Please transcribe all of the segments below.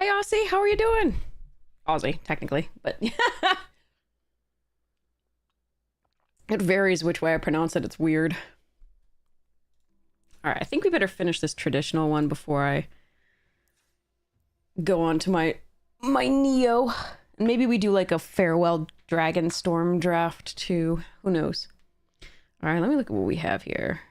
Hey, Aussie, how are you doing? Aussie, technically, but it varies which way I pronounce it. It's weird. All right, I think we better finish this traditional one before I go on to my Neo. And maybe we do like a farewell Dragon Storm draft too. Who knows? All right, let me look at what we have here.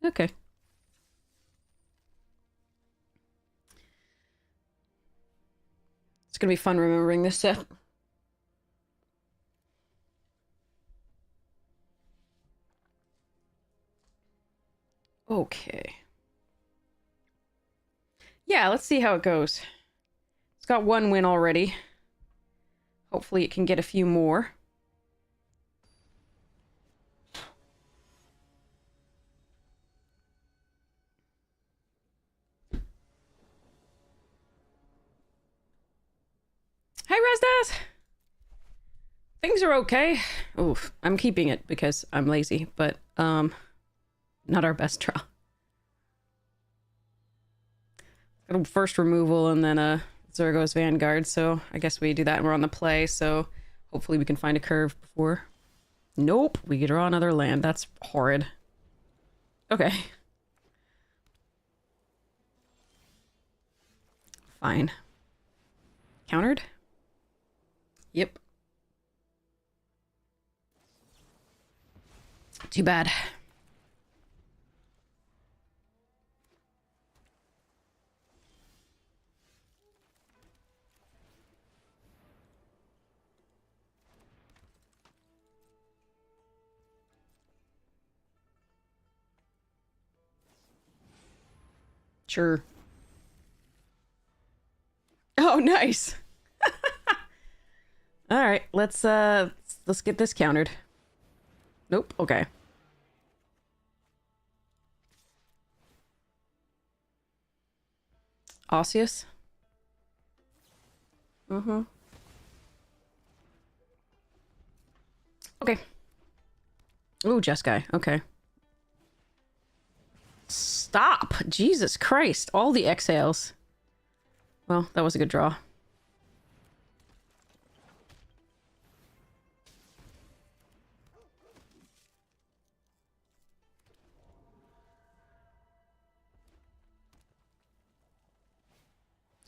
Okay. It's gonna be fun remembering this set. Okay. Yeah, let's see how it goes. It's got one win already. Hopefully it can get a few more. Hi, Resdas! Things are okay. Oof, I'm keeping it because I'm lazy, but, not our best draw. First removal and then, Zergo's Vanguard, so I guess we do that and we're on the play, so hopefully we can find a curve before. Nope, we draw another land. That's horrid. Okay. Fine. Countered? Yep. Too bad. Sure. Oh, nice. All right, let's get this countered. Nope. Okay. Osseous. Mm-hmm. Okay. Ooh, Jeskai. Okay. Stop! Jesus Christ. All the exhales. Well, that was a good draw.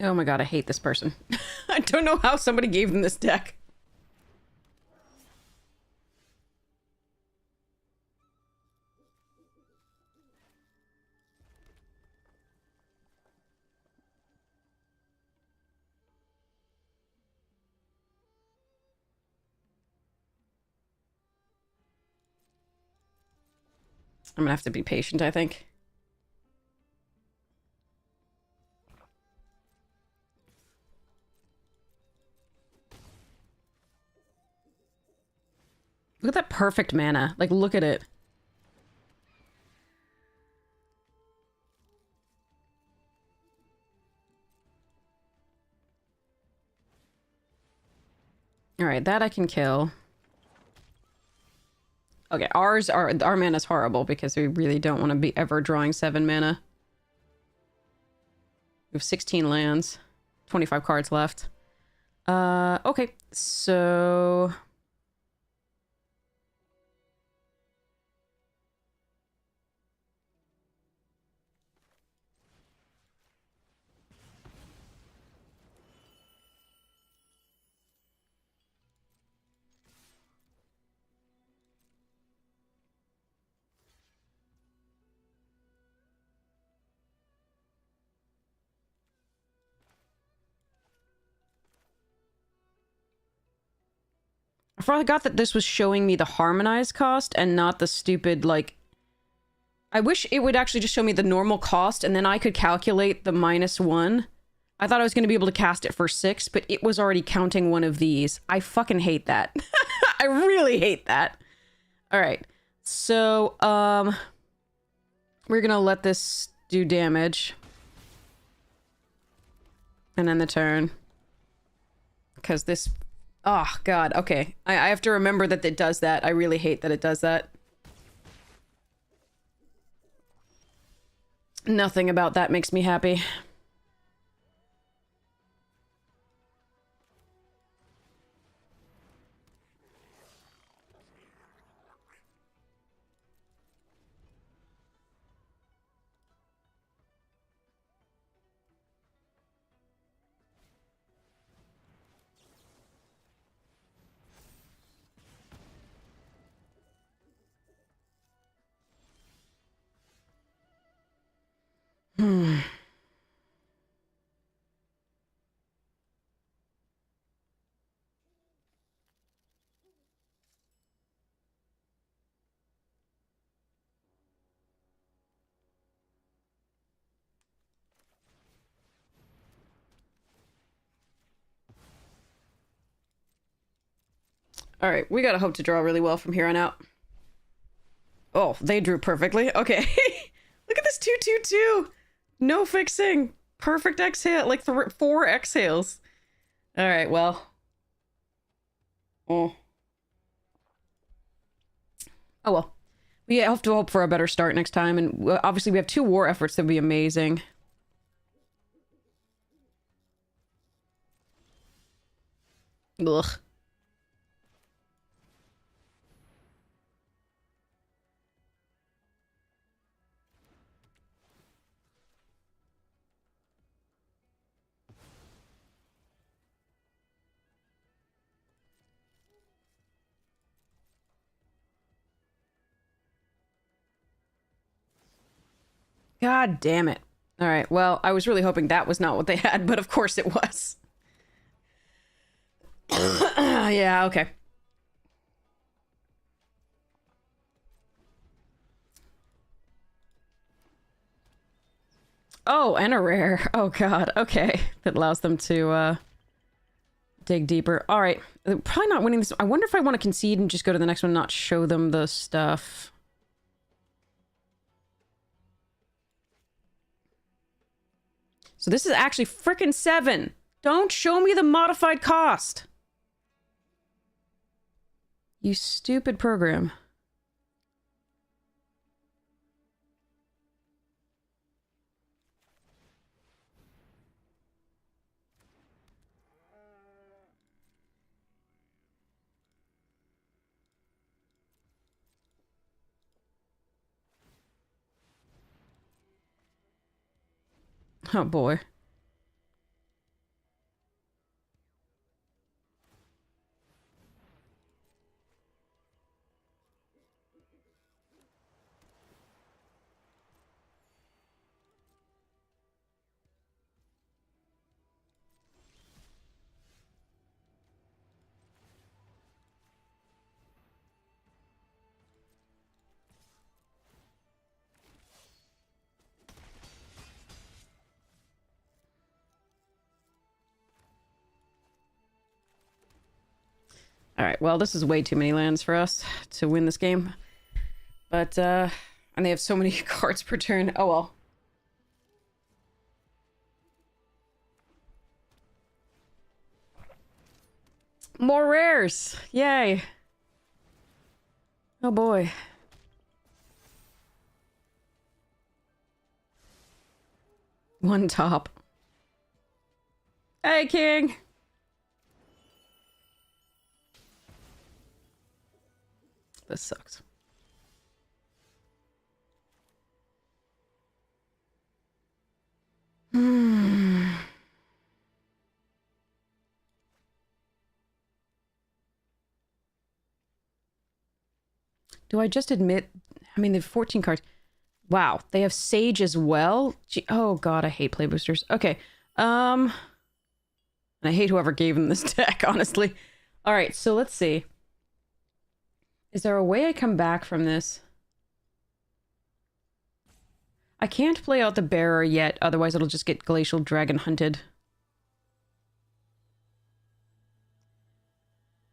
Oh my god, I hate this person. I don't know how somebody gave them this deck. I'm gonna have to be patient, I think. Look at that perfect mana. Like, look at it. Alright, that I can kill. Okay, our mana's horrible because we really don't want to be ever drawing 7 mana. We have 16 lands. 25 cards left. Okay, so... I forgot that this was showing me the harmonized cost and not the stupid, like... I wish it would actually just show me the normal cost and then I could calculate the -1. I thought I was going to be able to cast it for 6, but it was already counting one of these. I fucking hate that. I really hate that. Alright. So, we're gonna let this do damage. And then the turn. Because this... Oh, God. Okay. I have to remember that it does that. I really hate that it does that. Nothing about that makes me happy. Hmm. All right, we gotta hope to draw really well from here on out. Oh, they drew perfectly. Okay. Look at this 2-2-2. No fixing. Perfect exhale. Like 4 exhales. All right, well. Oh. Oh, well. We have to hope for a better start next time. And obviously we have 2 war efforts that would be amazing. Ugh. God damn it. All right, well, I was really hoping that was not what they had, but of course it was. Yeah, okay. Oh, and a rare. Oh, God. Okay. That allows them to, dig deeper. All right. They're probably not winning this. I wonder if I want to concede and just go to the next one and not show them the stuff. So this is actually frickin' 7. Don't show me the modified cost. You stupid program. Oh, boy. All right, well, this is way too many lands for us to win this game. But, and they have so many cards per turn. Oh, well. More rares! Yay! Oh, boy. One top. Hey, King! This sucks. Hmm. Do I just admit... I mean, they have 14 cards. Wow, they have Sage as well? Gee, oh god, I hate play boosters. Okay, and I hate whoever gave them this deck, honestly. Alright, so let's see. Is there a way I come back from this? I can't play out the Bearer yet, otherwise it'll just get Glacial Dragon hunted.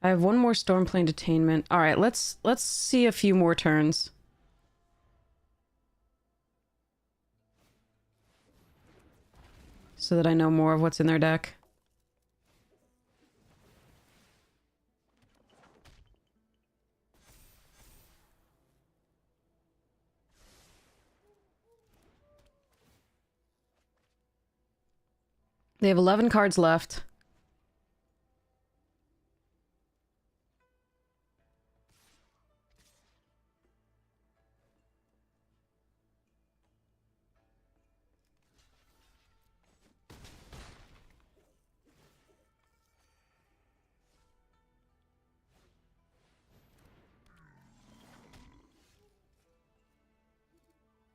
I have one more Stormplane Detainment. Alright, let's see a few more turns. So that I know more of what's in their deck. They have 11 cards left.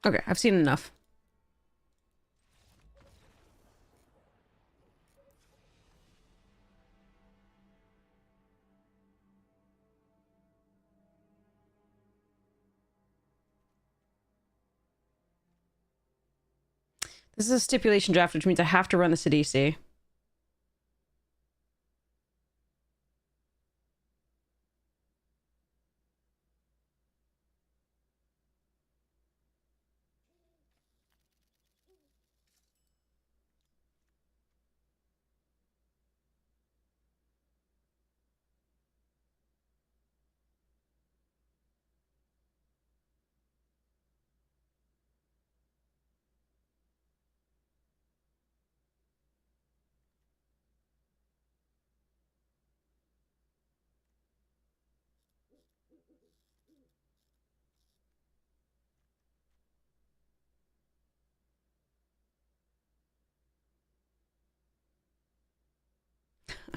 Okay, I've seen enough. This is a stipulation draft, which means I have to run this at EC.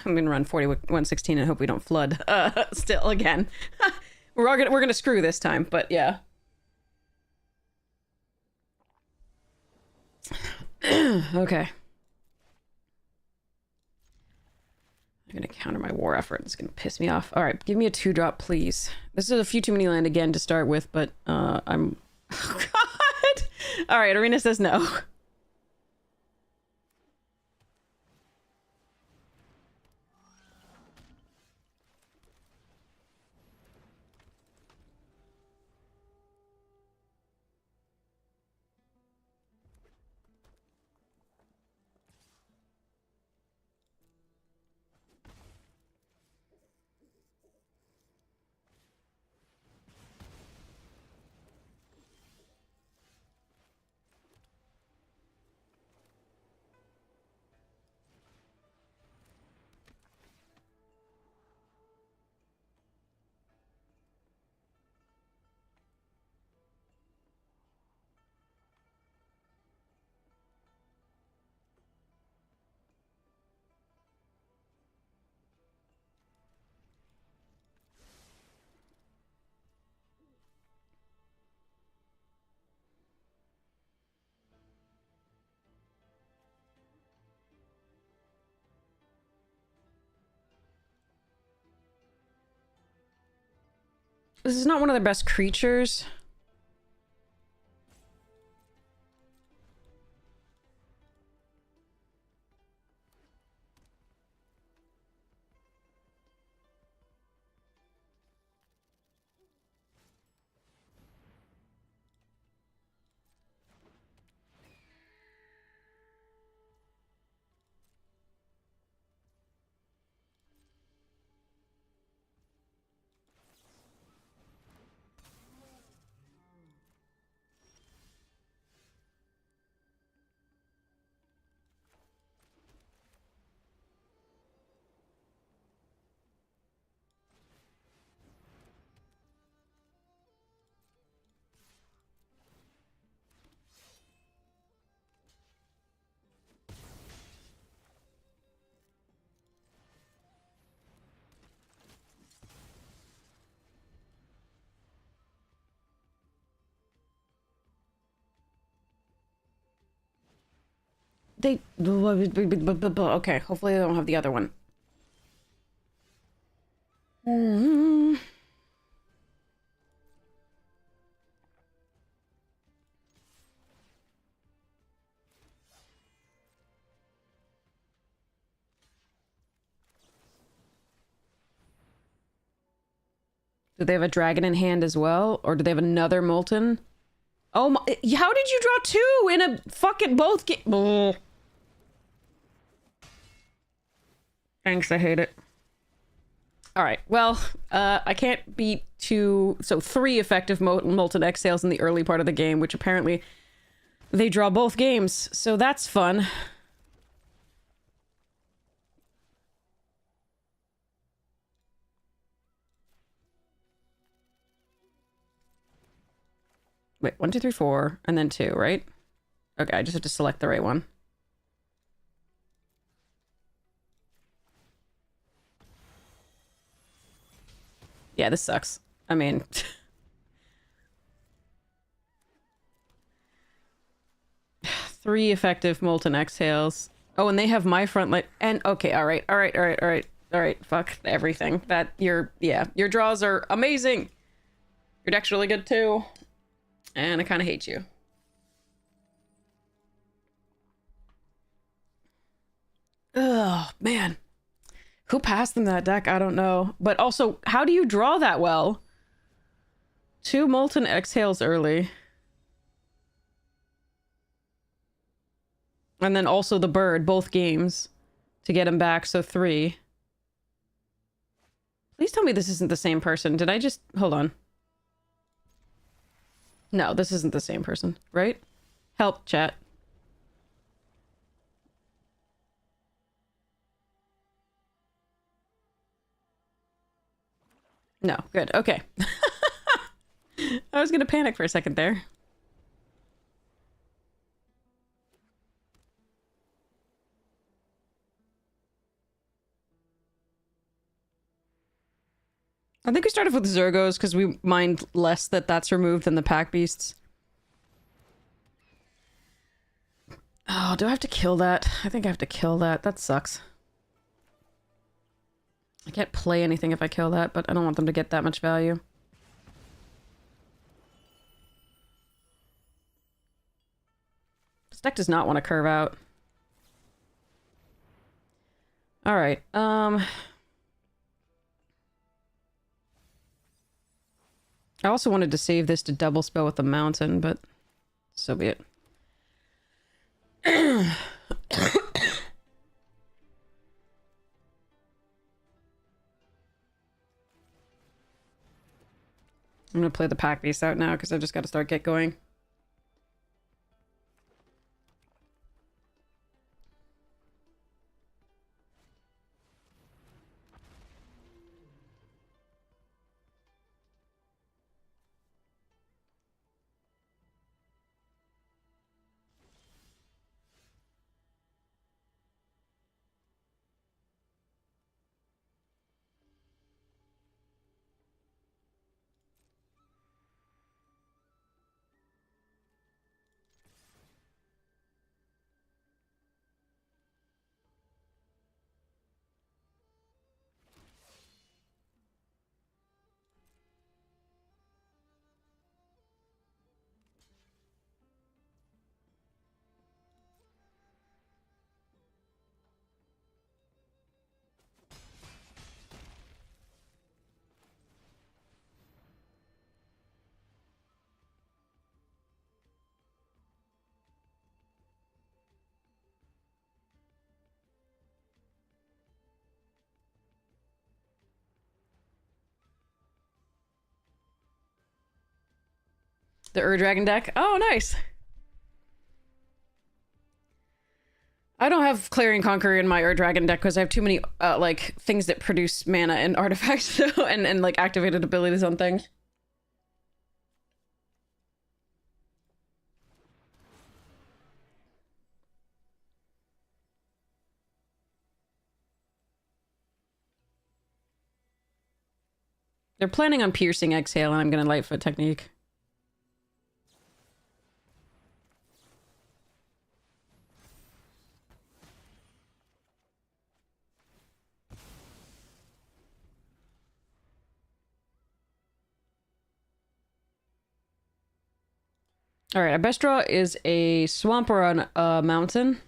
I'm gonna run 4116 and hope we don't flood. Still again. we're gonna screw this time, but yeah. Okay. I'm gonna counter my war effort. It's gonna piss me off. Alright, give me a 2-drop, please. This is a few too many land again to start with, but I'm oh god! Alright, Arena says no. This is not one of the best creatures. They... Okay, hopefully they don't have the other one. Do they have a dragon in hand as well? Or do they have another Molten? Oh my... How did you draw 2 in a fucking both game? Thanks, I hate it. Alright, well, I can't beat 2... So 3 effective Molten Exhales in the early part of the game, which apparently they draw both games. So that's fun. Wait, 1, 2, 3, 4, and then 2, right? Okay, I just have to select the right one. Yeah, this sucks. I mean... 3 effective molten exhales. Oh, and they have my front light. And okay, all right. Fuck everything. Your draws are amazing. Your deck's really good too. And I kind of hate you. Oh, man. Who passed them that deck? I don't know. But also, how do you draw that well? 2 molten exhales early. And then also the bird, both games, to get him back, so 3. Please tell me this isn't the same person. Did I just... Hold on. No, this isn't the same person, right? Help, chat. No, good, okay. I was gonna panic for a second there. I think we started with Zergos because we mind less that that's removed than the pack beasts. Oh, do I have to kill that? I think I have to kill that. That sucks. I can't play anything if I kill that, but I don't want them to get that much value. This deck does not want to curve out. Alright, I also wanted to save this to double spell with the mountain, but so be it. I'm gonna play the pack beast out now because I've just got to get going. The Ur-Dragon deck? Oh, nice! I don't have Clarion Conqueror in my Ur-Dragon deck because I have too many, like, things that produce mana and artifacts, and, like, activated abilities on things. They're planning on piercing exhale, and I'm gonna Lightfoot Technique. Alright, our best draw is a swamp or a mountain.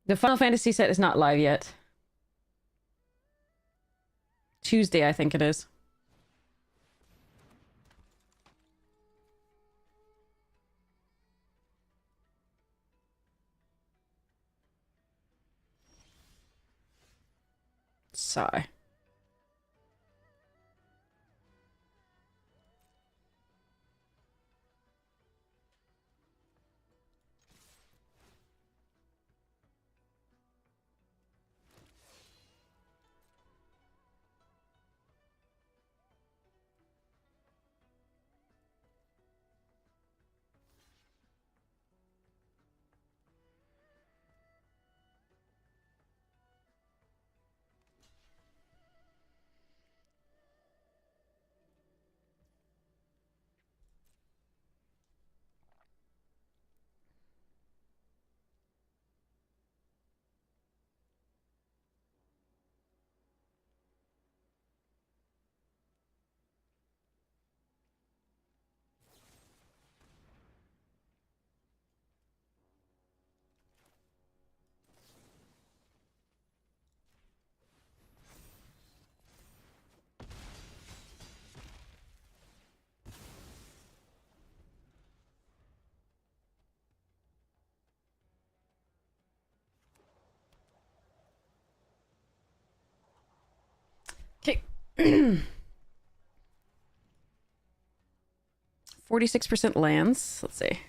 The Final Fantasy set is not live yet. Tuesday, I think it is. Sigh. 46% lands. Let's see.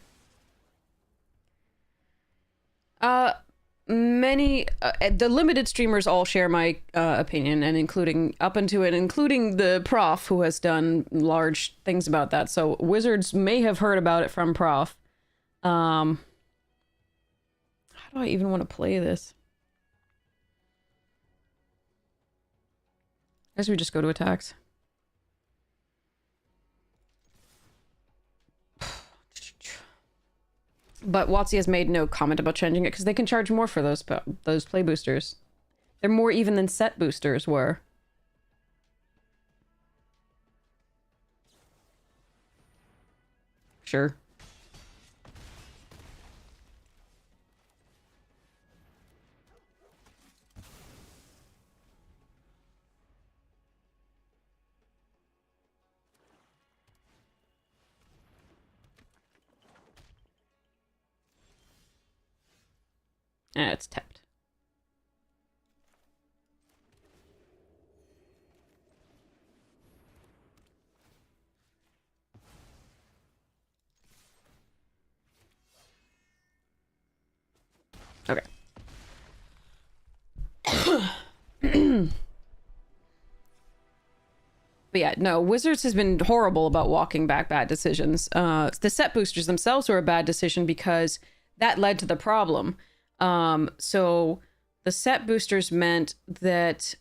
Many the limited streamers all share my opinion, and including the prof, who has done large things about that. So Wizards may have heard about it from prof. How do I even want to play this? I guess we just go to attacks. But WotC has made no comment about changing it because they can charge more for those play boosters. They're more even than set boosters were. Sure. It's tapped. Okay. But yeah, no, Wizards has been horrible about walking back bad decisions. The set boosters themselves were a bad decision because that led to the problem. So the set boosters meant that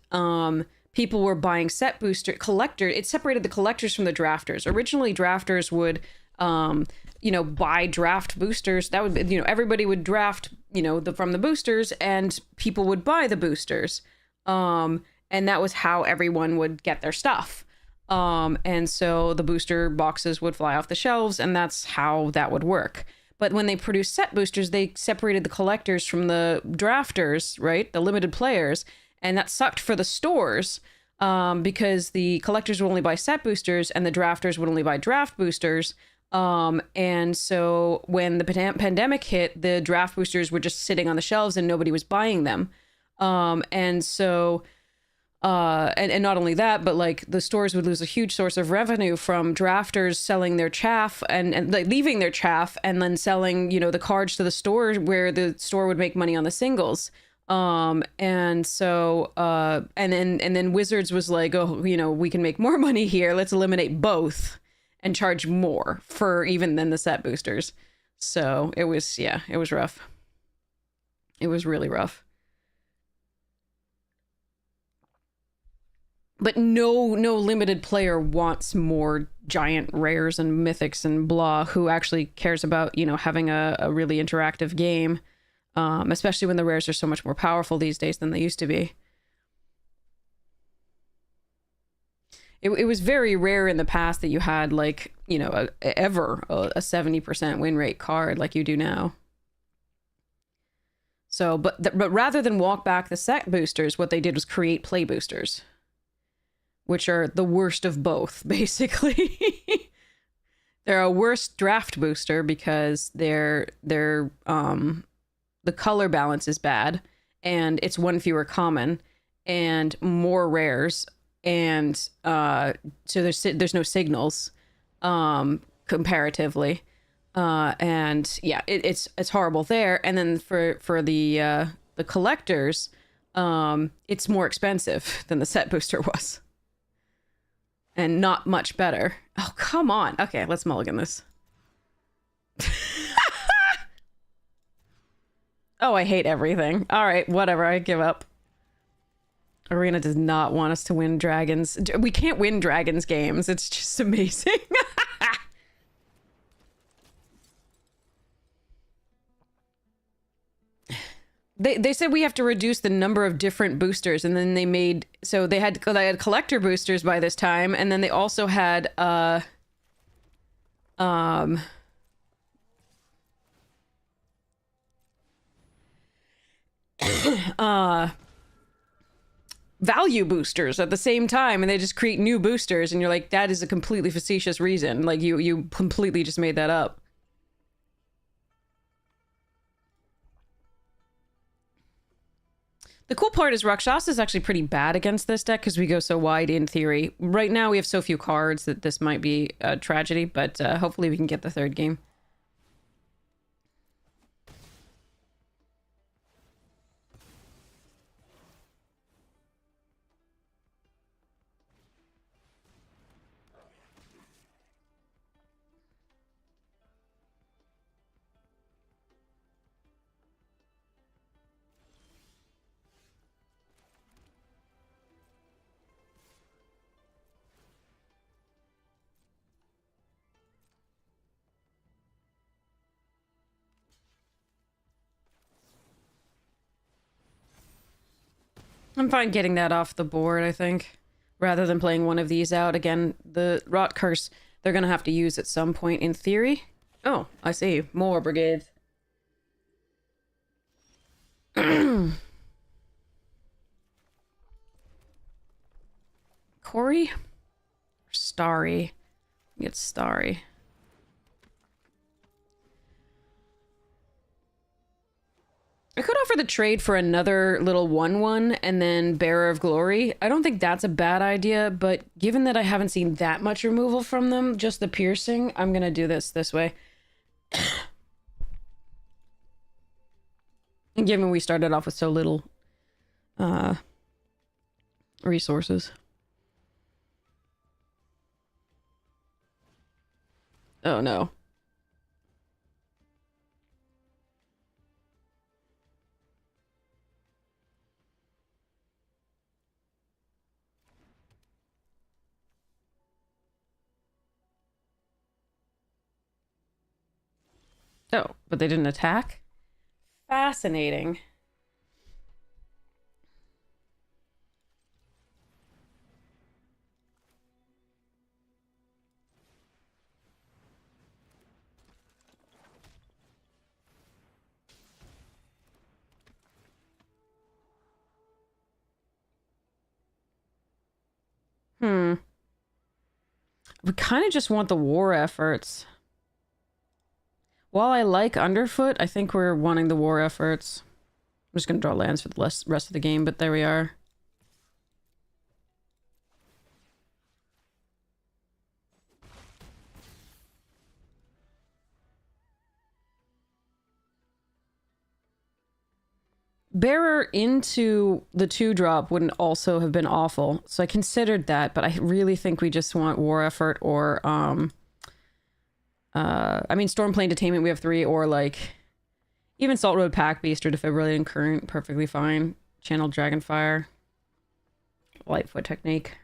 people were buying set booster collector. It separated the collectors from the drafters. Originally, drafters would buy draft boosters. That would be, everybody would draft from the boosters, and people would buy the boosters. And that was how everyone would get their stuff. And so the booster boxes would fly off the shelves, and that's how that would work. But when they produced set boosters, they separated the collectors from the drafters, right? The limited players. And that sucked for the stores because the collectors would only buy set boosters and the drafters would only buy draft boosters. And so when the pandemic hit, the draft boosters were just sitting on the shelves and nobody was buying them. And so... and not only that, but like the stores would lose a huge source of revenue from drafters selling their chaff and like leaving their chaff and then selling, the cards to the store where the store would make money on the singles. And so, and then Wizards was like, oh, we can make more money here. Let's eliminate both and charge more for even than the set boosters. So it was rough. It was really rough. But no limited player wants more giant rares and mythics and blah, who actually cares about, having a really interactive game, especially when the rares are so much more powerful these days than they used to be. It was very rare in the past that you had, like, ever a 70% win rate card like you do now. So, but rather than walk back the set boosters, what they did was create play boosters, which are the worst of both, basically. They're a worse draft booster because they're the color balance is bad, and it's one fewer common, and more rares, and so there's no signals, comparatively, and yeah, it's horrible there. And then for the collectors, it's more expensive than the set booster was. And not much better. Oh, come on. Okay, let's mulligan this. Oh, I hate everything. All right, whatever. I give up. Arena does not want us to win dragons. We can't win dragons games. It's just amazing. They said we have to reduce the number of different boosters, and then they had collector boosters by this time, and then they also had value boosters at the same time, and they just create new boosters, and you're like, that is a completely facetious reason. Like you completely just made that up. The cool part is Rakshasa is actually pretty bad against this deck because we go so wide in theory. Right now we have so few cards that this might be a tragedy, but hopefully we can get the third game. I'm fine getting that off the board, I think. Rather than playing one of these out. Again, the Rot Curse, they're going to have to use at some point in theory. Oh, I see. More brigades. Corey? Or Starry? Get Starry. I could offer the trade for another little 1/1 and then Bearer of Glory. I don't think that's a bad idea, but given that I haven't seen that much removal from them, just the piercing, I'm gonna do this way. And given we started off with so little resources. Oh no. Oh, but they didn't attack? Fascinating. We kind of just want the war efforts. While I like Underfoot, I think we're wanting the war efforts. I'm just going to draw lands for the rest of the game, but there we are. Bearer into the 2-drop wouldn't also have been awful, so I considered that, but I really think we just want war effort or, I mean, Stormplane Detainment, we have 3, or like, even Salt Road Pack Beast or Defibrillating Current, perfectly fine. Channel Dragonfire. Lightfoot Technique.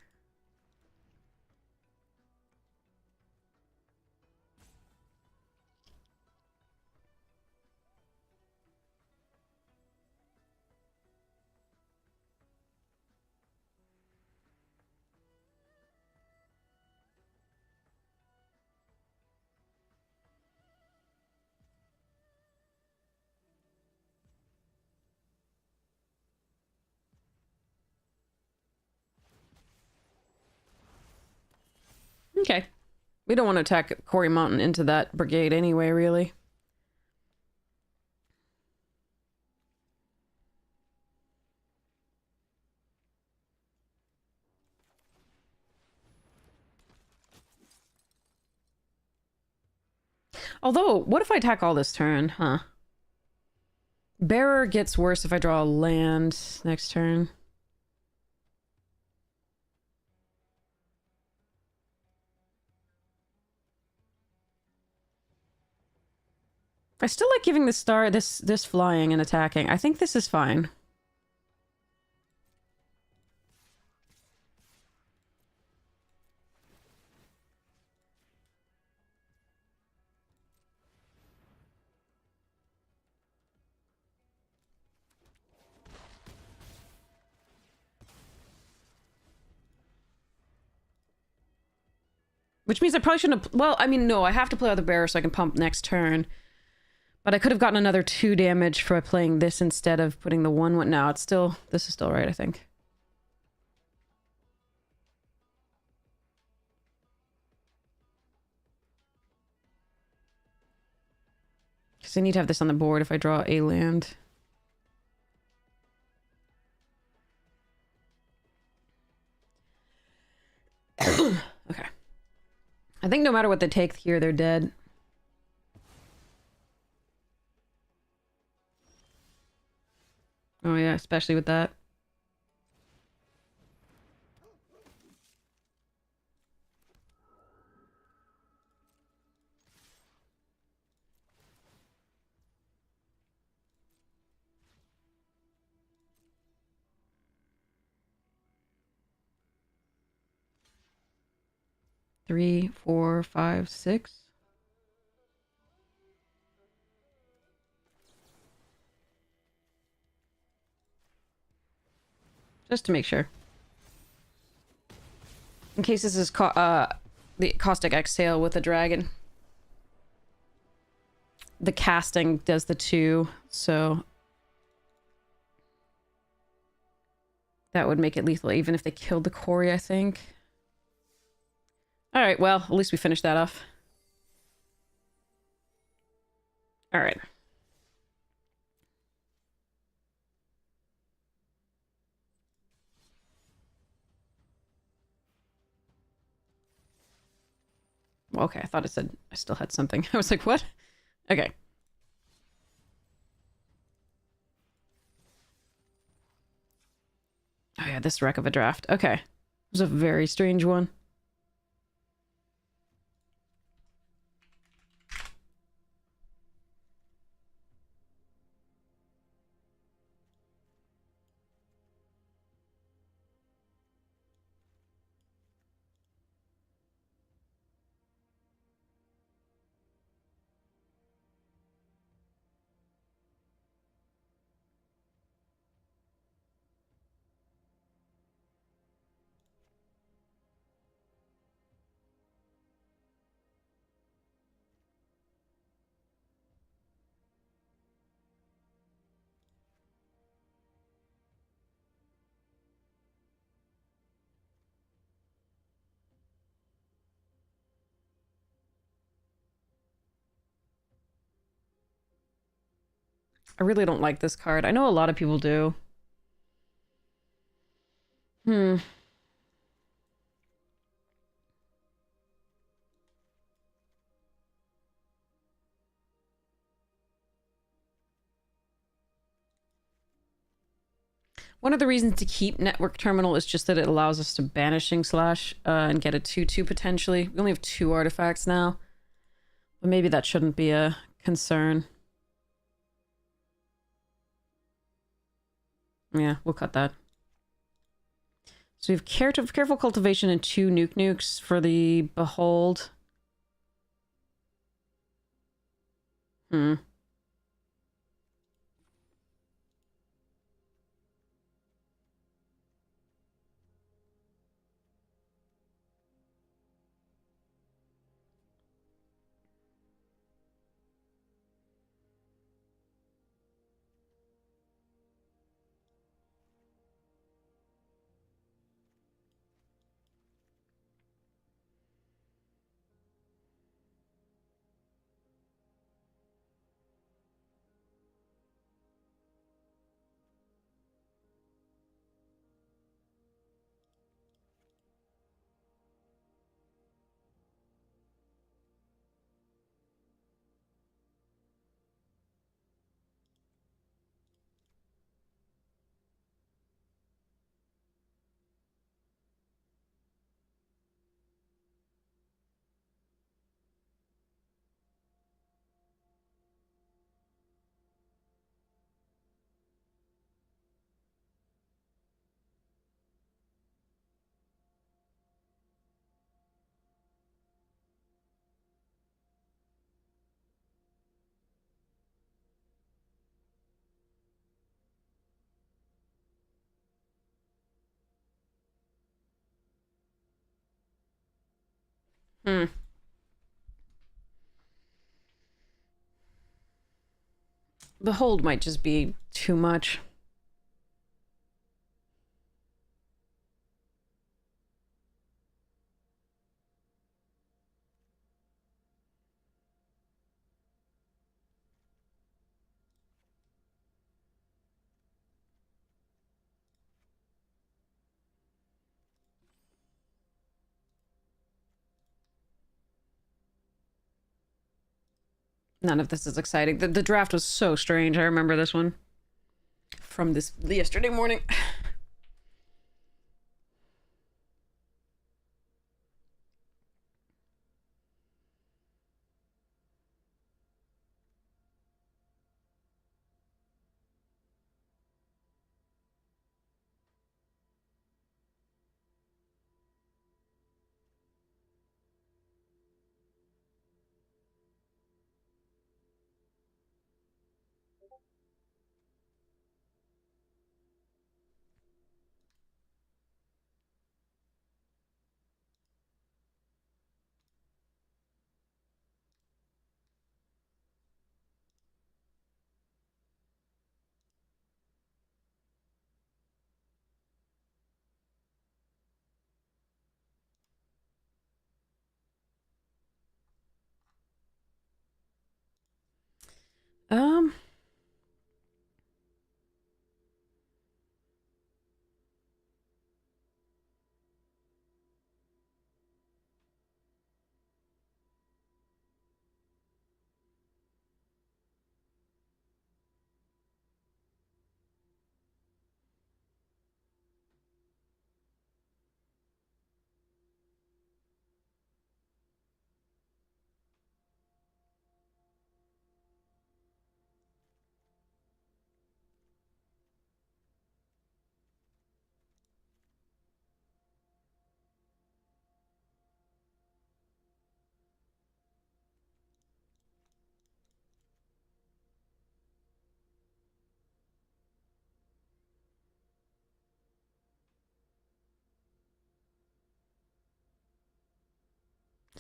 Okay. We don't want to attack Quarry Mountain into that brigade anyway, really. Although, what if I attack all this turn, huh? Bearer gets worse if I draw a land next turn. I still like giving the star this flying and attacking. I think this is fine. Which means I probably shouldn't have... Well, I mean, no, I have to play out the bearer so I can pump next turn. But I could have gotten another 2 damage for playing this instead of putting the 1-1. No, it's still... This is still right, I think. Because I need to have this on the board if I draw a land. Okay. I think no matter what they take here, they're dead. Oh yeah, especially with that. Three, four, five, six. Just to make sure. In case this is the caustic exhale with the dragon. The casting does the 2, so that would make it lethal even if they killed the quarry, I think. Alright, well, at least we finished that off. Alright. Okay, I thought it said I still had something. I was like, what? Okay. Oh yeah, this wreck of a draft. Okay. It was a very strange one. I really don't like this card. I know a lot of people do. Hmm. One of the reasons to keep Network Terminal is just that it allows us to Banishing Slash and get a 2-2 potentially. We only have 2 artifacts now. But maybe that shouldn't be a concern. Yeah, we'll cut that. So we have Careful Cultivation and 2 Nukes for the Behold. Hmm. Hmm. Behold might just be too much. None of this is exciting. The draft was so strange. I remember this one from this yesterday morning. Um,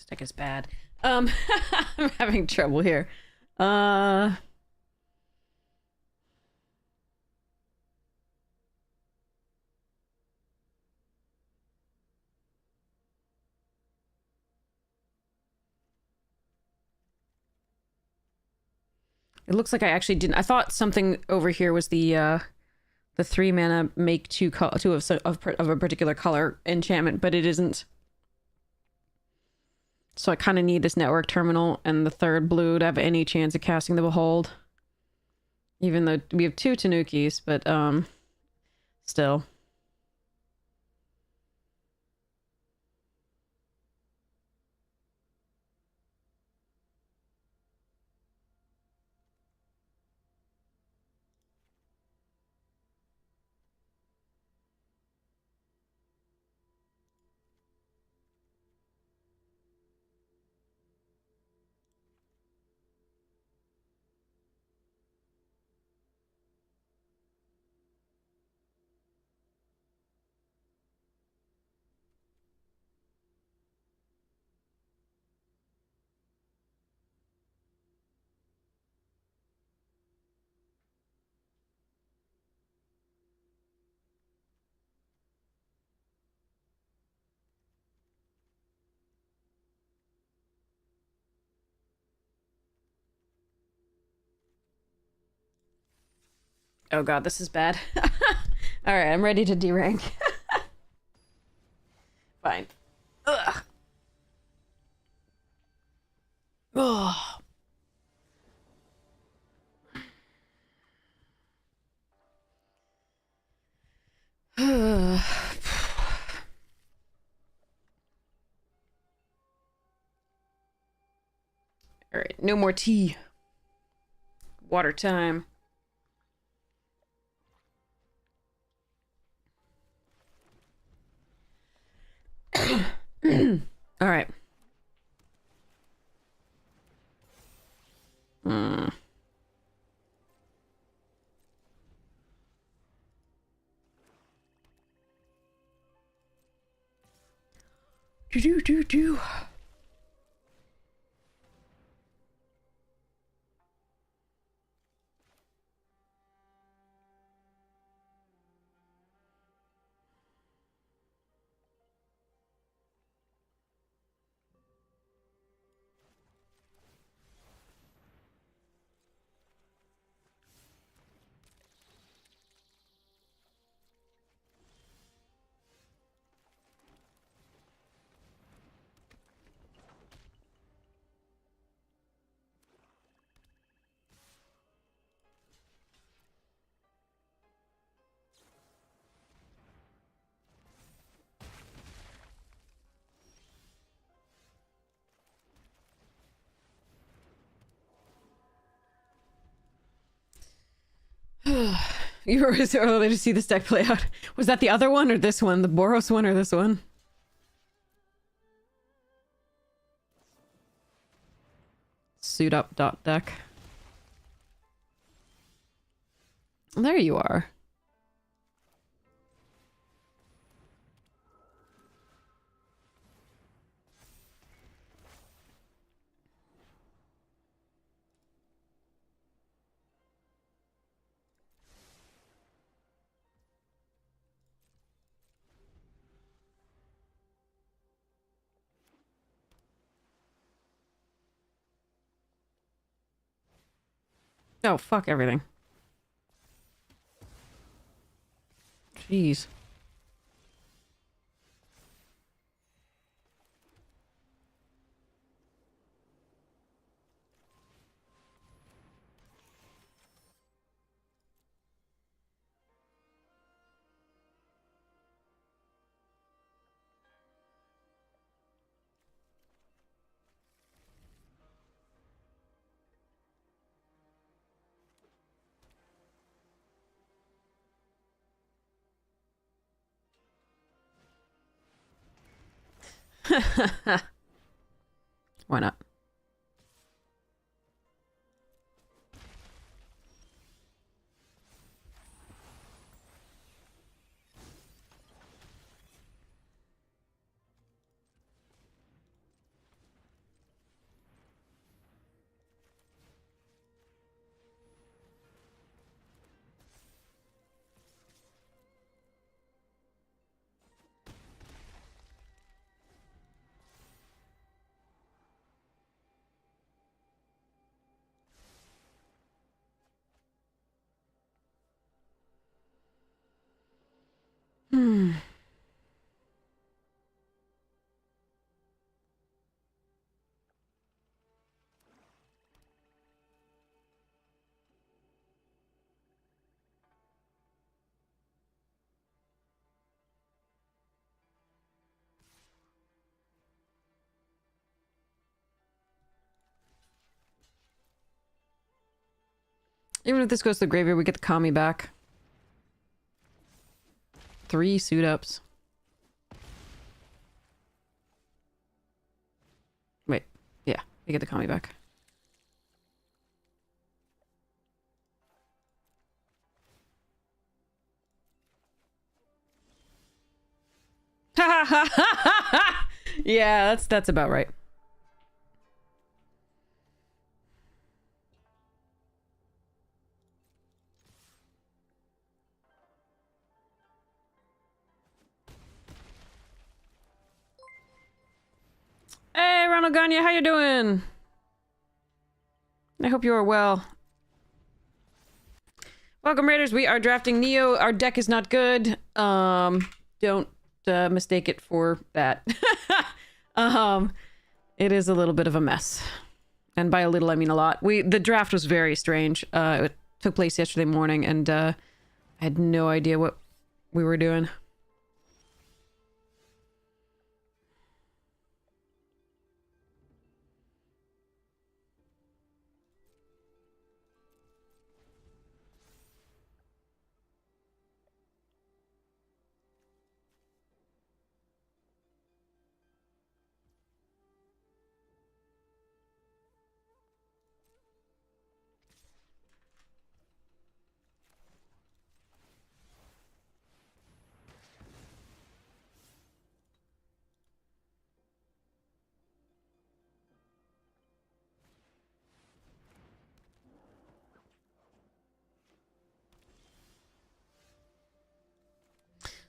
this deck is bad. I'm having trouble here. Uh, it looks like I actually didn't. I thought something over here was the 3 mana make two of a particular color enchantment, but it isn't. So I kind of need this network terminal and the third blue to have any chance of casting the Behold. Even though we have 2 Tanukis, but still. Oh god, this is bad. Alright, I'm ready to derank. Fine. Ugh. Oh. Alright, no more tea. Water time. Alright. Hmm. Do. You were so early to see this deck play out. Was that the other one or this one? The Boros one or this one? Suit up dot deck. There you are. Oh, fuck everything. Jeez. Why not? Hmm. Even if this goes to the graveyard, we get the Kami back. 3 suit ups. Wait, yeah, we get the Kami back. Yeah, that's about right. Hey, Ronald Gagne, how you doing? I hope you are well. Welcome, Raiders. We are drafting Neo. Our deck is not good. Don't mistake it for that. It is a little bit of a mess. And by a little, I mean a lot. The draft was very strange. It took place yesterday morning, and I had no idea what we were doing.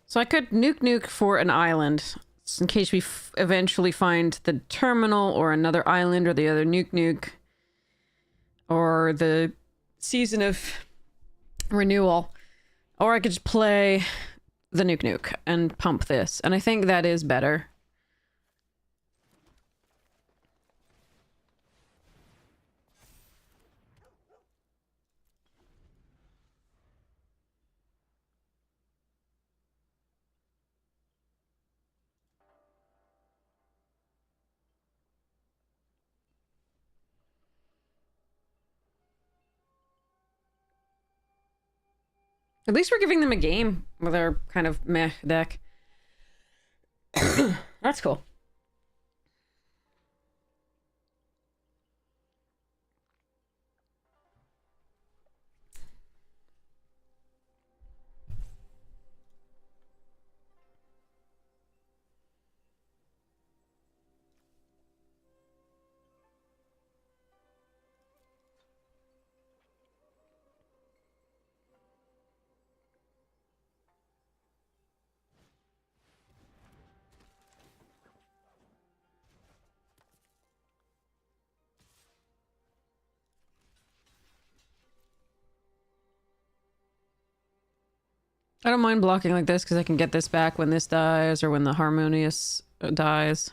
So I could nuke for an island, in case we eventually find the terminal or another island or the other nuke or the season of renewal. Or I could just play the nuke and pump this. And I think that is better. At least we're giving them a game with our kind of meh deck. That's cool. I don't mind blocking like this because I can get this back when this dies or when the Harmonious dies.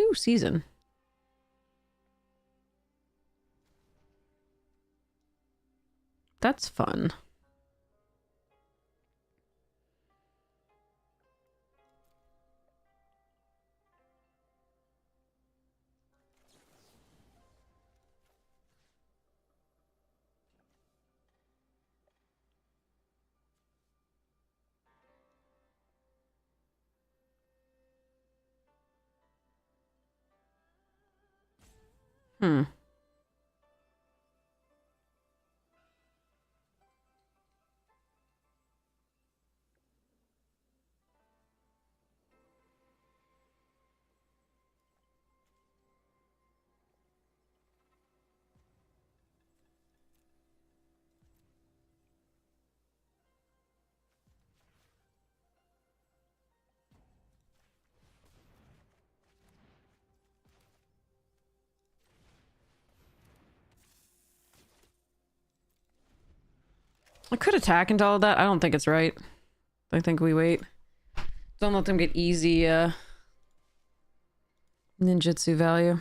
Ooh, season. That's fun. Hmm. I could attack into all of that. I don't think it's right. I think we wait. Don't let them get easy, ninjutsu value.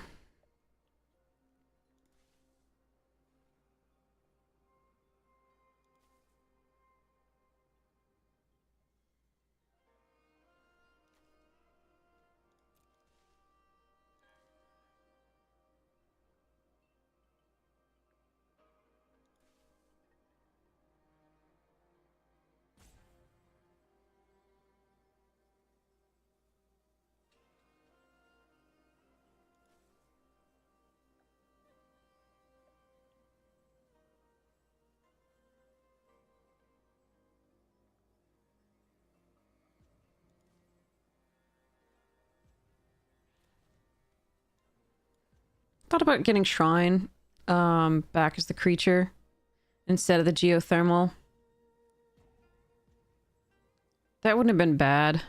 Thought about getting Shrine back as the creature instead of the geothermal. That wouldn't have been bad.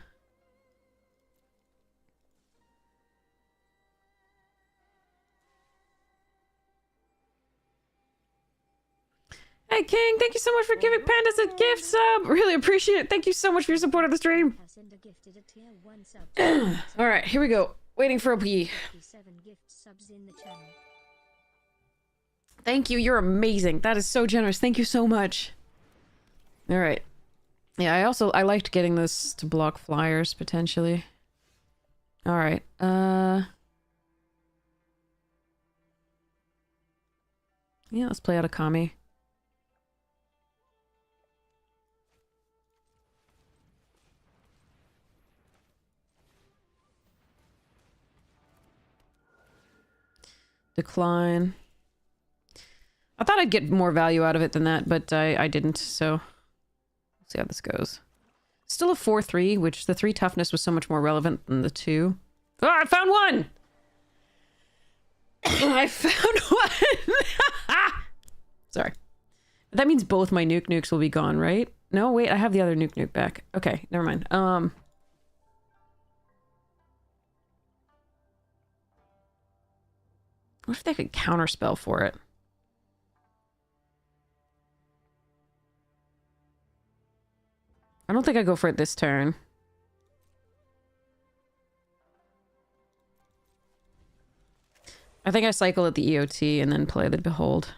Hey King, thank you so much for giving Pandas a gift sub! Really appreciate it. Thank you so much for your support of the stream. Alright, here we go. Waiting for a pee. Thank you, you're amazing. That is so generous. Thank you so much. Alright. Yeah, I liked getting this to block flyers, potentially. Alright, yeah, let's play out a Kami. Decline. I thought I'd get more value out of it than that, but I didn't, so... We'll see how this goes. Still a 4-3, which the 3 toughness was so much more relevant than the 2. Oh, I found one! I found one! Sorry. That means both my nukes will be gone, right? No, wait, I have the other nuke back. Okay, never mind. What if they could counterspell for it? I don't think I go for it this turn. I think I cycle at the EOT and then play the Behold.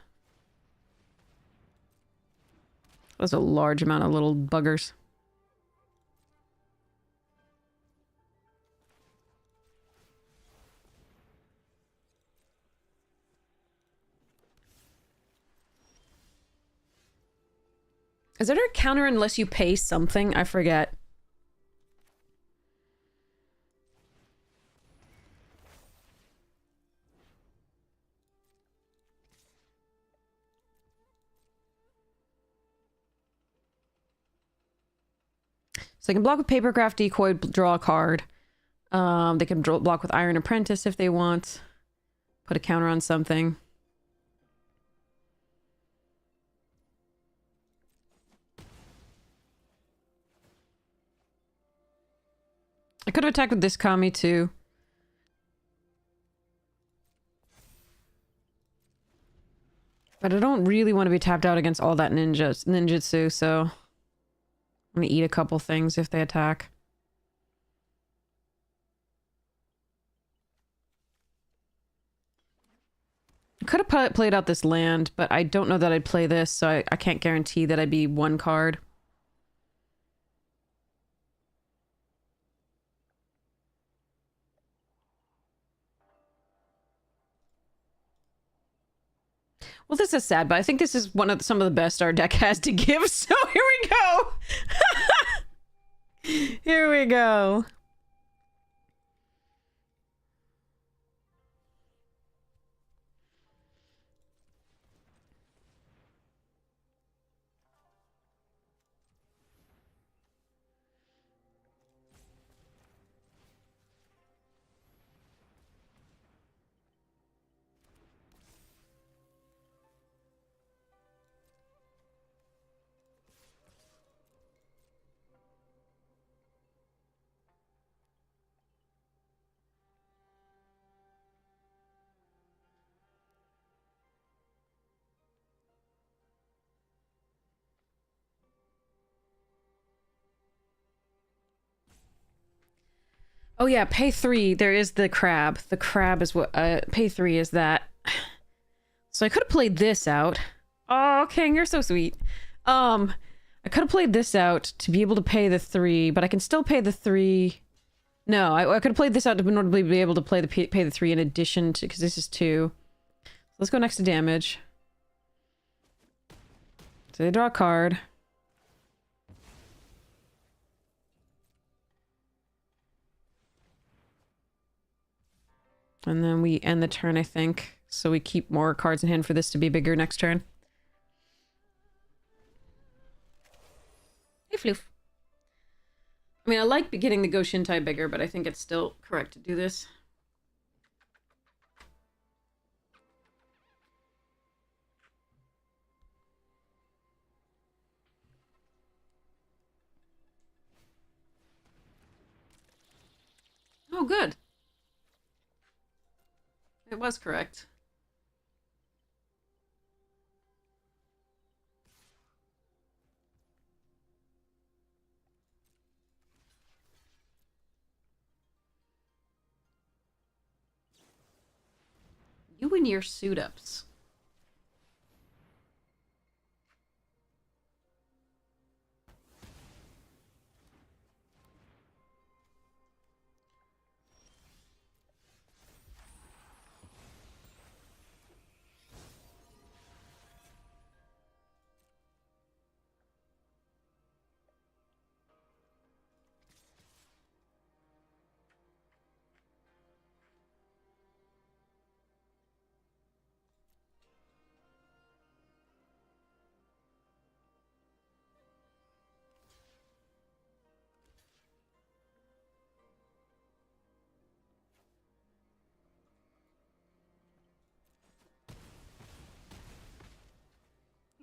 That was a large amount of little buggers. Is there a counter unless you pay something? I forget. So they can block with Papercraft Decoy, draw a card. They can block with Iron Apprentice if they want. Put a counter on something. I could have attacked with this Kami too. But I don't really want to be tapped out against all that ninjutsu, so... I'm gonna eat a couple things if they attack. I could have played out this land, but I don't know that I'd play this, so I can't guarantee that I'd be one card. Well, this is sad, but I think this is some of the best our deck has to give, so here we go! Here we go. Oh yeah, pay 3, there is the crab. The crab is what, pay 3 is that. So I could have played this out. Oh, King, you're so sweet. I could have played this out to be able to pay the 3, but I can still pay the 3. No, I could have played this out to normally be able to pay the 3 in addition to, because this is 2. So let's go next to damage. So they draw a card. And then we end the turn, I think. So we keep more cards in hand for this to be bigger next turn. Hey, Floof. I mean, I like getting the Go Shintai bigger, but I think it's still correct to do this. Oh, good. It was correct. You and your suit-ups.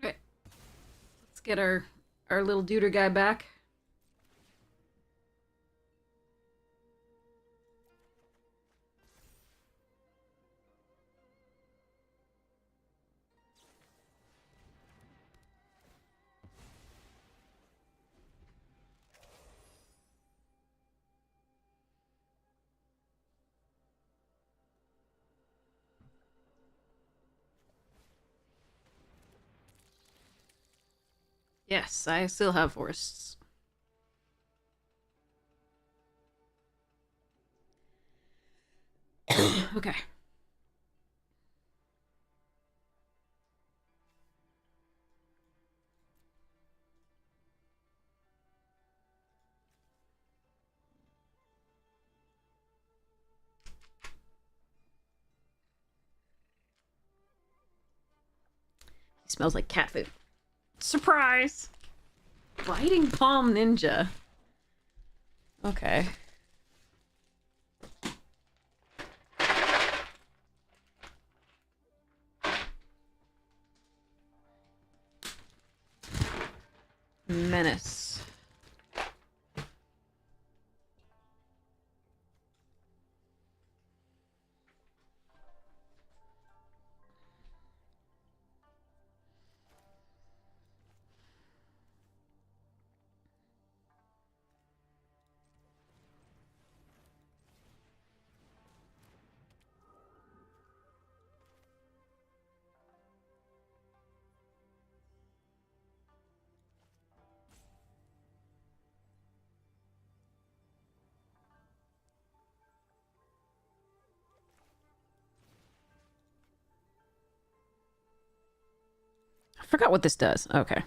Okay. Let's get our little duder guy back. Yes, I still have forests. Okay. Smells like cat food. Surprise! Biting Palm Ninja. Okay. Menace. I forgot what this does. Okay.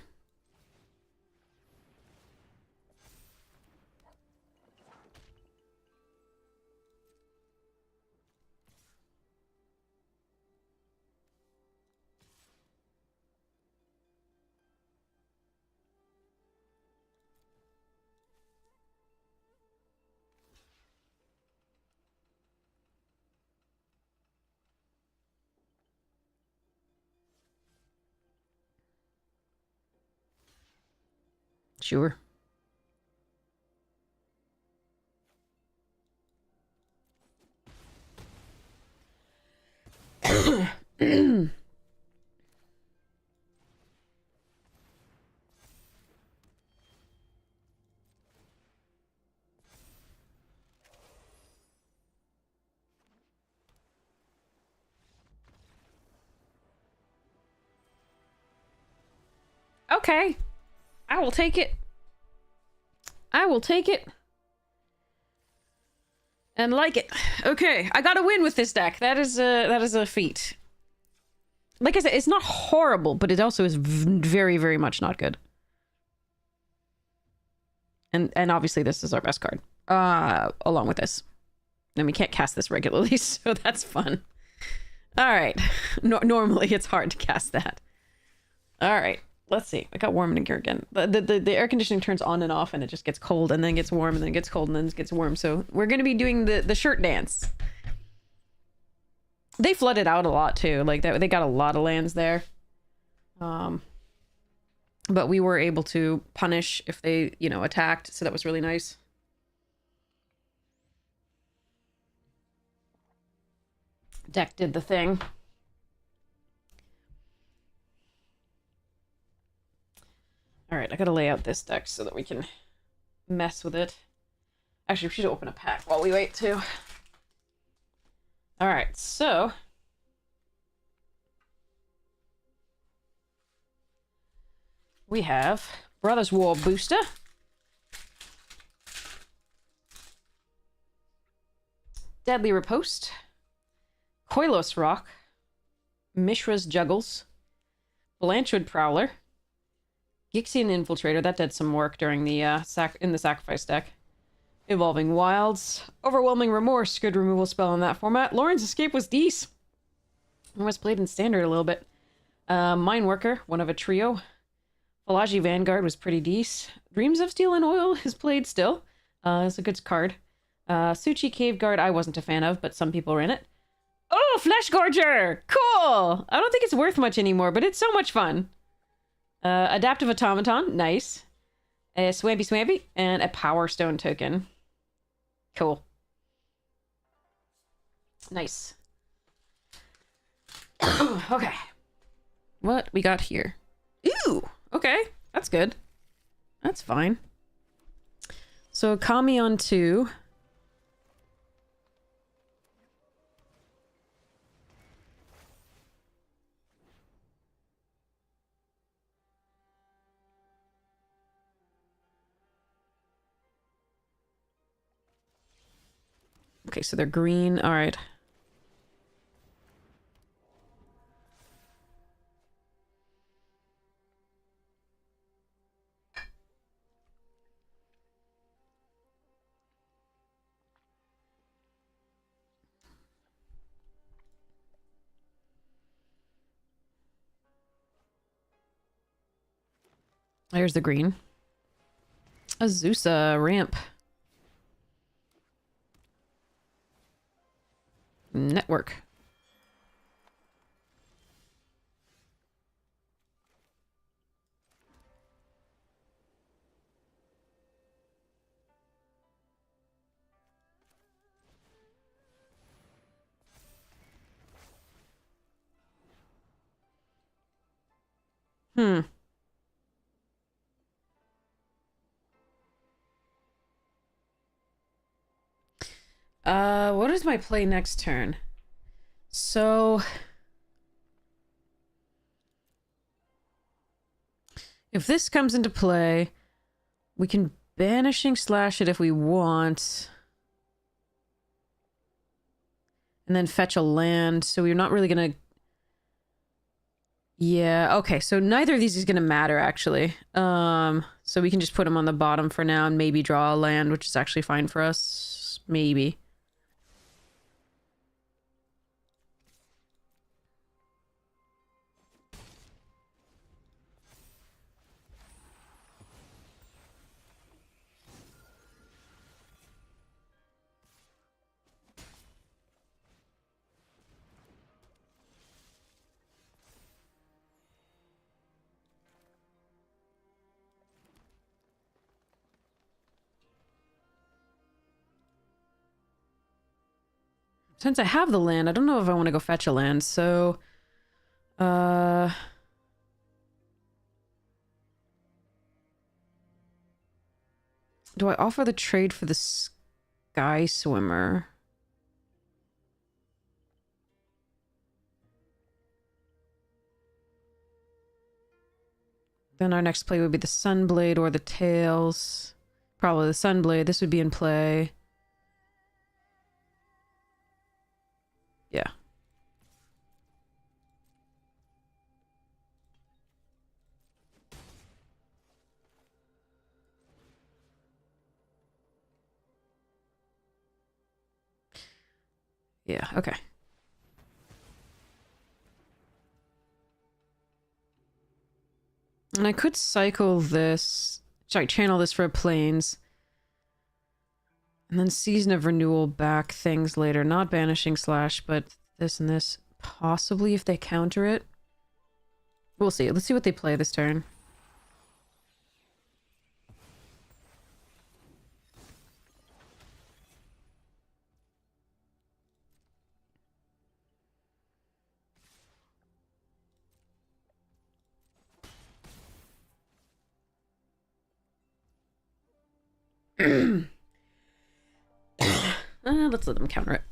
Sure. Okay. I will take it. I will take it. And like it. Okay, I got a win with this deck. That is a feat. Like I said, it's not horrible, but it also is very, very much not good. And obviously this is our best card. Along with this. And we can't cast this regularly, so that's fun. Alright. Normally it's hard to cast that. Alright. Let's see. I got warm in here again. The air conditioning turns on and off, and it just gets cold, and then gets warm, and then gets cold, and then gets warm. So we're going to be doing the shirt dance. They flooded out a lot, too. Like, they got a lot of lands there. But we were able to punish if they, you know, attacked, so that was really nice. Deck did the thing. Alright, I gotta lay out this deck so that we can mess with it. Actually, we should open a pack while we wait, too. Alright, so... we have Brothers War Booster. Deadly Riposte. Koilos Rock. Mishra's Juggles. Blanchwood Prowler. Gixian Infiltrator, that did some work during the in the Sacrifice deck. Evolving Wilds. Overwhelming Remorse, good removal spell in that format. Lauren's Escape was decent. It was played in Standard a little bit. Mine Worker, one of a trio. Falaji Vanguard was pretty decent. Dreams of Steel and Oil is played still. It's a good card. Suchi Cave Guard I wasn't a fan of, but some people are in it. Oh, Flesh Gorger! Cool! I don't think it's worth much anymore, but it's so much fun. Adaptive Automaton, nice. A Swampy Swampy, and a Power Stone token. Cool. Nice. Okay. What we got here? Ooh! Okay, that's good. That's fine. So, Kami on 2. Okay, so they're green. All right. There's the green. Azusa ramp. Network. Hmm. What is my play next turn? So... if this comes into play, we can banishing slash it if we want. And then fetch a land, so we're not really gonna... yeah, okay, so neither of these is gonna matter, actually. So we can just put them on the bottom for now and maybe draw a land, which is actually fine for us. Maybe. Since I have the land, I don't know if I want to go fetch a land, so... do I offer the trade for the Sky Swimmer? Then our next play would be the Sunblade or the Tails. Probably the Sunblade. This would be in play. Yeah. Yeah, okay. And I could cycle this... sorry, channel this for planes. And then Season of Renewal back things later. Not banishing slash, but this and this. Possibly if they counter it. We'll see. Let's see what they play this turn. Let's let them counter it.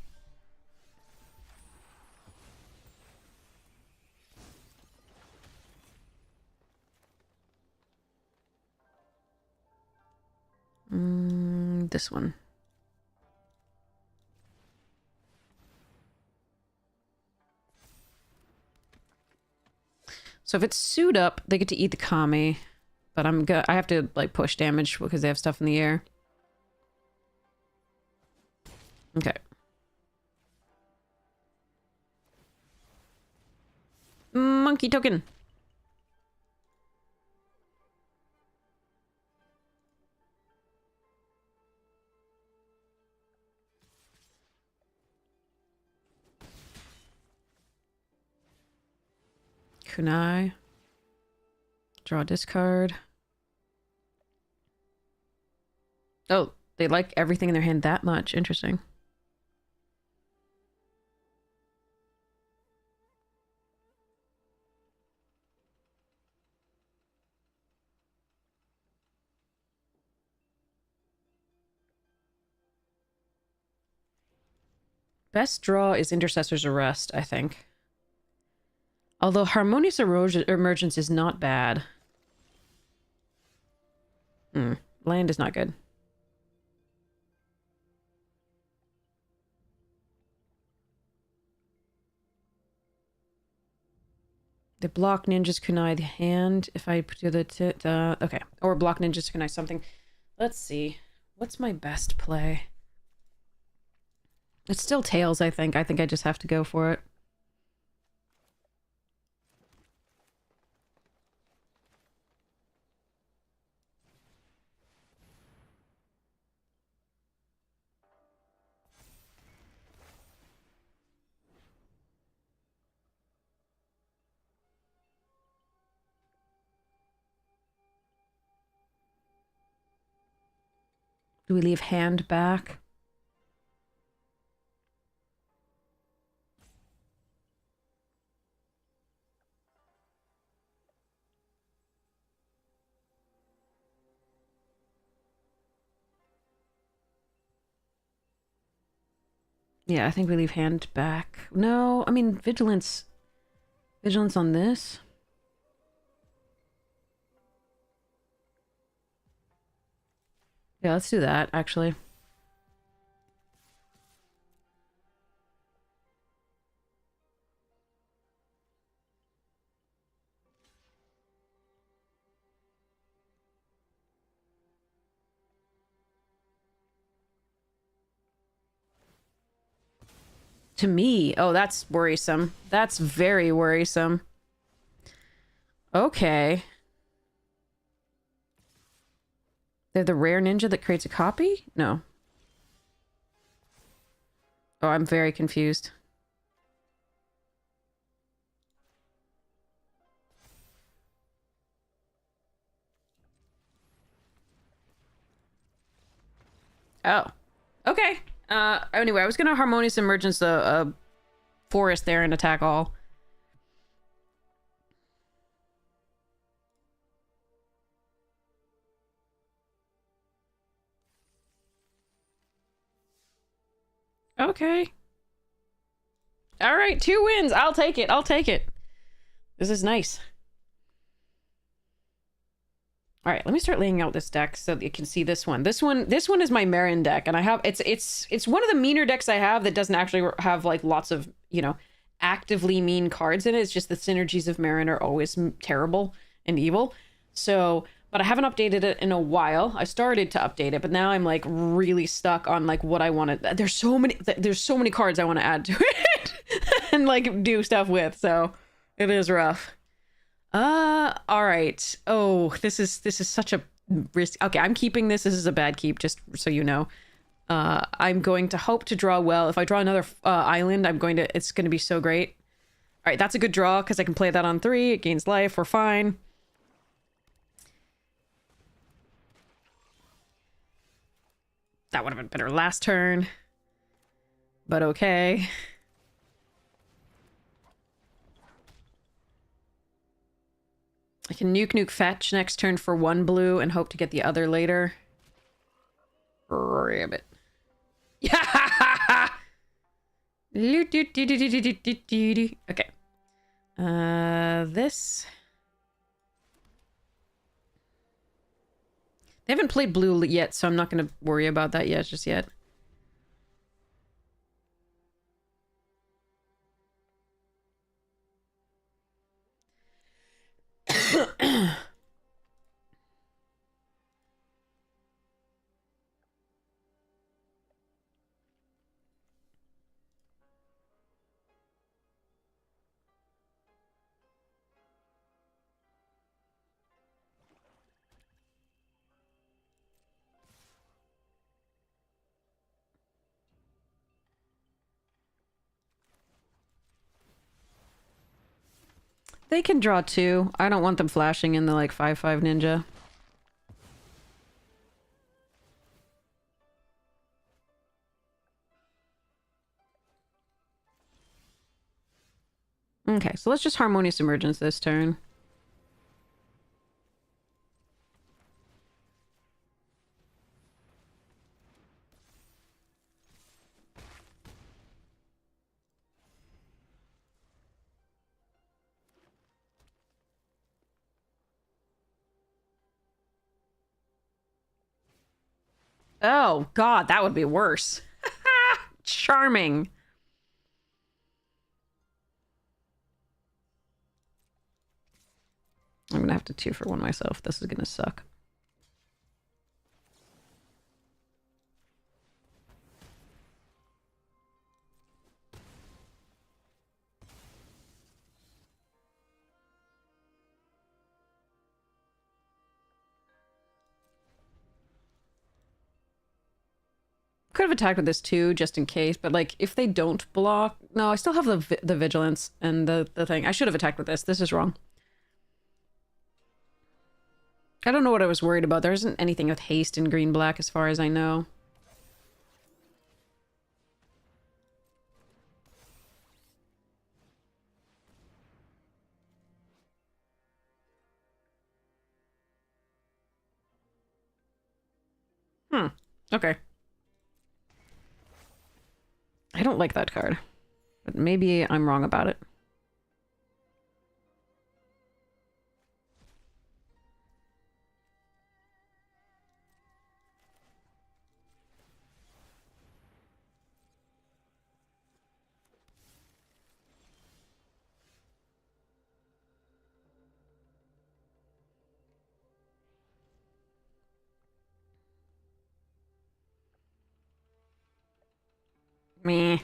This one. So if it's suit up, they get to eat the Kami. But I have to like push damage because they have stuff in the air. Okay. Monkey token. Kunai. Draw discard. Oh, they like everything in their hand that much. Interesting. Best draw is Intercessor's Arrest, I think. Although Harmonious Emergence is not bad. Land is not good. The block ninjas kunai the hand. If I do the okay, or block ninjas kunai something. Let's see. What's my best play? It's still Tails, I think. I think I just have to go for it. Do we leave hand back? Yeah, I think we leave hand back. No, I mean, vigilance. Vigilance on this. Yeah, let's do that, actually. To me? Oh, that's worrisome. That's very worrisome. Okay. They're the rare ninja that creates a copy? No. Oh, I'm very confused. Oh. Okay. Anyway, I was gonna Harmonious Emergence a forest there and attack all. Okay. All right, 2 wins. I'll take it. I'll take it. This is nice. All right, let me start laying out this deck so that you can see this one. This one is my Marin deck, and I have it's one of the meaner decks I have that doesn't actually have like lots of, you know, actively mean cards in it. It's just the synergies of Marin are always terrible and evil. So, but I haven't updated it in a while. I started to update it, but now I'm like really stuck on like what I want to. There's so many cards I want to add to it and like do stuff with. So it is rough. All right. Oh, this is such a risk. Okay, I'm keeping this. This is a bad keep, just so you know. I'm going to hope to draw well. If I draw another island, it's going to be so great. All right, that's a good draw because I can play that on 3. It gains life. We're fine. That would have been better last turn. But okay. I can nuke fetch next turn for 1 blue and hope to get the other later. Ribbit. Yeah! Okay. This. They haven't played blue yet, so I'm not going to worry about that just yet. They can draw 2. I don't want them flashing in the like 5/5 ninja. Okay, so let's just Harmonious Emergence this turn. Oh, God, that would be worse. Charming. I'm gonna have to 2 for 1 myself. This is gonna suck. Could have attacked with this too, just in case, but like if they don't block, no, I still have the vigilance and the thing. I should have attacked with this. This is wrong. I don't know what I was worried about. There isn't anything with haste in green-black as far as I know. Hmm. Okay. I don't like that card. But maybe I'm wrong about it. Meh.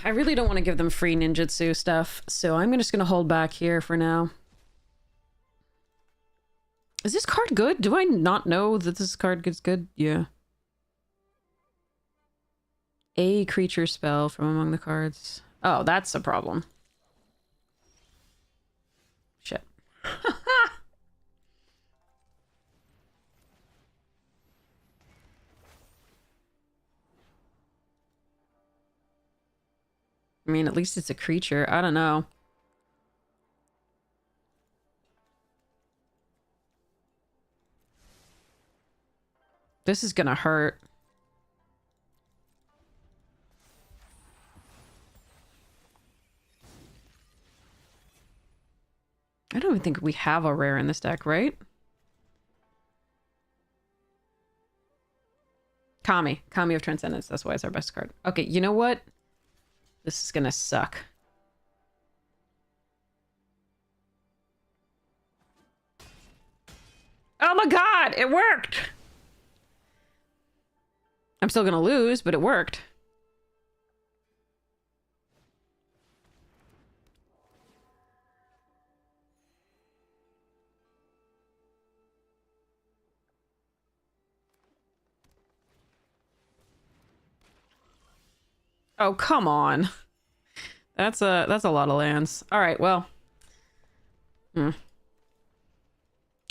I really don't want to give them free ninjutsu stuff, so I'm just gonna hold back here for now. Is this card good? Do I not know that this card is good? Yeah. A creature spell from among the cards. Oh, that's a problem. Shit. I mean, at least it's a creature. I don't know. This is gonna hurt. I don't even think we have a rare in this deck, right? Kami. Kami of Transcendence. That's why it's our best card. Okay, you know what? This is gonna suck. Oh my god! It worked! I'm still gonna lose, but it worked. Oh, come on. That's a lot of lands. Alright, well. I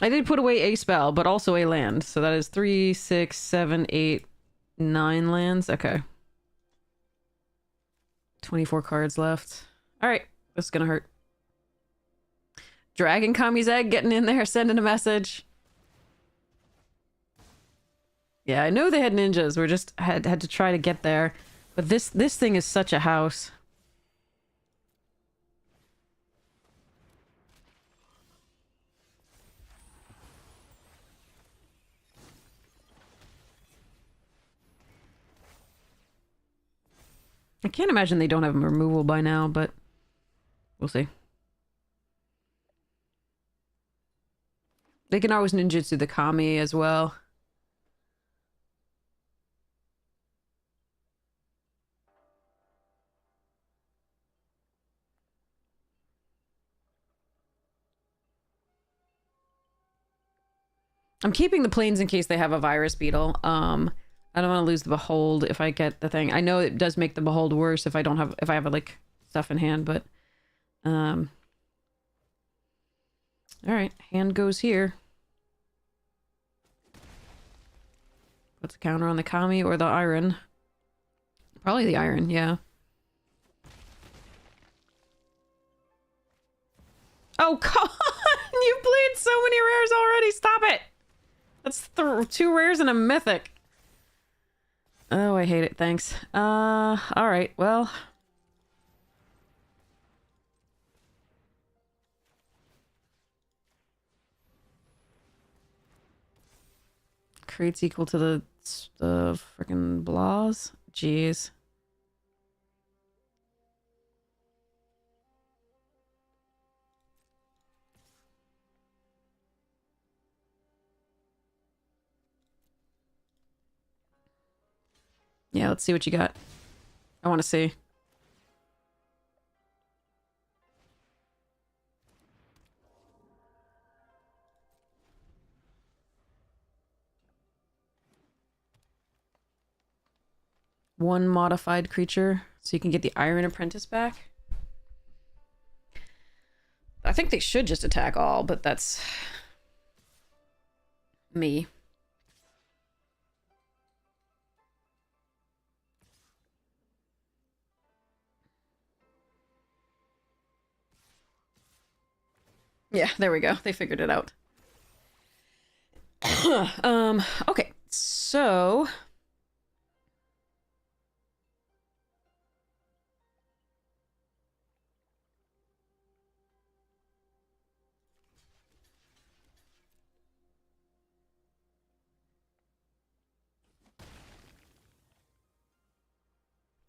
did put away a spell, but also a land. So that is 3, 6, 7, 8, 9 lands. Okay. 24 cards left. Alright, this is gonna hurt. Dragon Kami's Egg getting in there, sending a message. Yeah, I know they had ninjas. We're just had to try to get there. But this thing is such a house. I can't imagine they don't have removal by now, but we'll see. They can always ninjutsu the Kami as well. I'm keeping the planes in case they have a virus beetle. I don't want to lose the behold if I get the thing. I know it does make the behold worse if I don't have if I have like stuff in hand, but all right, hand goes here. What's a counter on the Kami or the iron? Probably the iron, yeah. Oh, come on! You played so many rares already! Stop it! That's 2 rares and a mythic. Oh, I hate it. Thanks. Alright, well. Creates equal to the freaking blahs? Jeez. Yeah, let's see what you got. I want to see. One modified creature, so you can get the Iron Apprentice back. I think they should just attack all, but that's me. Yeah, there we go. They figured it out. Okay, so...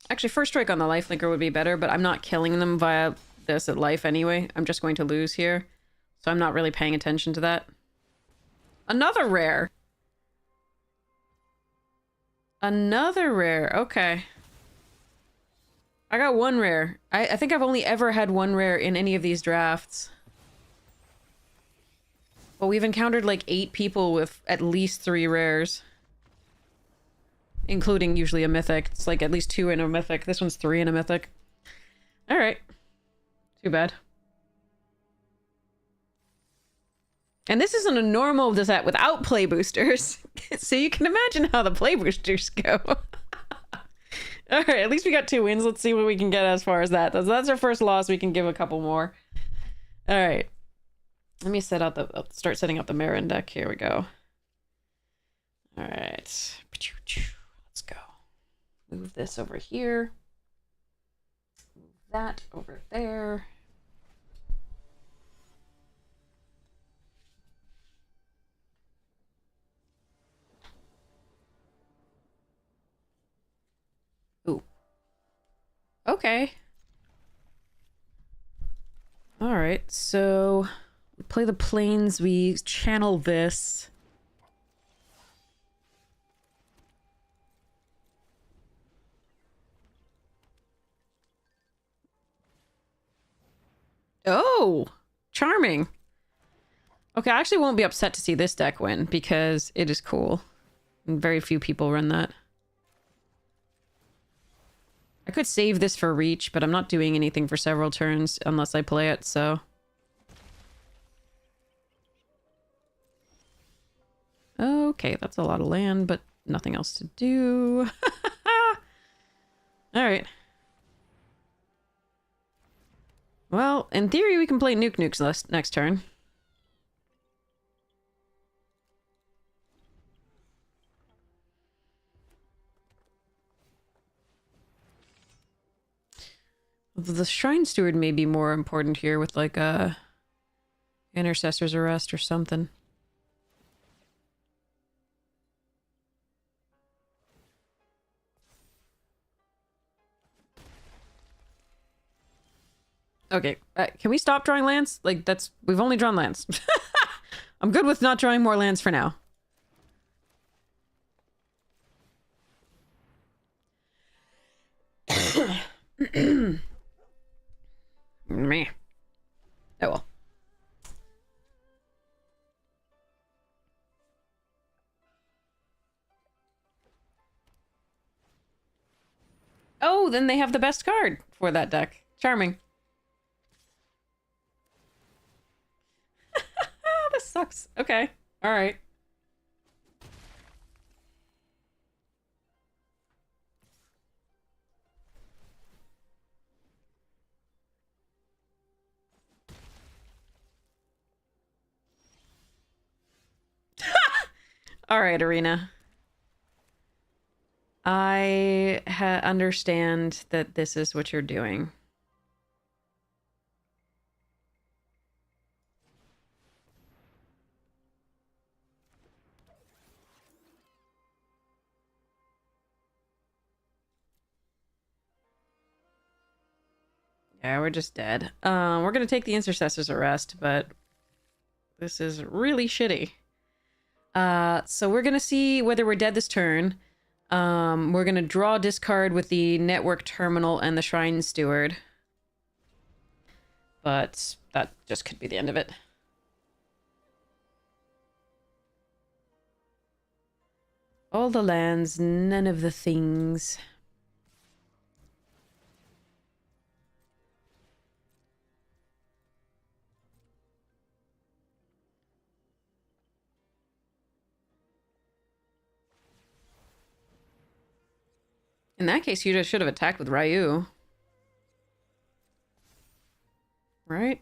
Actually, first strike on the lifelinker would be better, but I'm not killing them via this at life anyway. I'm just going to lose here. So I'm not really paying attention to that. Another rare! Another rare, okay. I got one rare. I think I've only ever had one rare in any of these drafts. But we've encountered like 8 people with at least 3 rares. Including usually a mythic. It's like at least 2 in a mythic. This one's 3 in a mythic. Alright. Too bad. And this isn't a normal set without play boosters. So you can imagine how the play boosters go. Alright, at least we got 2 wins. Let's see what we can get as far as that. That's our first loss. We can give a couple more. Alright. Let me set out the... start setting up the Marin deck. Here we go. Alright. Let's go. Move this over here. Move that over there. Ooh. Okay. Alright, so... we play the planes, we channel this... Oh, charming. Okay, I actually won't be upset to see this deck win because it is cool. And very few people run that. I could save this for reach, but I'm not doing anything for several turns unless I play it, so... Okay, that's a lot of land, but nothing else to do. Alright. Well, in theory, we can play Nukes next turn. The Shrine Steward may be more important here with, like, a... Intercessor's Arrest or something. Okay, can we stop drawing lands? Like, that's... we've only drawn lands. I'm good with not drawing more lands for now. Meh. Oh well. Oh, then they have the best card for that deck. Charming. This sucks. Okay. Alright. Alright, Arena. I understand that this is what you're doing. Yeah, we're just dead. We're gonna take the Intercessor's Arrest, but this is really shitty. So we're gonna see whether we're dead this turn. We're gonna draw discard with the Network Terminal and the Shrine Steward. But that just could be the end of it. All the lands, none of the things. In that case, you just should have attacked with Ryu. Right?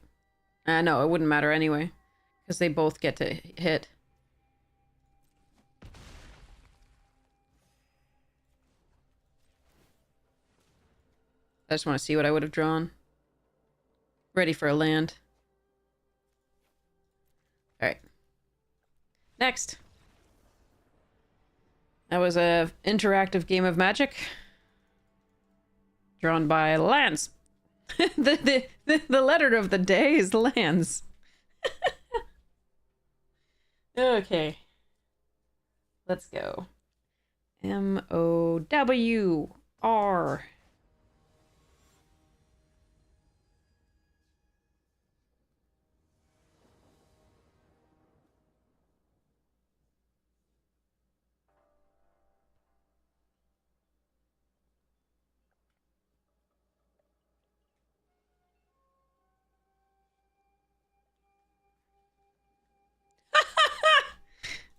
No, it wouldn't matter anyway. Because they both get to hit. I just want to see what I would have drawn. Ready for a land. Alright. Next. That was a interactive game of Magic. Drawn by Lance. the letter of the day is Lance. Okay. Let's go. M-O-W-R.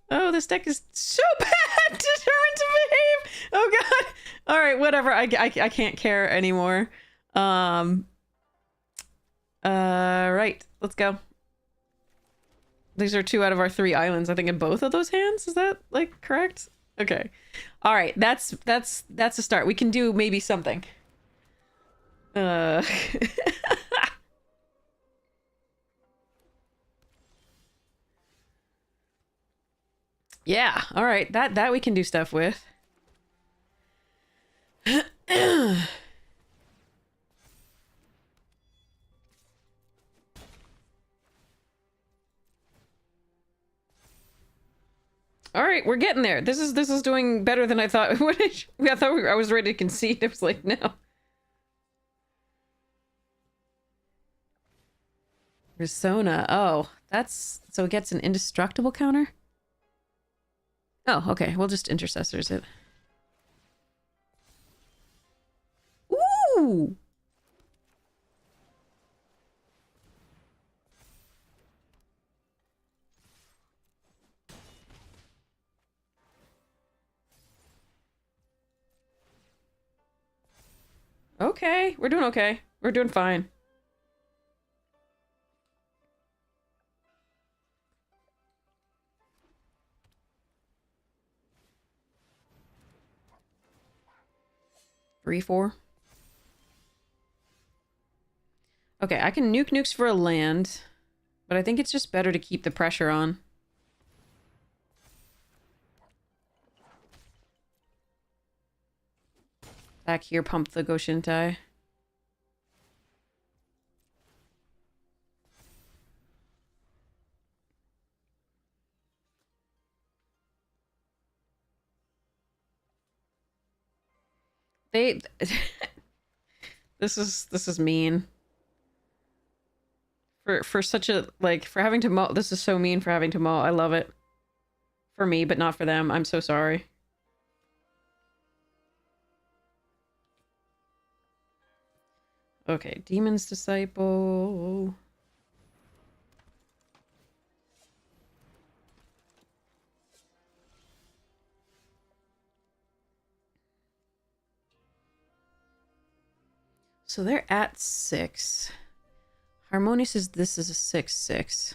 Oh, this deck is so bad! Determined to behave! Oh god! Alright, whatever. I can't care anymore. Right. Let's go. These are 2 out of our 3 islands, I think, in both of those hands? Is that, like, correct? Okay. Alright, that's a start. We can do maybe something. Yeah, alright. That we can do stuff with. All right, we're getting there. This is doing better than I thought. I thought I was ready to concede. It was like, no. Persona. Oh, that's so it gets an indestructible counter. Oh, okay. We'll just intercessors it. Ooh. Okay, we're doing okay. We're doing fine. Three, 4. Okay, I can nuke nukes for a land, but I think it's just better to keep the pressure on. Back here, pump the Goshintai. They... This is mean. For such a, like, for having to mull, this is so mean for having to mull. I love it. For me, but not for them. I'm so sorry. Okay, Demon's Disciple. So they're at 6. Harmonious is, this is a 6/6.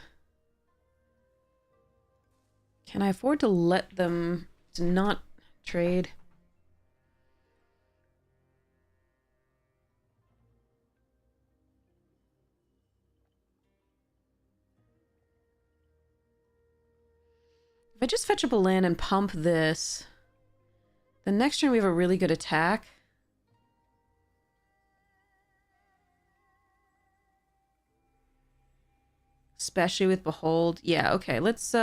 Can I afford to let them to not trade? If I just fetch up a land and pump this, the next turn we have a really good attack. Especially with Behold. Yeah, okay, let's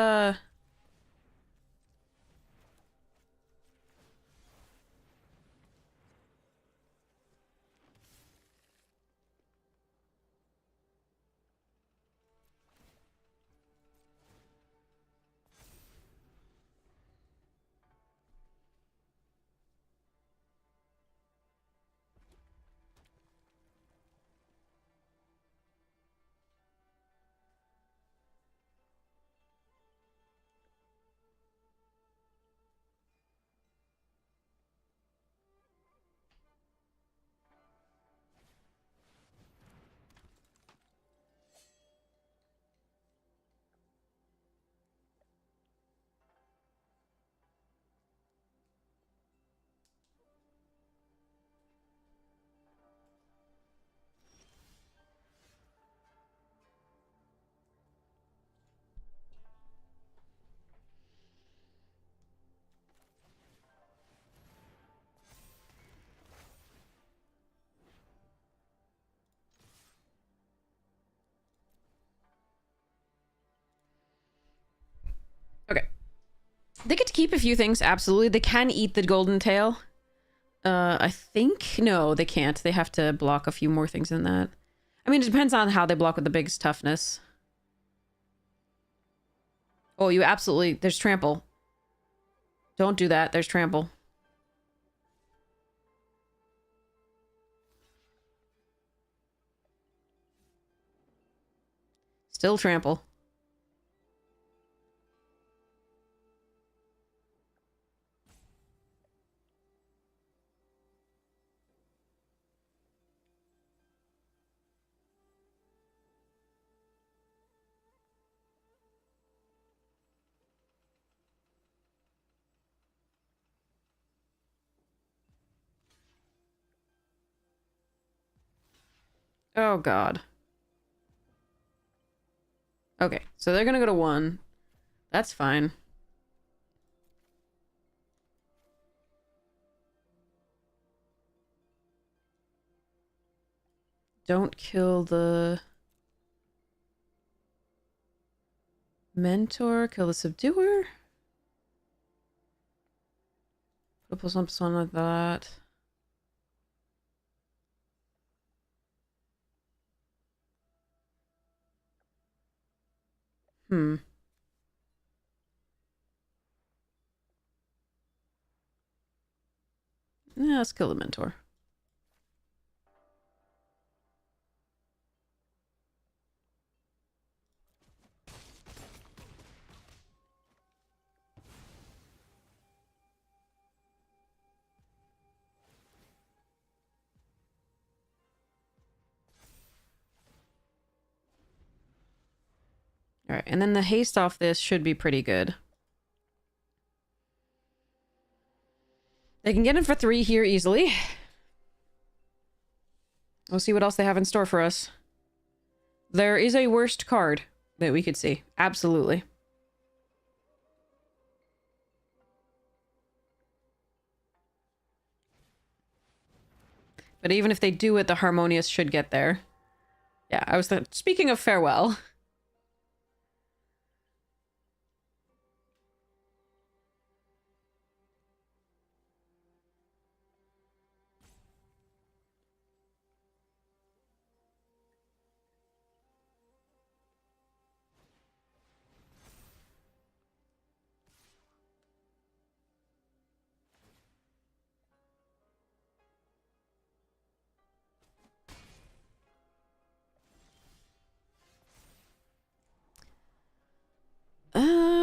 keep a few things, absolutely. They can eat the golden tail. I think... No, they can't. They have to block a few more things than that. I mean, it depends on how they block with the biggest toughness. Oh, you absolutely... There's trample. Don't do that. There's trample. Still trample. Oh, God. Okay, so they're gonna go to 1. That's fine. Don't kill the... Mentor. Kill the subduer. Put a +1/+1 like that. Hmm. Yeah, let's kill the mentor. Alright, and then the haste off this should be pretty good. They can get him for 3 here easily. We'll see what else they have in store for us. There is a worst card that we could see. Absolutely. But even if they do it, the Harmonious should get there. Yeah, I was speaking of farewell.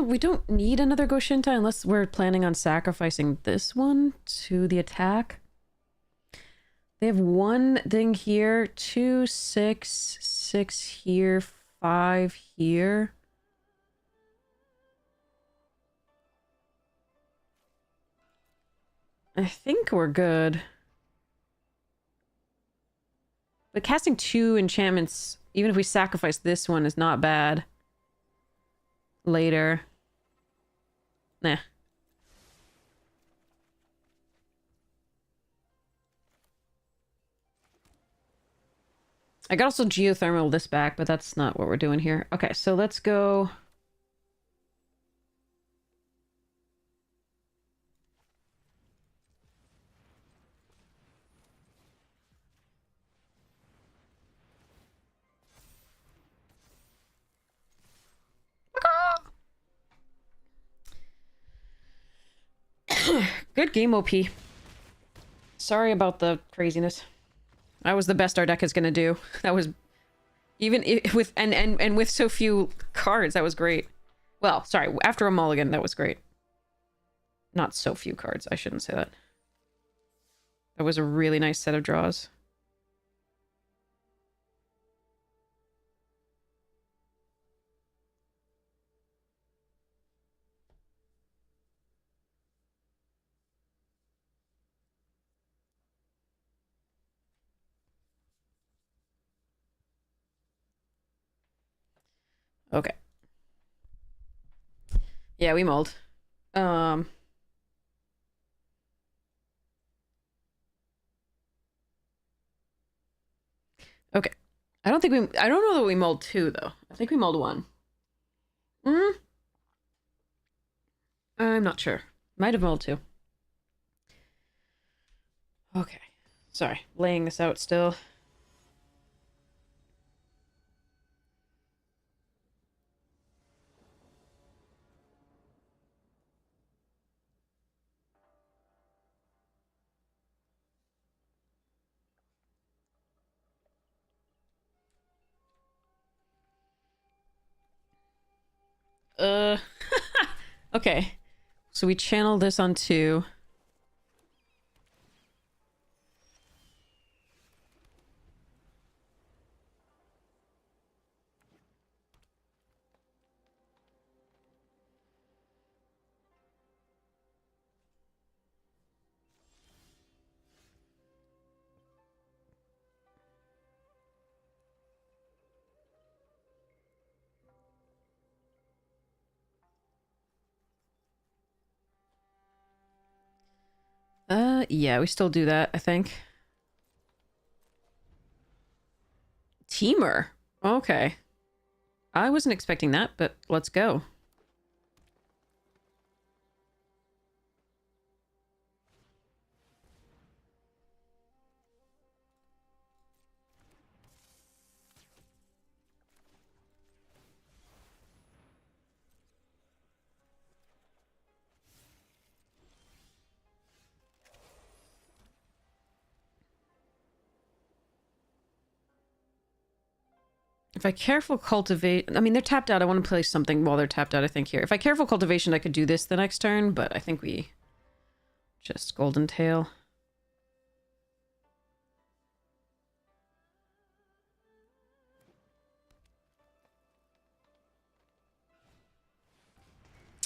We don't need another Goshinta unless we're planning on sacrificing this one to the attack. They have 1 thing here, 2, 6, 6 here, 5 here. I think we're good. But casting 2 enchantments, even if we sacrifice this one, is not bad. Later. Nah. I could also geothermal this back, but that's not what we're doing here. Okay, so let's go... Good game, OP. Sorry about the craziness. That was the best our deck is gonna do. That was... Even with... And with so few cards, that was great. Well, sorry, after a mulligan, that was great. Not so few cards, I shouldn't say that. That was a really nice set of draws. Okay. Yeah, we mulled. Okay. I don't know that we mulled 2, though. I think we mulled 1. I'm not sure. Might have mulled too. Okay. Sorry, laying this out still. Uh, okay. So we channel this on 2. Yeah, we still do that, I think. Teamer. Okay. I wasn't expecting that, but let's go. If I careful cultivate... I mean, they're tapped out. I want to play something while they're tapped out, I think, here. If I careful cultivation, I could do this the next turn, but I think we... just Golden Tail.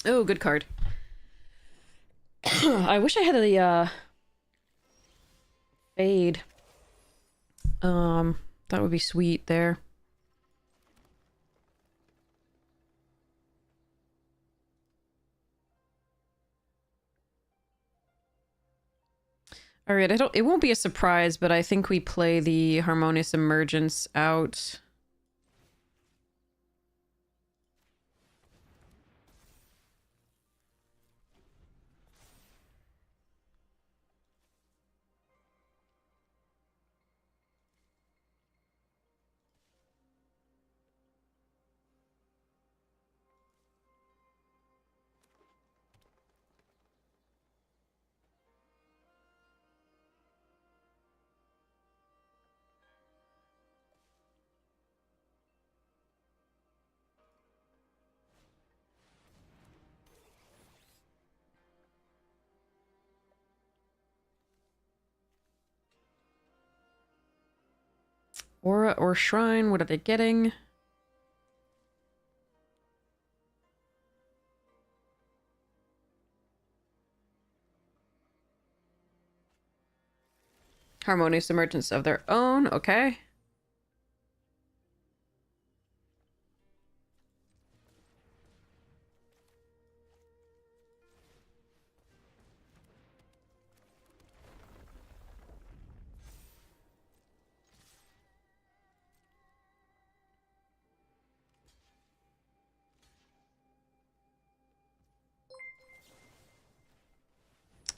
Oh, good card. I wish I had the, fade. That would be sweet there. All right, it won't be a surprise, but I think we play the Harmonious Emergence out. Aura or Shrine, what are they getting? Harmonious Emergence of their own, okay.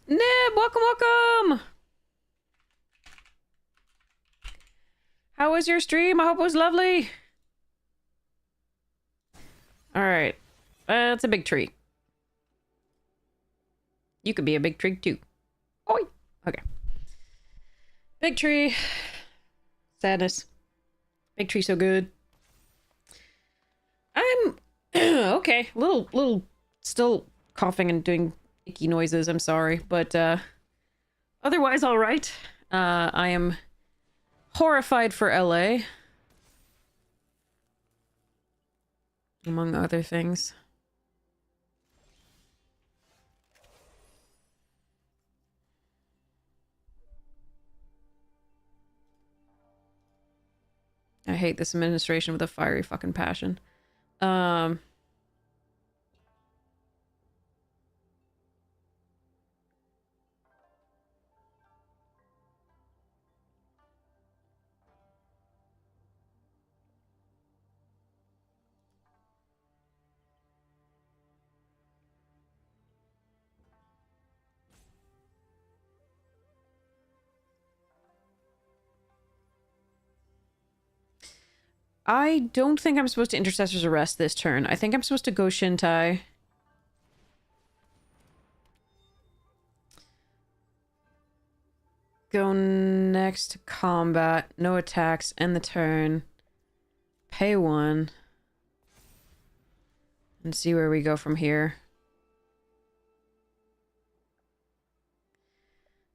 Nib, welcome, welcome! How was your stream? I hope it was lovely. Alright. It's a big tree. You could be a big tree too. Oi! Okay. Big tree. Sadness. Big tree so good. I'm okay. Little still coughing and doing icky noises, I'm sorry. But otherwise alright. I am horrified for LA. Among other things. I hate this administration with a fiery fucking passion. I don't think I'm supposed to Intercessor's Arrest this turn. I think I'm supposed to go Shintai. Go next to combat. No attacks. End the turn. Pay 1. And see where we go from here.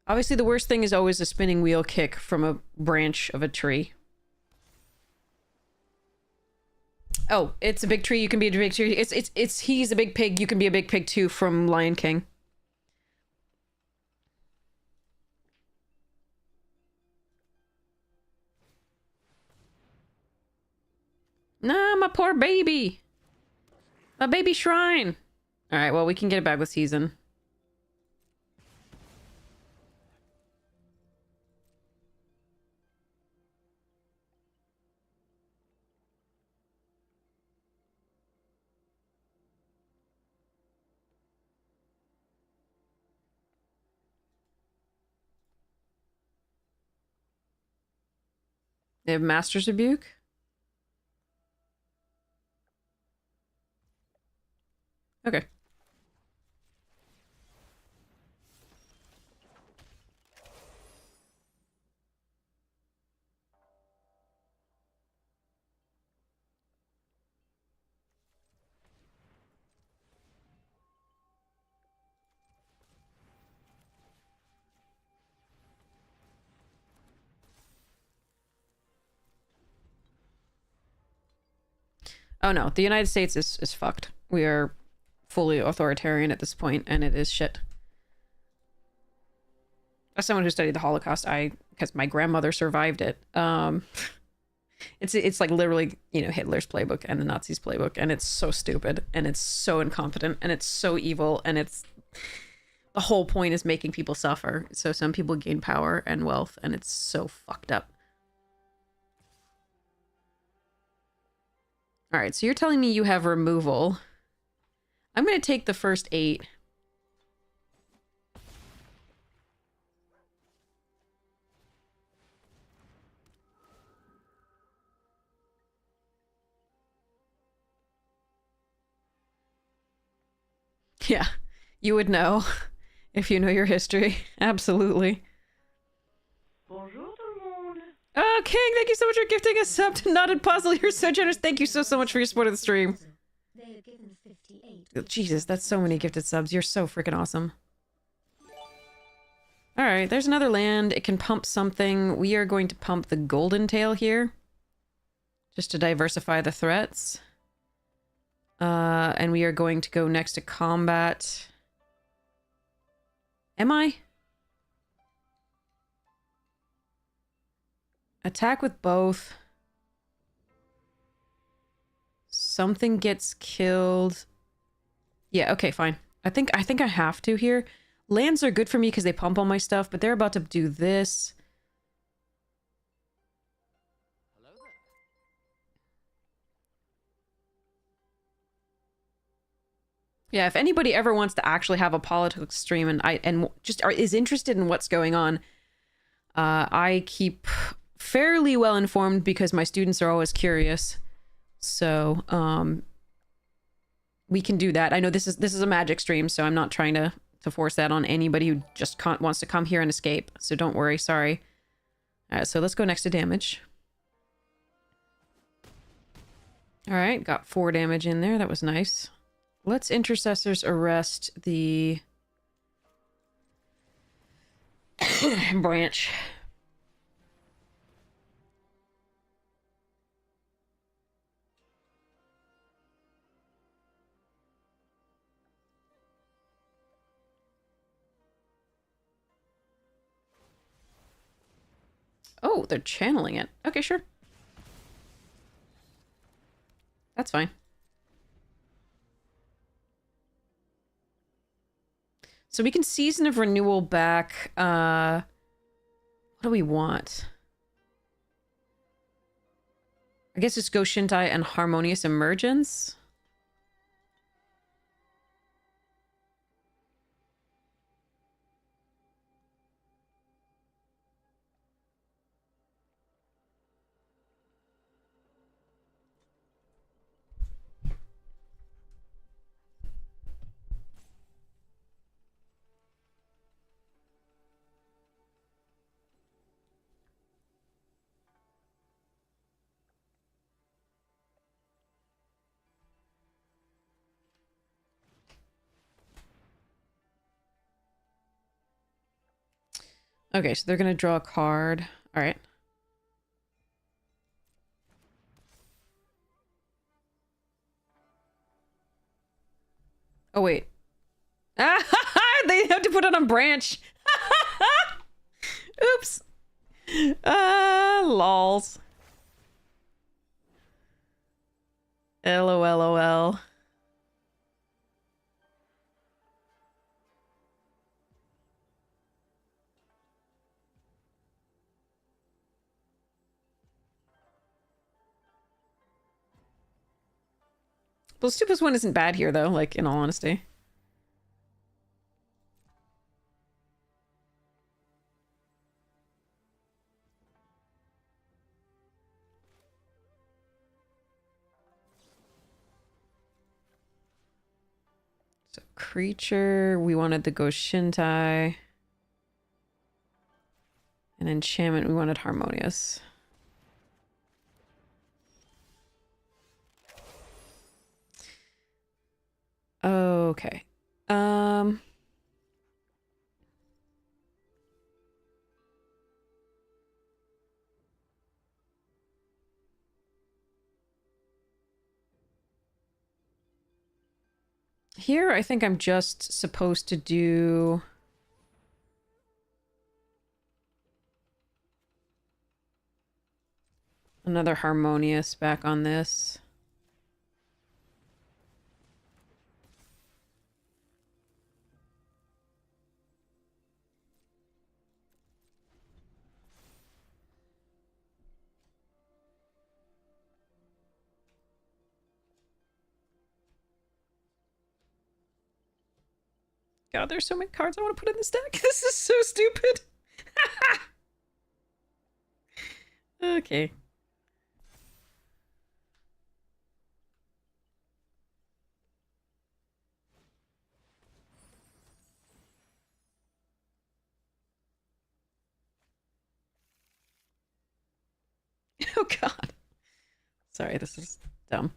Obviously, the worst thing is always a spinning wheel kick from a branch of a tree. Oh, it's a big tree. You can be a big tree. He's a big pig. You can be a big pig too from Lion King. Nah, my poor baby. My baby shrine. All right, well, we can get it back with season. They have Master's Rebuke. Okay. Oh no, the United States is fucked. We are fully authoritarian at this point, and it is shit. As someone who studied the Holocaust, because my grandmother survived it, it's like literally, you know, Hitler's playbook and the Nazis' playbook, and it's so stupid, and it's so incompetent, and it's so evil, and it's... The whole point is making people suffer, so some people gain power and wealth, and it's so fucked up. Alright, so you're telling me you have removal. I'm gonna take the first 8. Yeah, you would know if you know your history. Absolutely. Bonjour tout le monde. Oh, King, thank you so much for gifting a sub to Knotted Puzzle. You're so generous. Thank you so much for your support of the stream. Jesus, that's so many gifted subs. You're so freaking awesome. Alright, there's another land. It can pump something. We are going to pump the Golden Tail here. Just to diversify the threats. And we are going to go next to combat. Am I? Attack with both. Something gets killed. Yeah, okay, fine. I think I have to here. Lands are good for me because they pump all my stuff, but they're about to do this. Hello there. Yeah, if anybody ever wants to actually have a politics stream and just is interested in what's going on, I keep fairly well informed because my students are always curious. So, we can do that. I know this is a magic stream, so I'm not trying to force that on anybody who just wants to come here and escape. So don't worry, sorry. All right, so let's go next to damage. All right, got 4 damage in there. That was nice. Let's Intercessors arrest the branch. Oh, they're channeling it. Okay, sure. That's fine. So we can Season of Renewal back. What do we want? I guess it's Go Shintai and Harmonious Emergence. Okay, so they're gonna draw a card. All right. Oh, wait. They have to put it on branch. Oops. Lols. LOLOL. Well, stupidest one isn't bad here, though, like, in all honesty. So, creature, we wanted the Goshintai. And enchantment, we wanted Harmonious. Okay. Here, I think I'm just supposed to do... another Harmonious back on this. God, there's so many cards I want to put in this deck. This is so stupid. Okay. Oh God. Sorry, this is dumb.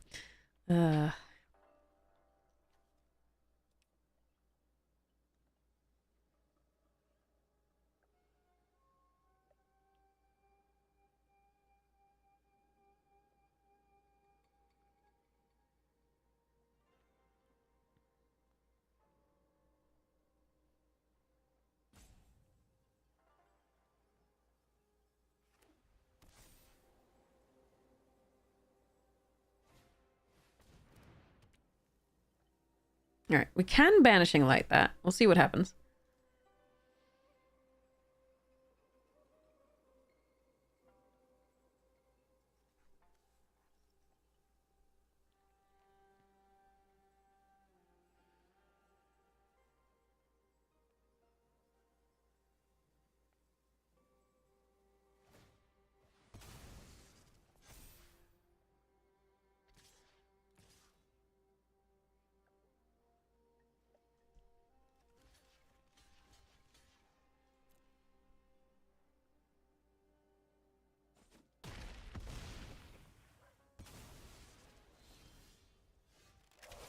All right, we can Banishing Light that. We'll see what happens.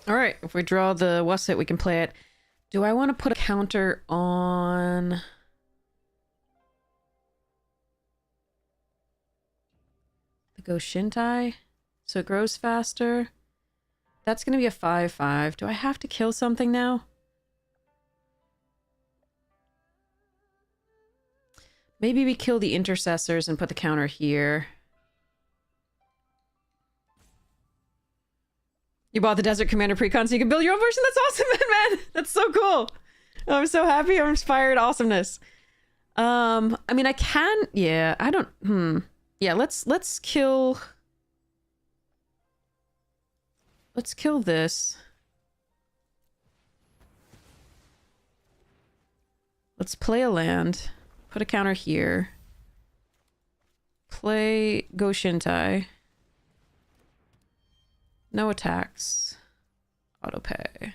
All right, if we draw the Wusset, we can play it. Do I want to put a counter on... the Goshintai? So it grows faster? That's going to be a 5/5. Do I have to kill something now? Maybe we kill the Intercessors and put the counter here. You bought the Desert Commander precon so you can build your own version? That's awesome, man! That's so cool! I'm so happy. I'm inspired. Awesomeness. I mean, I can... yeah, I don't... Yeah, let's kill... let's kill this. Let's play a land. Put a counter here. Play Goshintai. No attacks. Autopay.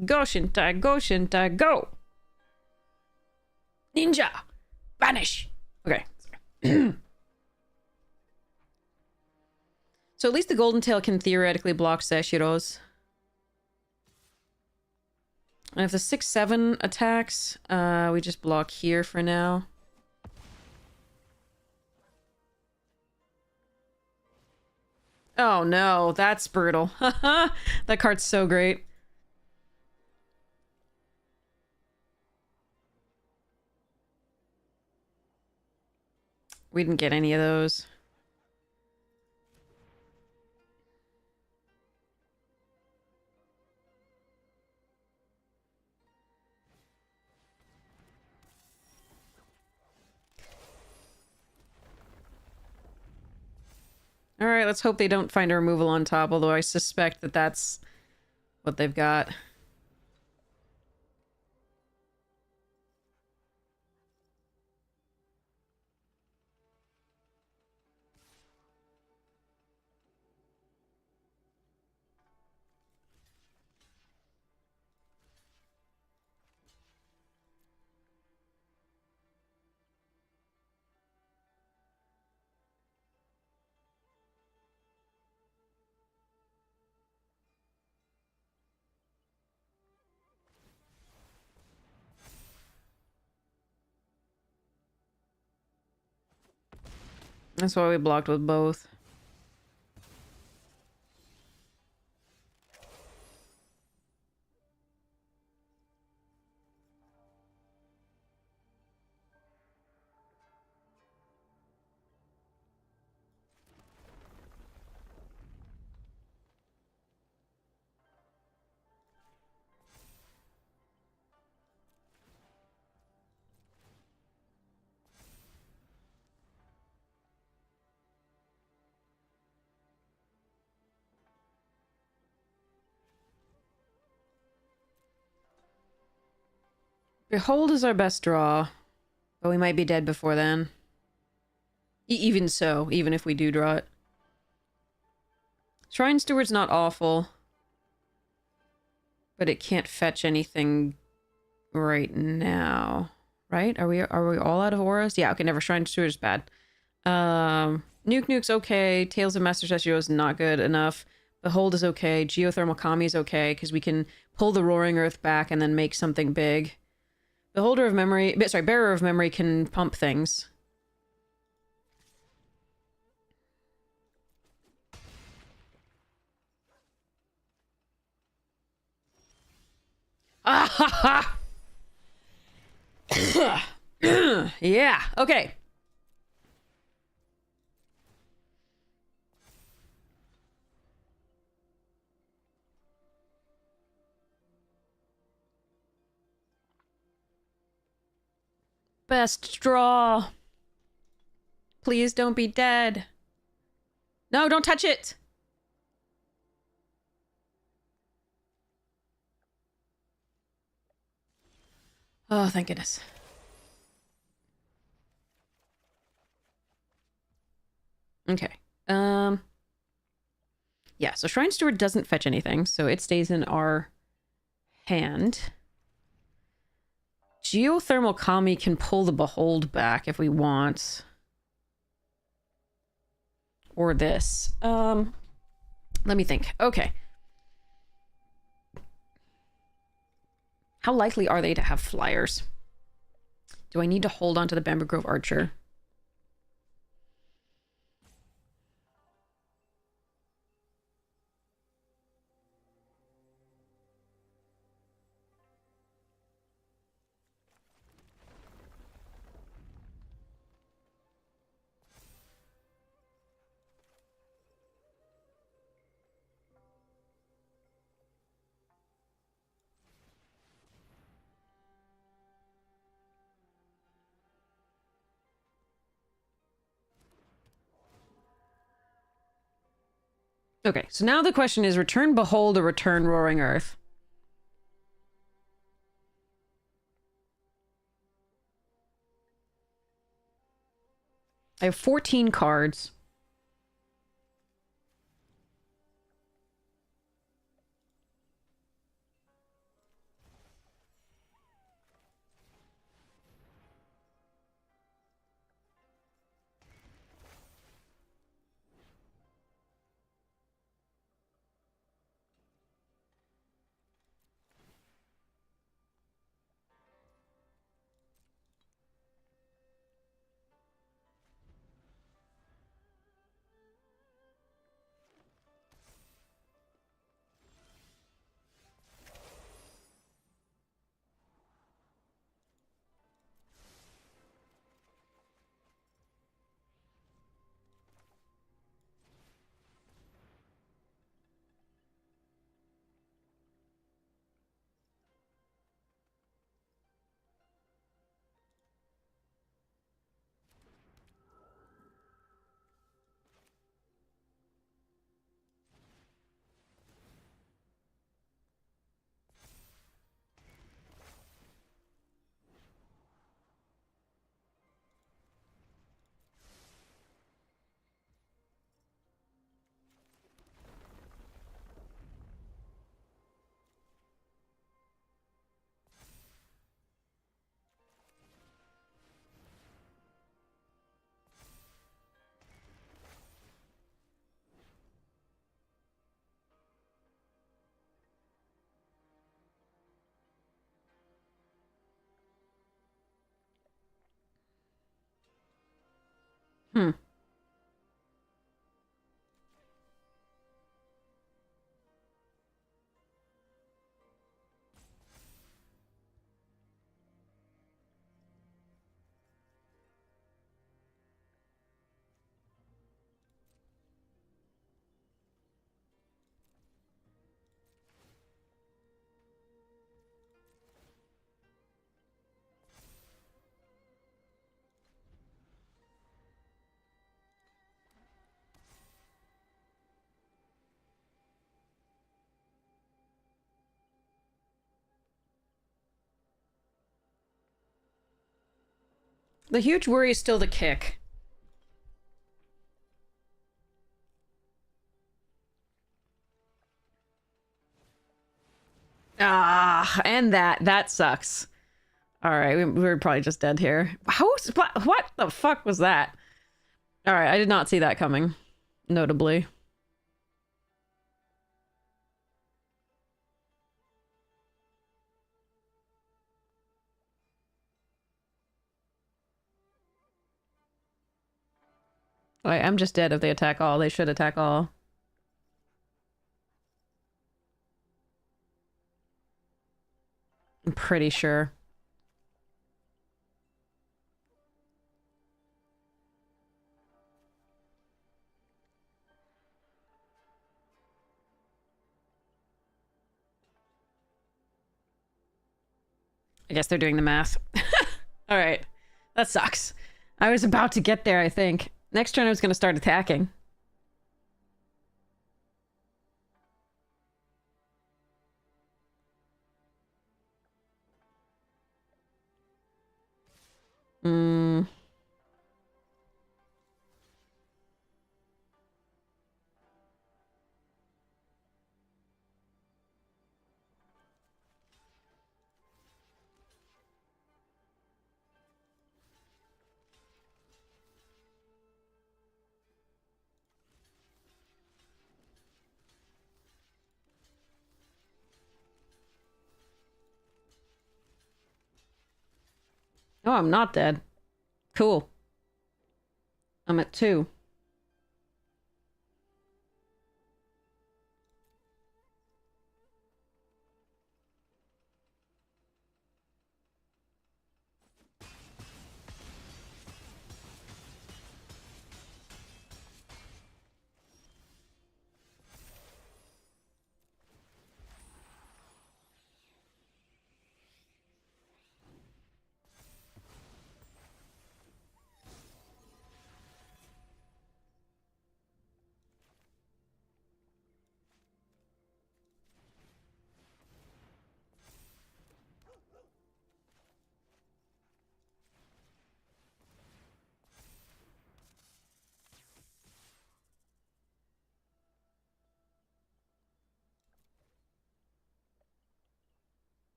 Goshintai, Goshintai, go! Ninja! Vanish! Okay. So at least the Golden Tail can theoretically block Seshiro's. And if the 6-7 attacks, we just block here for now. Oh no, that's brutal. That card's so great. We didn't get any of those. Alright, let's hope they don't find a removal on top, although I suspect that that's what they've got. That's why we blocked with both. Behold is our best draw, but we might be dead before then. Even so, even if we do draw it. Shrine Steward's not awful, but it can't fetch anything right now. Right? Are we all out of auras? Yeah, okay, never. Shrine Steward is bad. Nuke's okay. Tales of Master Seshiro is not good enough. Behold is okay. Geothermal Kami is okay, because we can pull the Roaring Earth back and then make something big. Bearer of Memory can pump things. Ah ha ha! Yeah, okay. Best draw. Please don't be dead. No, don't touch it. Oh, thank goodness. Okay. Yeah, so Shrine Steward doesn't fetch anything, so it stays in our hand. Geothermal Kami can pull the Behold back if we want. Or this. Let me think. Okay. How likely are they to have flyers? Do I need to hold on to the Bamboo Grove Archer? Okay, so now the question is return Behold or return Roaring Earth? I have 14 cards. Hmm. The huge worry is still the kick. Ah, and that sucks. All right, we're probably just dead here. What the fuck was that? All right, I did not see that coming, notably. I'm just dead if they attack all. They should attack all. I'm pretty sure. I guess they're doing the math. All right. That sucks. I was about to get there, I think. Next turn I was going to start attacking. Hmm. Oh, I'm not dead. Cool. I'm at 2.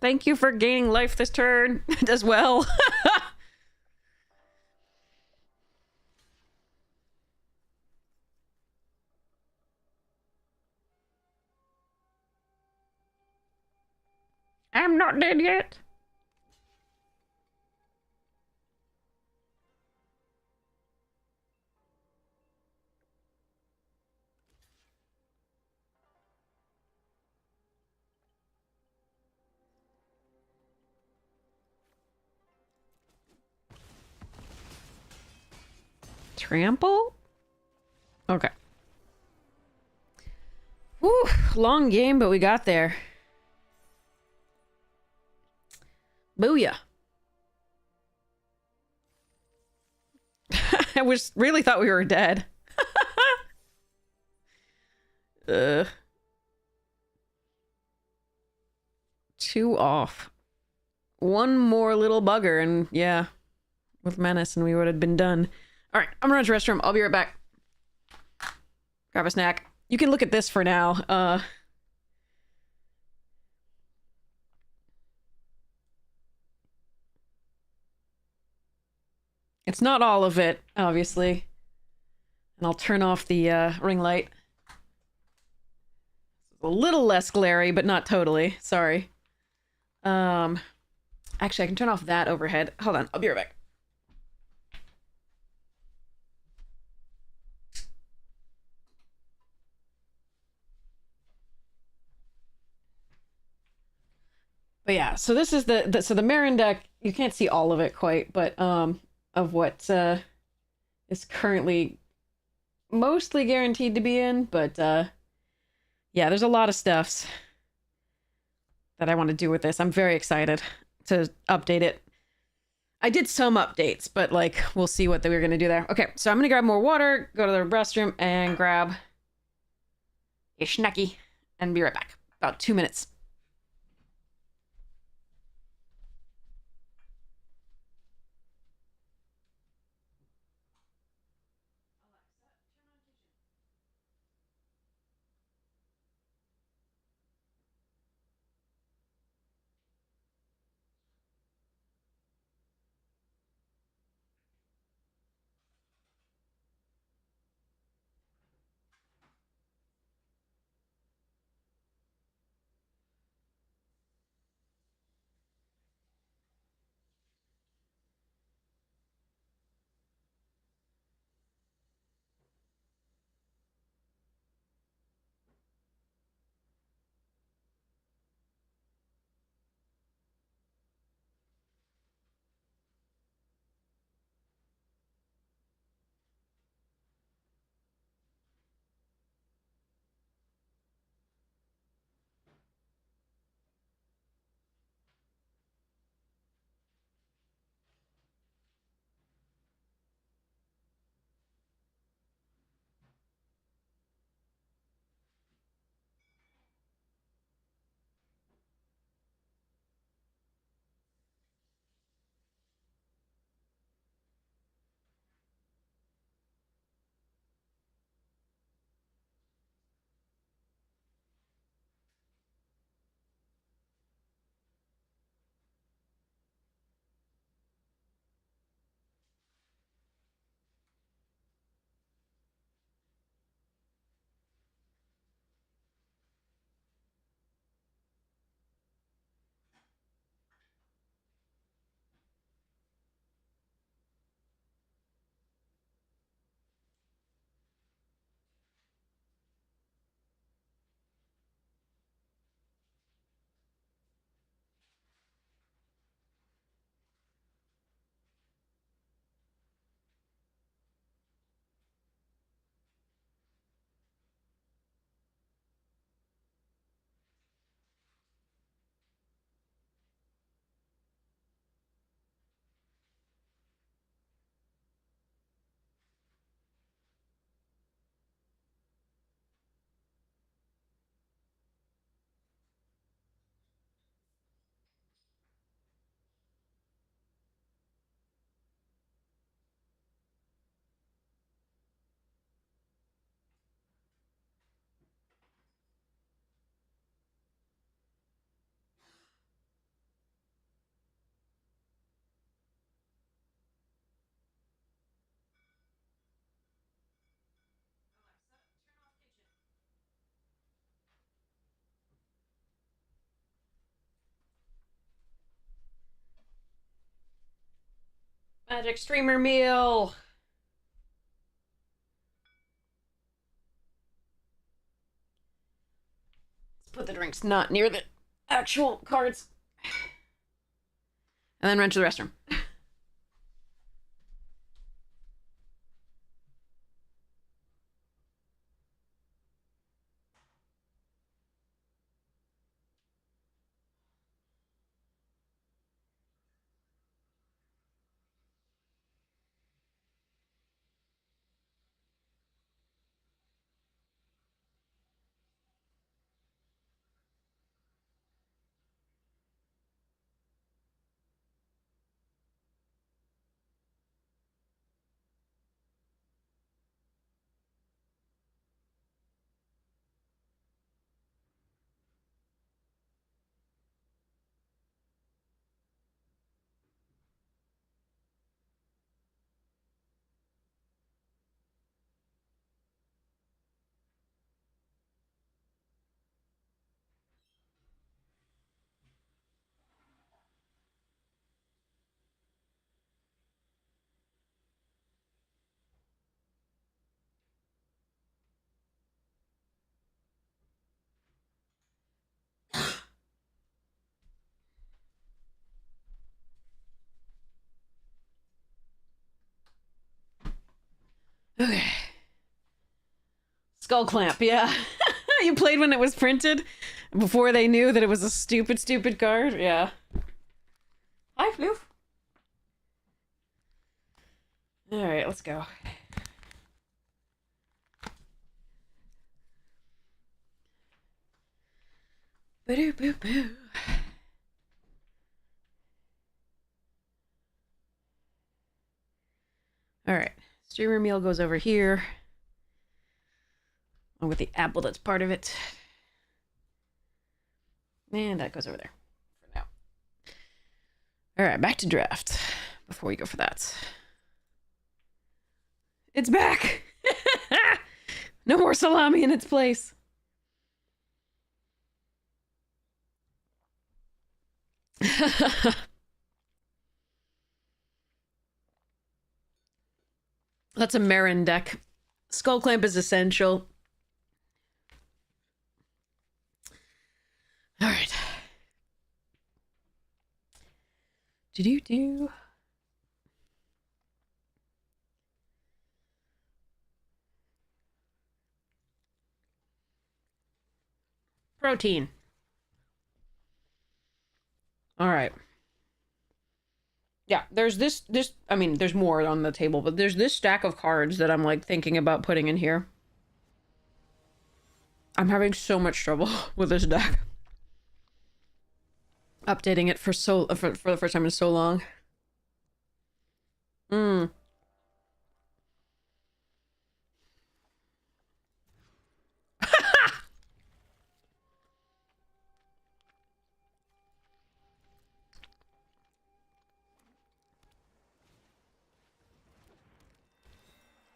Thank you for gaining life this turn as well. I'm not dead yet. Trample? Okay. Whew, long game, but we got there. Booyah. I really thought we were dead. Ugh. 2 off. One more little bugger, and yeah, with Menace, and we would have been done. All right, I'm gonna run to the restroom. I'll be right back. Grab a snack. You can look at this for now. It's not all of it, obviously. And I'll turn off the ring light. It's a little less glary, but not totally. Sorry. Actually, I can turn off that overhead. Hold on, I'll be right back. But yeah, so this is so the Marin deck. You can't see all of it quite, but of what is currently mostly guaranteed to be in. But yeah, there's a lot of stuffs that I want to do with this. I'm very excited to update it. I did some updates, but like we'll see what we're gonna do there. Okay, so I'm gonna grab more water, go to the restroom, and grab a schnacky, and be right back. About 2 minutes. Magic streamer meal. Let's put the drinks not near the actual cards, and then run to the restroom. Skull clamp, yeah. You played when it was printed? Before they knew that it was a stupid, stupid card? Yeah. Hi, Floof. Alright, let's go. Boo-doo-boo-boo. Alright. Streamer meal goes over here. Along with the apple that's part of it. And that goes over there for now. Alright, back to draft. Before we go for that. It's back! No more salami in its place. That's a Marin deck. Skull Clamp is essential. Alright. Do-do-do. Protein. Alright. Yeah, there's this, I mean, there's more on the table, but there's this stack of cards that I'm, like, thinking about putting in here. I'm having so much trouble with this deck. Updating it for the first time in so long.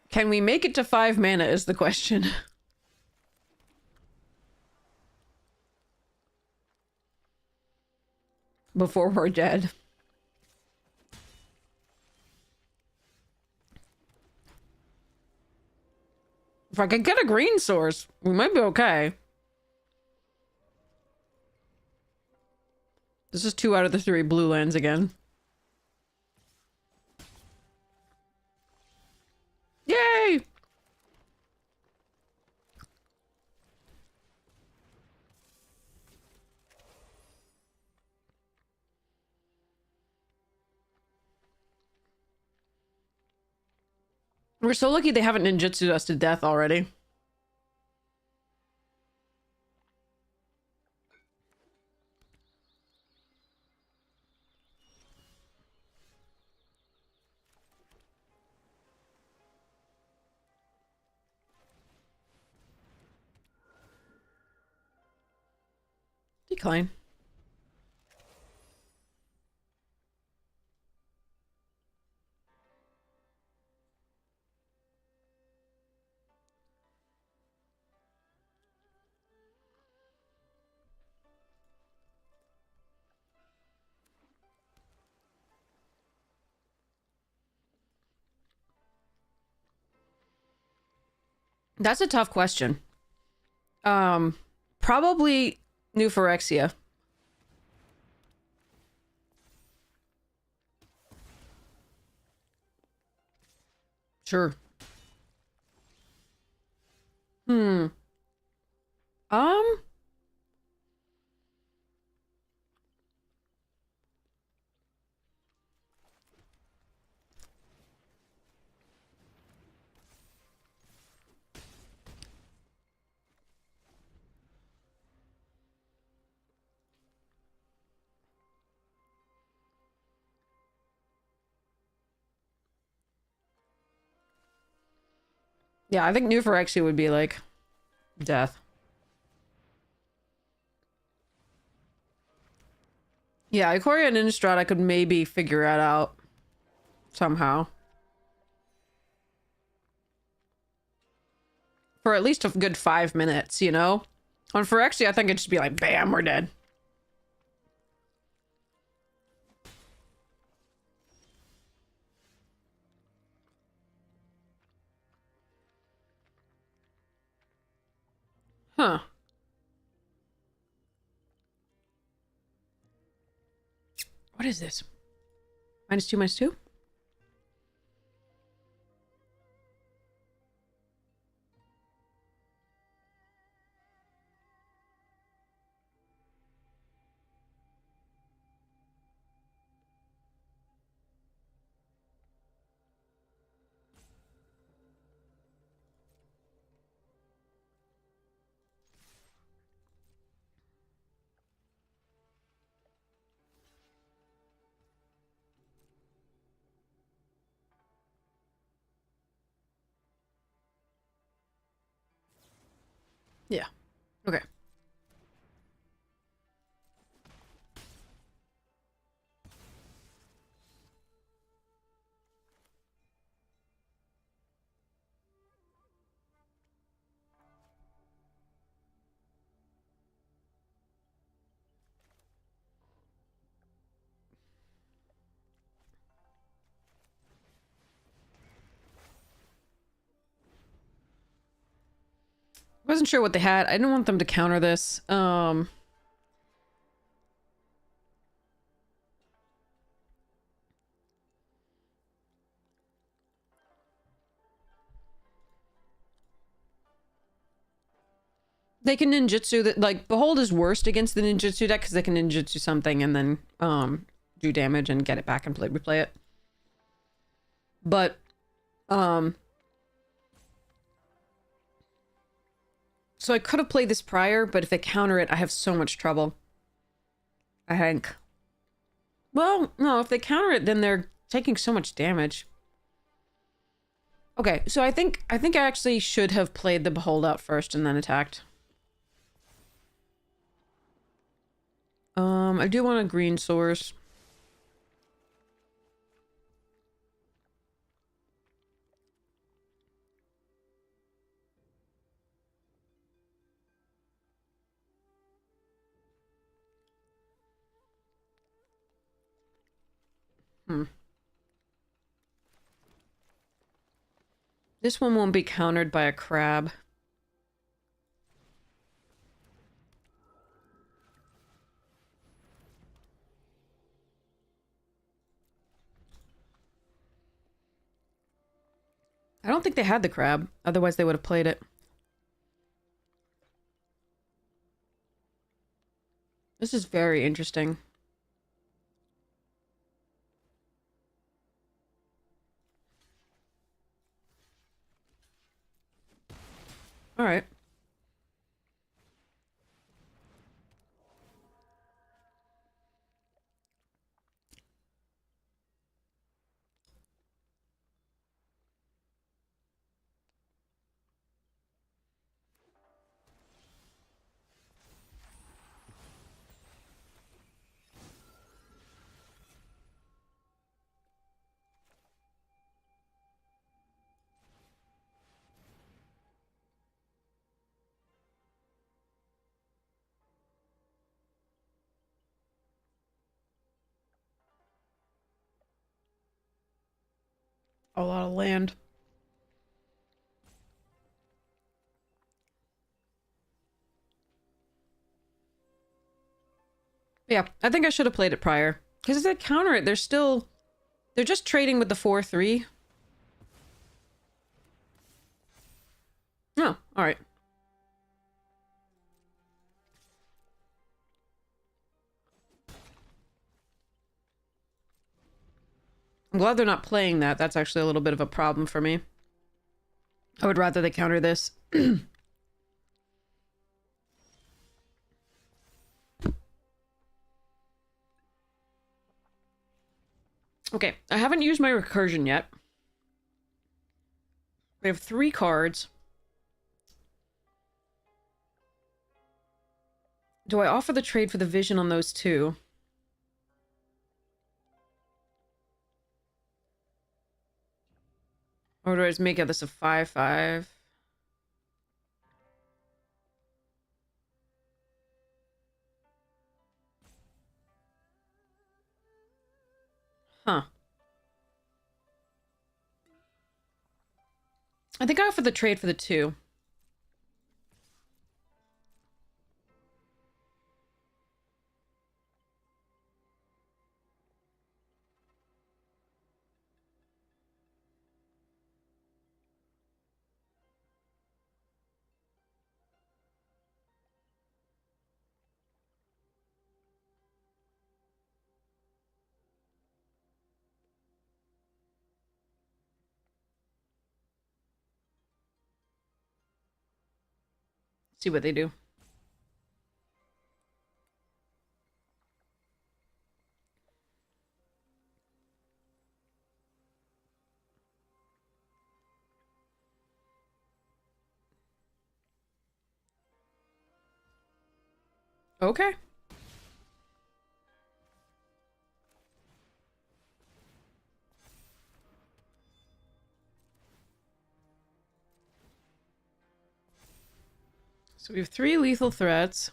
Can we make it to 5 mana is the question. Before we're dead. If I could get a green source, we might be okay. This is 2 out of the 3 blue lands again. Yay! We're so lucky they haven't ninjutsu'd us to death already. Decline. That's a tough question. Probably New Phyrexia. Sure. Um. Yeah, I think New Phyrexia would be like death. Yeah, Ikoria and Innistrad I could maybe figure it out somehow. For at least a good 5 minutes, you know? On Phyrexia, I think it'd just be like, bam, we're dead. Huh. What is this? -2, -2? Yeah. Okay. Wasn't sure what they had. I didn't want them to counter this. They can ninjutsu that, like, Behold is worst against the ninjutsu deck because they can ninjutsu something and then do damage and get it back and replay it. But so I could have played this prior, but if they counter it, I have so much trouble. I think. Well, no, if they counter it, then they're taking so much damage. Okay, so I think I actually should have played the Behold out first and then attacked. I do want a green source. This one won't be countered by a crab. I don't think they had the crab. Otherwise, they would have played it. This is very interesting. All right. A lot of land. Yeah, I think I should have played it prior. Because if they counter it, they're just trading with the 4-3. Oh, alright. I'm glad they're not playing that. That's actually a little bit of a problem for me. I would rather they counter this. Okay, I haven't used my recursion yet. We have 3 cards. Do I offer the trade for the vision on those 2? Or do I just make this a 5-5? Huh. I think I offer the trade for the 2. See what they do. Okay. So we have 3 lethal threats.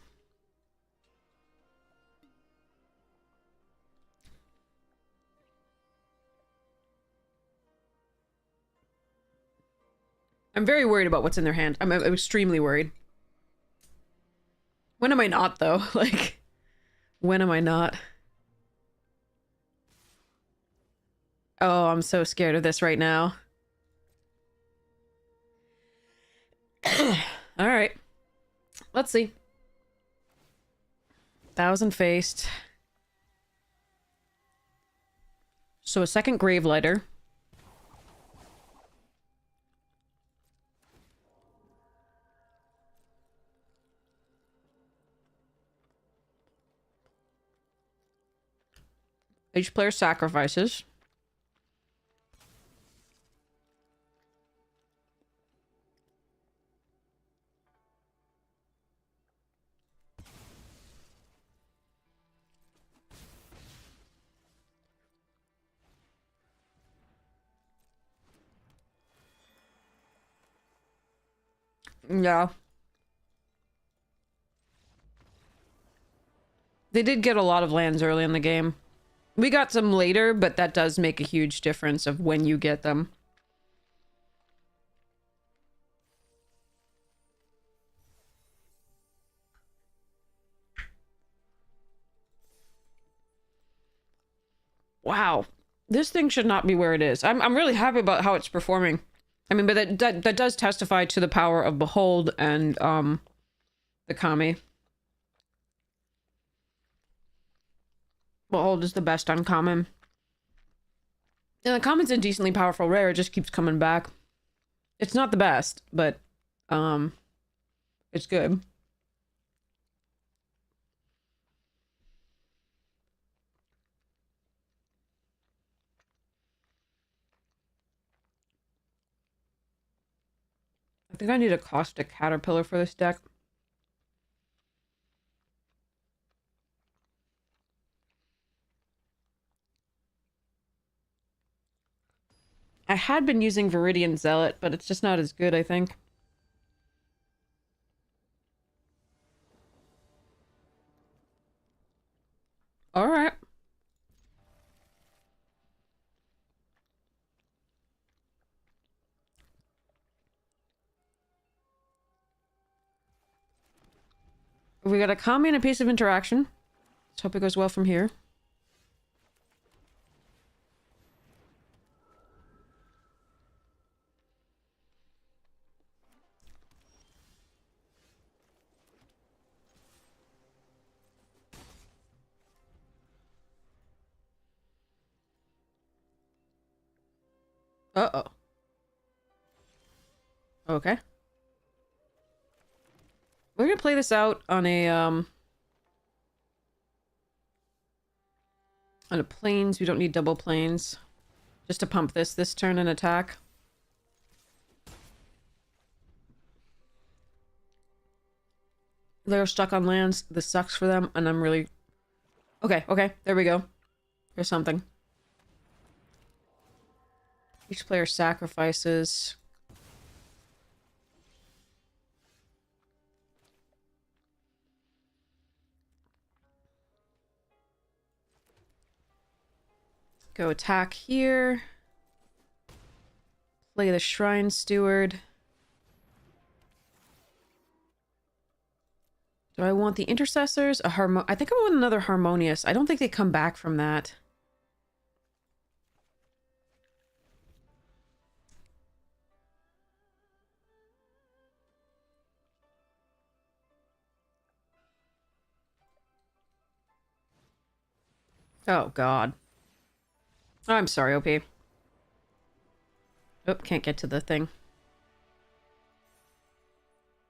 I'm very worried about what's in their hand. I'm extremely worried. When am I not, though? Like, when am I not? Oh, I'm so scared of this right now. Alright. Let's see. 1,000 faced. So a second grave lighter. Each player sacrifices. Yeah. They did get a lot of lands early in the game. We got some later, but that does make a huge difference of when you get them. Wow. This thing should not be where it is. I'm really happy about how it's performing. I mean, but that does testify to the power of Behold and the Kami. Behold is the best uncommon. And the common's a decently powerful rare, it just keeps coming back. It's not the best, but it's good. I think I need a caustic caterpillar for this deck. I had been using Viridian Zealot, but it's just not as good, I think. Alright. We got a Kami and a piece of interaction. Let's hope it goes well from here. Uh-oh. Okay. We're gonna play this out on a planes. We don't need double planes. Just to pump this turn and attack. They're stuck on lands. This sucks for them, and I'm really... Okay, there we go. There's something. Each player sacrifices. Go attack here. Play the Shrine Steward. Do I want the Intercessors? I think I want another Harmonious. I don't think they come back from that. Oh, God. I'm sorry, OP. Oh, can't get to the thing.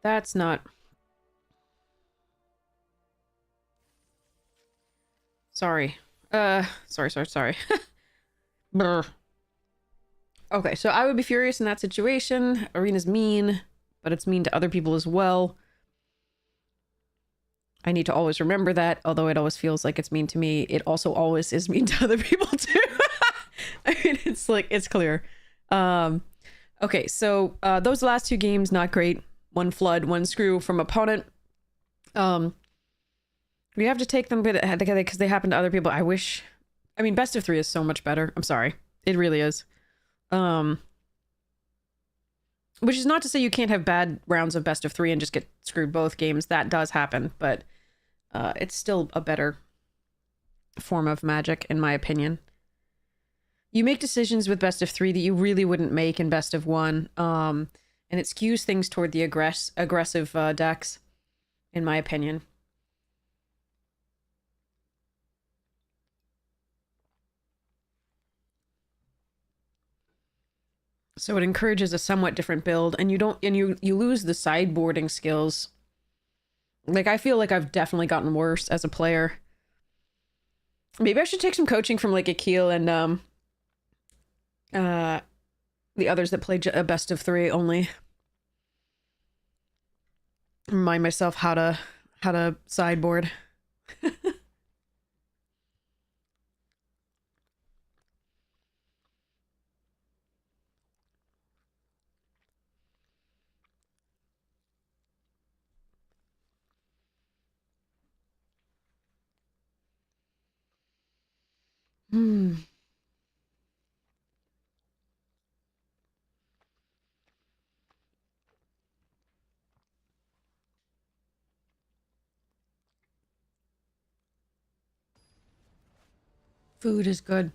That's not... Sorry. Sorry. Brr. Okay, so I would be furious in that situation. Arena's mean, but it's mean to other people as well. I need to always remember that, although it always feels like it's mean to me. It also always is mean to other people too. I mean, it's like, it's clear. Okay, so those last two games, not great. One flood, one screw from opponent. We have to take them because they happen to other people. I mean, best of 3 is so much better. I'm sorry. It really is. Which is not to say you can't have bad rounds of best of 3 and just get screwed both games. That does happen, but it's still a better form of Magic, in my opinion. You make decisions with best of 3 that you really wouldn't make in best of 1, and it skews things toward the aggressive decks, in my opinion. So it encourages a somewhat different build, and you lose the sideboarding skills. Like, I feel like I've definitely gotten worse as a player. Maybe I should take some coaching from like Akil and the others that play a best of 3 only. Remind myself how to sideboard. Food is good.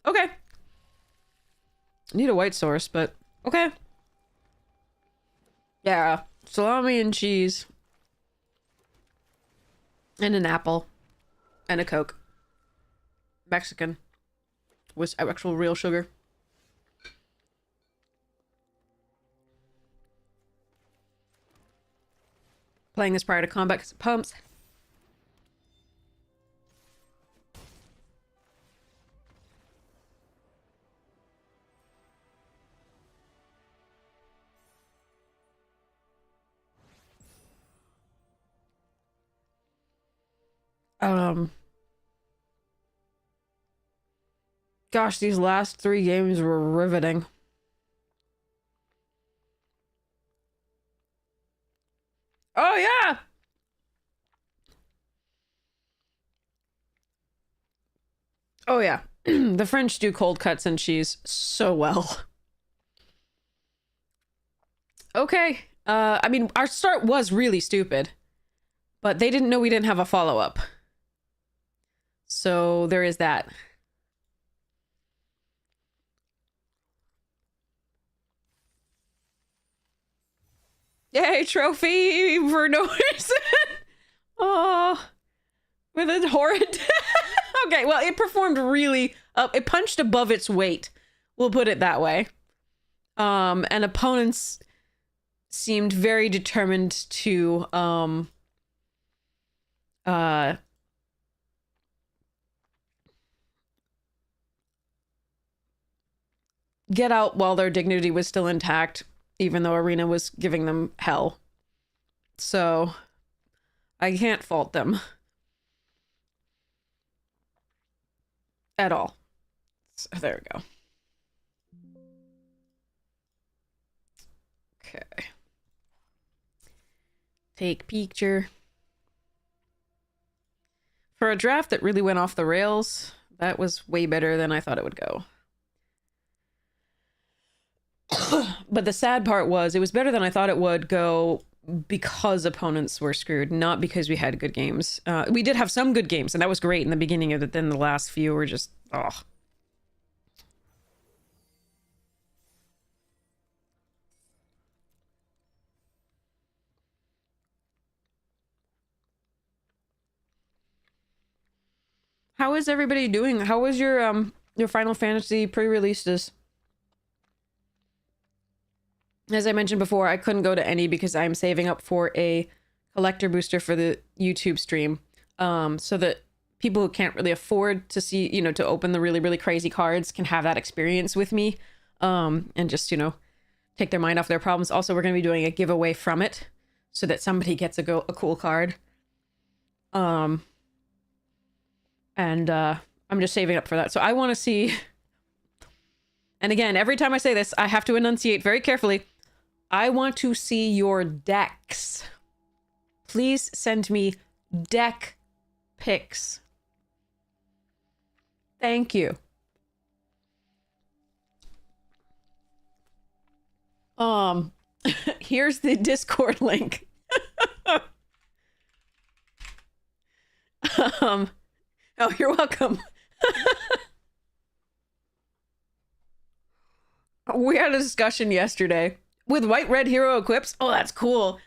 Okay. Need a white sauce, but okay. Yeah, salami and cheese. And an apple. And a Coke. Mexican. With actual real sugar. Playing this prior to combat because it pumps. Gosh, these last 3 games were riveting. Oh, yeah! Oh, yeah. The French do cold cuts and cheese so well. Okay. I mean, our start was really stupid. But they didn't know we didn't have a follow-up. So there is that. Yay, trophy for no reason. Oh, with a horrid. Okay, well, it performed really. It punched above its weight. We'll put it that way. And opponents seemed very determined to get out while their dignity was still intact, even though Arena was giving them hell. So I can't fault them at all. So there we go. Okay. Take picture. For a draft that really went off the rails, that was way better than I thought it would go. But the sad part was, it was better than I thought it would go because opponents were screwed, not because we had good games. We did have some good games, and that was great in the beginning of it. Then the last few were just, oh. How is everybody doing? How was your Final Fantasy pre-releases? As I mentioned before, I couldn't go to any because I'm saving up for a collector booster for the YouTube stream, so that people who can't really afford to see, you know, to open the really, really crazy cards can have that experience with me, and just, you know, take their mind off their problems. Also, we're going to be doing a giveaway from it so that somebody gets a cool card. And I'm just saving up for that. So I want to see, and again, every time I say this, I have to enunciate very carefully. I want to see your decks. Please send me deck pics. Thank you. Here's the Discord link. Oh, you're welcome. We had a discussion yesterday with White Red Hero equips. Oh, that's cool.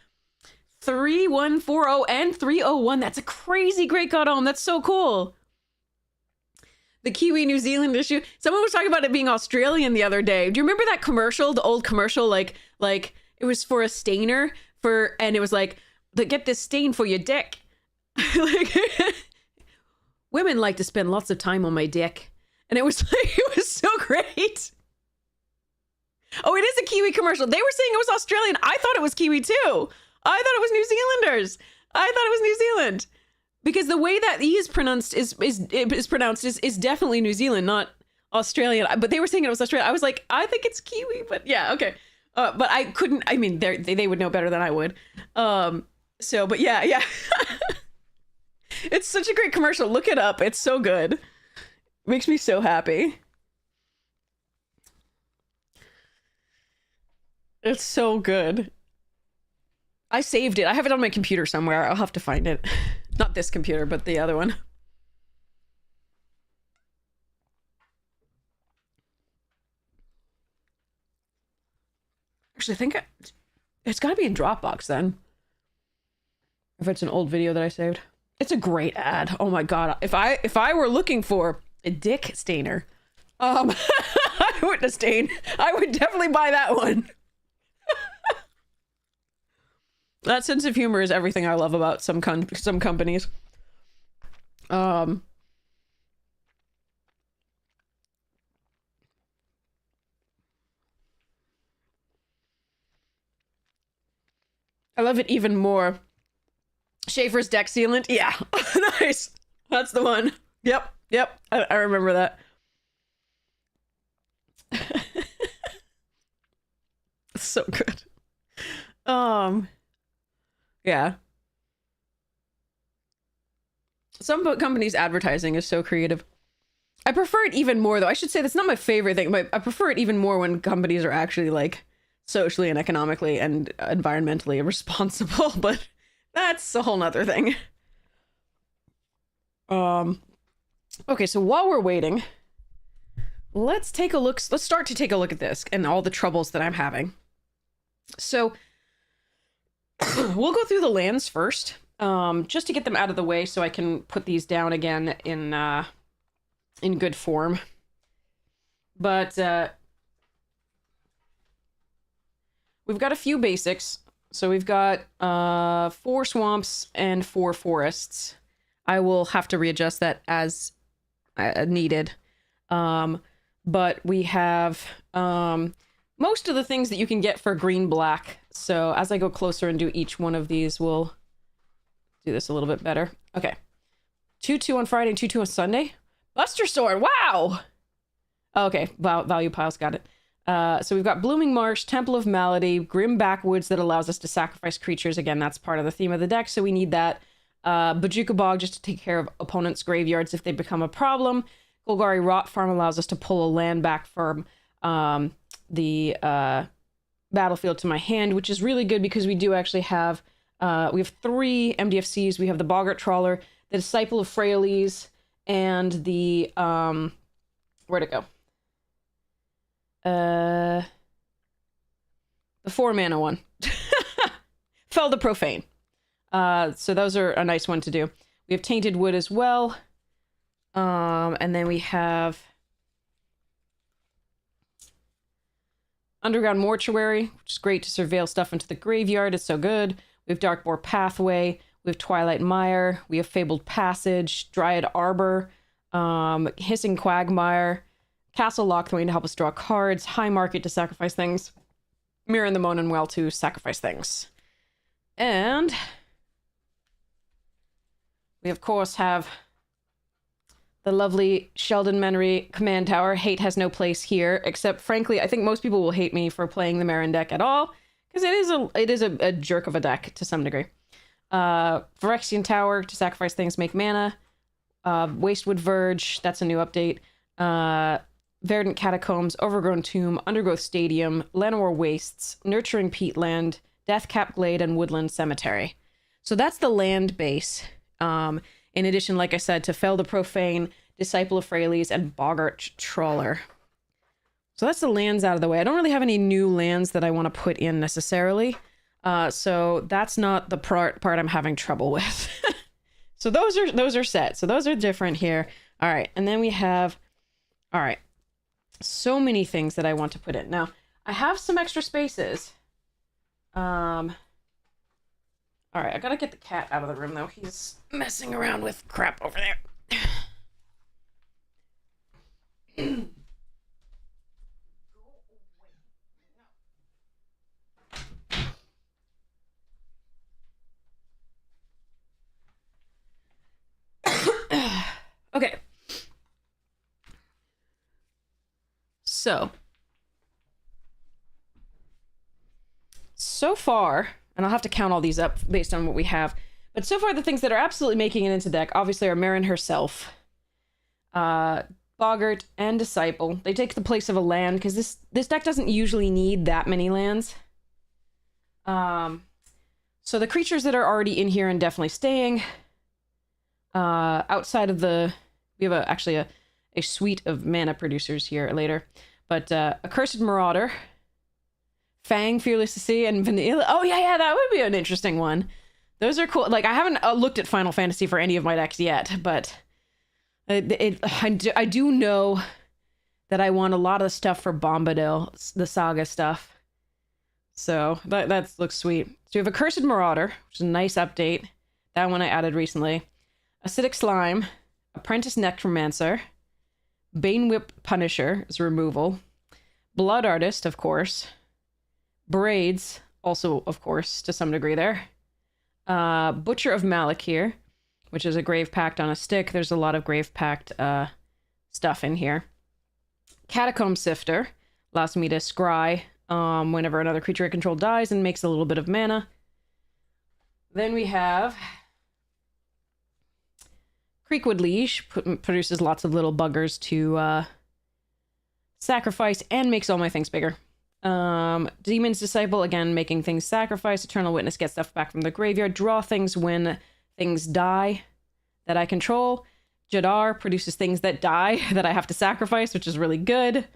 3140 and 301. That's a crazy great god home. That's so cool. The Kiwi New Zealand issue. Someone was talking about it being Australian the other day. Do you remember that commercial? The old commercial, like it was for a stainer and it was like, get this stain for your dick. Like, women like to spend lots of time on my dick. And it was like, it was so great. Oh, it is a Kiwi commercial. They were saying it was Australian. I thought it was Kiwi too. I thought it was New Zealanders. I thought it was New Zealand. Because the way that E is pronounced is definitely New Zealand, not Australian. But they were saying it was Australian. I was like, I think it's Kiwi, but yeah, okay. But I couldn't, I mean, they would know better than I would. So, but yeah. It's such a great commercial. Look it up. It's so good. Makes me so happy. It's so good. I saved it. I have it on my computer somewhere. I'll have to find it. Not this computer, but the other one. Actually, I think it's got to be in Dropbox then. If it's an old video that I saved. It's a great ad. Oh my god. If I were looking for a dick stainer, I wouldn't stain. I would definitely buy that one. That sense of humor is everything I love about some companies. I love it even more. Schaefer's deck sealant. Yeah. Nice. That's the one. Yep. I remember that. So good. Yeah. Some companies' advertising is so creative. I prefer it even more, though. I should say that's not my favorite thing, but I prefer it even more when companies are actually, like, socially and economically and environmentally responsible, but that's a whole nother thing. Okay, so while we're waiting, let's start to take a look at this and all the troubles that I'm having. So we'll go through the lands first, just to get them out of the way so I can put these down again in good form. But we've got a few basics. So we've got 4 swamps and 4 forests. I will have to readjust that as needed. But we have most of the things that you can get for green-black. So as I go closer and do each one of these, we'll do this a little bit better. Okay. 2-2 on Friday and 2-2 on Sunday. Buster Sword, wow! Okay, value piles, got it. So we've got Blooming Marsh, Temple of Malady, Grim Backwoods that allows us to sacrifice creatures. Again, that's part of the theme of the deck, so we need that. Bojuka Bog just to take care of opponents' graveyards if they become a problem. Golgari Rot Farm allows us to pull a land back from the battlefield to my hand, which is really good because we do actually have we have 3 MDFCs. We have the Boggart Trawler, the Disciple of Freyalise, and the where'd it go? The 4-mana one. Fell the Profane. So those are a nice one to do. We have Tainted Wood as well. And then we have Underground Mortuary, which is great to surveil stuff into the graveyard. It's so good. We have Darkboar Pathway. We have Twilight Mire. We have Fabled Passage, Dryad Arbor, Hissing Quagmire, Castle Lockthwain to help us draw cards, High Market to sacrifice things, Marin the Moanin' Well to sacrifice things. And we, of course, have the lovely Sheldon Menery Command Tower. Hate has no place here, except, frankly, I think most people will hate me for playing the Marin deck at all, because it is a jerk of a deck to some degree. Phyrexian Tower to sacrifice things, make mana. Wastewood Verge, that's a new update. Verdant Catacombs, Overgrown Tomb, Undergrowth Stadium, Llanowar Wastes, Nurturing Peatland, Deathcap Glade, and Woodland Cemetery. So that's the land base. In addition, like I said, to Fell the Profane, Disciple of Freyles, and Boggart Trawler. So that's the lands out of the way. I don't really have any new lands that I want to put in necessarily. So that's not the part I'm having trouble with. So those are set. So those are different here. All right. And then we have, all right, so many things that I want to put in. Now, I have some extra spaces. All right, I gotta get the cat out of the room, though. He's messing around with crap over there. Okay. So far, and I'll have to count all these up based on what we have, but so far the things that are absolutely making it into deck obviously are Marin herself, Boggart, and Disciple. They take the place of a land because this deck doesn't usually need that many lands. So the creatures that are already in here and definitely staying. Outside of we have actually a suite of mana producers here later, but Accursed Marauder, Fang, Fearless to See, and Vanilla. Oh yeah, that would be an interesting one. Those are cool. Like, I haven't looked at Final Fantasy for any of my decks yet, but I do know that I want a lot of stuff for Bombadil, the Saga stuff. So that looks sweet. So we have Accursed Marauder, which is a nice update. That one I added recently. Acidic Slime, Apprentice Necromancer, Bane Whip Punisher is removal, Blood Artist, of course, Braids, also, of course, to some degree there, Butcher of Malakir, which is a Grave Pact on a stick. There's a lot of Grave Pact stuff in here. Catacomb Sifter allows me to scry whenever another creature I control dies and makes a little bit of mana. Then we have Creekwood Liege, produces lots of little buggers to sacrifice and makes all my things bigger. Demon's Disciple, again, making things sacrifice. Eternal Witness, gets stuff back from the graveyard. Draw things when things die that I control. Jadar produces things that die that I have to sacrifice, which is really good.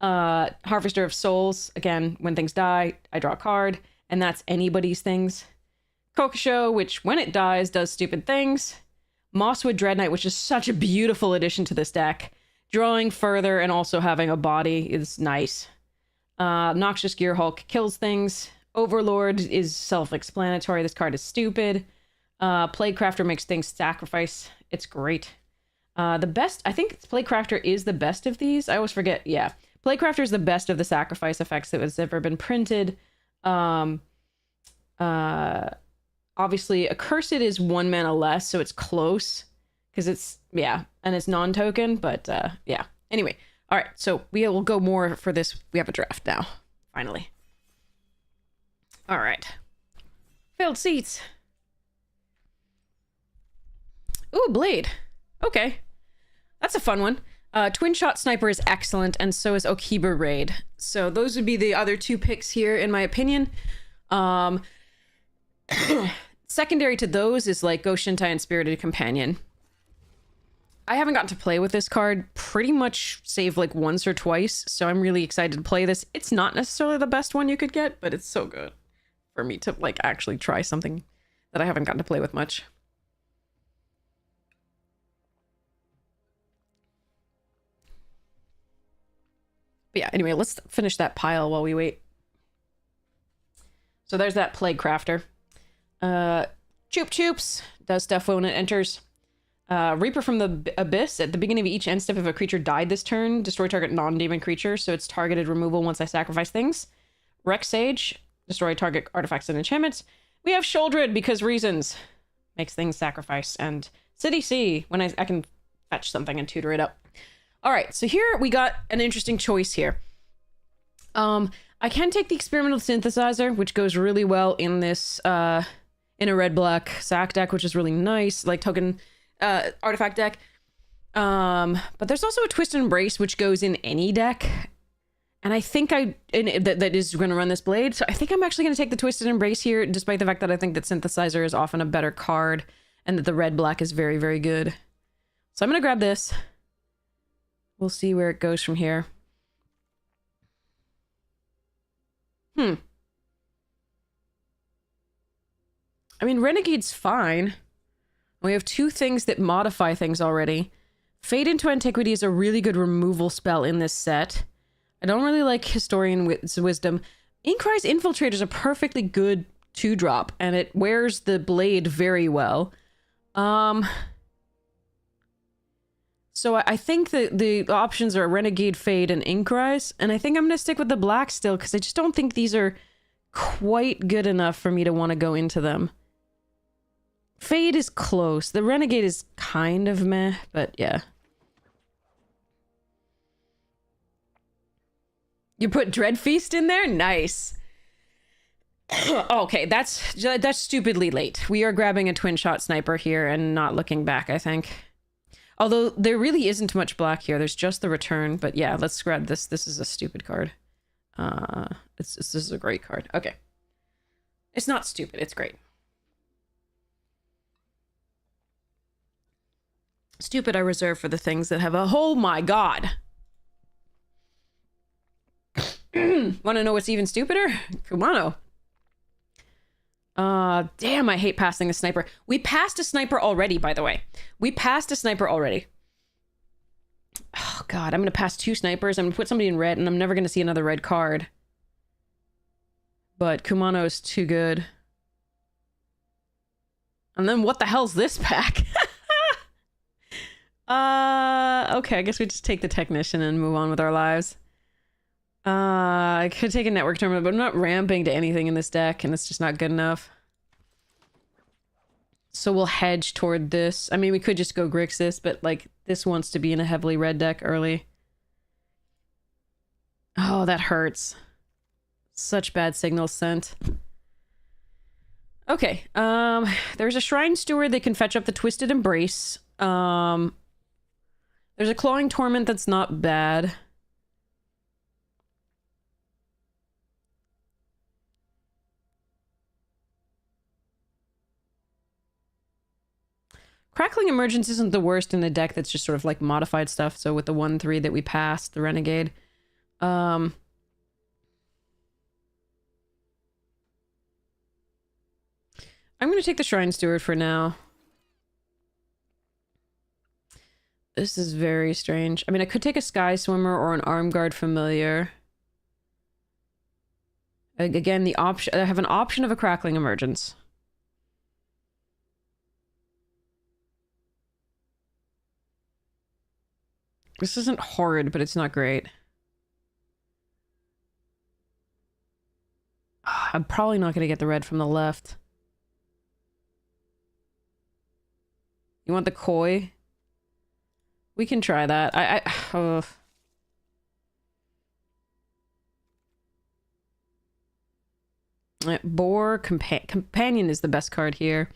Harvester of Souls, again, when things die, I draw a card, and that's anybody's things. Kokosho, which when it dies, does stupid things. Mosswood Dread Knight, which is such a beautiful addition to this deck. Drawing further and also having a body is nice. Noxious Gearhulk kills things. Overlord is self-explanatory. This card is stupid. Plaguecrafter makes things sacrifice. It's great. The best, I think Plaguecrafter is the best of these. I always forget. Yeah. Plaguecrafter is the best of the sacrifice effects that has ever been printed. Obviously, Accursed is 1 mana less, so it's close. Because it's, yeah, and it's non-token, but yeah. Anyway, all right, so we will go more for this. We have a draft now, finally. All right. Filled seats. Ooh, Blade. Okay. That's a fun one. Twin Shot Sniper is excellent, and so is Okiba Raid. So those would be the other two picks here, in my opinion. Secondary to those is like Ghost Shintai and Spirited Companion. I haven't gotten to play with this card pretty much save like once or twice, so I'm really excited to play this. It's not necessarily the best one you could get, but it's so good for me to like actually try something that I haven't gotten to play with much. But yeah, anyway, let's finish that pile while we wait. So there's that Plaguecrafter. Choop Choops does stuff when it enters. Reaper from the Abyss. At the beginning of each end step, if a creature died this turn, destroy target non-demon creature, so it's targeted removal once I sacrifice things. Rex Sage, destroy target artifacts and enchantments. We have Sholdred because reasons. Makes things sacrifice. And City C, when I can fetch something and tutor it up. Alright, so here we got an interesting choice here. I can take the Experimental Synthesizer, which goes really well in this, in a red-black sack deck, which is really nice, like token artifact deck. But there's also a Twist and Embrace, which goes in any deck. And I think that is going to run this blade. So I think I'm actually going to take the Twisted Embrace here, despite the fact that I think that Synthesizer is often a better card and that the red-black is very, very good. So I'm going to grab this. We'll see where it goes from here. I mean, Renegade's fine. We have two things that modify things already. Fade into Antiquity is a really good removal spell in this set. I don't really like Historian Wisdom. Inkrise Infiltrate is a perfectly good 2-drop, and it wears the blade very well. So I think that the options are Renegade, Fade, and Inkrise, and I think I'm going to stick with the black still, because I just don't think these are quite good enough for me to want to go into them. Fade is close. The Renegade is kind of meh, but yeah. You put Dreadfeast in there? Nice. Okay, that's stupidly late. We are grabbing a twin-shot sniper here and not looking back, I think. Although there really isn't much black here. There's just the return, but yeah, let's grab this. This is a stupid card. This is a great card. Okay. It's not stupid, it's great. Stupid I reserve for the things that have a... Oh my god! Want to know what's even stupider? Kumano. Damn, I hate passing a sniper. We passed a sniper already, by the way. We passed a sniper already. Oh god, I'm gonna pass 2 snipers. I'm gonna put somebody in red, and I'm never gonna see another red card. But Kumano is too good. And then what the hell's this pack? Okay, I guess we just take the Technician and move on with our lives. I could take a Network Tournament, but I'm not ramping to anything in this deck, and it's just not good enough. So we'll hedge toward this. I mean, we could just go Grixis, but, like, this wants to be in a heavily red deck early. Oh, that hurts. Such bad signals sent. Okay, there's a Shrine Steward that can fetch up the Twisted Embrace. There's a Clawing Torment that's not bad. Crackling Emergence isn't the worst in a deck that's just sort of like modified stuff. So with the 1/3 that we passed, the Renegade. I'm going to take the Shrine Steward for now. This is very strange. I mean, I could take a Sky Swimmer or an Armguard Familiar. Again, the option... I have an option of a Crackling Emergence. This isn't horrid, but it's not great. I'm probably not going to get the red from the left. You want the Koi? We can try that. Boar Companion is the best card here.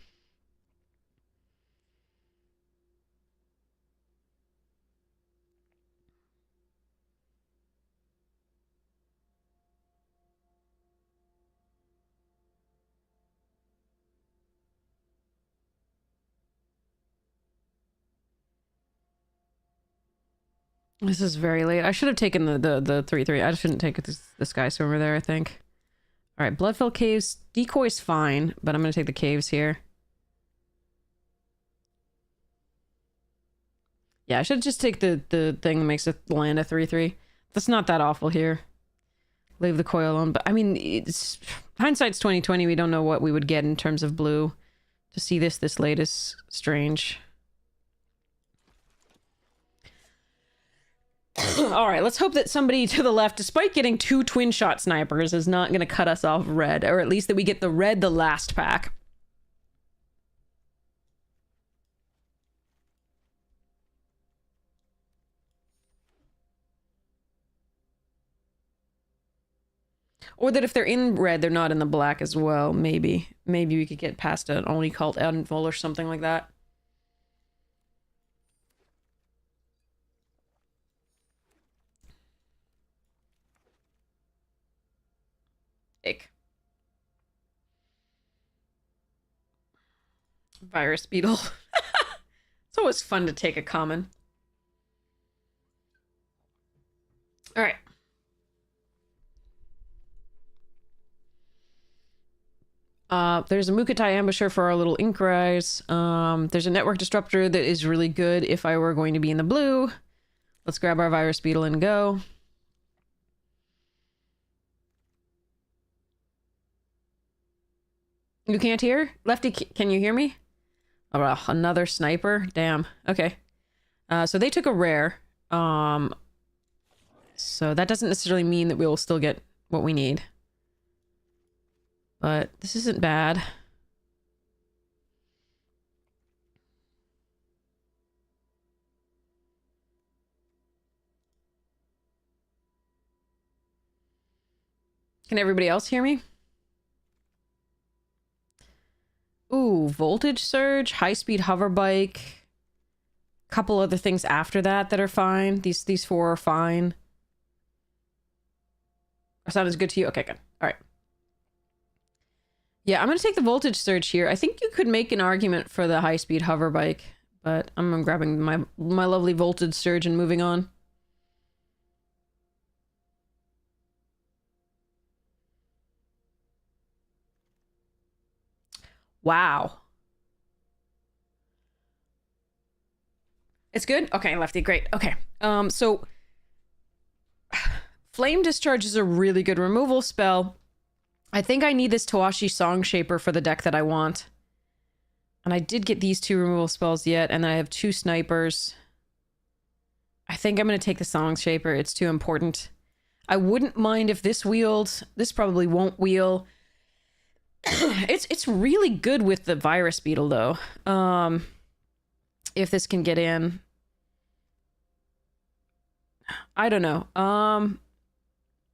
This is very late. I should have taken the 3/3. I shouldn't take the Sky Swimmer there, I think. Alright, Bloodfell Caves. Decoy's fine, but I'm going to take the caves here. Yeah, I should just take the thing that makes it land a 3/3. That's not that awful here. Leave the coil alone. But I mean, it's hindsight's 2020. We don't know what we would get in terms of blue. To see this late is strange. All right, let's hope that somebody to the left, despite getting 2 twin shot snipers, is not going to cut us off red, or at least that we get the red the last pack. Or that if they're in red, they're not in the black as well. Maybe we could get past an only cult anvil or something like that. Ick. Virus beetle. It's always fun to take a common. All right. There's a Mukatai ambusher for our little ink rise. There's a network disruptor that is really good if I were going to be in the blue. Let's grab our virus beetle and go. You can't hear? Lefty, can you hear me? Oh, another sniper? Damn. Okay. So they took a rare. So that doesn't necessarily mean that we'll still get what we need. But this isn't bad. Can everybody else hear me? Ooh, voltage surge, high-speed hover bike. Couple other things after that that are fine. These 4 are fine. That sounds good to you? Okay, good. All right. Yeah, I'm going to take the voltage surge here. I think you could make an argument for the high-speed hover bike, but I'm grabbing my lovely voltage surge and moving on. Wow. It's good? Okay, Lefty, great. Okay. So Flame Discharge is a really good removal spell. I think I need this Tawashi Song Shaper for the deck that I want. And I did get these 2 removal spells yet, and I have 2 snipers. I think I'm going to take the Song Shaper. It's too important. I wouldn't mind if this wheeled. This probably won't wheel. It's really good with the virus beetle though. If this can get in. I don't know.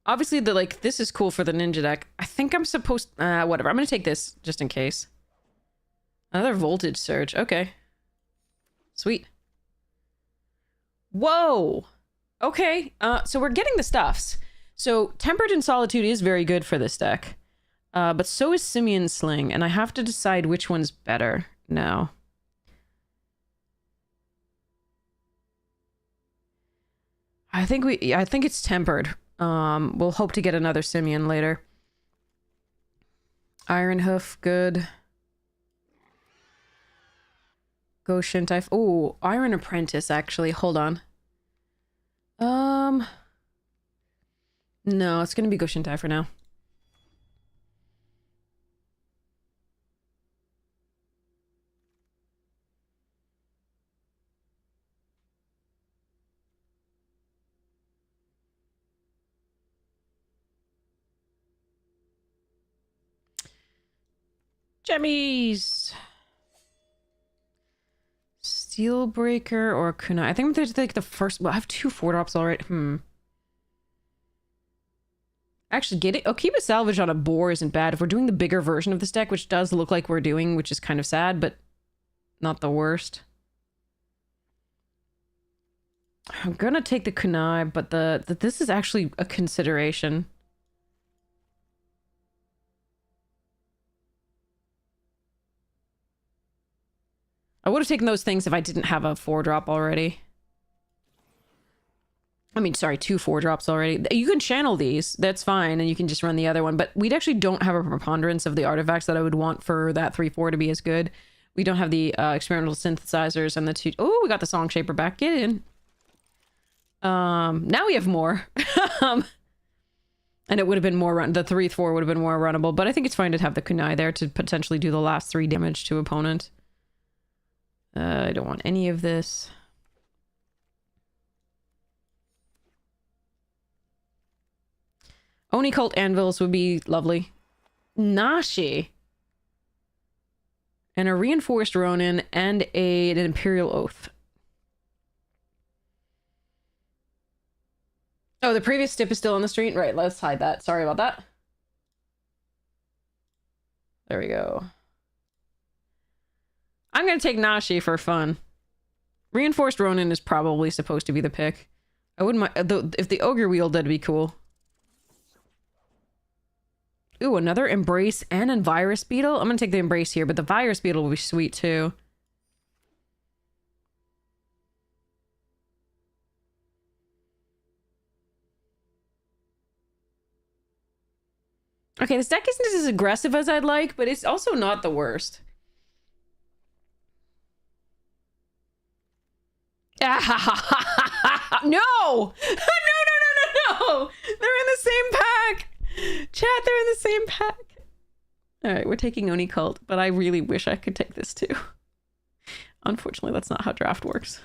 Obviously this is cool for the ninja deck. I think I'm supposed whatever. I'm gonna take this just in case. Another voltage surge. Okay. Sweet. Whoa. Okay. So we're getting the stuffs. So Tempered in Solitude is very good for this deck. But so is Simian Sling, and I have to decide which one's better now. I think it's Tempered. We'll hope to get another Simian later. Iron Hoof, good. Go Shintai. Oh, Iron Apprentice, actually. Hold on. No, it's gonna be Go Shintai for now. Jemmies! Steelbreaker or Kunai. I think I'm going to take the first... Well, I have 2 4-drops already. Actually, get it. Oh, keep a salvage on a boar isn't bad. If we're doing the bigger version of this deck, which does look like we're doing, which is kind of sad, but not the worst. I'm going to take the Kunai, but this is actually a consideration. I would have taken those things if I didn't have a 4-drop already. I mean, sorry, 2 4-drops already. You can channel these, that's fine, and you can just run the other one, but we actually don't have a preponderance of the artifacts that I would want for that 3-4 to be as good. We don't have the experimental synthesizers and the 2... Oh, we got the Song Shaper back. Get in. Now we have more. And it would have been more run. The 3/4 would have been more runnable, but I think it's fine to have the kunai there to potentially do the last 3 damage to opponent. I don't want any of this. Oni cult anvils would be lovely. Nashi. And a reinforced Ronin and an Imperial Oath. Oh, the previous stip is still on the street? Right, let's hide that. Sorry about that. There we go. I'm gonna take Nashi for fun. Reinforced Ronin is probably supposed to be the pick. I wouldn't mind... If the Ogre wheel, that'd be cool. Ooh, another Embrace and a Virus Beetle? I'm gonna take the Embrace here, but the Virus Beetle will be sweet too. Okay, this deck isn't as aggressive as I'd like, but it's also not the worst. No! No! No! They're in the same pack! Chat, they're in the same pack. Alright, we're taking Oni Cult, but I really wish I could take this too. Unfortunately, that's not how draft works.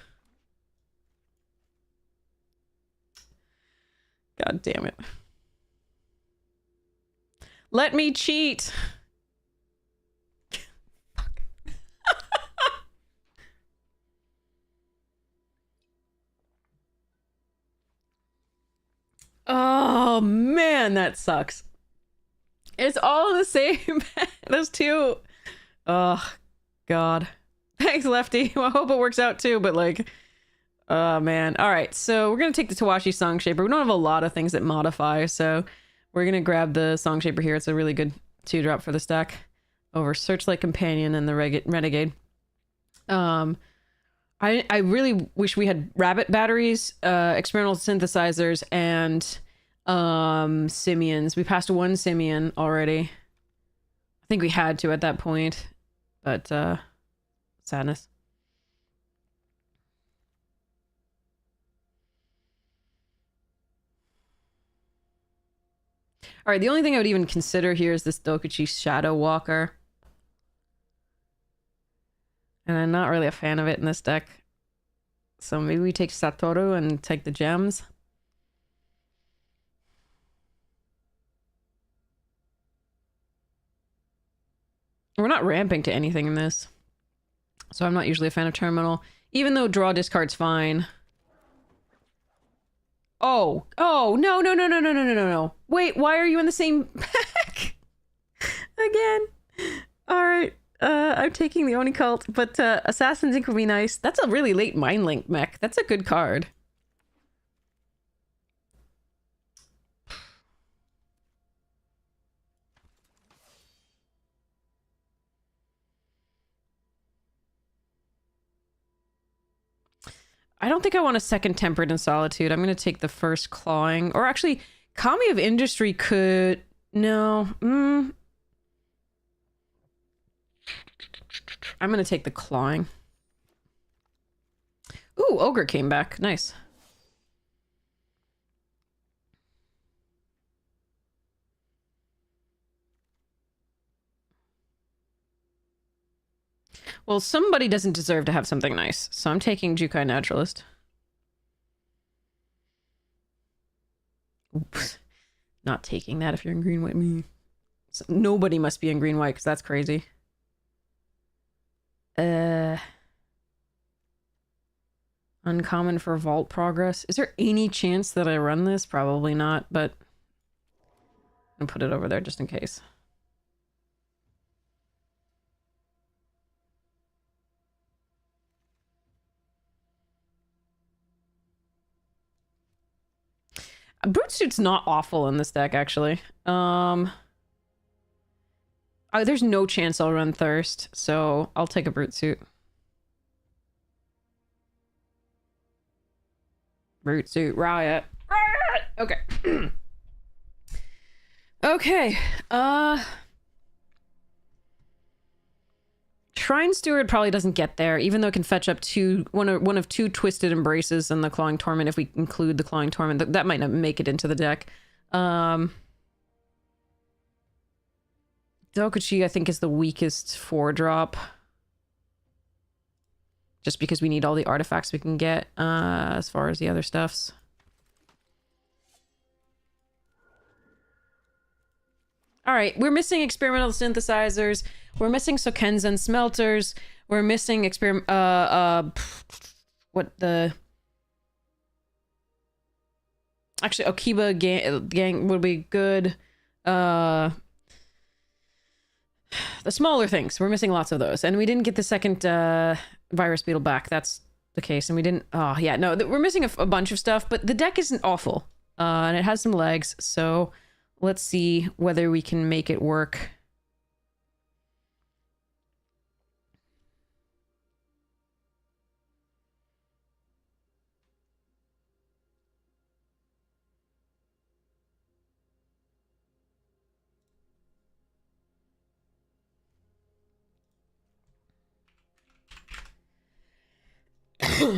God damn it. Let me cheat! Fuck. Oh man, that sucks. It's all the same. Those two. Oh god. Thanks, Lefty. Well, I hope it works out too, but like, oh man. All right, so we're gonna take the Tawashi Song Shaper. We don't have a lot of things that modify, so we're gonna grab the Song Shaper here. It's a really good 2-drop for this deck over Searchlight Companion and the Renegade. I really wish we had rabbit batteries, experimental synthesizers, and simians. We passed 1 simian already. I think we had to at that point, but sadness. All right, the only thing I would even consider here is this Dokuchi Shadow Walker. And I'm not really a fan of it in this deck. So maybe we take Satoru and take the gems. We're not ramping to anything in this. So I'm not usually a fan of Terminal. Even though draw discard's fine. Oh, no. Wait, why are you in the same pack? Again. All right. I'm taking the Oni Cult, but Assassin's Ink would be nice. That's a really late Mind Link mech. That's a good card. I don't think I want a second Tempered in Solitude. I'm going to take the first Clawing. Or actually, Kami of Industry could... No. I'm going to take the Clawing. Ooh, Ogre came back. Nice. Well, somebody doesn't deserve to have something nice, so I'm taking Jukai Naturalist. Oops. Not taking that if you're in green-white. Me. So nobody must be in green-white, because that's crazy. Uncommon for Vault Progress. Is there any chance that I run this? Probably not, but I'm gonna put it over there just in case. Brute Suit's not awful in this deck, actually. Oh, there's no chance I'll run Thirst, so I'll take a Brute Suit. Brute Suit Riot. Riot! Okay. Okay. Shrine Steward probably doesn't get there, even though it can fetch up one of 2 Twisted Embraces and the Clawing Torment if we include the Clawing Torment. That might not make it into the deck. Dokuchi, I think, is the weakest 4-drop. Just because we need all the artifacts we can get, as far as the other stuffs. Alright, we're missing experimental synthesizers. We're missing Sokenzen smelters. We're missing actually, Okiba gang would be good. The smaller things. We're missing lots of those. And we didn't get the second virus beetle back. That's the case. And we didn't... Oh, yeah. No, we're missing a bunch of stuff. But the deck isn't awful. And it has some legs. So let's see whether we can make it work.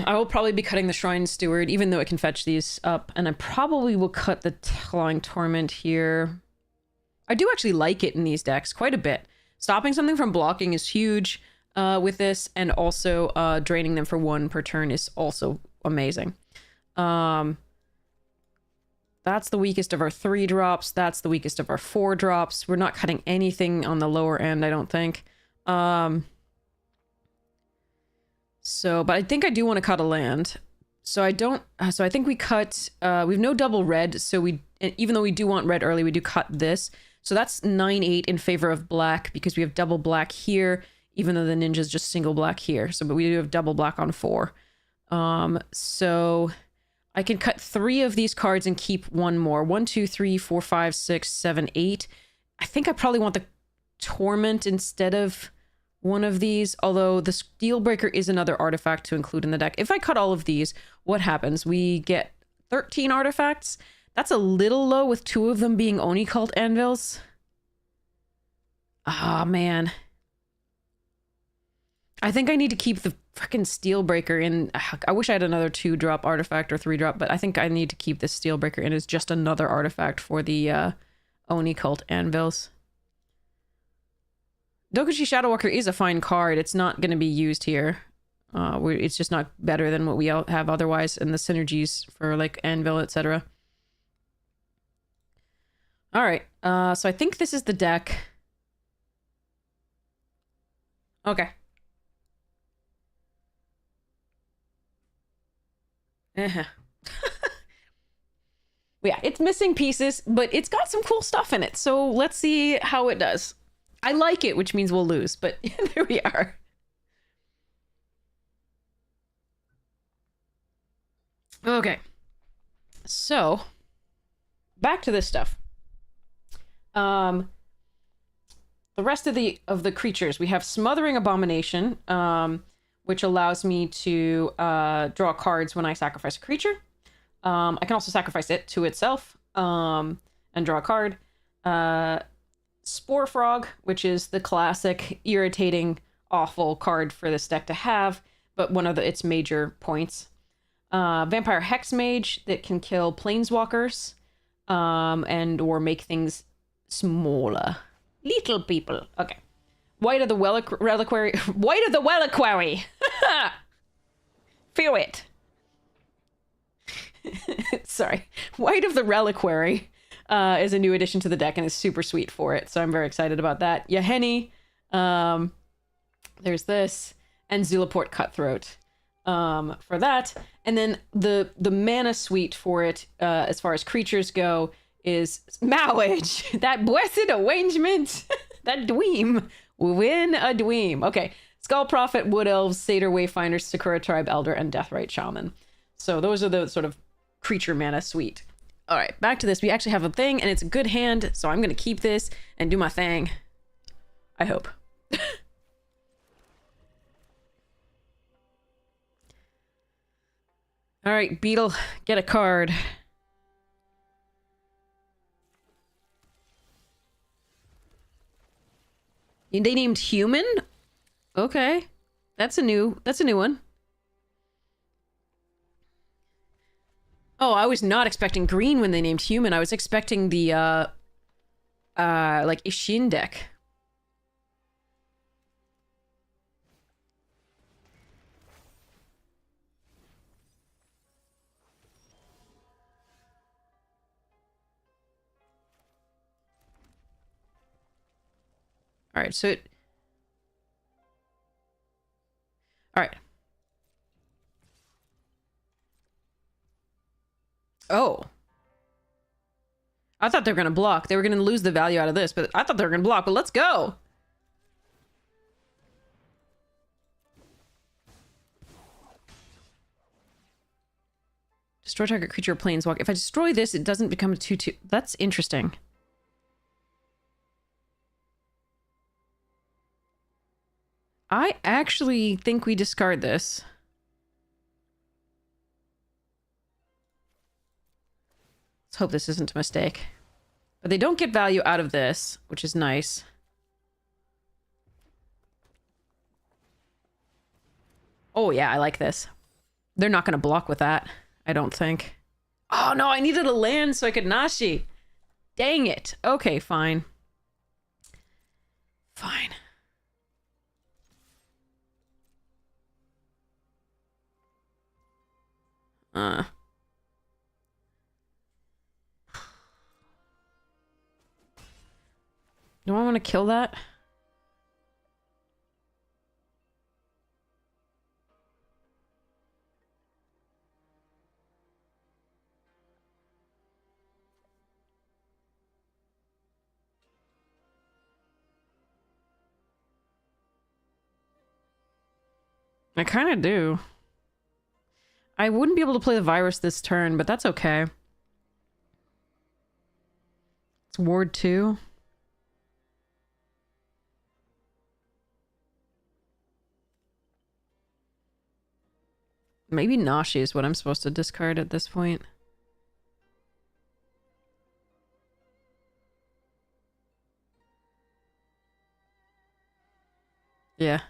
I will probably be cutting the Shrine Steward, even though it can fetch these up. And I probably will cut the Clawing Torment here. I do actually like it in these decks quite a bit. Stopping something from blocking is huge with this. And also draining them for 1 per turn is also amazing. That's the weakest of our 3-drops. That's the weakest of our 4-drops. We're not cutting anything on the lower end, I don't think. So, but I think I do want to cut a land. So I don't, so I think we cut, we have no double red. So even though we do want red early, we do cut this. So that's 9-8 in favor of black because we have double black here, even though the ninja's just single black here. So, but we do have double black on 4. So I can cut 3 of these cards and keep 1 more. 1, 2, 3, 4, 5, 6, 7, 8. I think I probably want the Torment instead of one of these, although the Steelbreaker is another artifact to include in the deck. If I cut all of these, what happens? We get 13 artifacts. That's a little low with 2 of them being Oni Cult Anvils. Ah, man. I think I need to keep the freaking Steelbreaker in. I wish I had another 2-drop artifact or 3-drop, but I think I need to keep this Steelbreaker in as just another artifact for the Oni Cult Anvils. Dokuchi Shadowwalker is a fine card. It's not going to be used here. It's just not better than what we have otherwise, and the synergies for like Anvil, etc. All right. So I think this is the deck. Okay. Yeah, it's missing pieces, but it's got some cool stuff in it. So let's see how it does. I like it, which means we'll lose, but there we are. Okay. So, back to this stuff. The rest of the creatures, we have Smothering Abomination, which allows me to draw cards when I sacrifice a creature. I can also sacrifice it to itself and draw a card. Spore Frog, which is the classic irritating, awful card for this deck to have, but one of its major points. Vampire Hex Mage that can kill planeswalkers and or make things smaller. Little people. Okay. White of the Reliquary. White of the Reliquary! Feel it. Sorry. White of the Reliquary is a new addition to the deck and is super sweet for it. So I'm very excited about that. Yahenni. There's this. And Zulaport Cutthroat for that. And then the mana suite for it, as far as creatures go, is Mowage. That blessed arrangement. That dweem. Win a dweem. Okay. Skull Prophet, Wood Elves, Satyr Wayfinders, Sakura Tribe Elder, and Deathrite Shaman. So those are the sort of creature mana suite. All right, back to this. We actually have a thing, and it's a good hand, so I'm going to keep this and do my thing. I hope. All right, Beetle, get a card. They named Human? Okay. That's a new one. Oh, I was not expecting green when they named Human. I was expecting the like Ishin deck. Alright, so it... Alright. Oh. I thought they were going to block. They were going to lose the value out of this, but I thought they were going to block, but let's go! Destroy target creature or planeswalk. If I destroy this, it doesn't become a 2/2. That's interesting. I actually think we discard this. Let's hope this isn't a mistake. But they don't get value out of this, which is nice. Oh yeah, I like this. They're not going to block with that, I don't think. Oh no, I needed a land so I could Nashi. Dang it. Okay, fine. Fine. Do I want to kill that? I kind of do. I wouldn't be able to play the virus this turn, but that's okay. It's Ward 2. Maybe Nashi is what I'm supposed to discard at this point. Yeah.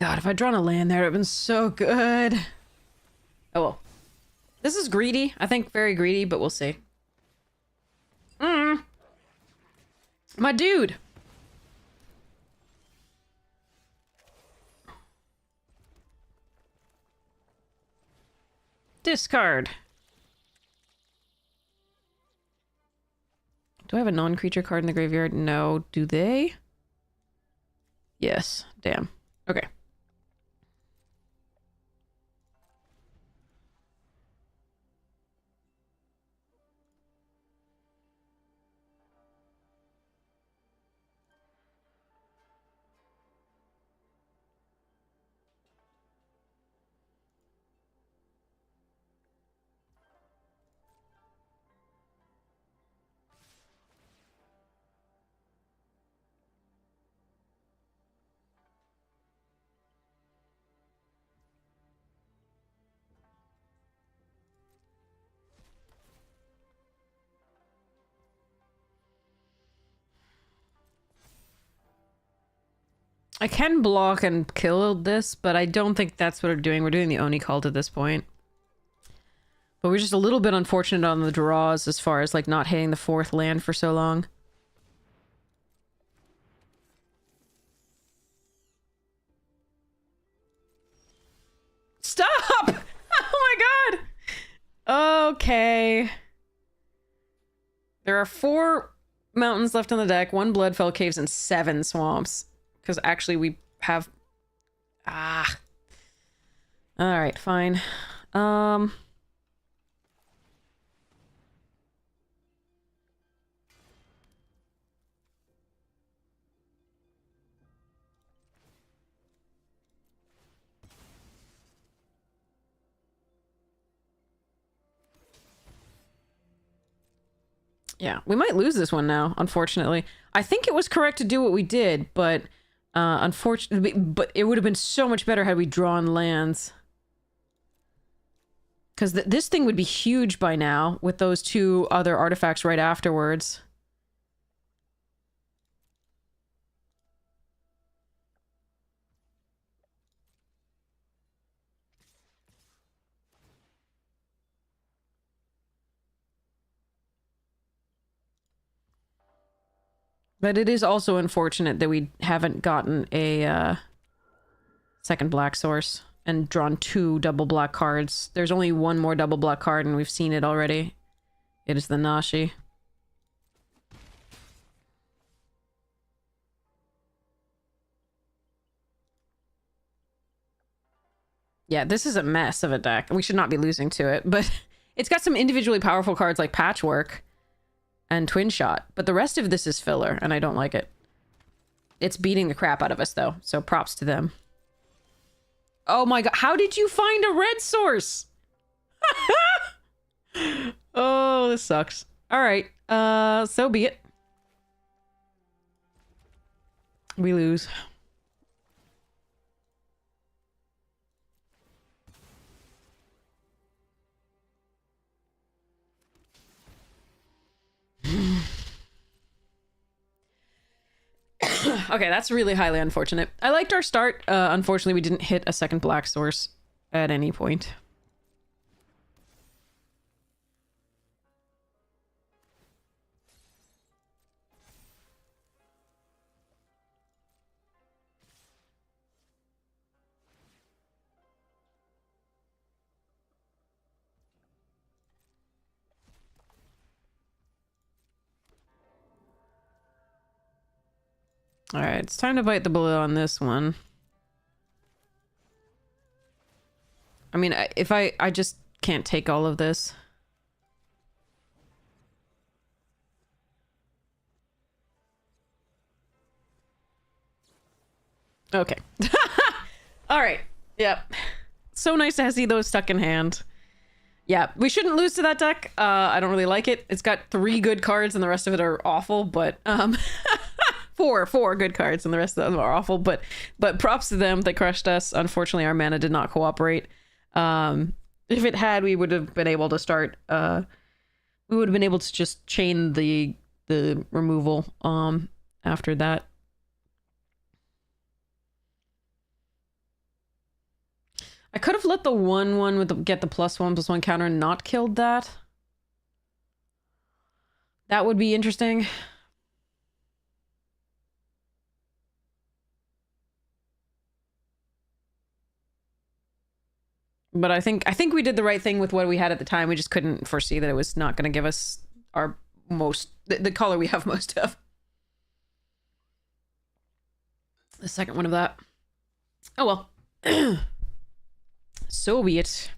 God, if I'd drawn a land there, it would have been so good. Oh well. This is greedy. I think very greedy, but we'll see. My dude! Discard. Do I have a non-creature card in the graveyard? No. Do they? Yes. Damn. Okay. I can block and kill this, but I don't think that's what we're doing. We're doing the Oni cult at this point. But we're just a little bit unfortunate on the draws as far as, like, not hitting the 4th land for so long. Stop! Oh my god! Okay. There are 4 mountains left on the deck, 1 Bloodfell Caves, and 7 swamps. Because actually we have... Alright, fine. Yeah, we might lose this one now, unfortunately. I think it was correct to do what we did, but unfortunately, but it would have been so much better had we drawn lands. Because this thing would be huge by now with those 2 other artifacts right afterwards. But it is also unfortunate that we haven't gotten a second black source and drawn 2 double black cards. There's only 1 more double black card and we've seen it already. It is the Nashi. Yeah, this is a mess of a deck. We should not be losing to it, but it's got some individually powerful cards like Patchwork and Twin Shot, but the rest of this is filler, and I don't like it. It's beating the crap out of us, though, so props to them. Oh my god, how did you find a red source? Oh, this sucks. Alright, so be it. We lose. Okay, that's really highly unfortunate. I liked our start. Unfortunately, we didn't hit a second black source at any point. All right, it's time to bite the bullet on this one. I mean, if I just can't take all of this. Okay. All right. Yep. So nice to see those stuck in hand. Yeah, we shouldn't lose to that deck. I don't really like it. It's got 3 good cards and the rest of it are awful, but four good cards and the rest of them are awful, but props to them. They crushed us. Unfortunately, our mana did not cooperate. If it had, we would have been able to start we would have been able to just chain the removal after that. I could have let the 1/1 with get the +1/+1 counter and not killed that. That would be interesting. But I think we did the right thing with what we had at the time. We just couldn't foresee that it was not going to give us our the color we have most of. The second one of that. Oh well. So be it.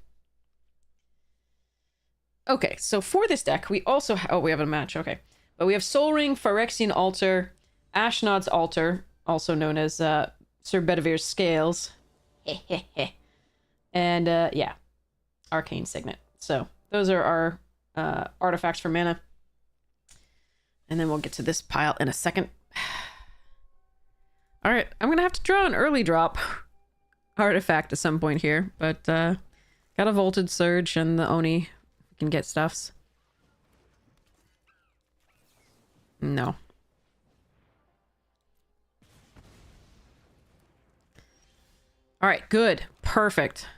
Okay, so for this deck, we also oh, we have a match, okay. But we have Soul Ring, Phyrexian Altar, Ashnod's Altar, also known as Sir Bedivere's Scales. And, yeah, Arcane Signet. So, those are our artifacts for mana. And then we'll get to this pile in a second. Alright, I'm gonna have to draw an early drop artifact at some point here, but got a Voltage Surge and the Oni can get stuffs. No. Alright, good. Perfect.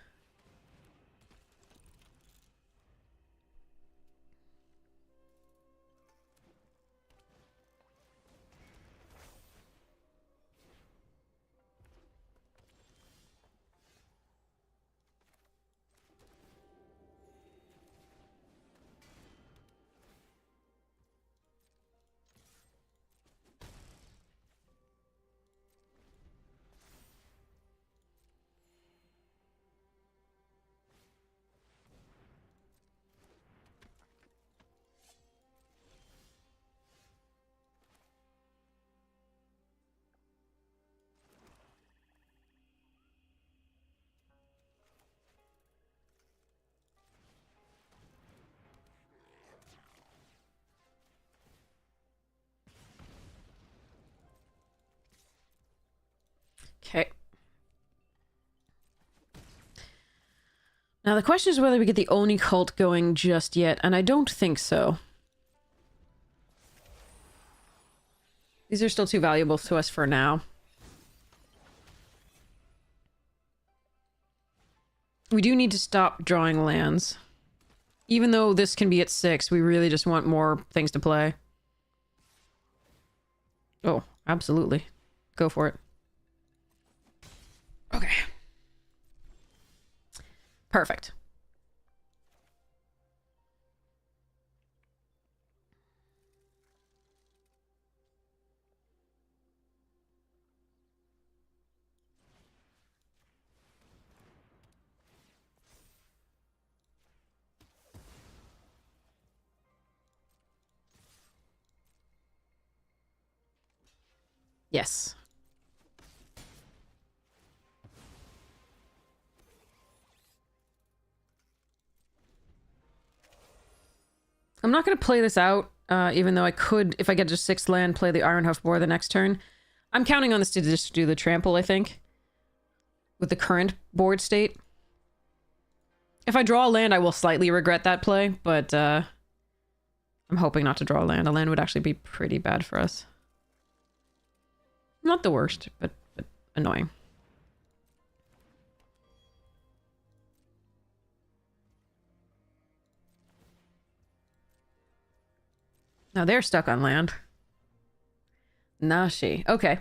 Okay. Now the question is whether we get the Oni cult going just yet, and I don't think so. These are still too valuable to us for now. We do need to stop drawing lands. Even though this can be at 6, we really just want more things to play. Oh, absolutely. Go for it. Okay. Perfect. Yes. I'm not going to play this out, even though I could, if I get just 6th land, play the Ironhoof Boar the next turn. I'm counting on this to just do the trample, I think. With the current board state. If I draw a land, I will slightly regret that play, but I'm hoping not to draw a land. A land would actually be pretty bad for us. Not the worst, but annoying. Now they're stuck on land. Nashi. Okay.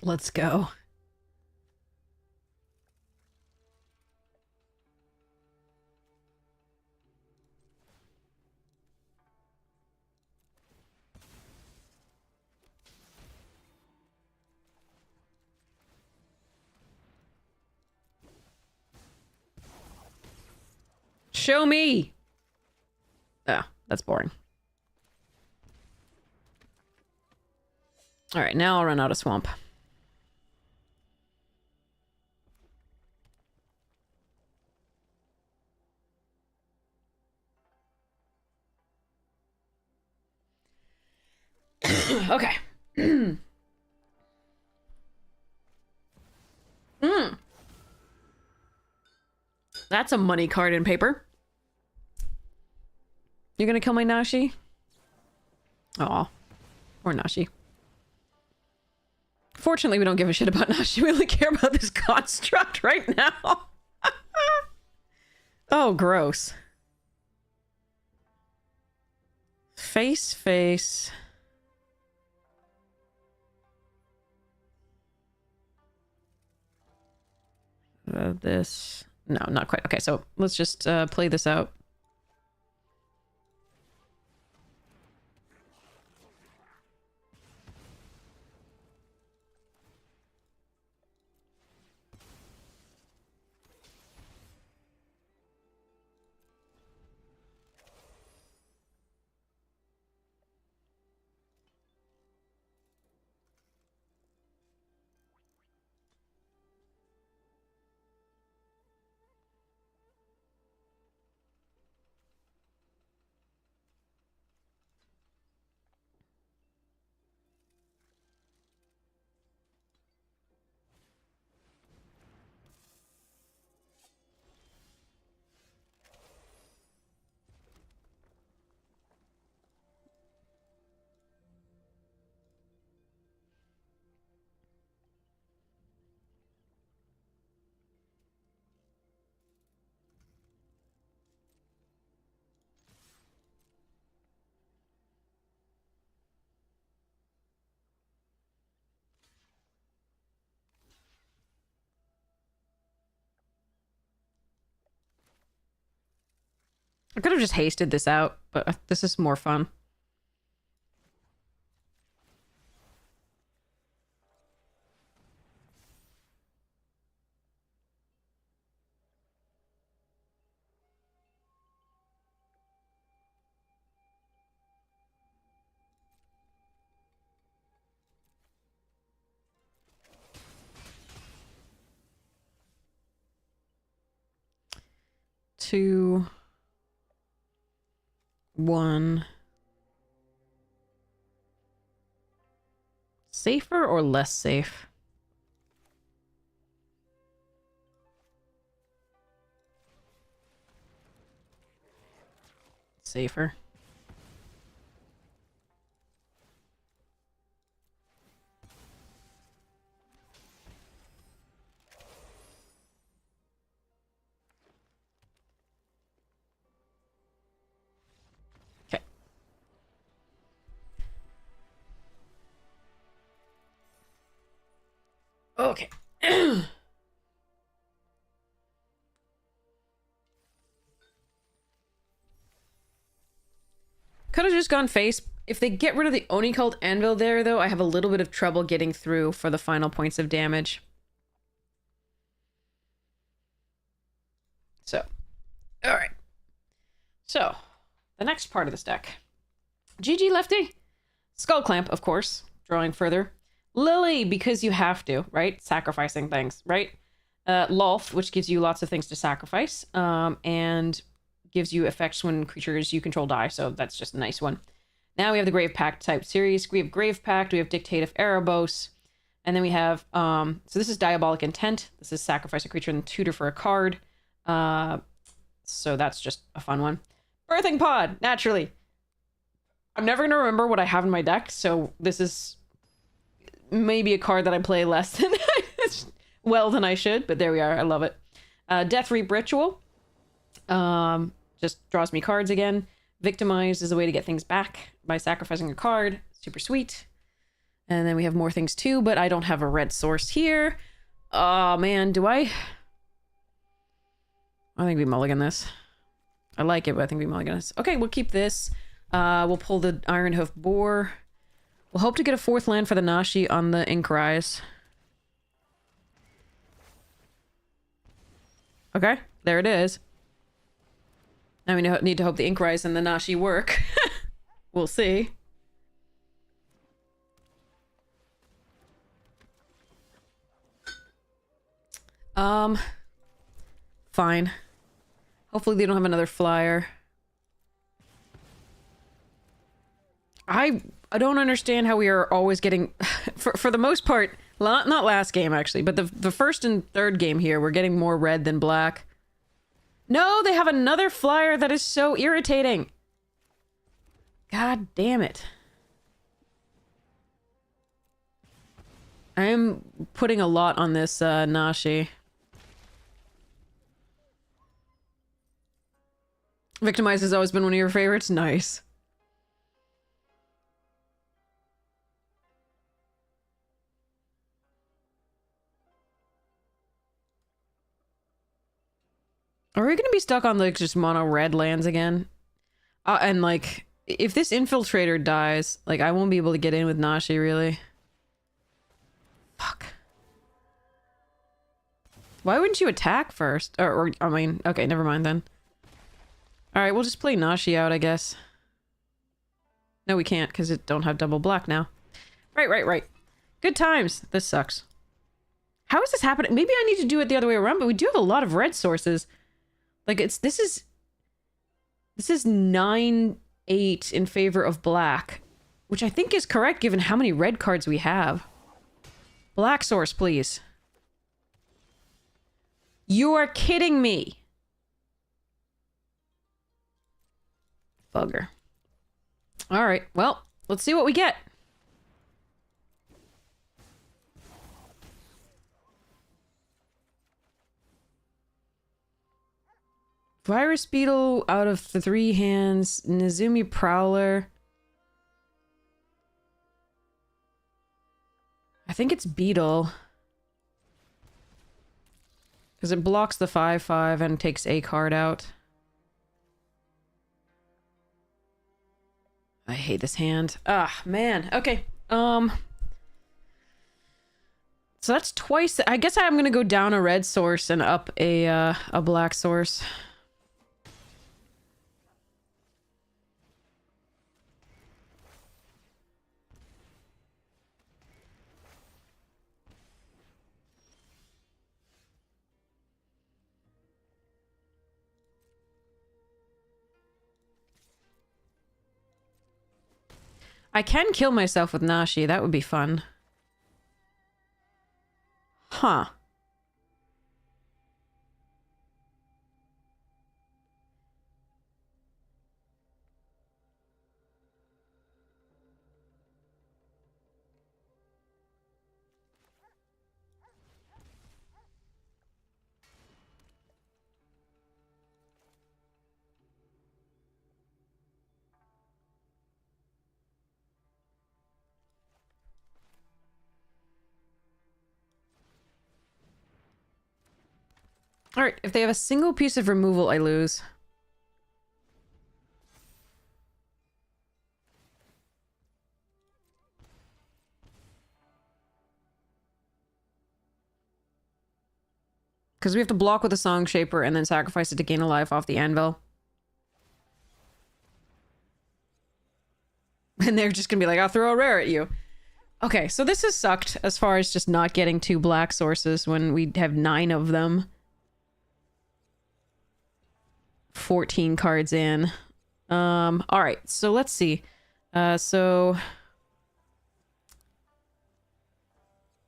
Let's go. Show me! Oh, that's boring. Alright, now I'll run out of swamp. Okay. That's a money card in paper. You're gonna kill my Nashi? Aw. Or Nashi. Fortunately, we don't give a shit about Nashi. We only care about this construct right now. Oh, gross. Face. This. No, not quite. Okay, so let's just play this out. I could have just hasted this out, but this is more fun. Two, one. Safer or less safe? safer. Okay. Okay. Could have just gone face. If they get rid of the Oni Cult Anvil there, though, I have a little bit of trouble getting through for the final points of damage. So, alright. So, the next part of this deck. GG, Lefty. Skull Clamp, of course. Drawing further. Lily, because you have to, right? Sacrificing things, right? Lolth, which gives you lots of things to sacrifice. And gives you effects when creatures you control die, so that's just a nice one. Now we have the Grave Pact type series. We have Grave Pact, we have Dictate of Erebos, and then we have, so this is Diabolic Intent. This is sacrifice a creature and tutor for a card. So that's just a fun one. Birthing Pod, naturally. I'm never going to remember what I have in my deck, so this is maybe a card that I play less than well than I should, but there we are. I love it. Death Reap Ritual. Just draws me cards again. Victimize is a way to get things back by sacrificing a card. Super sweet. And then we have more things too, but I don't have a red source here. Oh man, do I? I think we mulligan this. I like it, but I think we mulligan this. Okay, we'll keep this. We'll pull the Ironhoof Boar. We'll hope to get a 4th land for the Nashi on the Inkrise. Okay, there it is. Now we need to hope the Inkrise and the Nashi work. We'll see. Fine. Hopefully they don't have another flyer. I don't understand how we are always getting, for the most part, not last game actually, but the first and third game here, we're getting more red than black. No, they have another flyer that is so irritating. God damn it. I am putting a lot on this Nashi. Victimize has always been one of your favorites? Nice. Are we gonna be stuck on like just mono red lands again? And like, if this infiltrator dies, like I won't be able to get in with Nashi really. Fuck. Why wouldn't you attack first? Or I mean, okay, never mind then. Alright, we'll just play Nashi out, I guess. No, we can't, because it don't have double black now. Right. Good times. This sucks. How is this happening? Maybe I need to do it the other way around, but we do have a lot of red sources. Like, this is 9-8 in favor of black, which I think is correct given how many red cards we have. Black source, please. You are kidding me. Bugger. Alright, well, let's see what we get. Virus Beetle out of the 3 hands. Nezumi Prowler. I think it's Beetle. Because it blocks the 5/5 and takes a card out. I hate this hand. Ah, man. Okay. So that's twice. I guess I'm gonna go down a red source and up a black source. I can kill myself with Nashi. That would be fun. Huh. Alright, if they have a single piece of removal, I lose. Because we have to block with a Song Shaper and then sacrifice it to gain a life off the anvil. And they're just gonna be like, I'll throw a rare at you. Okay, so this has sucked as far as just not getting 2 black sources when we have 9 of them. 14 cards in. Alright, so let's see. So...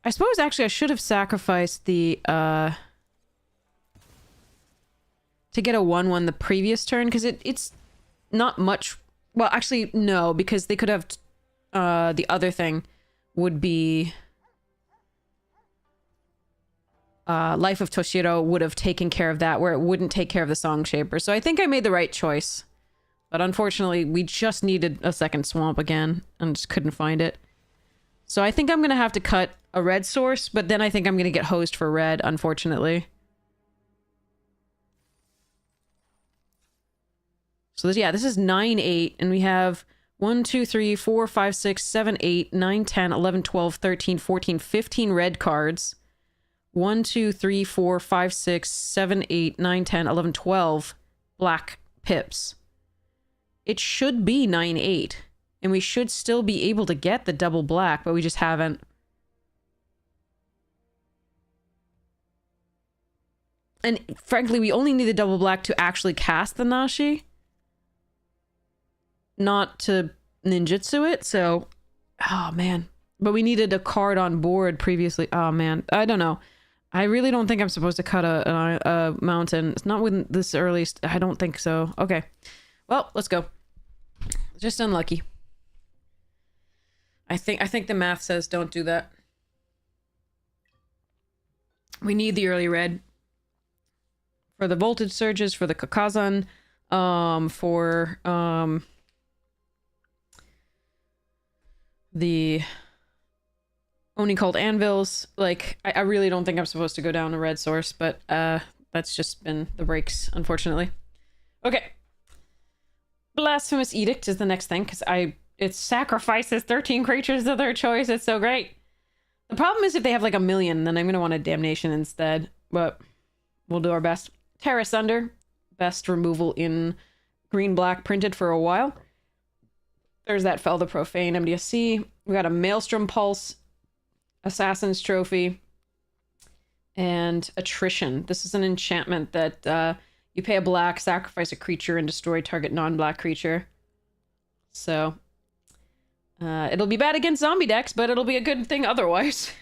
I suppose actually I should have sacrificed the, to get a 1/1 the previous turn, because it's not much... Well, actually, no, because they could have... the other thing would be... Life of Toshiro would have taken care of that, where it wouldn't take care of the Song Shaper. So I think I made the right choice. But unfortunately, we just needed a second swamp again, and just couldn't find it. So I think I'm going to have to cut a red source, but then I think I'm going to get hosed for red, unfortunately. So this, yeah, this is 9-8, and we have 1, 2, 3, 4, 5, 6, 7, 8, 9, 10, 11, 12, 13, 14, 15 red cards. 1, 2, 3, 4, 5, 6, 7, 8, 9, 10, 11, 12 black pips. It should be 9-8, and we should still be able to get the double black, but we just haven't. And frankly, we only need the double black to actually cast the Nashi, not to ninjutsu it, so... Oh, man. But we needed a card on board previously. Oh, man. I don't know. I really don't think I'm supposed to cut a mountain. It's not with this early... I don't think so. Okay. Well, let's go. Just unlucky. I think the math says don't do that. We need the early red. For the voltage surges, for the Kakazan, for the Oni called anvils. Like, I really don't think I'm supposed to go down a red source, but that's just been the breaks, unfortunately. Okay. Blasphemous Edict is the next thing, because it sacrifices 13 creatures of their choice. It's so great. The problem is if they have like 1,000,000, then I'm going to want a Damnation instead, but we'll do our best. Terra Sunder, best removal in green-black printed for a while. There's that Fell the Profane MDSC. We got a Maelstrom Pulse, Assassin's Trophy, and Attrition. This is an enchantment that you pay a black, sacrifice a creature, and destroy target non-black creature. So, it'll be bad against zombie decks, but it'll be a good thing otherwise.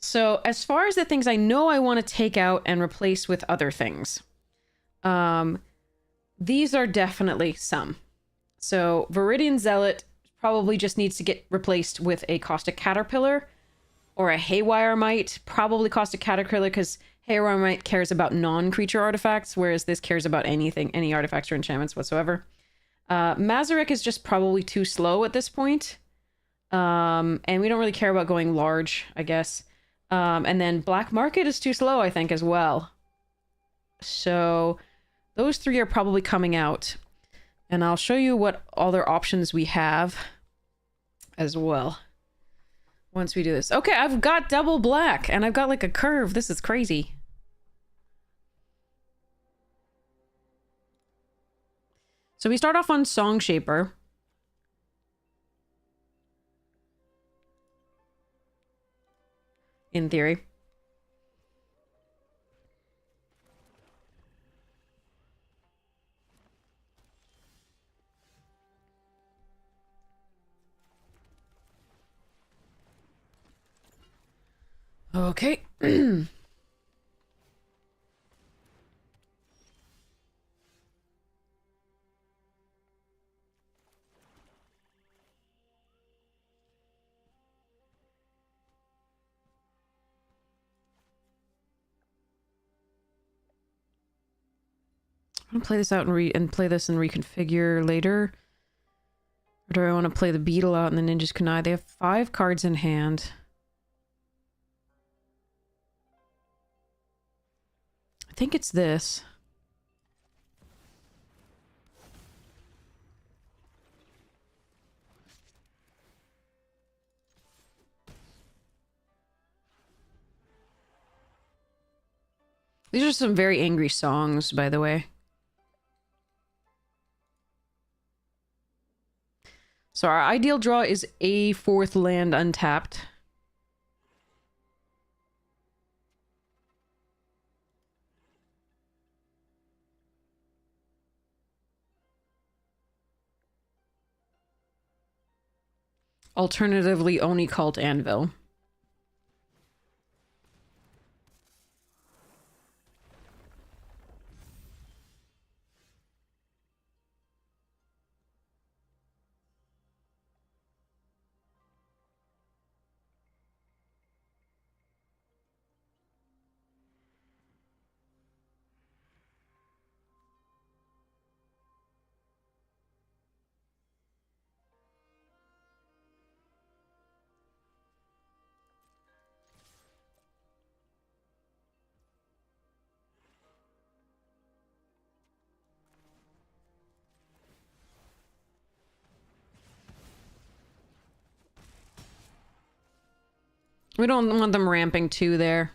So, as far as the things I know I want to take out and replace with other things, these are definitely some. So, Viridian Zealot probably just needs to get replaced with a Caustic Caterpillar or a Haywire Mite. Probably Caustic Caterpillar because Haywire Mite cares about non-creature artifacts, whereas this cares about anything, any artifacts or enchantments whatsoever. Mazarek is just probably too slow at this point. And we don't really care about going large, I guess. And then Black Market is too slow, I think, as well. So those three are probably coming out. And I'll show you what other options we have as well once we do this. Okay, I've got double black, and I've got like a curve. This is crazy. So we start off on Song Shaper. In theory. Okay. I'm gonna play this out and play this and reconfigure later. Or do I want to play the Beetle out and the Ninja's Kunai? They have 5 cards in hand. I think it's this. These are some very angry songs, by the way. So our ideal draw is a 4th land untapped. Alternatively, Oni Cult Anvil. We don't want them ramping 2 there.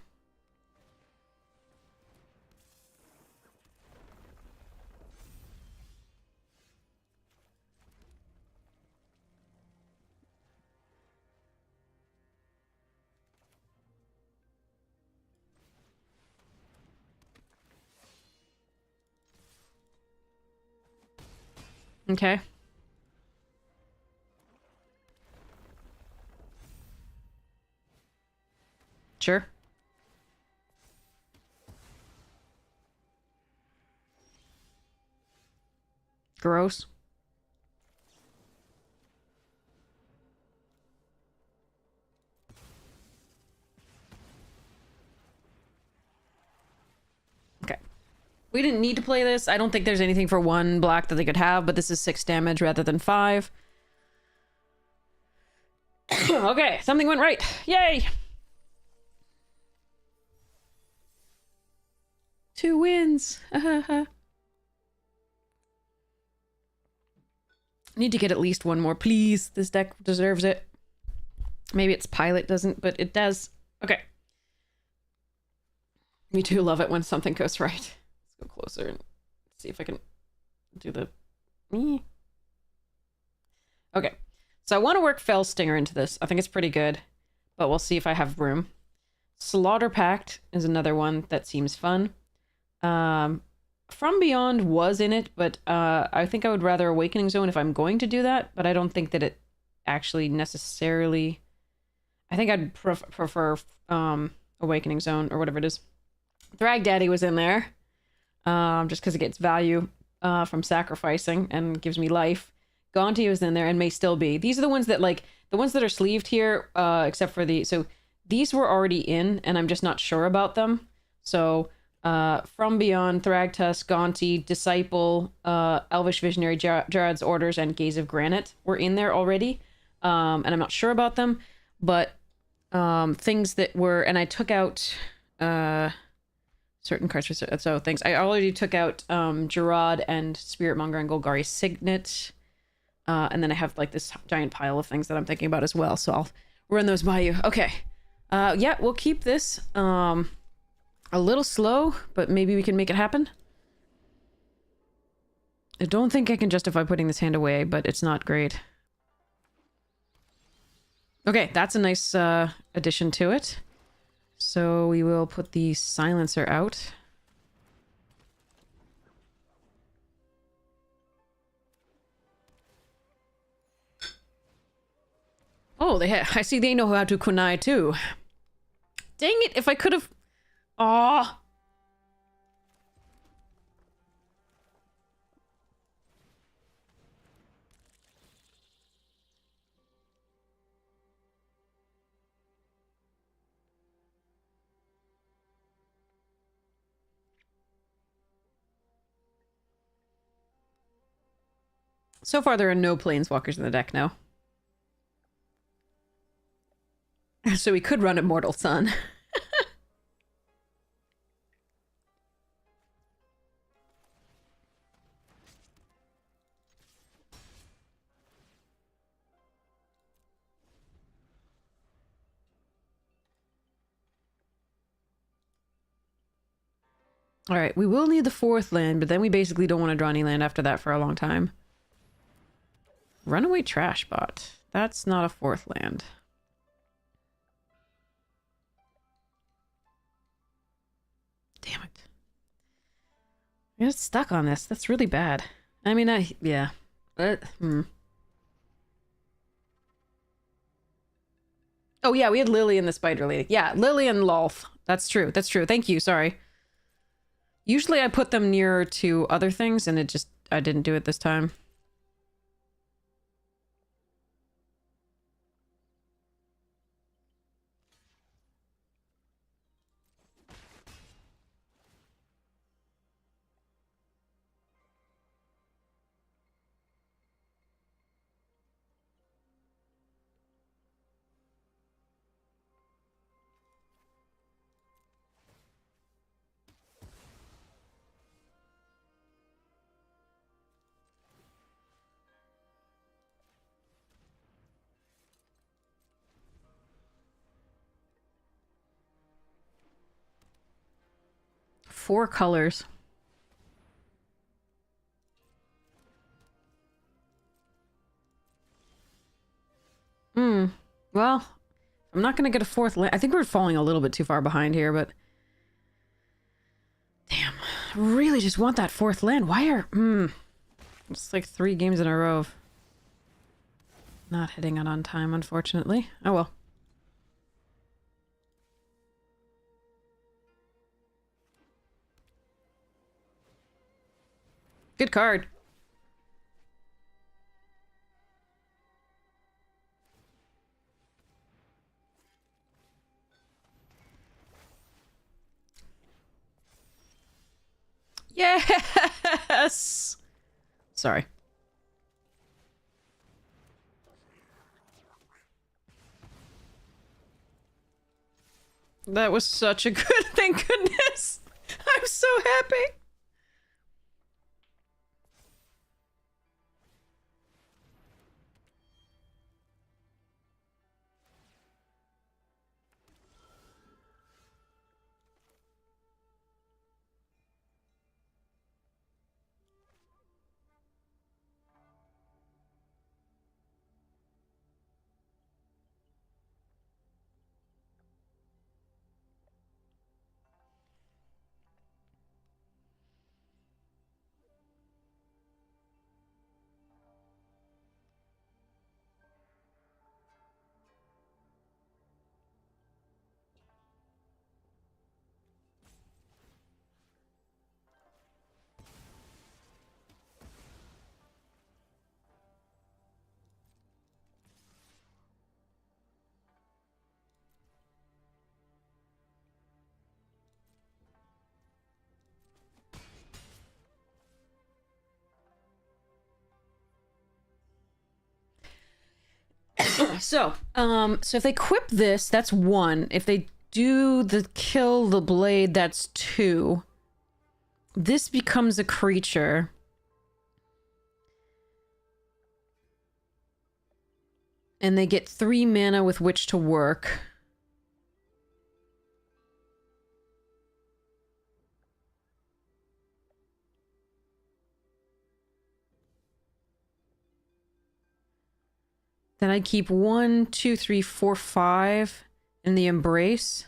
Okay. Sure. Gross. Okay. We didn't need to play this. I don't think there's anything for 1 black that they could have, but this is 6 damage rather than 5. Okay, something went right. Yay! 2 wins. Need to get at least 1 more, please. This deck deserves it. Maybe its pilot doesn't, but it does. Okay. Me too love it when something goes right. Let's go closer and see if I can do the... me. Okay. So I want to work Fell Stinger into this. I think it's pretty good, but we'll see if I have room. Slaughter Pact is another one that seems fun. From Beyond was in it, but I think I would rather Awakening Zone if I'm going to do that, but I don't think that it actually necessarily... I think I'd prefer Awakening Zone, or whatever it is. Thrag Daddy was in there, just because it gets value from sacrificing and gives me life. Gonti was in there and may still be. These are the ones that, like, the ones that are sleeved here, except for the... So these were already in, and I'm just not sure about them. So... From Beyond, Thragtusk, Gonti, Disciple, Elvish Visionary, Jared's Orders, and Gaze of Granite were in there already. And I'm not sure about them, but things that were... And I took out certain cards for... So things. I already took out Gerard and Spiritmonger and Golgari Signet. And then I have like this giant pile of things that I'm thinking about as well. So I'll run those by you. Okay. Yeah, we'll keep this. A little slow, but maybe we can make it happen. I don't think I can justify putting this hand away, but it's not great. Okay, that's a nice addition to it. So we will put the silencer out. Oh, I see they know how to kunai too. Dang it, if I could have... Aw. So far, there are no planeswalkers in the deck now. So we could run Immortal Sun. Alright, we will need the 4th land, but then we basically don't want to draw any land after that for a long time. Runaway Trash Bot. That's not a 4th land. Damn it. I got stuck on this. That's really bad. I mean, yeah. But, Oh, yeah, we had Lily and the Spider Lady. Yeah, Lily and Lolth. That's true. That's true. Thank you. Sorry. Usually I put them nearer to other things, and I didn't do it this time. Four colors. Well, I'm not gonna get a 4th land. I think we're falling a little bit too far behind here, but... Damn. I really just want that 4th land. Why are... It's like 3 games in a row of... Not hitting it on time, unfortunately. Oh well. Good card. Yes! Sorry. That was such a good... Thank goodness! I'm so happy! So if they equip this, that's 1. If they do the kill the blade, that's 2. This becomes a creature. And they get 3 mana with which to work. Then I keep 1, 2, 3, 4, 5 in the Embrace.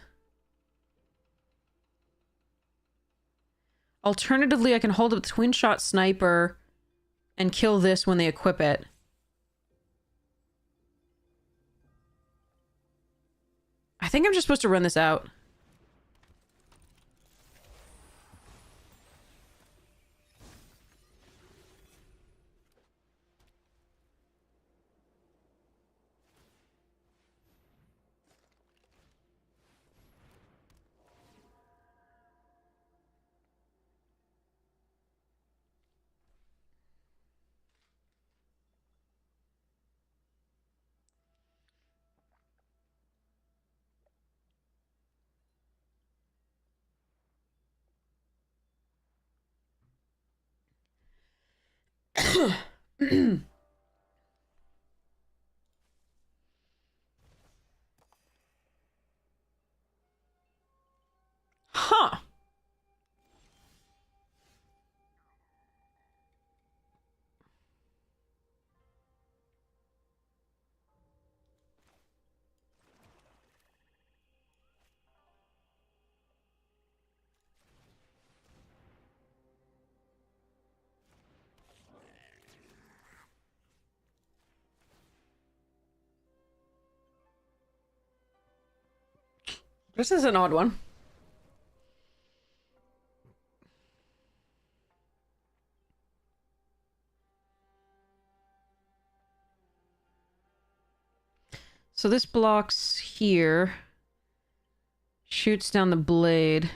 Alternatively, I can hold up the Twin Shot Sniper and kill this when they equip it. I think I'm just supposed to run this out. Huh. This is an odd one. So this blocks here. Shoots down the blade.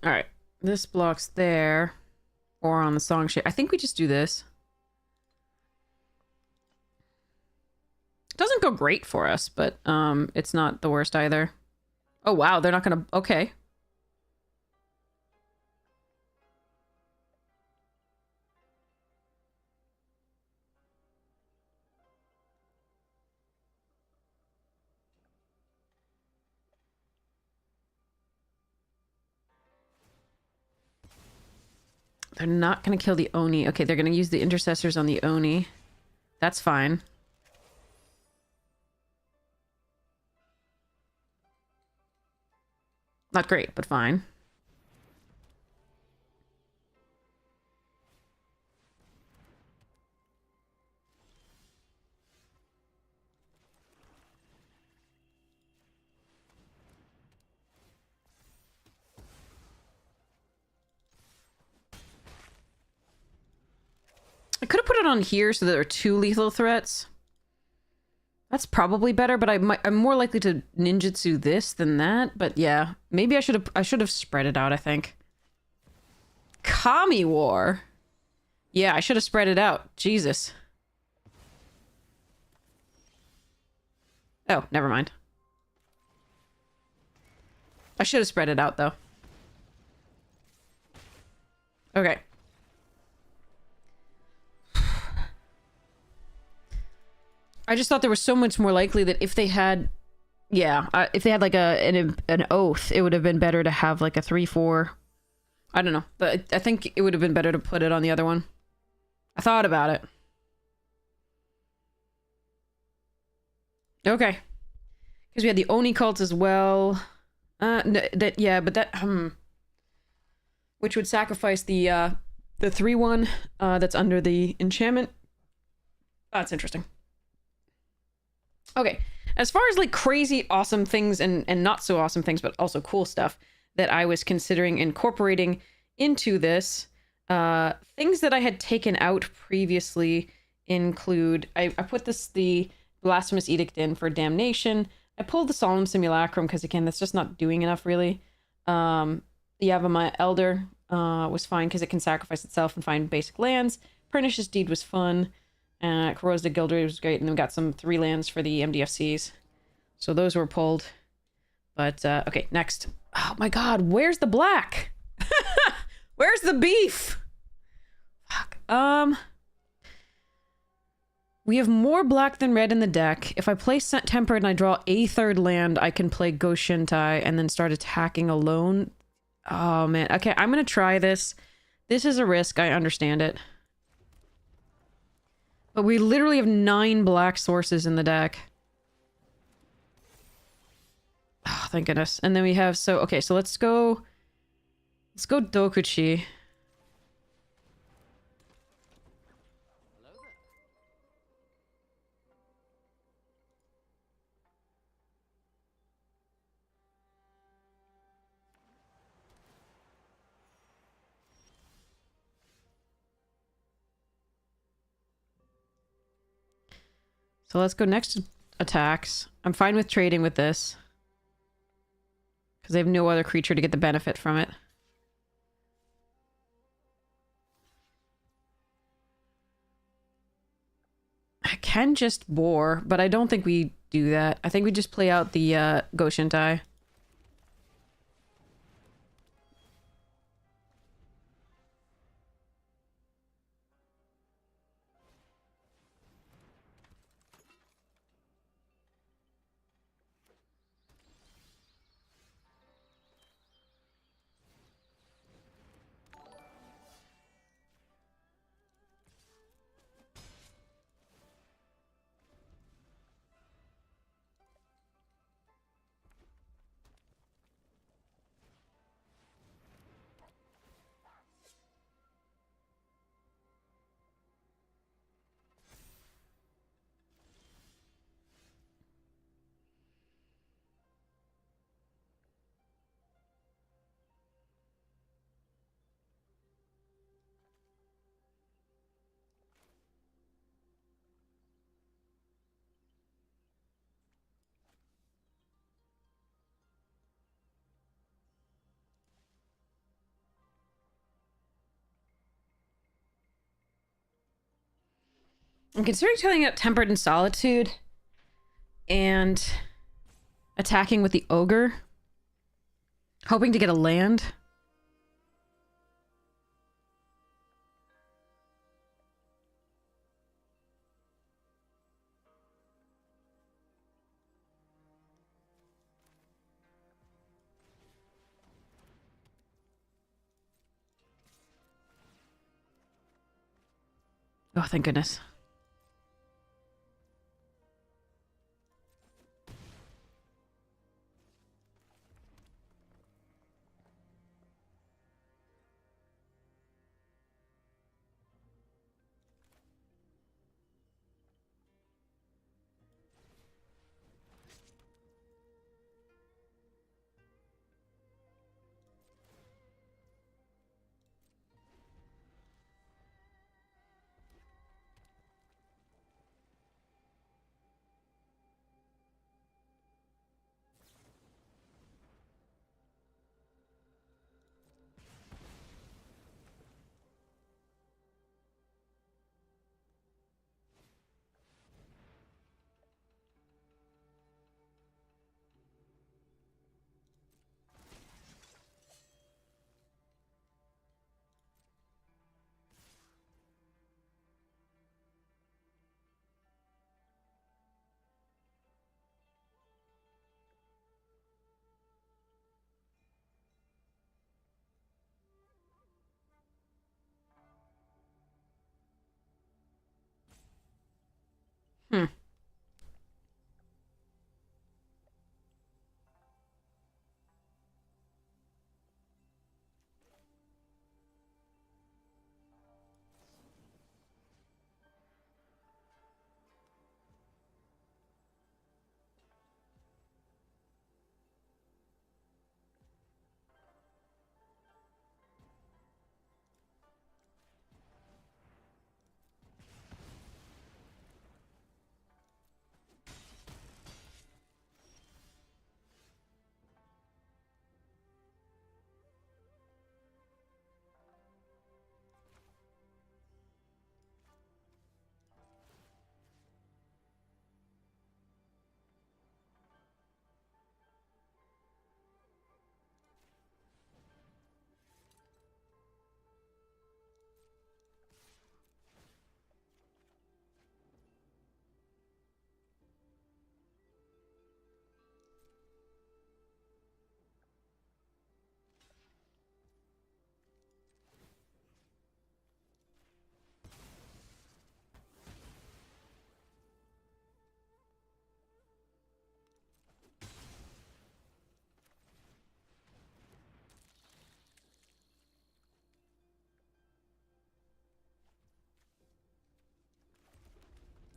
Alright. This blocks there. Or on the song sheet. I think we just do this. Doesn't go great for us, but it's not the worst either. Oh wow, they're not gonna... Okay. They're not gonna kill the Oni. Okay, they're gonna use the intercessors on the Oni. That's fine. Not great, but fine. I could have put it on here so there are 2 lethal threats. That's probably better, but I'm more likely to ninjutsu this than that. But yeah, maybe I should have spread it out, I think. Kami War. Yeah, I should have spread it out. Jesus. Oh, never mind. I should have spread it out, though. Okay. I just thought there was so much more likely that if they had... Yeah, if they had, like, an oath, it would have been better to have, like, a 3-4... I don't know. But I think it would have been better to put it on the other one. I thought about it. Okay. Because we had the Oni cult as well. Yeah, but that... Which would sacrifice the 3-1 that's under the enchantment. That's interesting. Okay. As far as, like, crazy awesome things and not so awesome things, but also cool stuff that I was considering incorporating into this, things that I had taken out previously include... I put the Blasphemous Edict in for Damnation. I pulled the Solemn Simulacrum because, again, that's just not doing enough, really. The Yavimaya Elder was fine because it can sacrifice itself and find basic lands. Pernicious Deed was fun. Corrosive Gildry was great. And then we got some 3 lands for the MDFCs. So those were pulled. But, okay, next. Oh my god, where's the black? Where's the beef? Fuck. We have more black than red in the deck. If I play Tempered and I draw a 3rd land, I can play Go Shintai and then start attacking alone. Oh, man. Okay, I'm gonna try this. This is a risk. I understand it. But we literally have 9 black sources in the deck. Oh, thank goodness. And then we have... So, okay, so let's go... Let's go Dokuchi. So let's go next to attacks. I'm fine with trading with this. Because they have no other creature to get the benefit from it. I can just war, but I don't think we do that. I think we just play out the Go Shintai. I'm considering telling out Tempered in Solitude and attacking with the Ogre. Hoping to get a land. Oh, thank goodness. Hmm.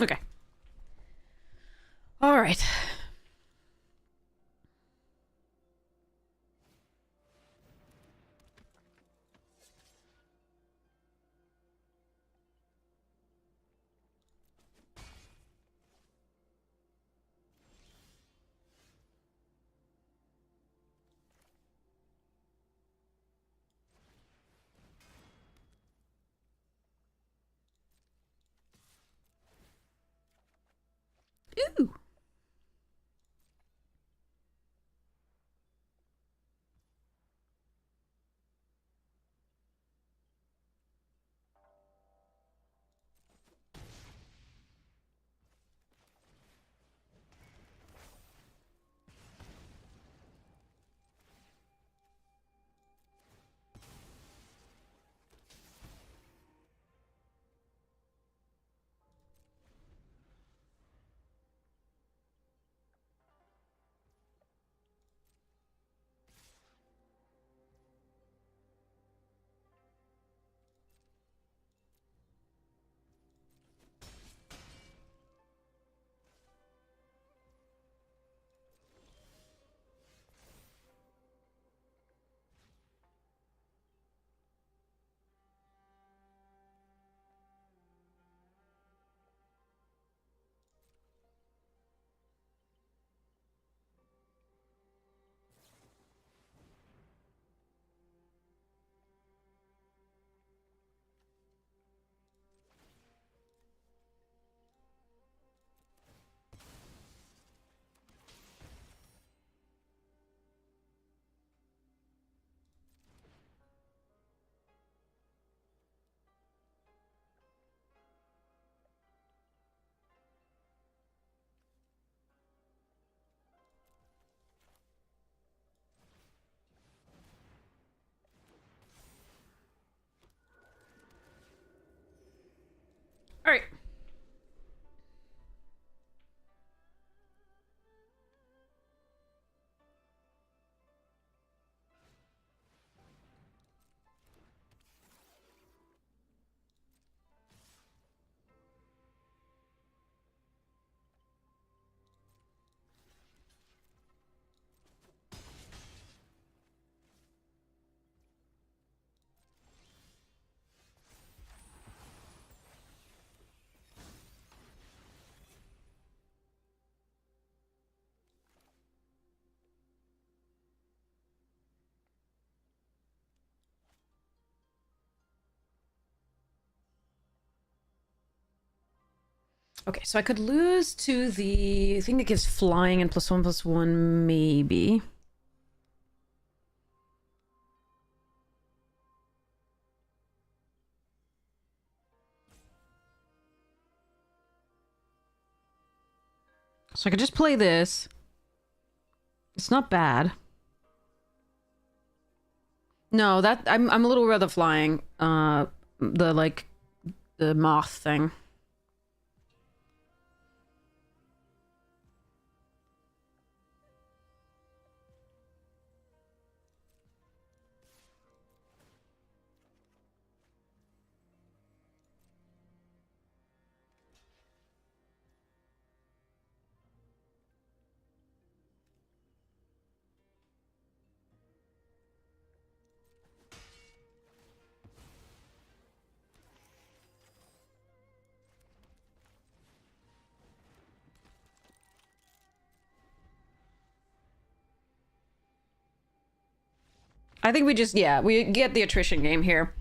Okay. All right. Ooh. Okay, so I could lose to the thing that gives flying and +1/+1, maybe. So I could just play this. It's not bad. No, that I'm a little rather flying. The moth thing. I think we just, yeah, we get the attrition game here.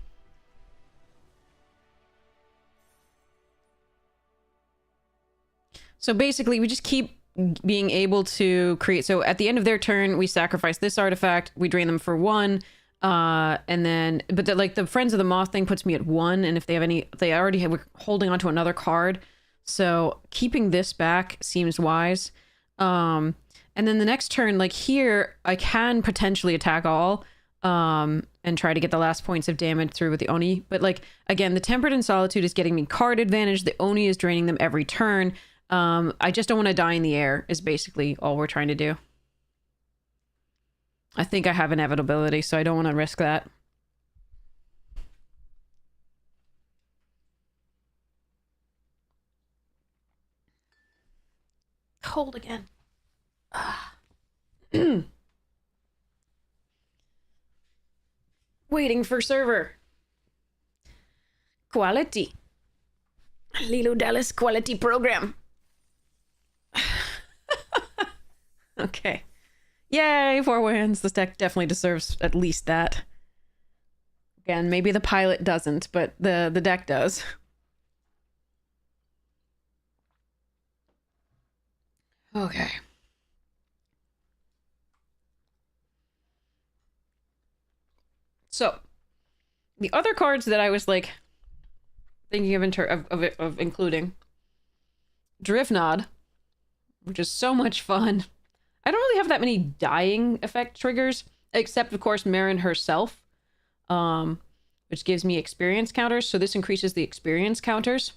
So basically, we just keep being able to create. So at the end of their turn, we sacrifice this artifact. We drain them for 1. And then, but the Friends of the Moth thing puts me at 1. And if they have any, they already have, we're holding onto another card. So keeping this back seems wise. And then the next turn, like here, I can potentially attack all. And try to get the last points of damage through with the Oni. But like, again, the Tempered and Solitude is getting me card advantage. The Oni is draining them every turn. I just don't want to die in the air is basically all we're trying to do. I think I have inevitability, so I don't want to risk that. Cold again. Waiting for server. Quality. Lilo Dallas quality program. Okay. Yay, 4 wins. This deck definitely deserves at least that. Again, maybe the pilot doesn't, but the deck does. Okay. So, the other cards that I was like thinking of including Drifnod, which is so much fun. I don't really have that many dying effect triggers, except of course Marin herself, which gives me experience counters. So this increases the experience counters.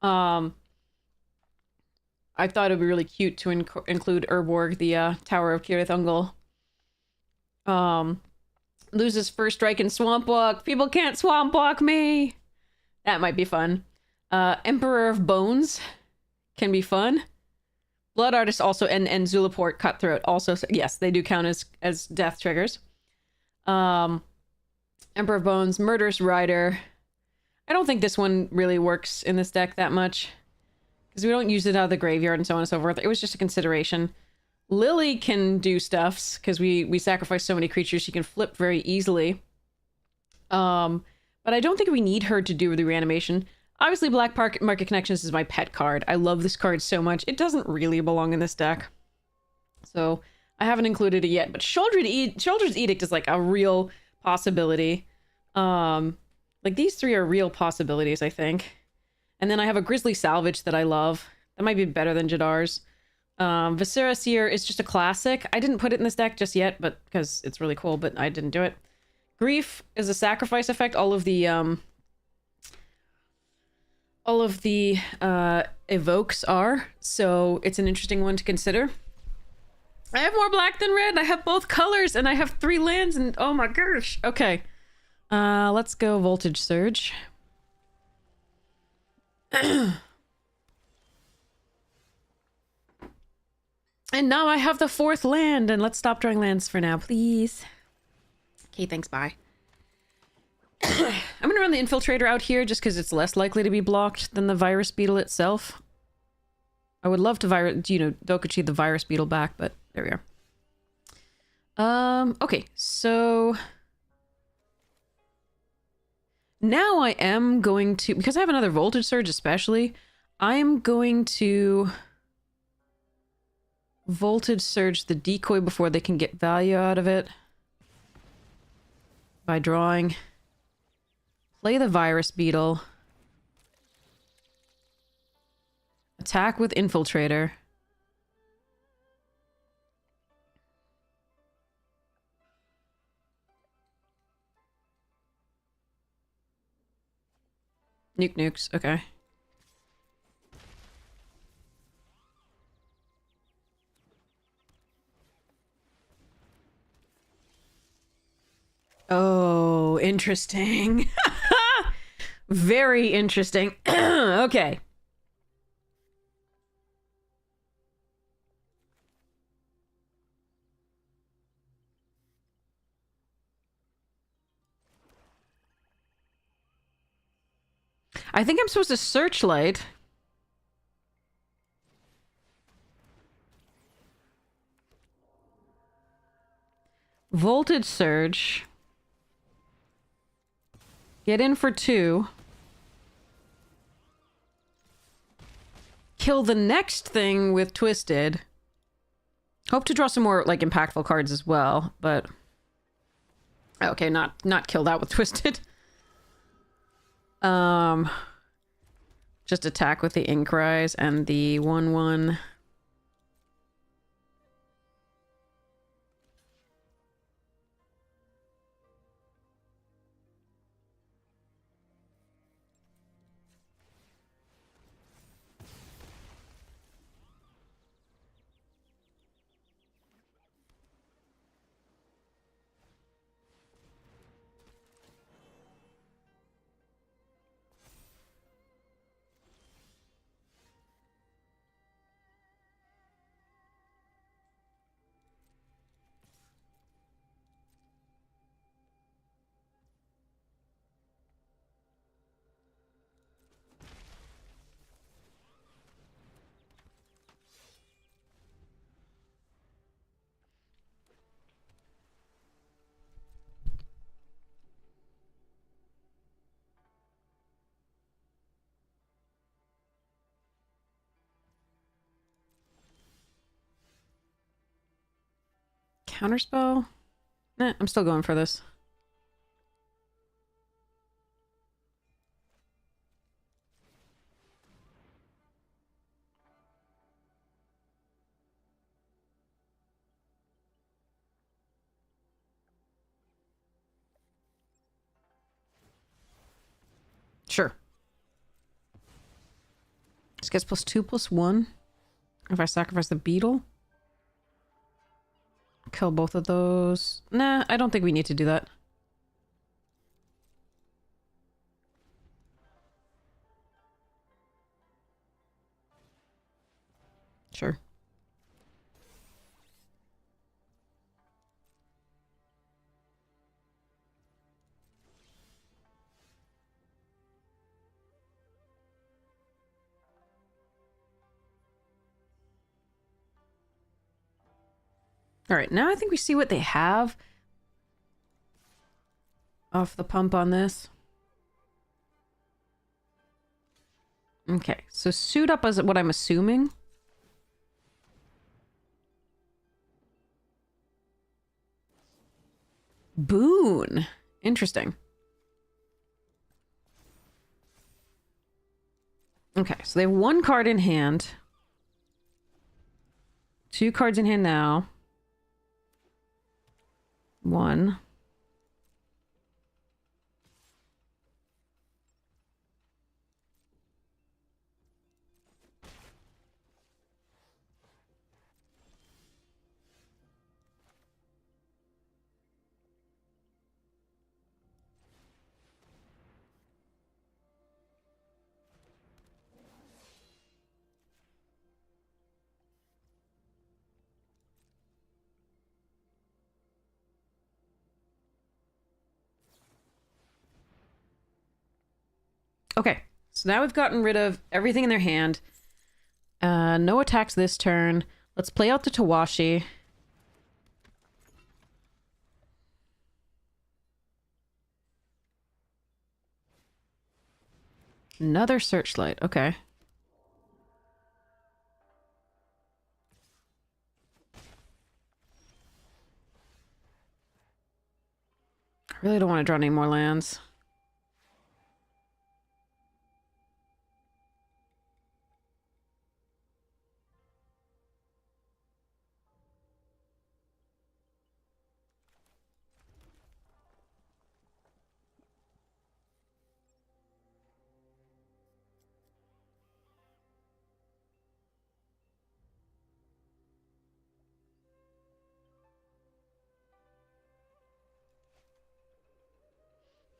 I thought it'd be really cute to include Urborg, the Tower of Kirith Ungol. Loses first strike in Swamp Walk. People can't Swamp Walk me. That might be fun. Emperor of Bones can be fun. Blood Artist also, and Zulaport Cutthroat also, yes, they do count as death triggers. Emperor of Bones, Murderous Rider. I don't think this one really works in this deck that much, because we don't use it out of the graveyard and so on and so forth. It was just a consideration. Lily can do stuffs, because we sacrifice so many creatures, she can flip very easily. But I don't think we need her to do the reanimation. Obviously, Black Market Connections is my pet card. I love this card so much. It doesn't really belong in this deck. So, I haven't included it yet. But Shoulder's Edict is like a real possibility. Like, these 3 are real possibilities, I think. And then I have a Grizzly Salvage that I love. That might be better than Jadar's. Viscera Seer is just a classic. I didn't put it in this deck just yet, but because it's really cool, but I didn't do it. Grief is a sacrifice effect. All of the evokes are, so it's an interesting one to consider. I have more black than red. I have both colors, and I have 3 lands, and oh my gosh. Okay. Let's go Voltage Surge. And now I have the 4th land, and let's stop drawing lands for now, please. Okay, thanks, bye. I'm gonna run the Infiltrator out here just because it's less likely to be blocked than the Virus Beetle itself. I would love to Dokuchi the Virus Beetle back, but there we are. Okay, so now I am going to, because I have another Voltage Surge especially, I am going to voltage surge the decoy before they can get value out of it by drawing. Play the virus beetle. Attack with infiltrator. Nukes, okay. Oh, interesting. Very interesting. Okay. I think I'm supposed to searchlight. Voltage surge. Get in for 2. Kill the next thing with Twisted. Hope to draw some more, like, impactful cards as well, but... Okay, not kill that with Twisted. Just attack with the Ink Rise and the 1/1. Counterspell? Nah, I'm still going for this. Sure. This gets +2/+1. If I sacrifice the beetle. Kill both of those. Nah, I don't think we need to do that. Sure. All right, now I think we see what they have off the pump on this. Okay, so suit up is what I'm assuming. Boon. Interesting. Okay, so they have 1 card in hand. 2 cards in hand now. 1. Okay, so now we've gotten rid of everything in their hand. No attacks this turn. Let's play out the Tawashi. Another Searchlight, okay. Really don't want to draw any more lands.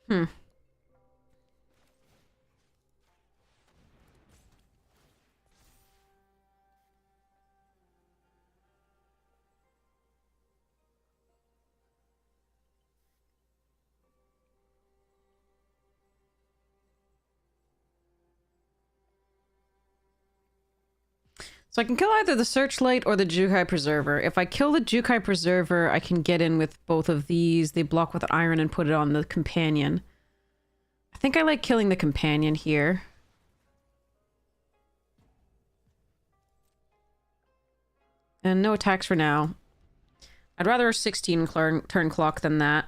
Hmm. So I can kill either the Searchlight or the Jukai Preserver. If I kill the Jukai Preserver, I can get in with both of these. They block with iron and put it on the Companion. I think I like killing the Companion here. And no attacks for now. I'd rather a 16 turn clock than that.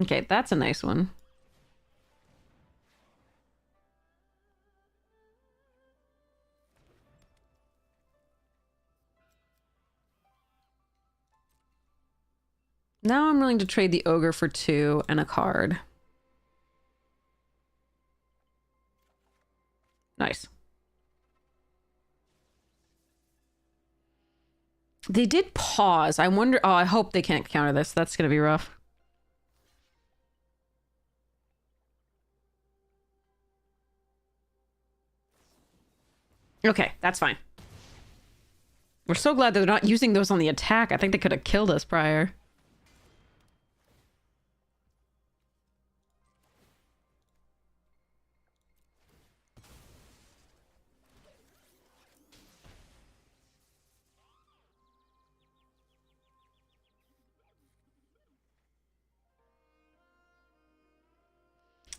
Okay, that's a nice one. Now I'm willing to trade the Ogre for 2 and a card. Nice. They did pause. I wonder... Oh, I hope they can't counter this. That's gonna be rough. Okay, that's fine. We're so glad they're not using those on the attack. I think they could have killed us prior.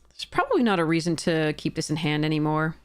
There's probably not a reason to keep this in hand anymore.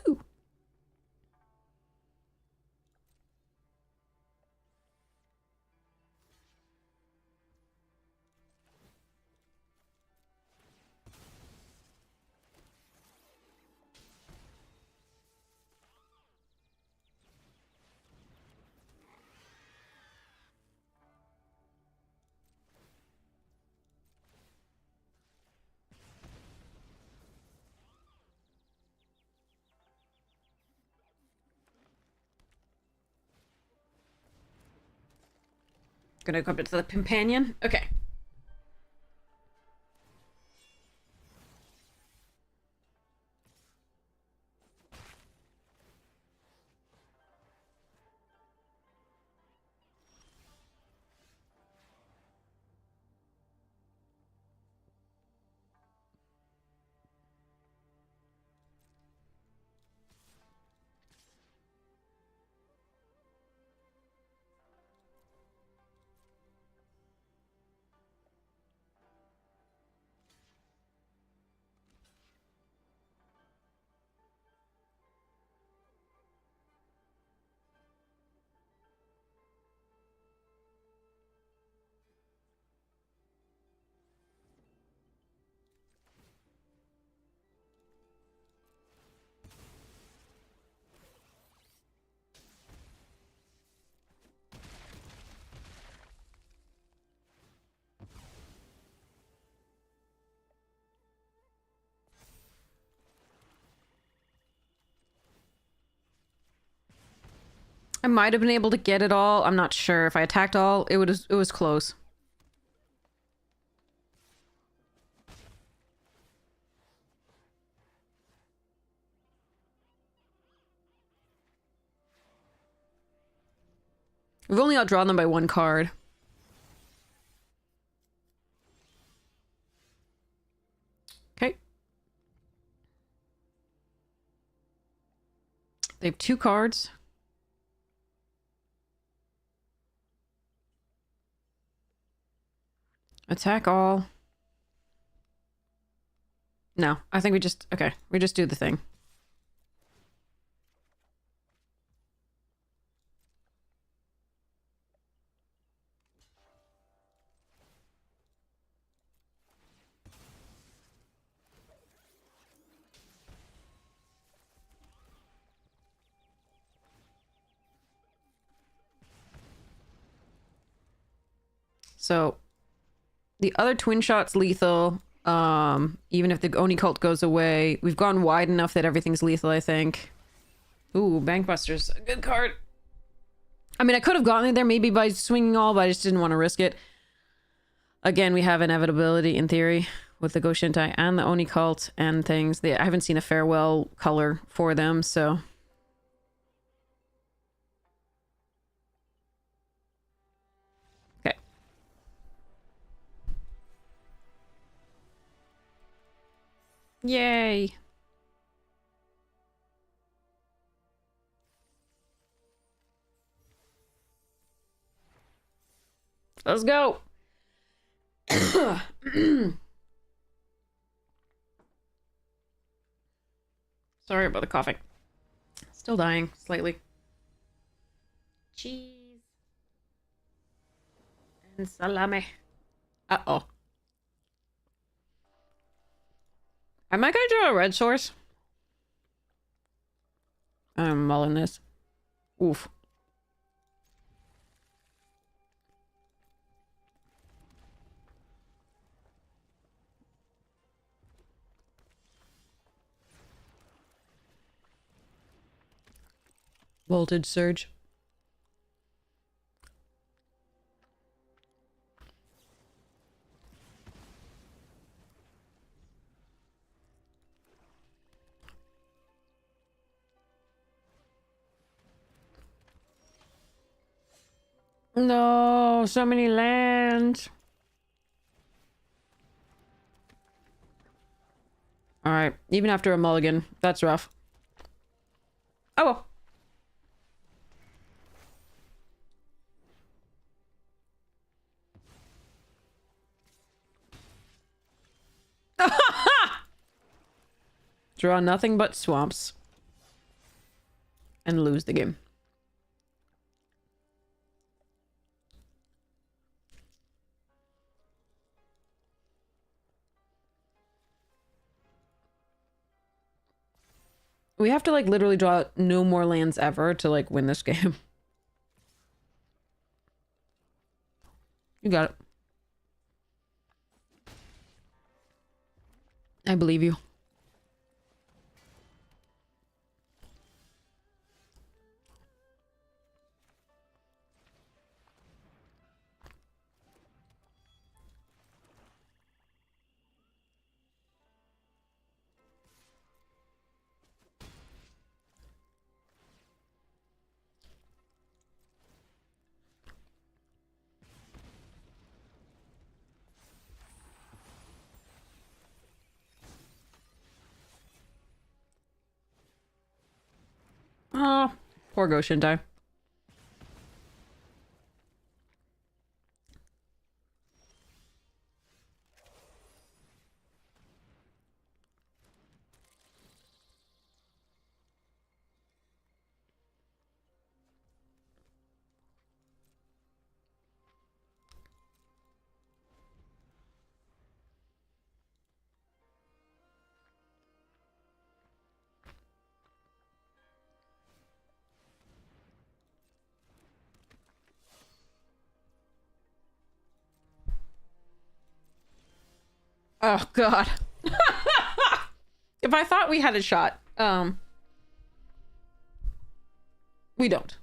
Ooh! Gonna go up to the Companion? Okay. I might have been able to get it all. I'm not sure. If I attacked all, it was close. We've only outdrawn them by 1 card. Okay. They have 2 cards. Attack all. No, I think we just... Okay, we just do the thing. So, the other twin shot's lethal. Even if the Oni cult goes away. We've gone wide enough that everything's lethal, I think. Ooh, Bankbuster's a good card. I mean, I could have gotten there maybe by swinging all, but I just didn't want to risk it. Again, we have inevitability in theory with the Goshintai and the Oni cult and things. I haven't seen a farewell color for them, so... Yay. Let's go. Sorry about the coughing. Still dying slightly. Cheese. And salami. Uh-oh. Am I gonna draw a red source? I'm mulling this. Oof. Voltage surge. No, so many lands. All right, even after a mulligan, that's rough. Oh well. Draw nothing but swamps. And lose the game. We have to, like, literally draw no more lands ever to, like, win this game. You got it. I believe you. Oh, poor Goshintai. Oh, God. If I thought we had a shot, we don't.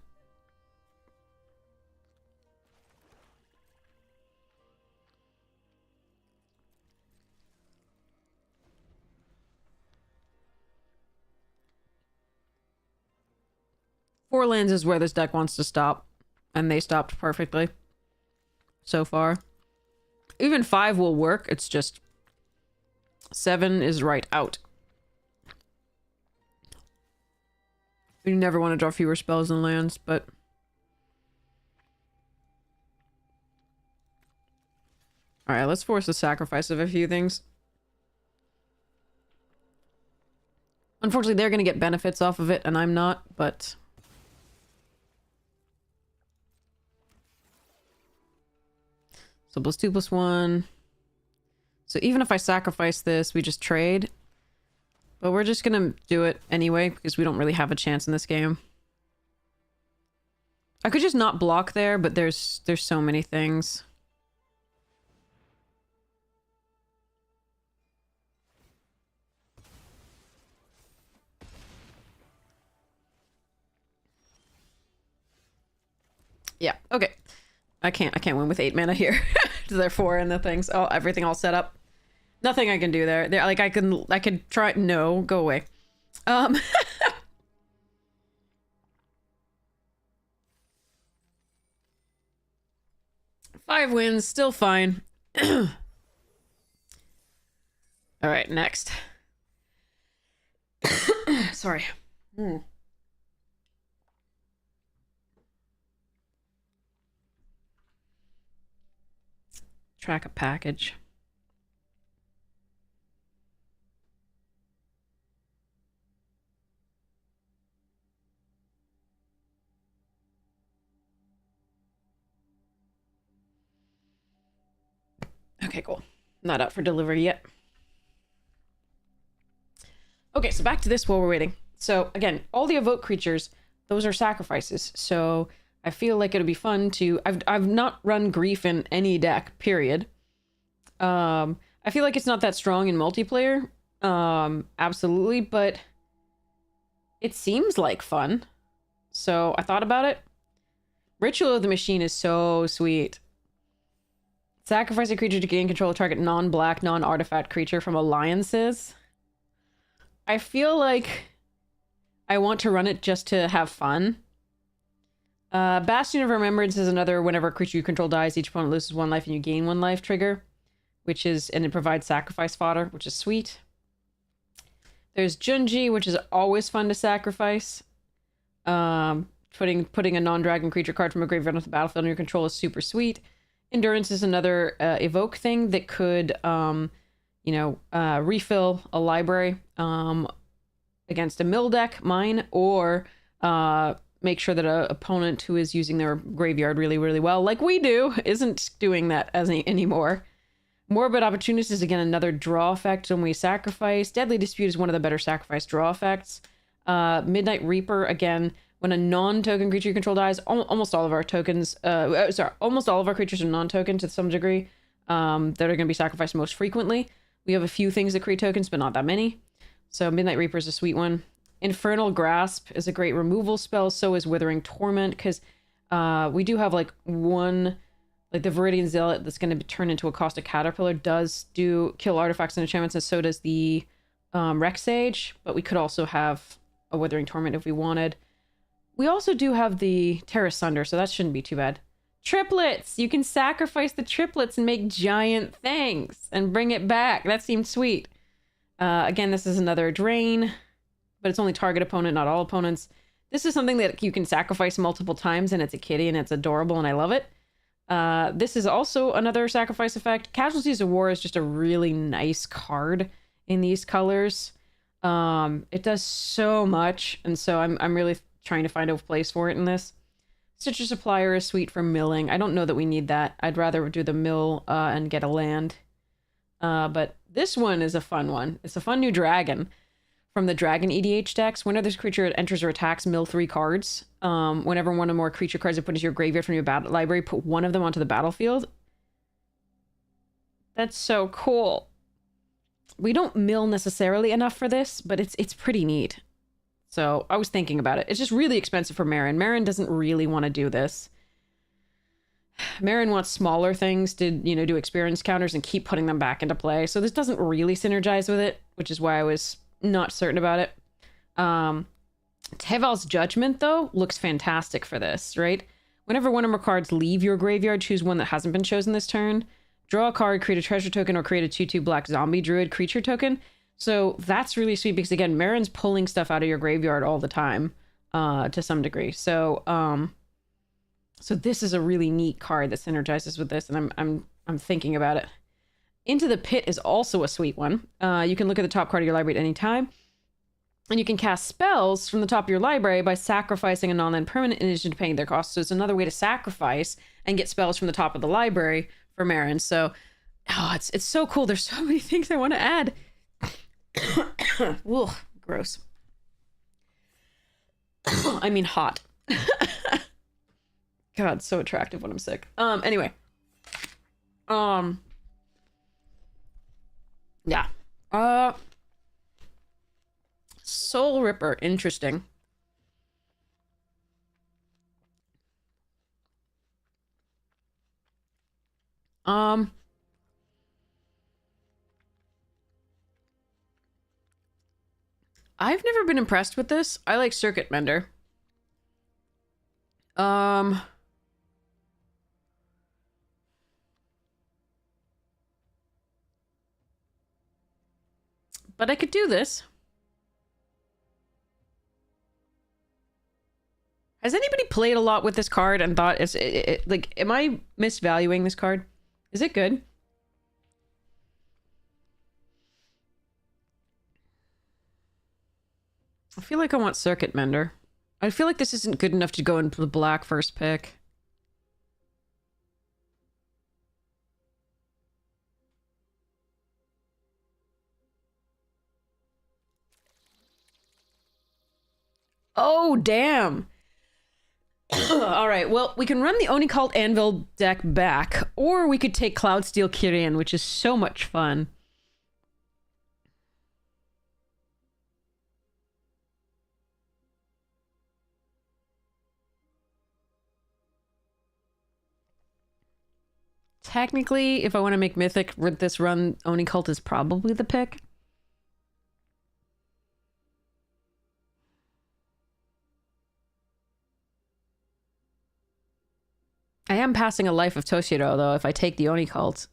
4 lands is where this deck wants to stop. And they stopped perfectly. So far. Even 5 will work. It's just 7 is right out. We never want to draw fewer spells and lands, but... Alright, let's force the sacrifice of a few things. Unfortunately, they're going to get benefits off of it, and I'm not, but... So +2/+1. So even if I sacrifice this, we just trade. But we're just gonna do it anyway, because we don't really have a chance in this game. I could just not block there, but there's so many things. Yeah, okay. I can't win with 8 mana here. They're 4 in the things. Oh, everything all set up. Nothing I can do there. Like I could try. No, go away. 5 wins, still fine. All right, next. Sorry. Track a package. Okay, cool. Not out for delivery yet. Okay, so back to this while we're waiting. So again, all the evoke creatures, those are sacrifices. So I feel like it'll be fun to... I've not run Grief in any deck, period. I feel like it's not that strong in multiplayer. Absolutely, but it seems like fun. So I thought about it. Ritual of the Machine is so sweet. Sacrifice a creature to gain control of target non-black, non-artifact creature from alliances. I feel like I want to run it just to have fun. Bastion of Remembrance is another whenever a creature you control dies, each opponent loses 1 life and you gain 1 life trigger. Which is, and it provides sacrifice fodder, which is sweet. There's Junji, which is always fun to sacrifice. Putting a non-dragon creature card from a graveyard onto the battlefield under your control is super sweet. Endurance is another evoke thing that could, refill a library against a mill deck, mine, or make sure that an opponent who is using their graveyard really, really well, like we do, isn't doing that anymore. Morbid Opportunist is, again, another draw effect when we sacrifice. Deadly Dispute is one of the better sacrifice draw effects. Midnight Reaper, again, when a non-token creature you control dies, almost all of our tokens, almost all of our creatures are non-token to some degree, that are going to be sacrificed most frequently. We have a few things that create tokens, but not that many. So Midnight Reaper is a sweet one. Infernal Grasp is a great removal spell, so is Withering Torment, because we do have, like, one... Like, the Viridian Zealot that's going to turn into a Caustic Caterpillar does kill artifacts and enchantments, and so does the Rex Sage, but we could also have a Withering Torment if we wanted. We also do have the Terra Sunder, so that shouldn't be too bad. Triplets! You can sacrifice the triplets and make giant things and bring it back. That seems sweet. Again, this is another Drain, but it's only target opponent, not all opponents. This is something that you can sacrifice multiple times, and it's a kitty, and it's adorable, and I love it. This is also another sacrifice effect. Casualties of War is just a really nice card in these colors. It does so much, and so I'm really trying to find a place for it in this. Citrus Supplier is sweet for milling. I don't know that we need that. I'd rather do the mill and get a land. But this one is a fun one. It's a fun new dragon from the Dragon EDH decks. Whenever this creature enters or attacks, mill 3 cards. Whenever one or more creature cards are put into your graveyard from your battle library, put one of them onto the battlefield. That's so cool. We don't mill necessarily enough for this, but it's pretty neat. So I was thinking about it. It's just really expensive for Marin. Marin doesn't really want to do this. Marin wants smaller things to, do experience counters and keep putting them back into play. So this doesn't really synergize with it, which is why I was not certain about it. Teval's Judgment, though, looks fantastic for this, right? Whenever one of our cards leave your graveyard, choose one that hasn't been chosen this turn. Draw a card, create a treasure token, or create a 2/2 black zombie druid creature token. So that's really sweet because, again, Marin's pulling stuff out of your graveyard all the time, to some degree. So, so this is a really neat card that synergizes with this, and I'm thinking about it. Into the Pit is also a sweet one. You can look at the top card of your library at any time. And you can cast spells from the top of your library by sacrificing a non-land permanent in addition to paying their cost. So it's another way to sacrifice and get spells from the top of the library for Marin. So, oh, it's so cool. There's so many things I want to add. Ugh, gross. I mean hot. God, so attractive when I'm sick. Anyway. Yeah. Soul Ripper, interesting. I've never been impressed with this. I like Circuit Mender. But I could do this. Has anybody played a lot with this card and thought, like, am I misvaluing this card? Is it good? I feel like I want Circuit Mender. I feel like this isn't good enough to go into the black first pick. Oh, damn. All right, well, we can run the Oni Cult Anvil deck back, or we could take Cloudsteel Kyrian, which is so much fun. Technically, if I want to make Mythic, this run, Oni Cult is probably the pick. I am passing a Life of Toshiro, though, if I take the Oni Cult.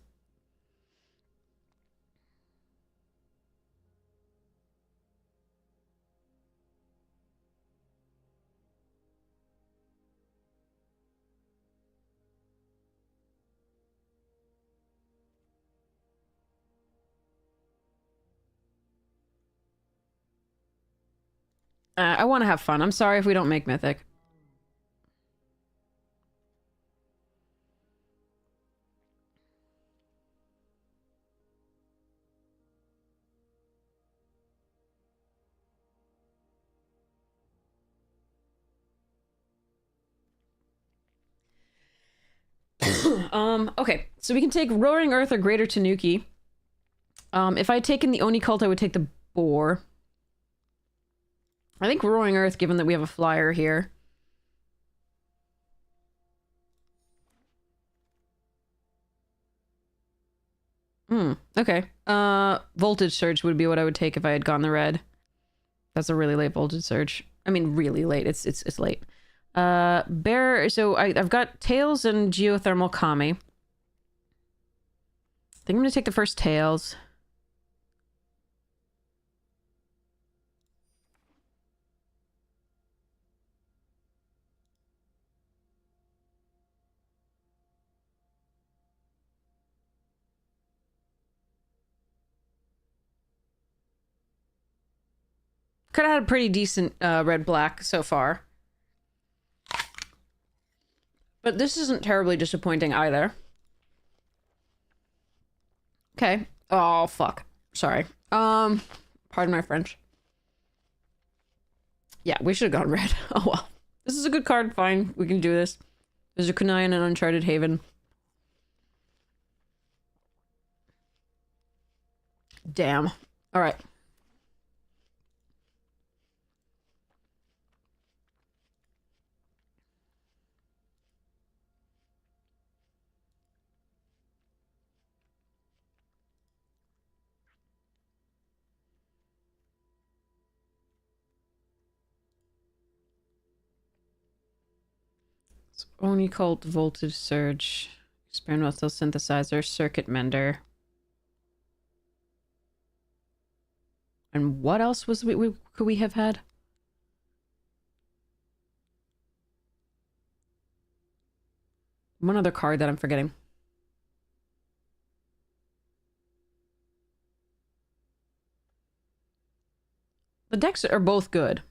I want to have fun. I'm sorry if we don't make Mythic. Okay, so we can take Roaring Earth or Greater Tanuki. If I had taken the Oni Cult, I would take the Boar. I think Roaring Earth, given that we have a flyer here. Okay. Voltage Surge would be what I would take if I had gone the red. That's a really late Voltage Surge. I mean, really late. It's late. Bear, so I've got Tails and Geothermal Kami. I think I'm gonna take the first Tails. Could have had a pretty decent red-black so far. But this isn't terribly disappointing either. Okay. Oh, fuck. Sorry. Pardon my French. Yeah, we should have gone red. Oh, well. This is a good card. Fine. We can do this. There's a Kunai and an Uncharted Haven. Damn. All right. So Oni Cult, Voltage Surge, Experimental Synthesizer, Circuit Mender. And what else was could we have had? One other card that I'm forgetting. The decks are both good.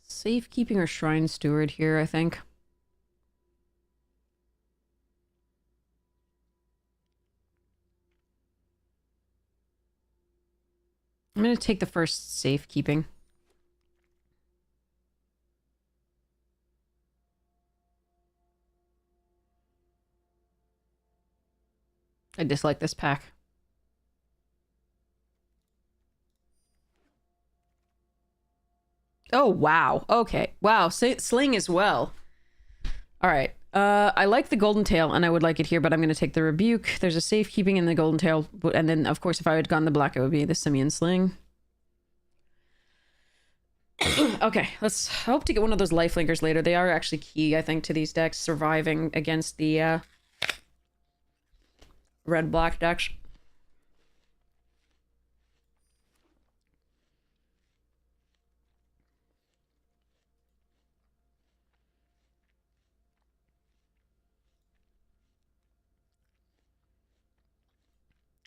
Safekeeping or Shrine Steward here, I think. I'm going to take the first safekeeping. I dislike this pack. Oh, wow. Okay. Wow. Sling as well. All right. I like the Golden Tail, and I would like it here, but I'm going to take the Rebuke. There's a safekeeping in the Golden Tail, and then, of course, if I had gone the black, it would be the Simian Sling. Okay, let's hope to get one of those Lifelinkers later. They are actually key, I think, to these decks surviving against the red-black decks.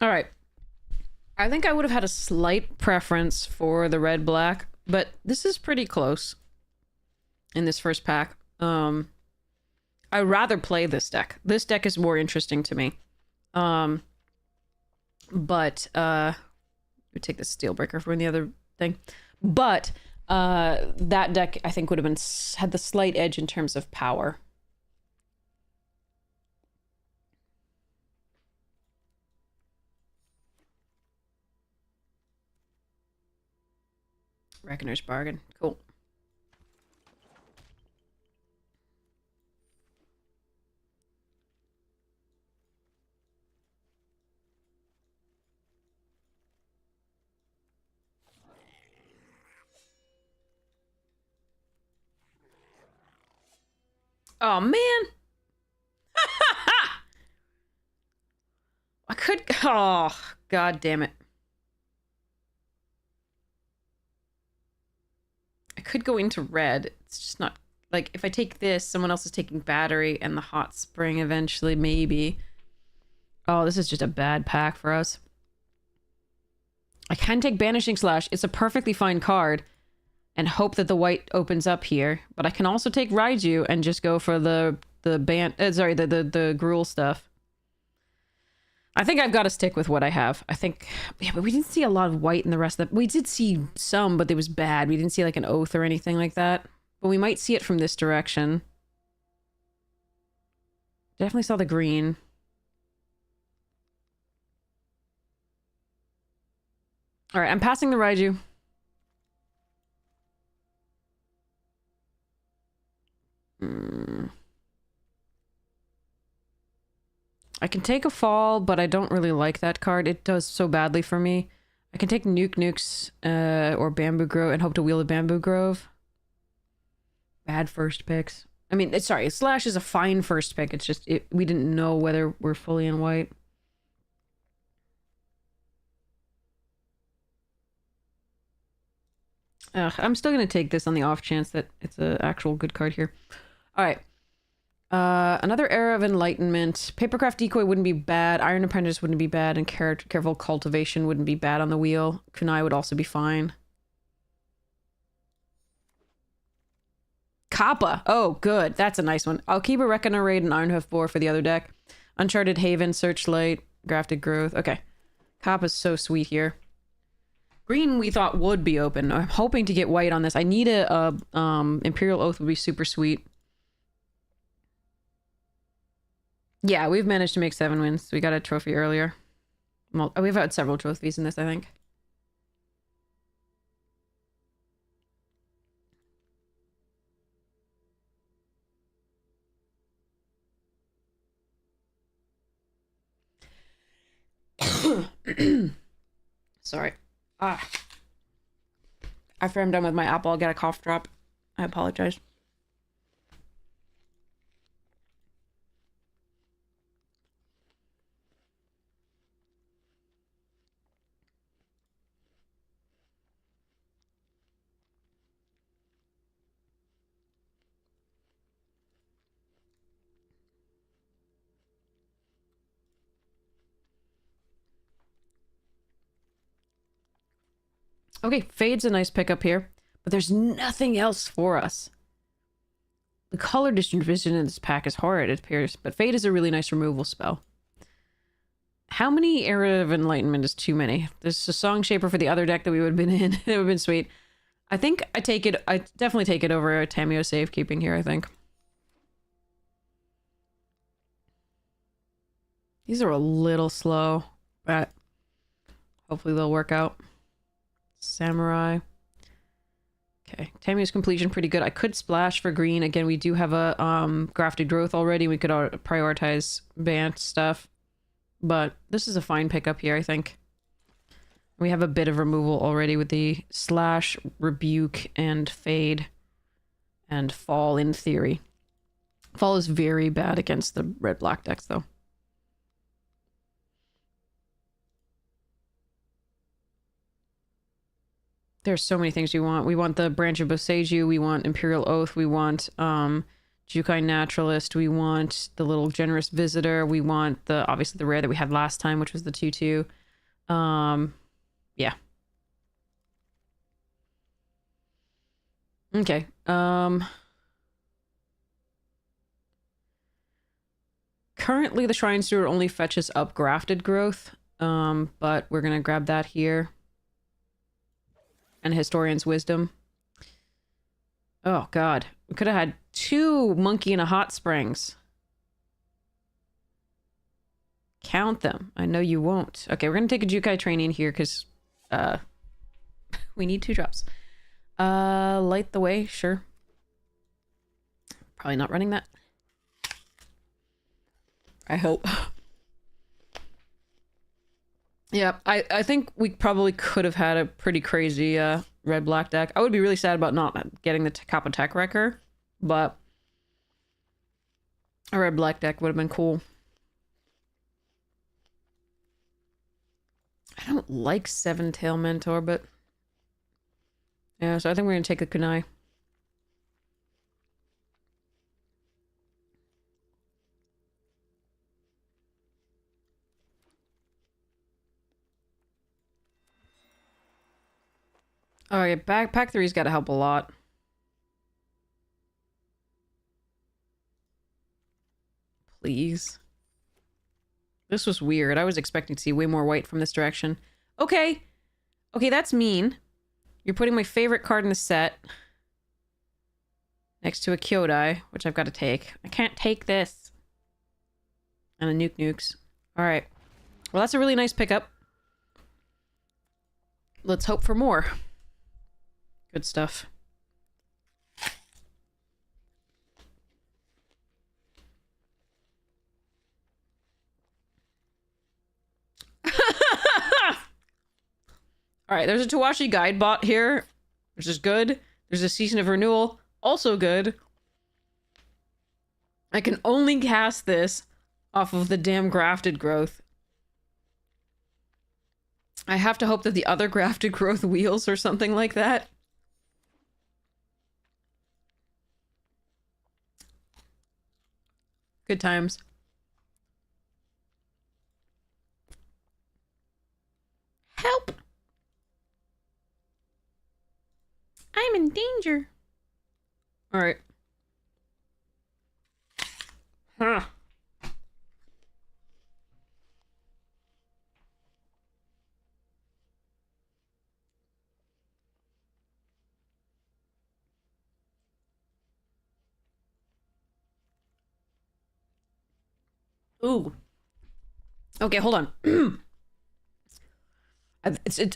All right. I think I would have had a slight preference for the red-black, but this is pretty close in this first pack. I'd rather play this deck. This deck is more interesting to me. But we take the Steelbreaker from the other thing. But that deck, I think, would have had the slight edge in terms of power. Reckoner's Bargain. Cool. Oh, man. I could... Oh, god damn it. I could go into red. It's just not... Like, if I take this, someone else is taking battery and the hot spring eventually, maybe. Oh, this is just a bad pack for us. I can take Banishing Slash. It's a perfectly fine card. And hope that the white opens up here. But I can also take Raiju and just go for the Gruul stuff. I think I've got to stick with what I have. I think... Yeah, but we didn't see a lot of white in the rest of the... We did see some, but it was bad. We didn't see, like, an Oath or anything like that. But we might see it from this direction. Definitely saw the green. Alright, I'm passing the Raiju. I can take a fall, but I don't really like that card. It does so badly for me. I can take Nukes or Bamboo Grove and hope to wheel a Bamboo Grove. Bad first picks. I mean, sorry, Slash is a fine first pick. It's just, we didn't know whether we're fully in white. I'm still going to take this on the off chance that it's an actual good card here. All right. Another Era of Enlightenment. Papercraft Decoy wouldn't be bad. Iron Apprentice wouldn't be bad. And Careful Cultivation wouldn't be bad on the wheel. Kunai would also be fine. Kappa. Oh, good. That's a nice one. I'll keep a Reckoner Raid and Ironhoof Boar for the other deck. Uncharted Haven, Searchlight, Grafted Growth. Okay. Kappa's so sweet here. Green we thought would be open. I'm hoping to get white on this. I need a Imperial Oath would be super sweet. Yeah, we've managed to make 7 wins. We got a trophy earlier. Well, we've had several trophies in this, I think. Sorry. After I'm done with my apple, I'll get a cough drop. I apologize. Okay, Fade's a nice pickup here, but there's nothing else for us. The color distribution in this pack is horrid, it appears, but Fade is a really nice removal spell. How many Era of Enlightenment is too many? There's a Song Shaper for the other deck that we would have been in. It would have been sweet. I think I definitely take it over a Tameo Safekeeping here, I think. These are a little slow, but hopefully they'll work out. Samurai. Okay, Tammy's completion pretty good. I could splash for green. Again, we do have a grafted growth already. We could prioritize Bant stuff. But this is a fine pickup here, I think. We have a bit of removal already with the Slash, Rebuke, and Fade. And Fall in theory. Fall is very bad against the red-black decks, though. There's so many things we want. We want the Branch of Boseiju. We want Imperial Oath. We want Jukai Naturalist. We want the little Generous Visitor. We want obviously the rare that we had last time, which was the 2/2. Yeah. Okay. Currently the Shrine Steward only fetches up Grafted Growth. But we're gonna grab that here. And Historian's Wisdom. Oh, God. We could have had 2 Monkey and a Hot Springs. Count them. I know you won't. Okay, we're going to take a Jukai Training here because we need 2 drops. Light the Way, sure. Probably not running that. I hope. Yeah, I think we probably could have had a pretty crazy red-black deck. I would be really sad about not getting the Kappa Tech Wrecker, but a red-black deck would have been cool. I don't like Seven Tail Mentor, but yeah, so I think we're going to take the Kunai. Oh yeah, pack 3's got to help a lot. Please. This was weird. I was expecting to see way more white from this direction. Okay. Okay, that's mean. You're putting my favorite card in the set next to a Kyodai, which I've got to take. I can't take this. And a Nukes. Alright. Well, that's a really nice pickup. Let's hope for more. Good stuff. Alright, there's a Tawashi Guide bot here, which is good. There's a Season of Renewal, also good. I can only cast this off of the damn Grafted Growth. I have to hope that the other Grafted Growth wheels or something like that. Good times. Help! I'm in danger. Alright. Huh. Ooh. Okay, hold on.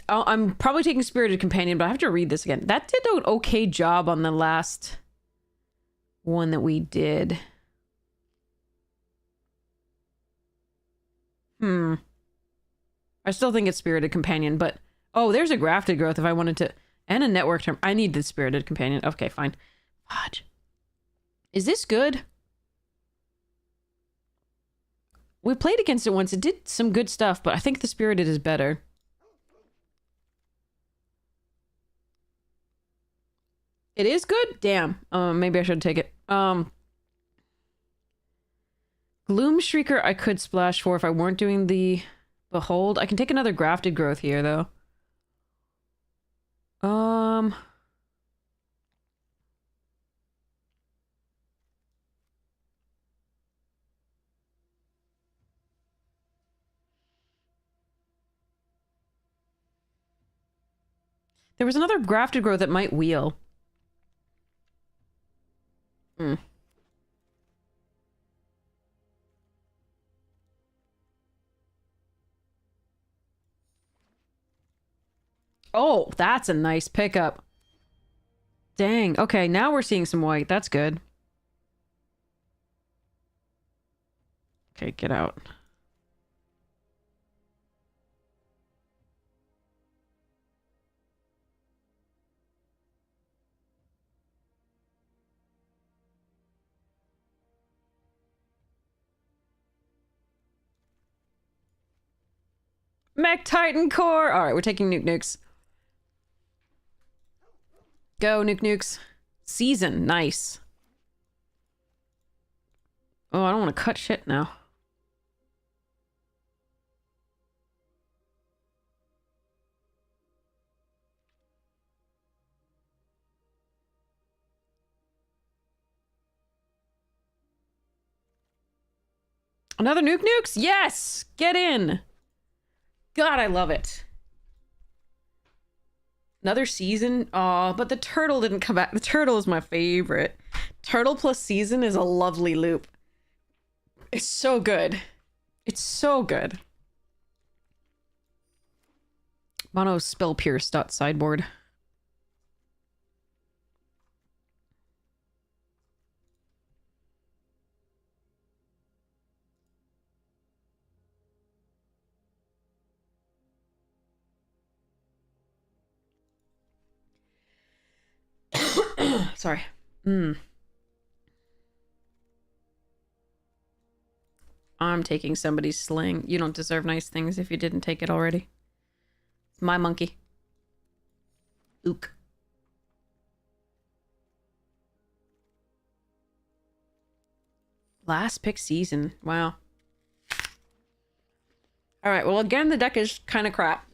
I'm probably taking Spirited Companion, but I have to read this again. That did an okay job on the last one that we did. I still think it's Spirited Companion, but... Oh, there's a Grafted Growth if I wanted to... And a Network Term. I need the Spirited Companion. Okay, fine. Fudge. Is this good? We played against it once. It did some good stuff, but I think the Spirited is better. It is good? Damn. Maybe I should take it. Gloom Shrieker I could splash for if I weren't doing the Behold. I can take another Grafted Growth here, though. There was another Grafted Growth that might wheel. Hmm. Oh, that's a nice pickup. Dang. Okay, now we're seeing some white. That's good. Okay, get out. Mech Titan Core! Alright, we're taking Nuke Nukes. Go, Nuke Nukes. Season. Nice. Oh, I don't want to cut shit now. Another Nuke Nukes? Yes! Get in! God, I love it. Another season? Aw, but the turtle didn't come back. The turtle is my favorite. Turtle plus season is a lovely loop. It's so good. It's so good. Mono spell pierce dot sideboard. Sorry. I'm taking somebody's sling. You don't deserve nice things if you didn't take it already. My monkey. Ook. Last pick season. Wow. Alright, well again, the deck is kind of crap.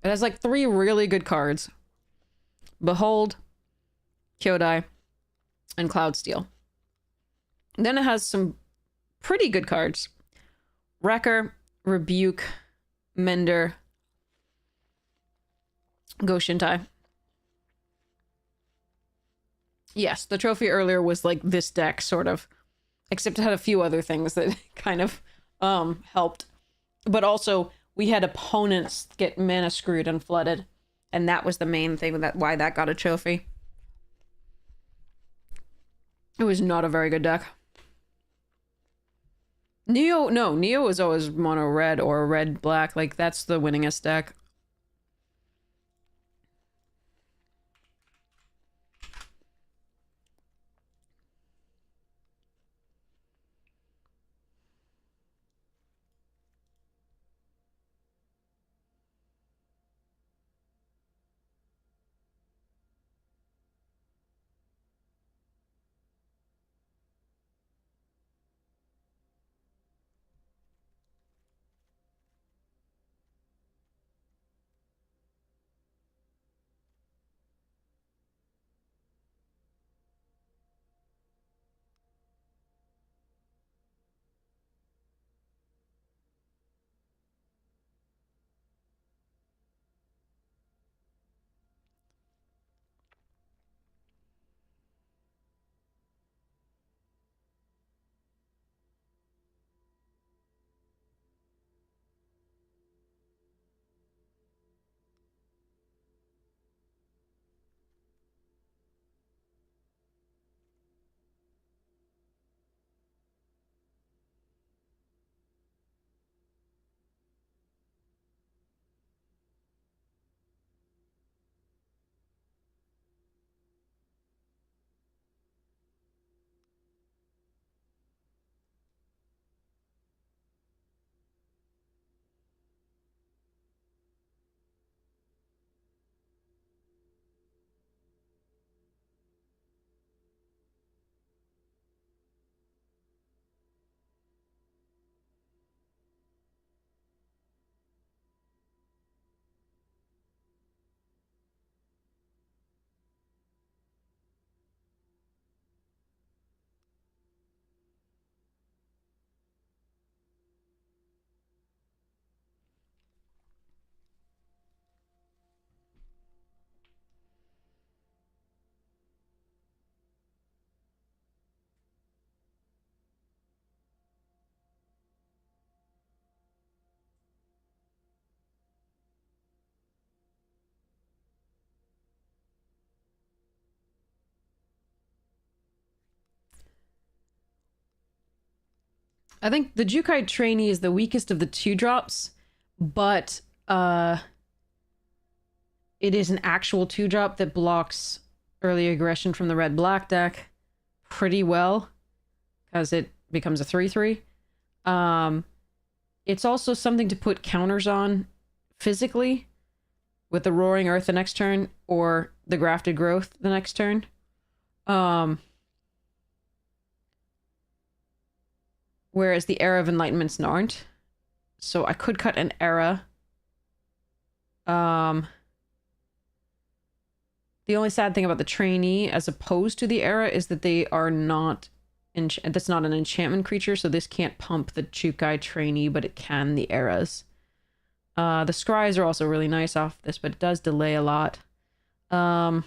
It has like 3 really good cards. Behold, Kyodai, and Cloudsteel. Then it has some pretty good cards. Wrecker, Rebuke, Mender, Goshintai. Yes, the trophy earlier was like this deck, sort of. Except it had a few other things that kind of helped. But also, we had opponents get mana screwed and flooded. And that was the main thing that why that got a trophy. It was not a very good deck. Neo is always mono red or red black. Like, that's the winningest deck. I think the Jukai Trainee is the weakest of the 2-drops, but it is an actual 2-drop that blocks early aggression from the red-black deck pretty well, because it becomes a 3/3. It's also something to put counters on physically with the Roaring Earth the next turn or the Grafted Growth the next turn. Whereas the Era of Enlightenments aren't. So I could cut an Era. The only sad thing about the Trainee as opposed to the Era is that they are not... that's not an enchantment creature, so this can't pump the Jukai Trainee, but it can the Eras. The Scries are also really nice off this, but it does delay a lot. The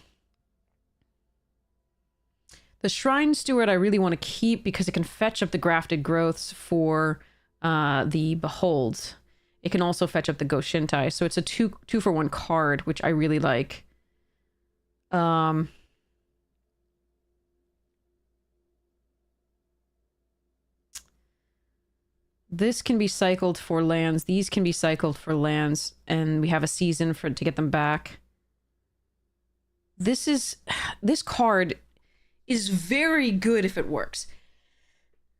Shrine Steward I really want to keep because it can fetch up the Grafted Growths for the Beholds. It can also fetch up the Goshintai, so it's a 2-for-1 card, which I really like. This can be cycled for lands. These can be cycled for lands, and we have a season to get them back. This card is very good if it works.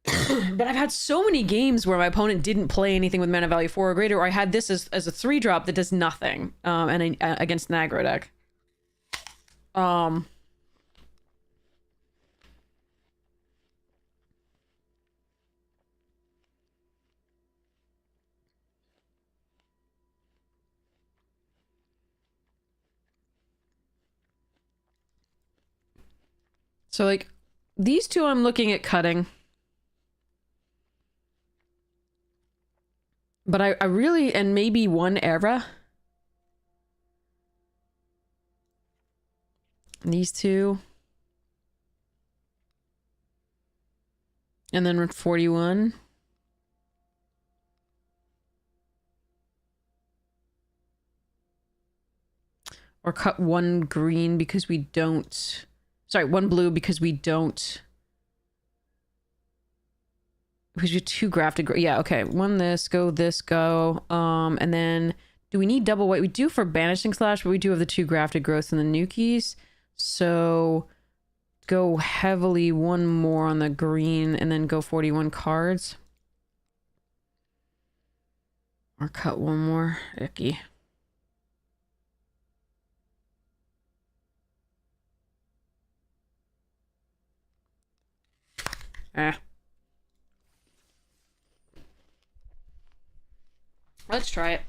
But I've had so many games where my opponent didn't play anything with mana value 4 or greater, or I had this as a 3-drop that does nothing and against an aggro deck. So, like, these two I'm looking at cutting. But I really... and maybe one Era. These two. And then 41. Or cut one green because we don't... sorry, one blue because we don't... because you're 2 grafted... yeah, okay. One this, go. And then... do we need double white? We do for Banishing Slash, but we do have the 2 grafted growths and the Nukies. So... go heavily one more on the green and then go 41 cards. Or cut one more. Icky. Let's try it.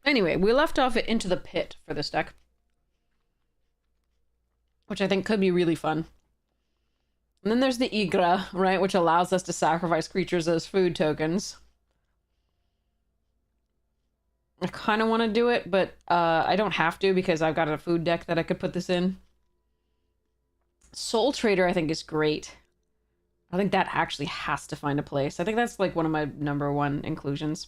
Anyway, we left off at Into the Pit for this deck, which I think could be really fun. And then there's the Igra, right, which allows us to sacrifice creatures as food tokens. I kind of want to do it, but I don't have to because I've got a food deck that I could put this in. Soul Trader, I think, is great. I think that actually has to find a place. I think that's like one of my #1 inclusions.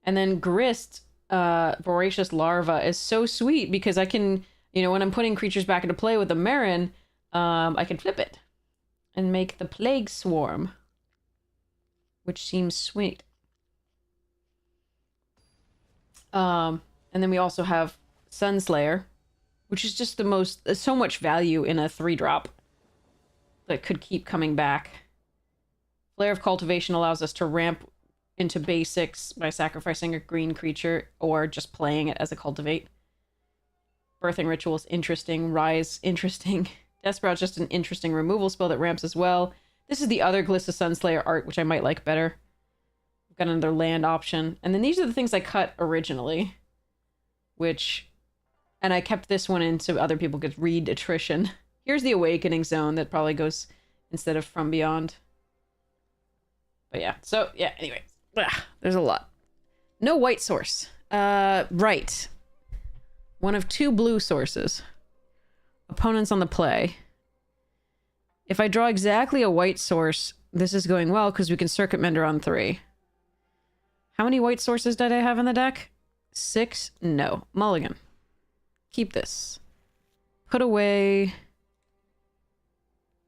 And then Grist, Voracious Larva, is so sweet because I can, you know, when I'm putting creatures back into play with the Marin, I can flip it and make the Plague Swarm, which seems sweet. And then we also have Sunslayer, which is just the most... so much value in a 3-drop that could keep coming back. Flare of Cultivation allows us to ramp into basics by sacrificing a green creature or just playing it as a cultivate. Birthing Ritual is interesting. Rise, interesting. Deathsprout's just an interesting removal spell that ramps as well. This is the other Glissa Sunslayer art, which I might like better. We've got another land option. And then these are the things I cut originally, which... and I kept this one in so other people could read attrition. Here's the Awakening Zone that probably goes instead of From Beyond. But yeah, so yeah, anyway. There's a lot. No white source. Right. One of 2 blue sources. Opponents on the play. If I draw exactly a white source, this is going well because we can Circuit Mender on 3. How many white sources did I have in the deck? 6? No. Mulligan. Keep this. Put away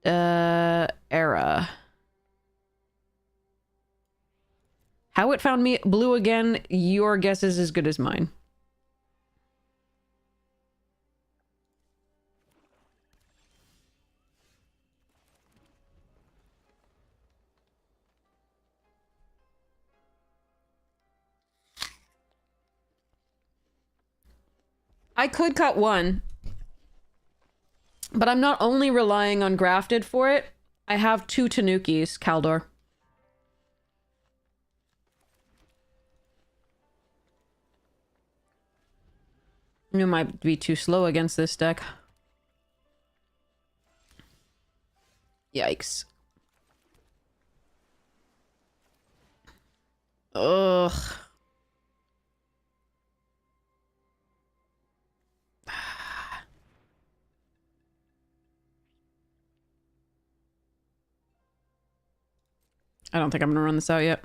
Era. How it found me blue again, your guess is as good as mine. I could cut one, but I'm not only relying on grafted for it. I have 2 Tanukis, Kaldor. You might be too slow against this deck. Yikes. Ugh. I don't think I'm gonna run this out yet.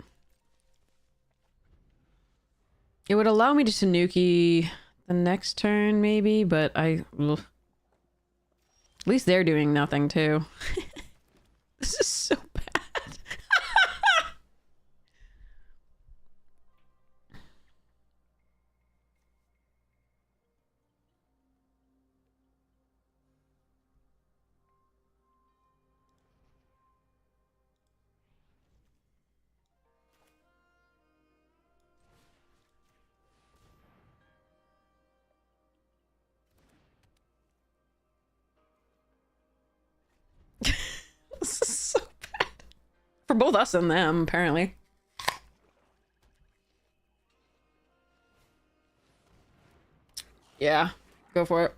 It would allow me to Tanuki the next turn, maybe, but ugh. At least they're doing nothing, too. This is so bad. This is so bad. For both us and them, apparently. Yeah, go for it.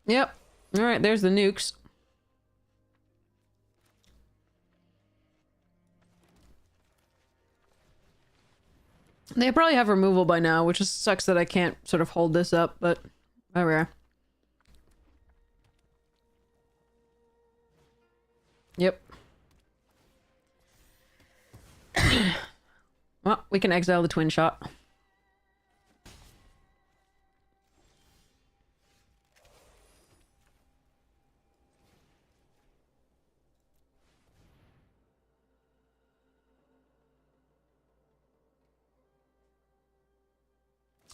Yep. Alright, there's the nukes. They probably have removal by now, which just sucks that I can't sort of hold this up, but oh yeah. Yep. Well, we can exile the twin shot.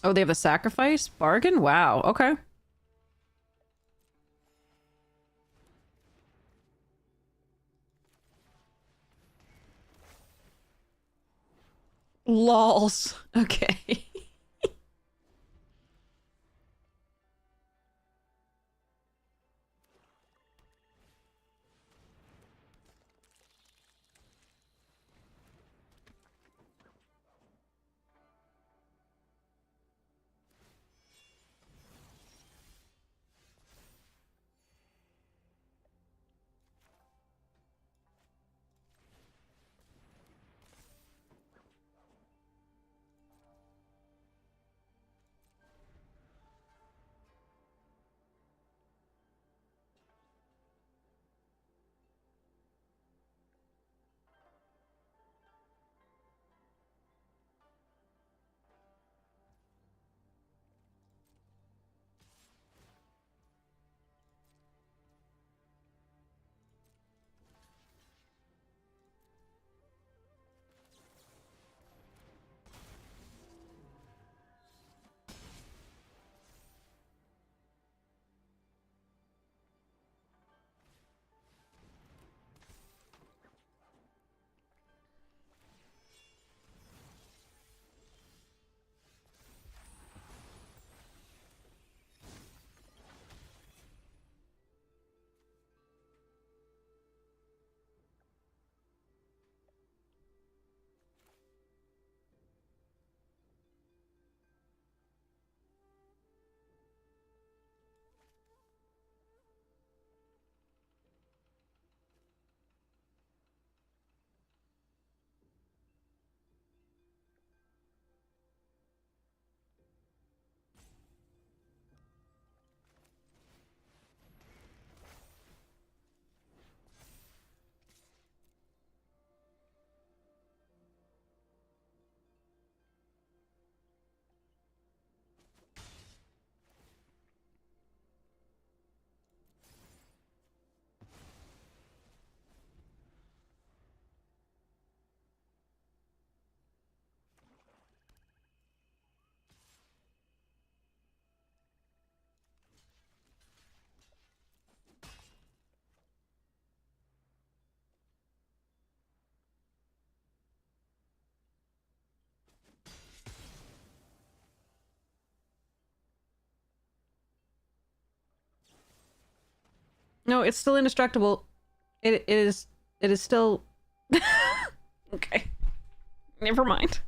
Oh, they have a sacrifice? Bargain? Wow, okay. Lols. Okay. No, it's still indestructible. It is. It is still. Okay. Never mind.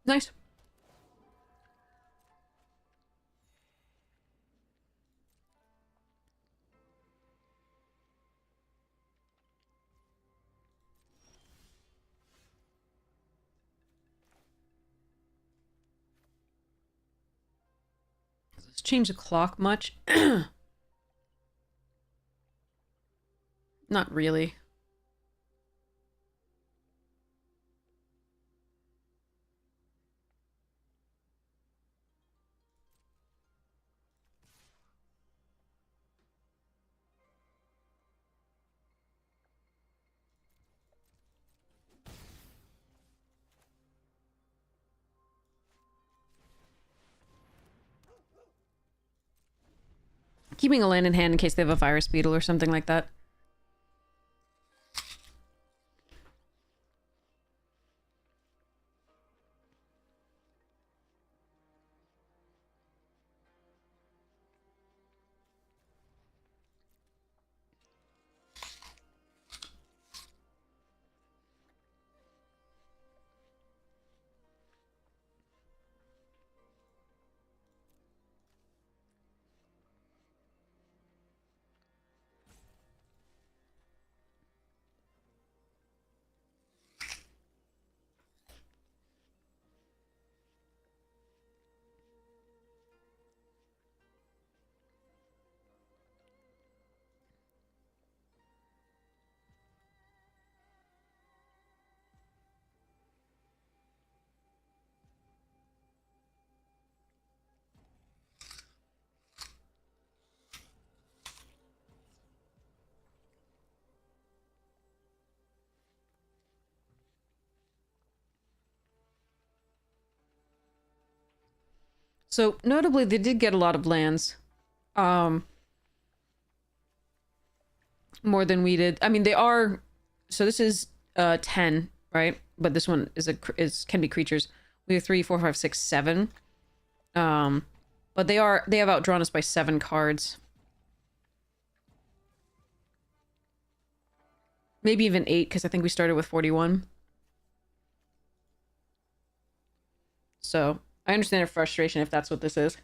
Nice. Does this change the clock much? Not really. Keeping a land in hand in case they have a virus beetle or something like that. So, notably, they did get a lot of lands. More than we did. I mean, they are... So this is 10, right? But this one can be creatures. We have 3, 4, 5, 6, 7. But they have outdrawn us by 7 cards. Maybe even 8, because I think we started with 41. So, I understand their frustration if that's what this is.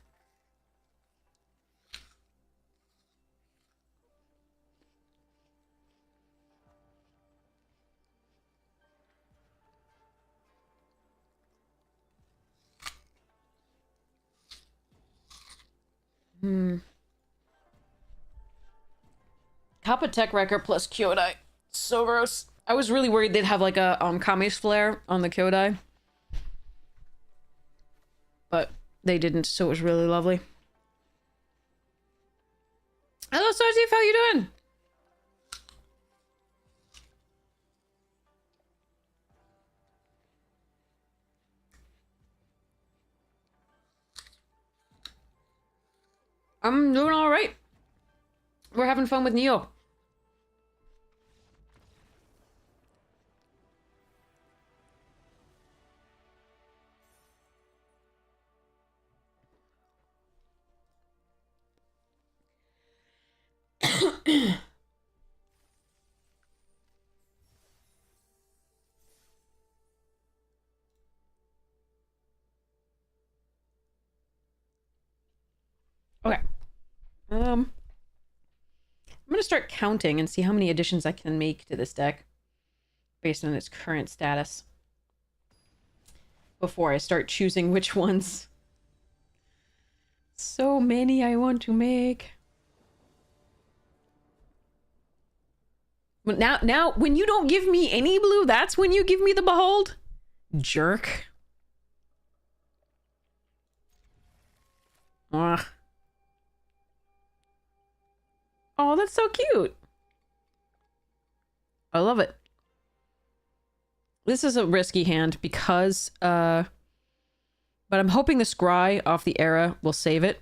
Kappa Tech Wrecker plus Kyodai. So gross. I was really worried they'd have like a Kame's Flare on the Kyodai. But they didn't, so it was really lovely. Hello, Sarjeef, how you doing? I'm doing alright. We're having fun with Neo. Okay. I'm gonna start counting and see how many additions I can make to this deck based on its current status before I start choosing which ones. So many I want to make. But now, when you don't give me any blue, that's when you give me the behold? Jerk. Ugh. Oh, that's so cute. I love it. This is a risky hand because, but I'm hoping the scry off the era will save it.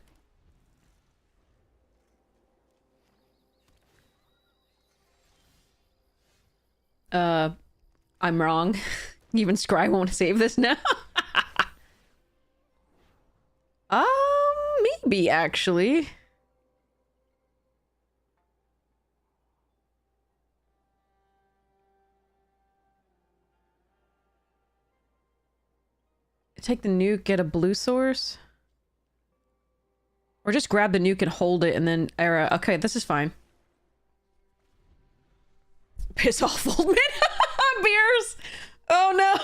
I'm wrong. Even scry won't save this now. Maybe actually. Take the nuke, get a blue source. Or just grab the nuke and hold it and then era. Okay, this is fine. Piss off, Oldman. Beers! Oh no!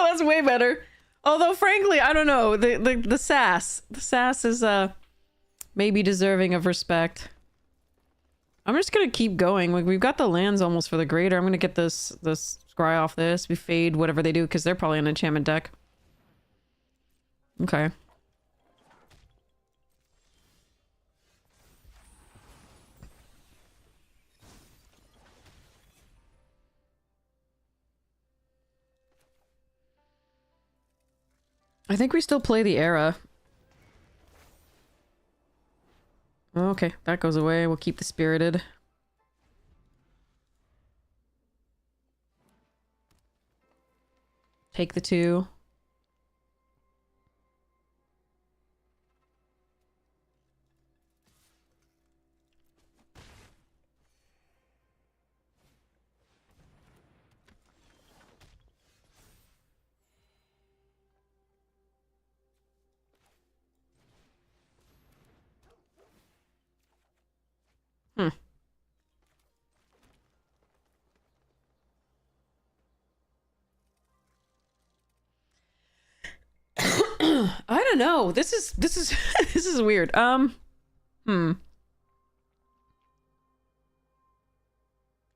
That's way better. Although, frankly, I don't know. The sass. The sass is, maybe deserving of respect. I'm just gonna keep going. Like, we've got the lands almost for the greater. I'm gonna get this scry off this. We fade whatever they do, because they're probably an enchantment deck. Okay. I think we still play the era. Okay, that goes away. We'll keep the spirited. Take the 2. Hmm. I don't know. This is this is weird.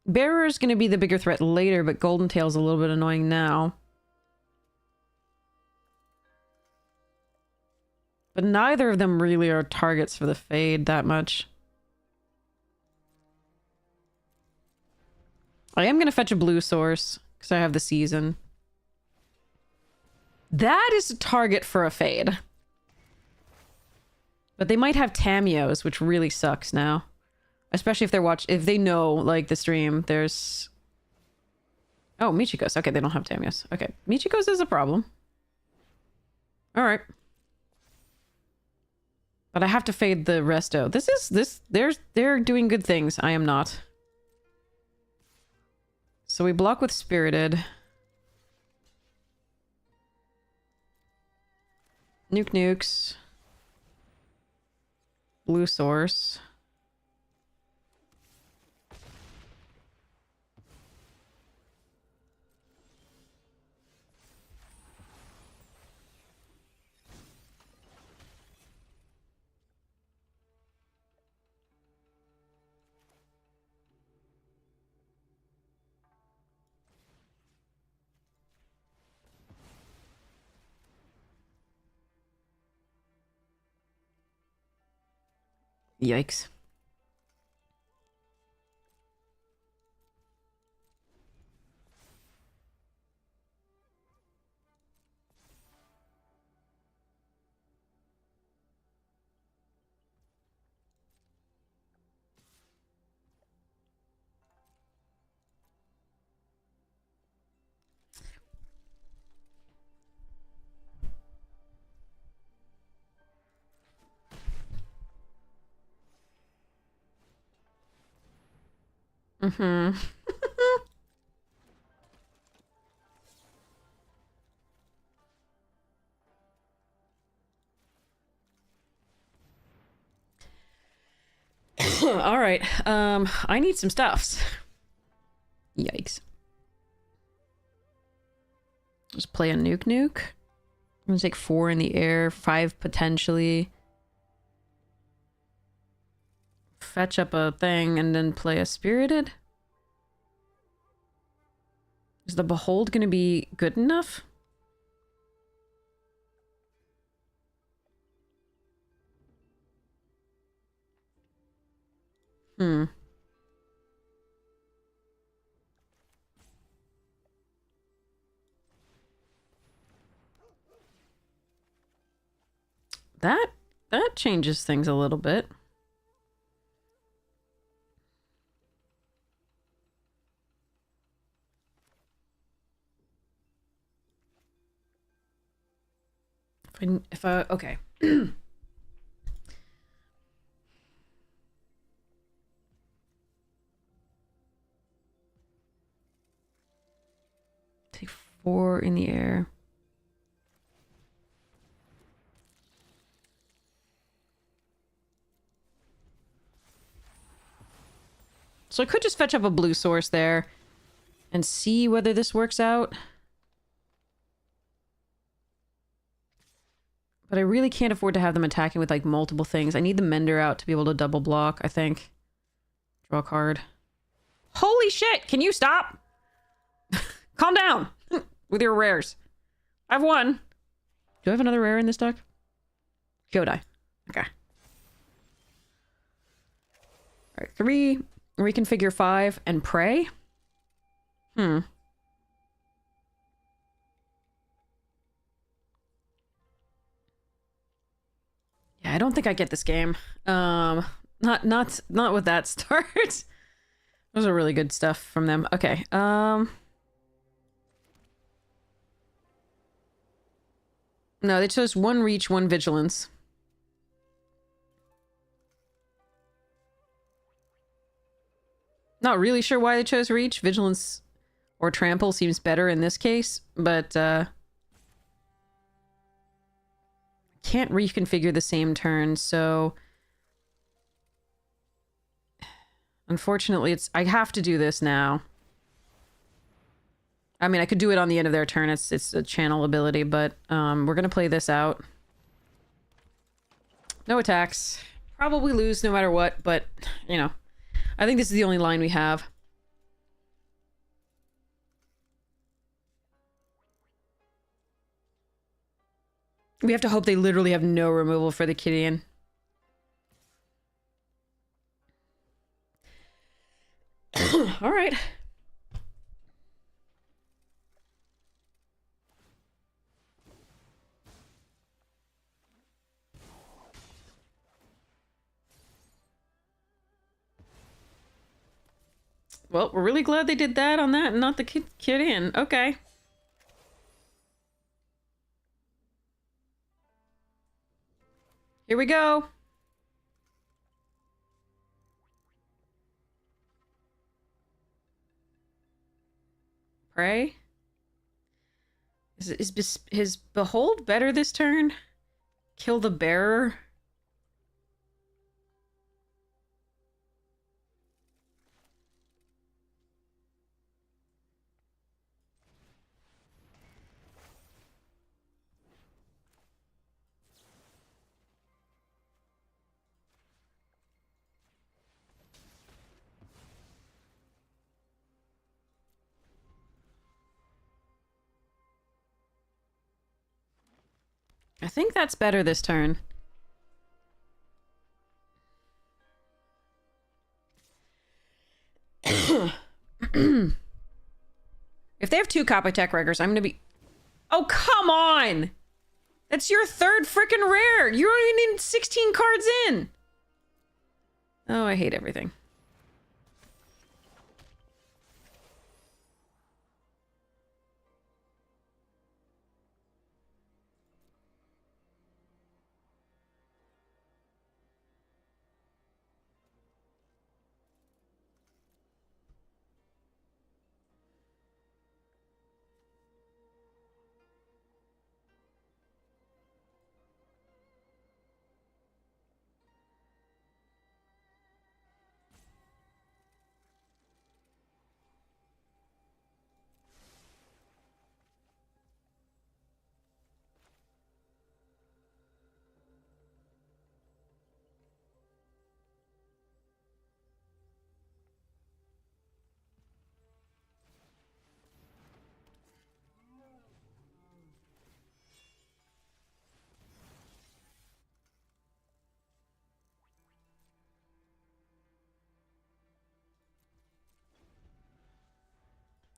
Bearer is going to be the bigger threat later, but Golden Tail's a little bit annoying now. But neither of them really are targets for the fade that much. I am going to fetch a blue source because I have the season. That is a target for a fade. But they might have Tamios, which really sucks now. Especially if they're if they know, like, the stream, there's... Oh, Michiko's. Okay, they don't have Tamios. Okay, Michiko's is a problem. Alright. But I have to fade the resto. They're doing good things. I am not. So we block with Spirited. Nukes. Blue source. Yikes. Mm-hmm. All right. I need some stuffs. Yikes. Just play a nuke. I'm gonna take 4 in the air, 5 potentially. Fetch up a thing and then play a spirited. Is the behold gonna be good enough? Hmm. That changes things a little bit. If I okay. Take 4 in the air. So I could just fetch up a blue source there and see whether this works out. But I really can't afford to have them attacking with like multiple things. I need the Mender out to be able to double block, I think. Draw a card. Holy shit! Can you stop? Calm down with your rares. I have 1. Do I have another rare in this deck? Kyodai. Okay. Alright, 3. Reconfigure 5 and pray. Yeah, I don't think I get this game. Not with that start. Those are really good stuff from them. Okay. No, they chose 1 reach, 1 vigilance. Not really sure why they chose reach. Vigilance or trample seems better in this case, but can't reconfigure the same turn, so unfortunately I have to do this now. I mean, I could do it on the end of their turn. It's a channel ability, but we're gonna play this out. No attacks. Probably lose no matter what, but you know, I think this is the only line we have. We have to hope they literally have no removal for the Kidian. All right. Well, we're really glad they did that on that and not the Kidian. Okay. Here we go. Pray. Is his behold better this turn? Kill the bearer? I think that's better this turn. If they have 2 copy tech records, I'm gonna be... Oh, come on! That's your 3rd frickin' rare! You don't even need 16 cards in! Oh, I hate everything.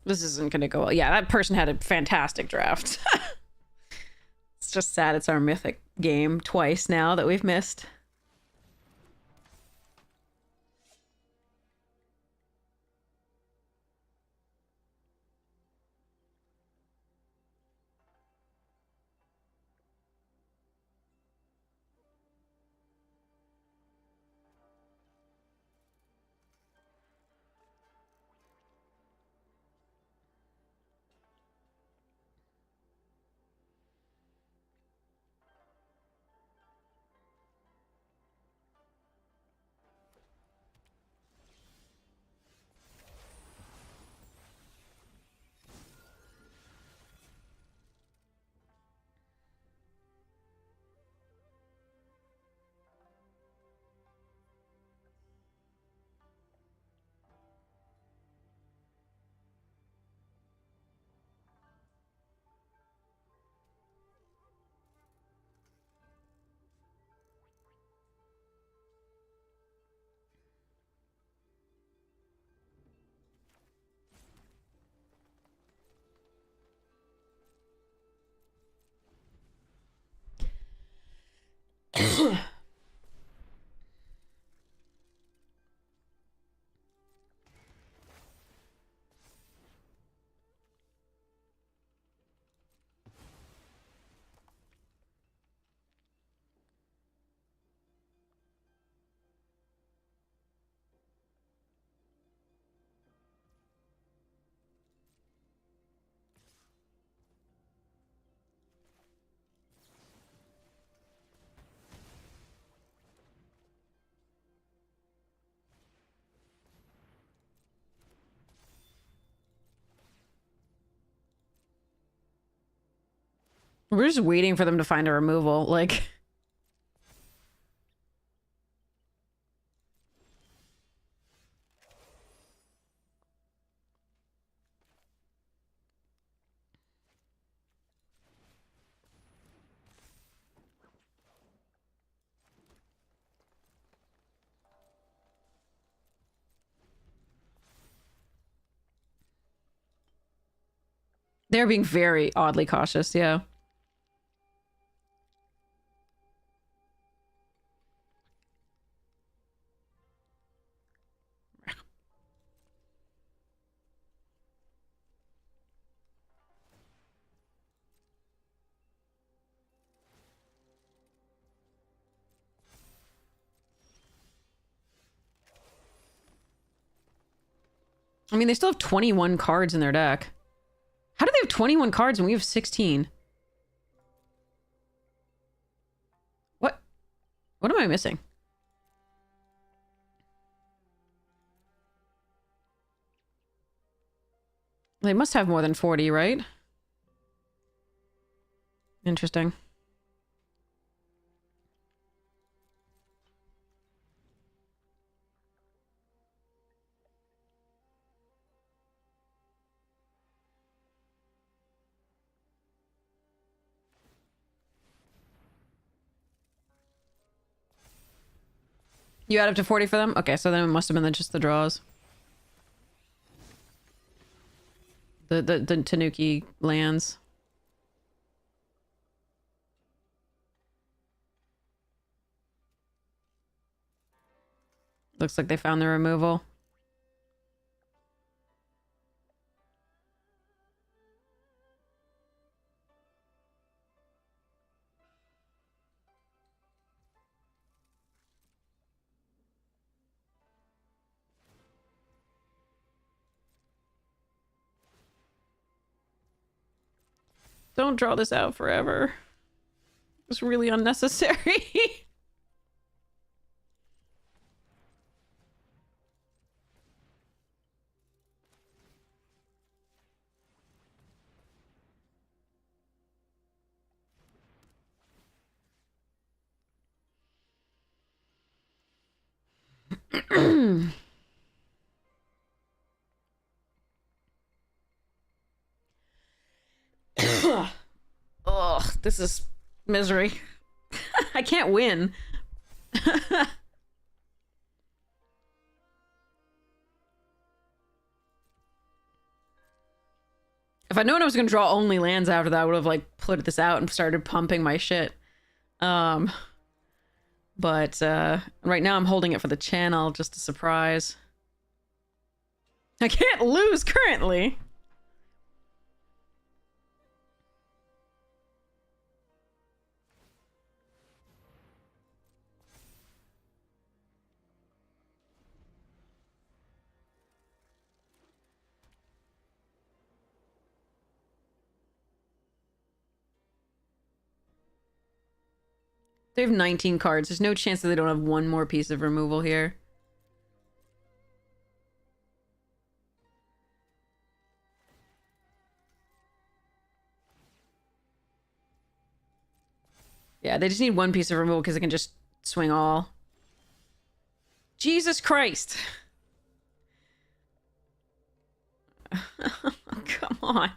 This isn't gonna go well. Yeah, that person had a fantastic draft. It's just sad it's our mythic game twice now that we've missed. We're just waiting for them to find a removal, like... They're being very oddly cautious, yeah. I mean, they still have 21 cards in their deck. How do they have 21 cards when we have 16? What? What am I missing? They must have more than 40, right? Interesting. You add up to 40 for them? Okay, so then it must have been just the draws. The Tanuki lands. Looks like they found the removal. Don't draw this out forever. It's really unnecessary. Ugh, this is misery. I can't win. If I'd known I was gonna draw only lands after that, I would have like put this out and started pumping my shit. But right now I'm holding it for the channel, just a surprise. I can't lose currently. They have 19 cards. There's no chance that they don't have one more piece of removal here. Yeah, they just need one piece of removal because they can just swing all. Jesus Christ. Come on.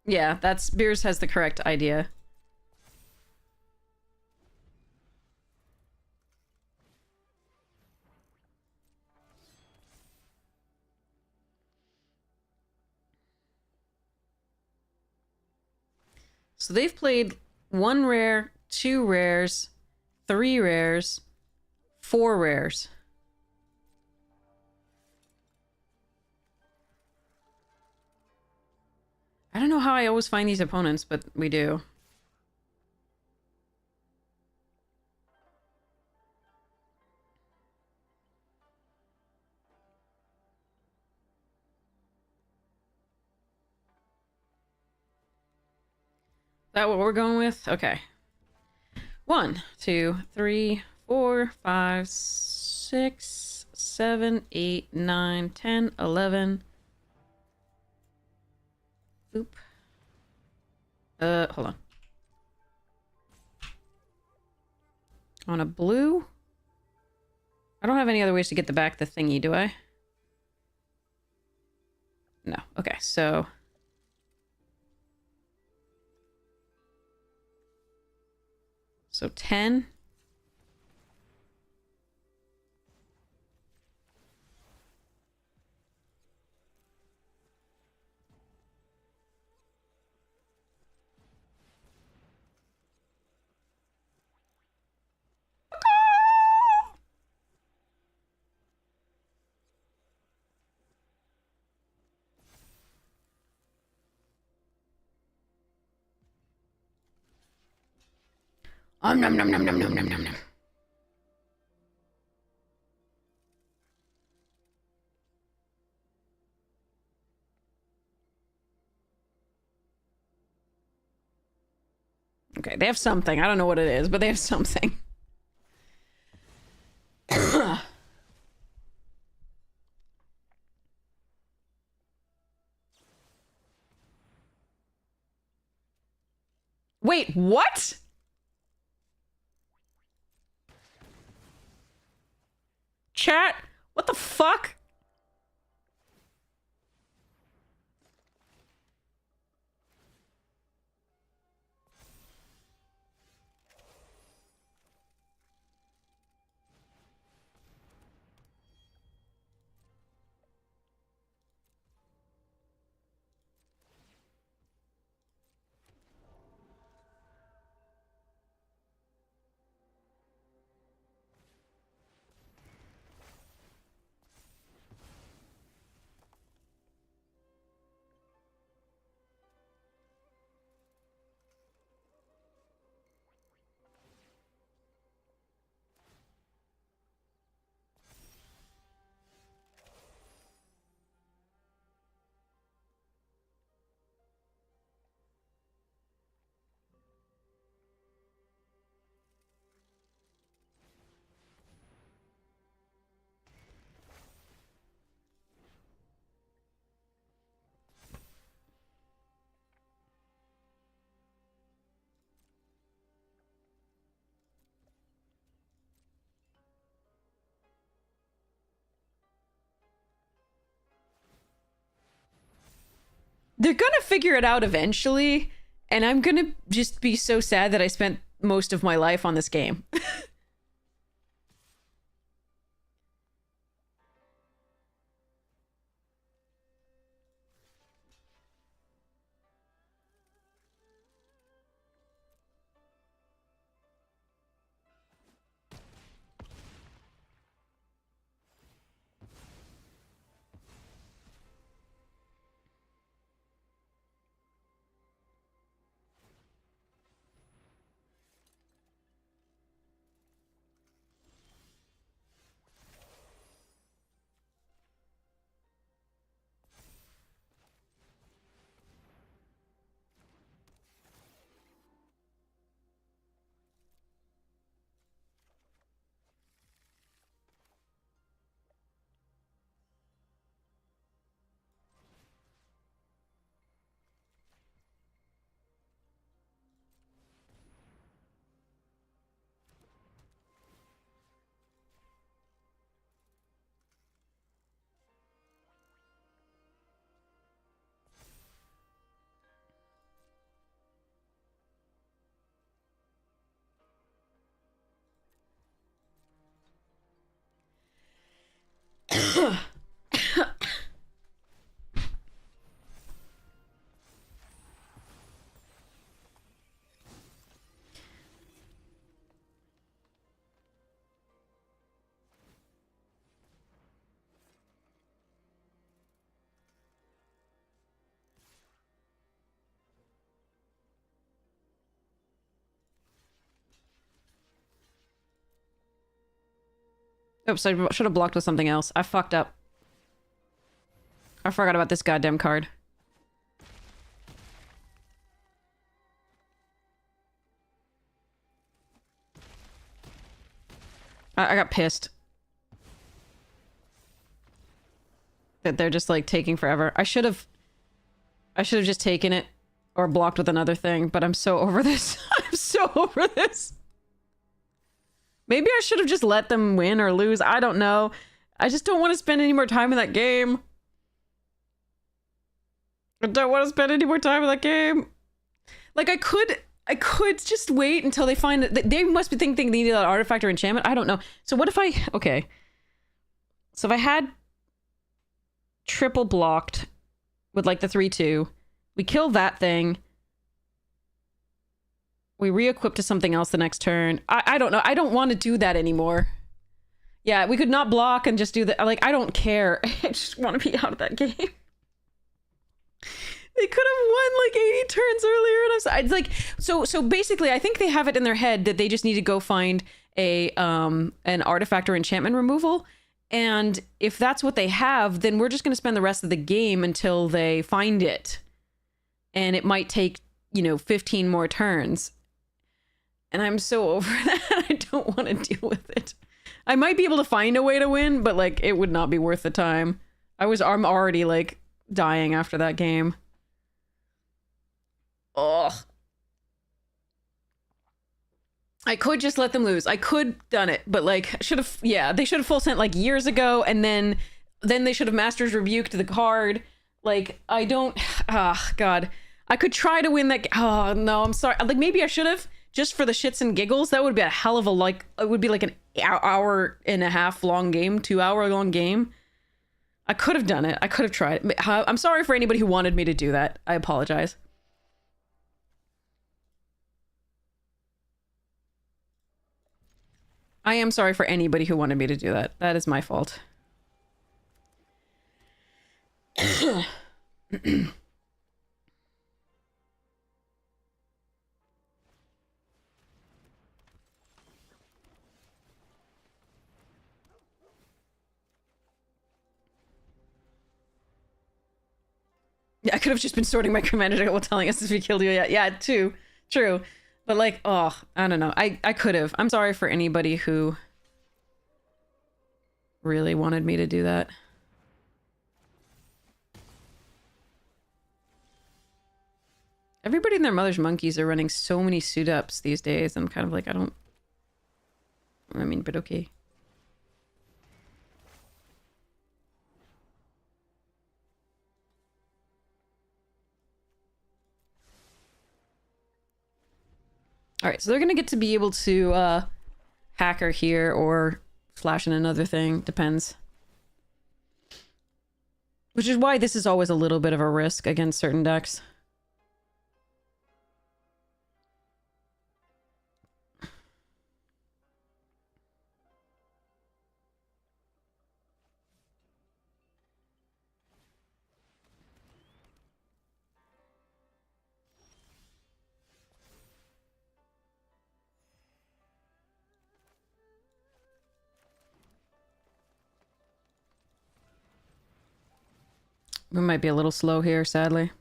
Yeah, that's Beers has the correct idea. So they've played 1 rare, 2 rares, 3 rares, 4 rares. I don't know how I always find these opponents, but we do. That what we're going with? Okay. 1, 2, 3, 4, 5, 6, 7, 8, 9, 10, 11. Oop. Hold on. On a blue? I don't have any other ways to get the back the thingy, do I? No. Okay, so... So 10. Nom nom nom nom nom nom nom nom. Okay, they have something. I don't know what it is, but they have something. Wait, what? Chat? What the fuck? They're gonna figure it out eventually, and I'm gonna just be so sad that I spent most of my life on this game. Oops, I should have blocked with something else. I fucked up. I forgot about this goddamn card. I got pissed. That they're just, like, taking forever. I should have just taken it or blocked with another thing, but I'm so over this. I'm so over this. Maybe I should have just let them win or lose. I don't know. I just don't want to spend any more time in that game. I don't want to spend any more time in that game. Like, I could just wait until they find it. They must be thinking they need that artifact or enchantment. I don't know. So what if I... Okay. So if I had triple blocked with, like, the 3-2. We kill that thing. We re-equip to something else the next turn. I don't know. I don't want to do that anymore. Yeah, we could not block and just do that. Like, I don't care. I just want to be out of that game. They could have won like 80 turns earlier, and I was like, so basically, I think they have it in their head that they just need to go find a an artifact or enchantment removal, and if that's what they have, then we're just going to spend the rest of the game until they find it, and it might take 15 more turns, and I'm so over that. I don't want to deal with it. I might be able to find a way to win, but like it would not be worth the time. I'm already like dying after that game. Ugh. I could just let them lose. I could done it, but like they should have full sent like years ago, and then they should have Master's Rebuked the card. Like I don't God. I could try to win that. Oh no, I'm sorry. Like maybe I should have, just for the shits and giggles. That would be a hell of a it would be like an hour and a half long game, 2 hour long game. I could have done it. I could have tried. I'm sorry for anybody who wanted me to do that. I apologize. I am sorry for anybody who wanted me to do that. That is my fault. Yeah, I could have just been sorting my commander while telling us if we killed you yet. Yeah, too. True. But like, oh, I don't know. I could have. I'm sorry for anybody who really wanted me to do that. Everybody and their mother's monkeys are running so many suit ups these days. I'm kind of like, but okay. Alright, so they're gonna get to be able to, hack her here or flash in another thing. Depends. Which is why this is always a little bit of a risk against certain decks. We might be a little slow here, sadly.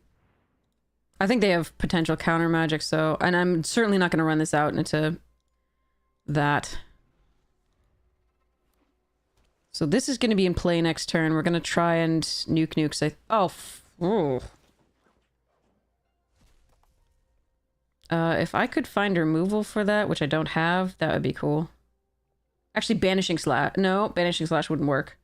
I think they have potential counter magic, so... And I'm certainly not going to run this out into that. So this is going to be in play next turn. We're going to try and nuke. If I could find removal for that, which I don't have, that would be cool. Actually, Banishing Slash. No, Banishing Slash wouldn't work.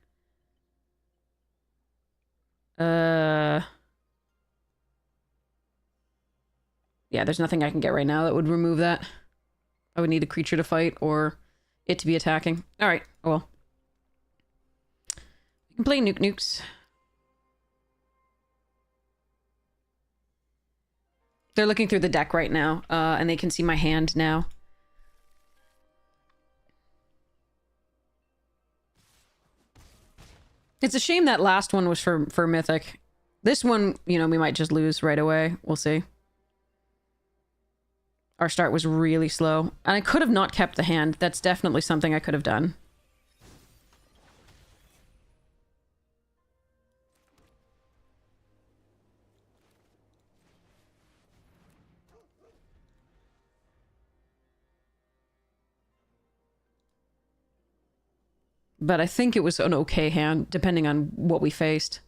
Yeah, there's nothing I can get right now that would remove that. I would need a creature to fight or it to be attacking. Alright, well. You can play nukes. They're looking through the deck right now, and they can see my hand now. It's a shame that last one was for Mythic. This one, you know, we might just lose right away. We'll see. Our start was really slow. And I could have not kept the hand. That's definitely something I could have done. But I think it was an okay hand, depending on what we faced.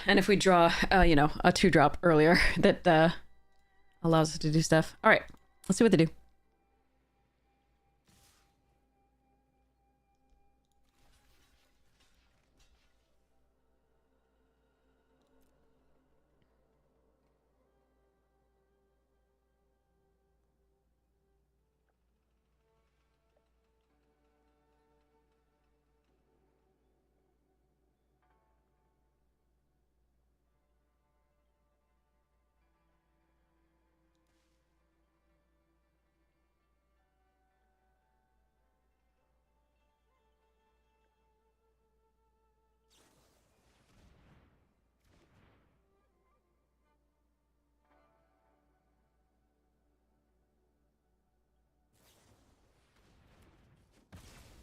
And if we draw, you know, a 2-drop earlier, that allows us to do stuff. Alright, let's see what they do.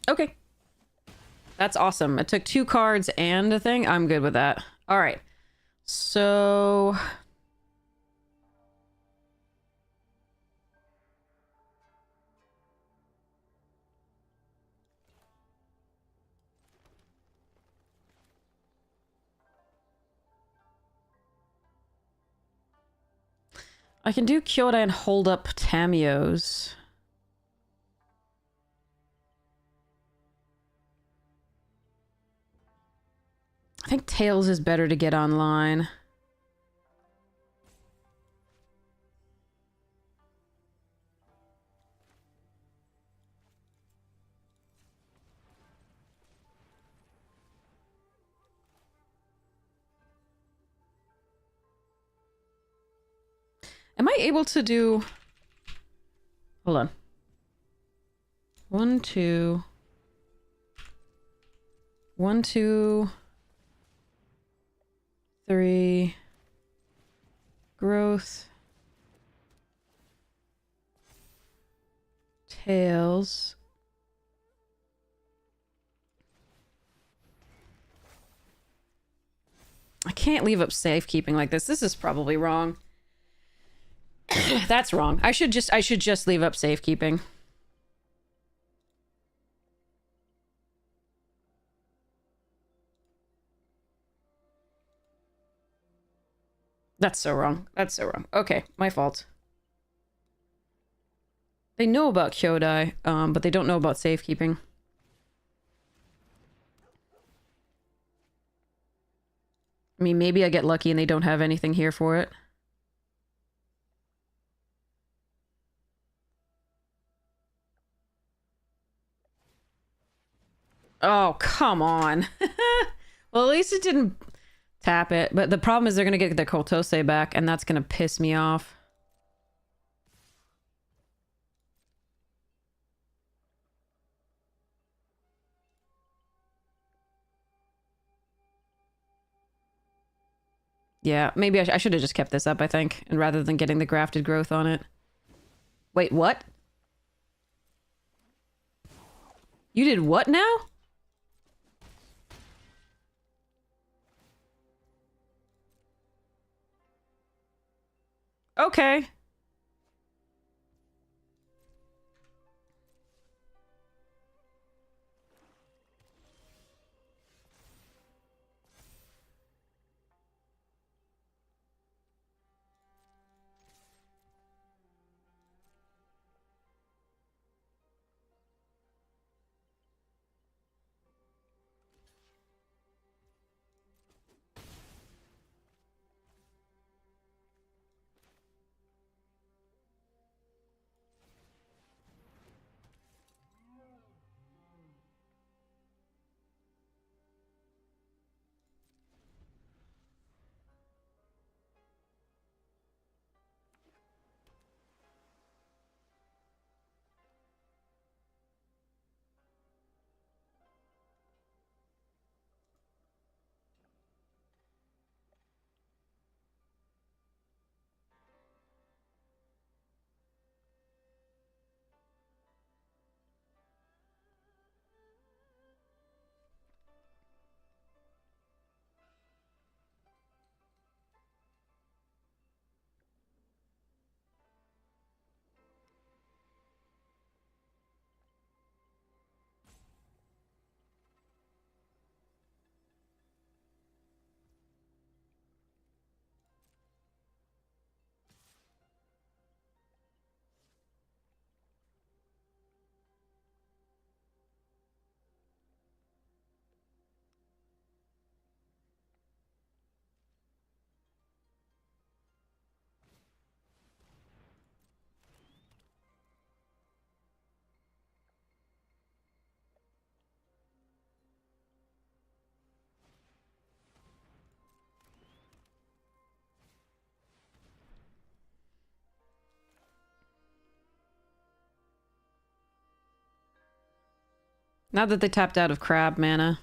Okay. That's awesome. It took 2 cards and a thing. I'm good with that. All right. So... I can do Kyodai and hold up Tamiyo's. I think Tails is better to get online. Am I able to do... Hold on. 1, 2... 1, 2... 3... Growth... Tails... I can't leave up safekeeping like this. This is probably wrong. That's wrong. I should just leave up safekeeping. That's so wrong. That's so wrong. Okay, my fault. They know about Kyodai, but they don't know about safekeeping. I mean, maybe I get lucky and they don't have anything here for it. Oh, come on. Well, at least it didn't tap it. But the problem is they're going to get their Koltose back, and that's going to piss me off. Yeah, maybe I should have just kept this up, I think, and rather than getting the grafted growth on it. Wait, what? You did what now? Okay. Now that they tapped out of crab mana.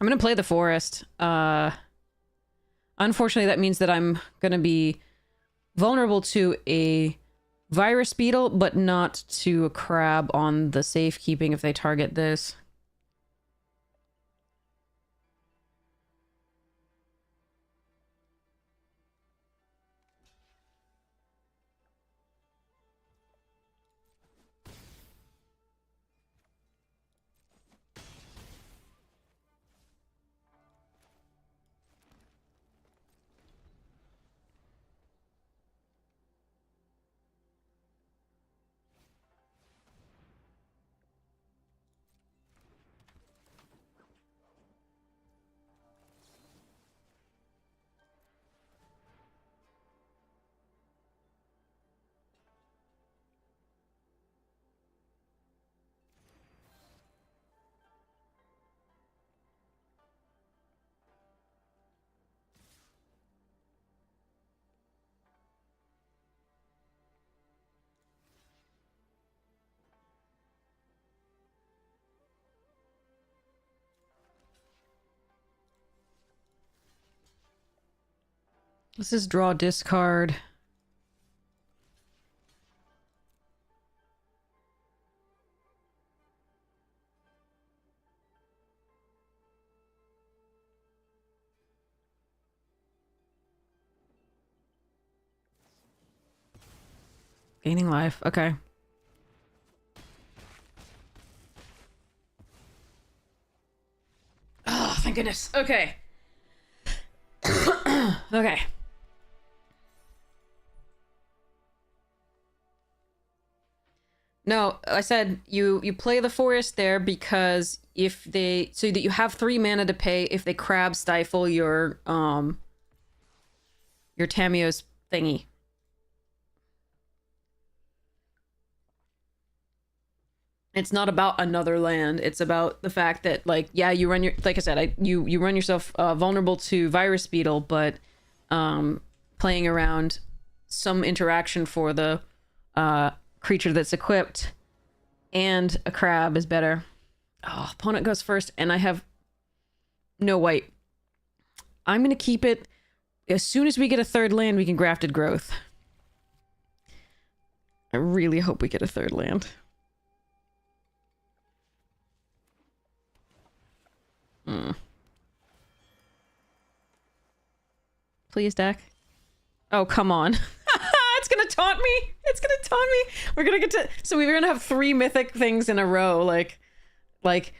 I'm gonna play the forest. Unfortunately, that means that I'm gonna be vulnerable to a virus beetle, but not to a crab on the safekeeping if they target this. This is draw discard. Gaining life. Okay. Oh, thank goodness. Okay. Okay. No, I said you play the forest there because if they so that you have 3 mana to pay if they crab stifle your Tamio's thingy. It's not about another land. It's about the fact that, like, yeah, you run your, like I said, you run yourself vulnerable to virus beetle, but playing around some interaction for the creature that's equipped and a crab is better. Oh, opponent goes first, and I have no white. I'm gonna keep it. As soon as we get a 3rd land, we can grafted growth. I really hope we get a 3rd land. Please, deck. Oh, come on. It's gonna taunt me. It's gonna taunt me. We're gonna get to. So we're gonna have 3 mythic things in a row. Get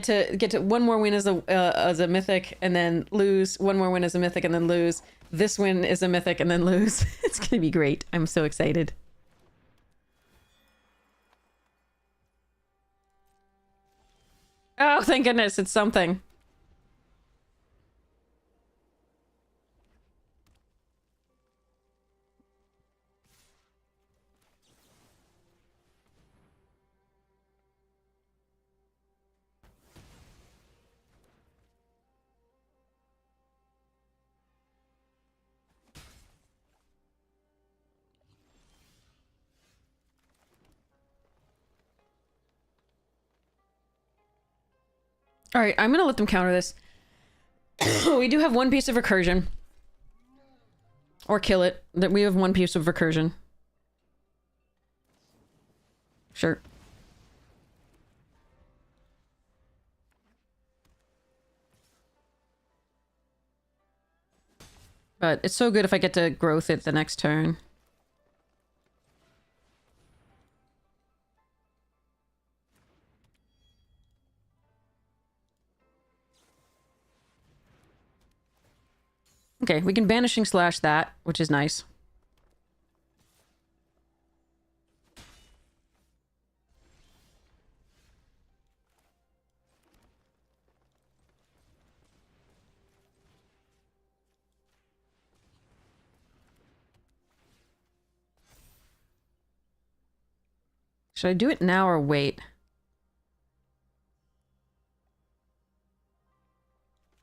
to 1 more win as a mythic, and then lose. 1 more win as a mythic, and then lose. This win is a mythic, and then lose. It's gonna be great. I'm so excited. Oh, thank goodness, it's something. All right, I'm gonna let them counter this. We do have 1 piece of recursion. Or kill it. That we have 1 piece of recursion. Sure. But it's so good if I get to growth it the next turn. Okay, we can Banishing Slash that, which is nice. Should I do it now or wait?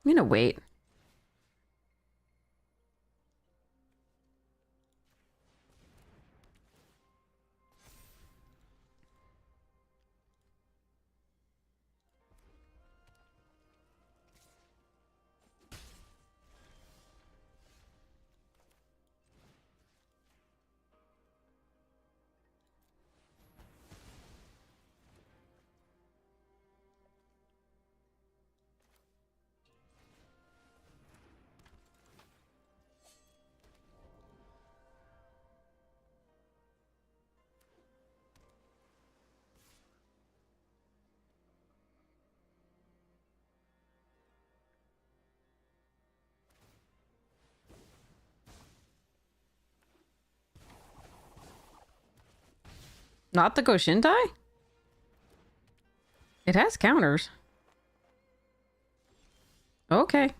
I'm gonna wait. Not the Goshintai? It has counters. Okay.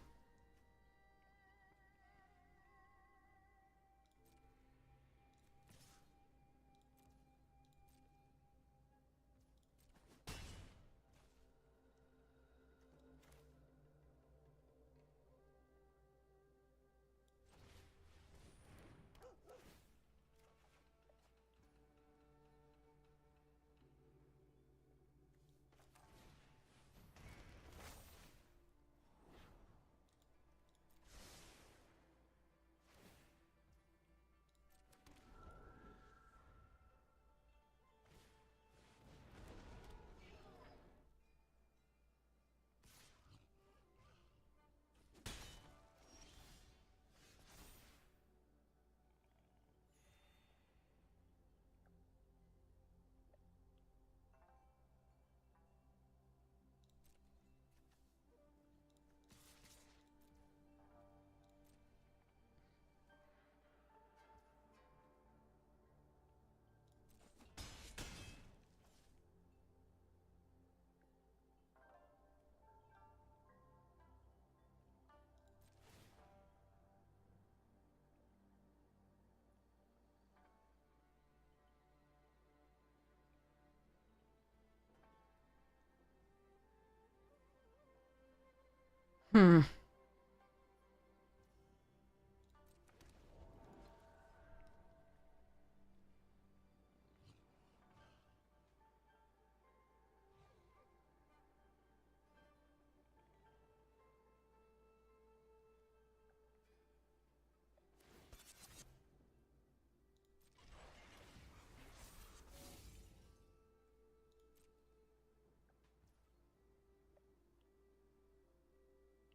Hmm.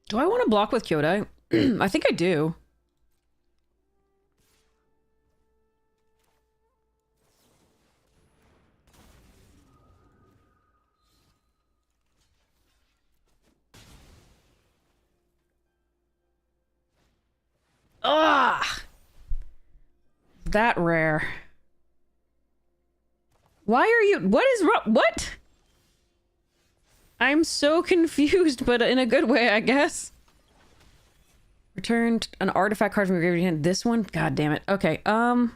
Do I want to block with Kyodai? I think I do. Ugh! That rare. Why are you... What is wrong? What? I'm so confused, but in a good way, I guess. Returned an artifact card from your graveyard. This one? God damn it. Okay, God.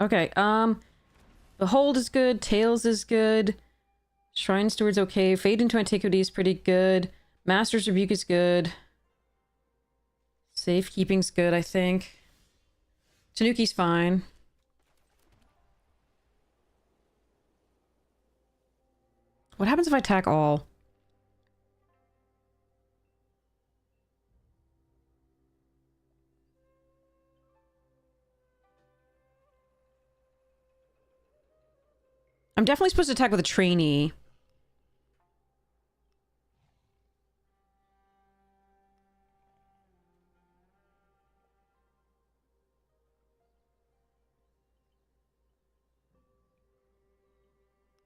Okay, the Hold is good. Tails is good. Shrine Steward's okay. Fade into Antiquity is pretty good. Master's Rebuke is good. Safekeeping's good, I think. Tanuki's fine. What happens if I attack all? I'm definitely supposed to attack with a trainee.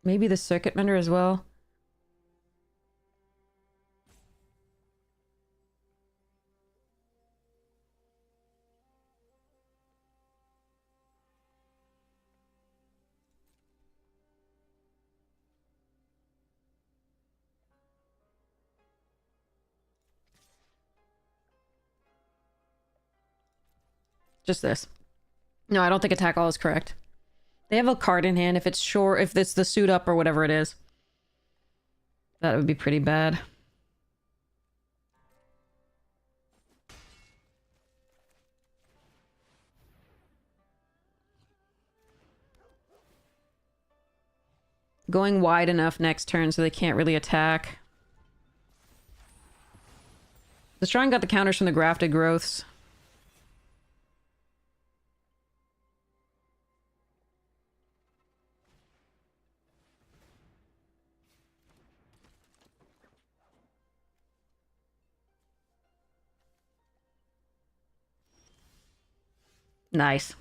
Maybe the Circuit Mender as well. Just this. No, I don't think attack all is correct. They have a card in hand if it's sure if it's the suit up or whatever it is. That would be pretty bad. Going wide enough next turn so they can't really attack. The Shrine got the counters from the grafted growths. Nice.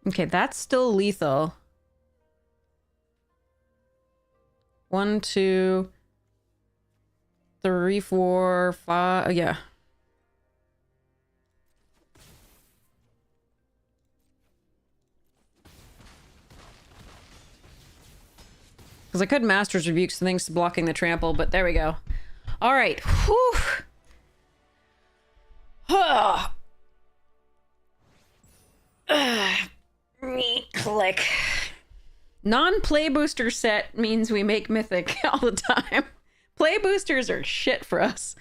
Okay, that's still lethal. 1, 2, 3, 4, 5. Yeah. Because I could Master's Rebuke some things blocking the trample, but there we go. All right. Whew. Click. Non-play booster set means we make mythic all the time. Play boosters are shit for us.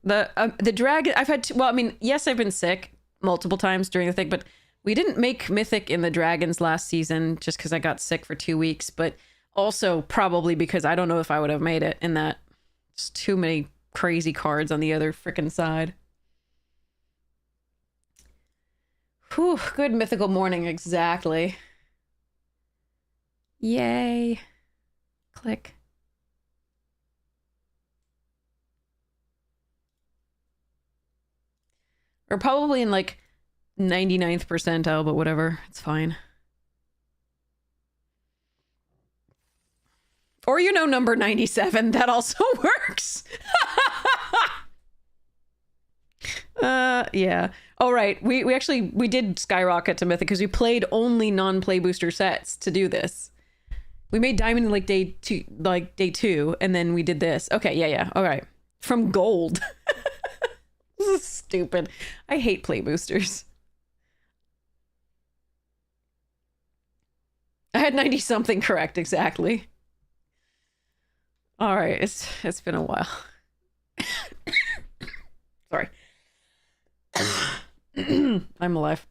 The dragon, I've had well, I mean, yes, I've been sick multiple times during the thing, but we didn't make mythic in the dragons last season just because I got sick for 2 weeks, but also probably because I don't know if I would have made it in that. Just too many crazy cards on the other frickin' side. Whew, good mythical morning, exactly. Yay. Click. Or probably in like 99th percentile, but whatever. It's fine. Or, you know, number 97. That also works. Yeah. Oh, right. We actually, we did skyrocket to Mythic because we played only non-play booster sets to do this. We made Diamond in like day two, and then we did this. Okay, yeah. All right. From gold. This is stupid. I hate play boosters. I had 90 something correct, exactly. All right, it's been a while. Sorry. I'm alive.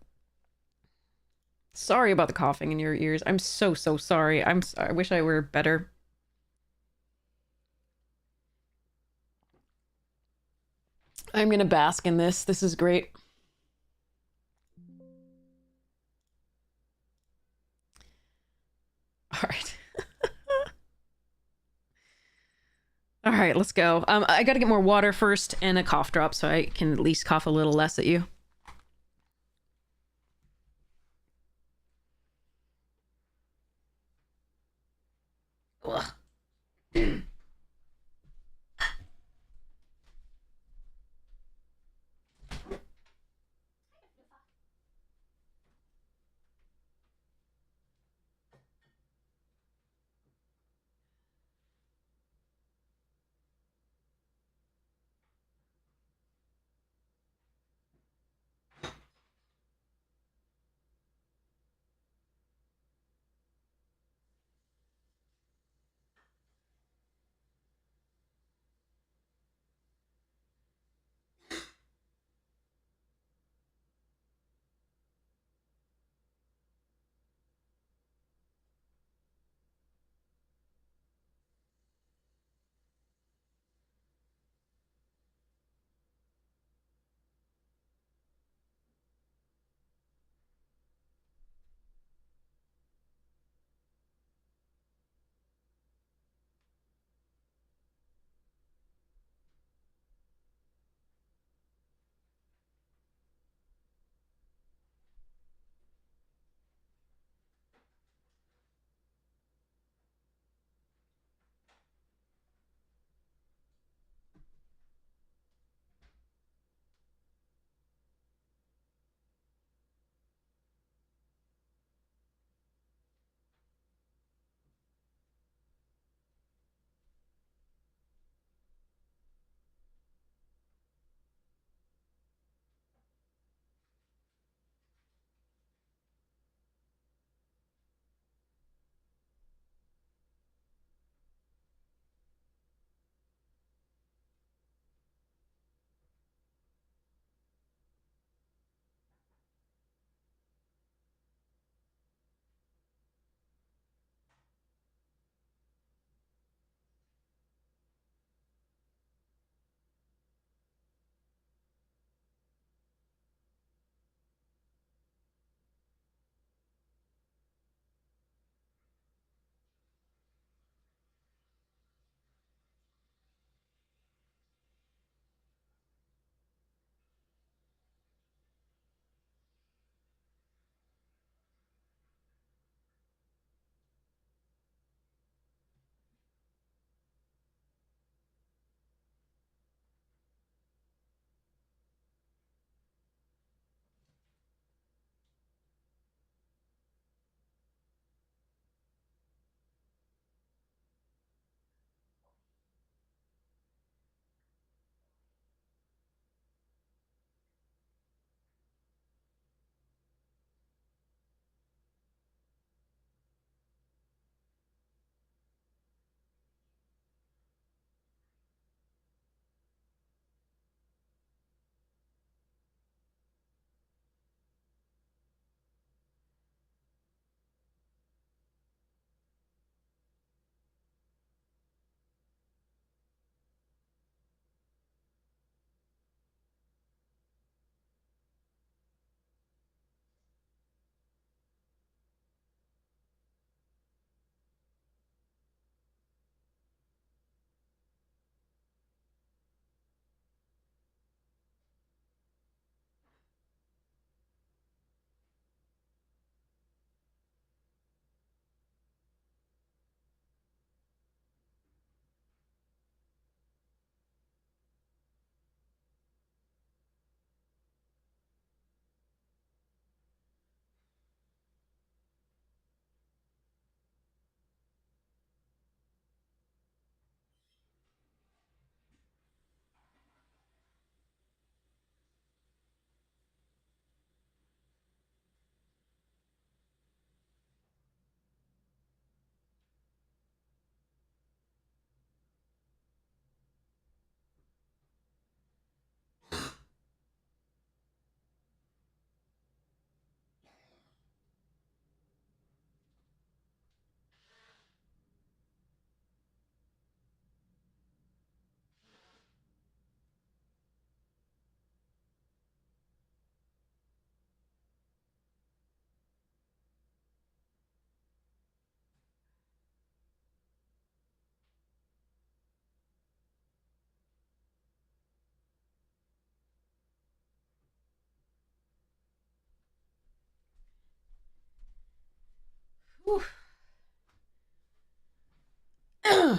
Sorry about the coughing in your ears. I'm so sorry. I wish I were better. I'm gonna bask in this. This is great. All right. All right, let's go. I gotta get more water first and a cough drop so I can at least cough a little less at you. Ugh.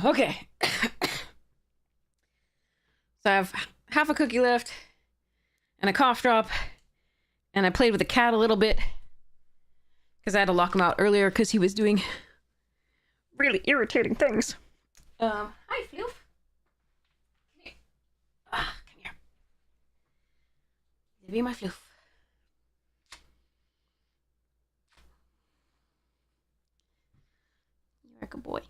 Okay. So I have half a cookie left and a cough drop, and I played with the cat a little bit because I had to lock him out earlier because he was doing really irritating things. Hi, Floof. Come here. Come here. Be my Floof. You're a good boy.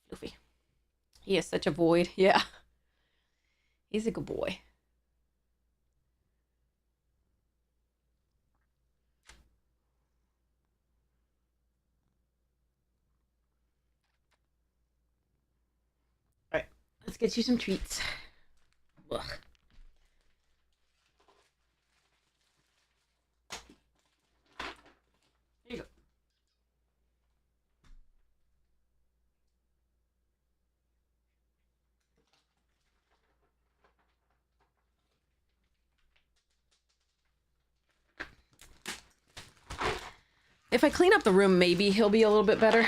That's a Floofy. He is such a void. Yeah. He's a good boy. All right. Let's get you some treats. Ugh. Here you go. If I clean up the room, maybe he'll be a little bit better.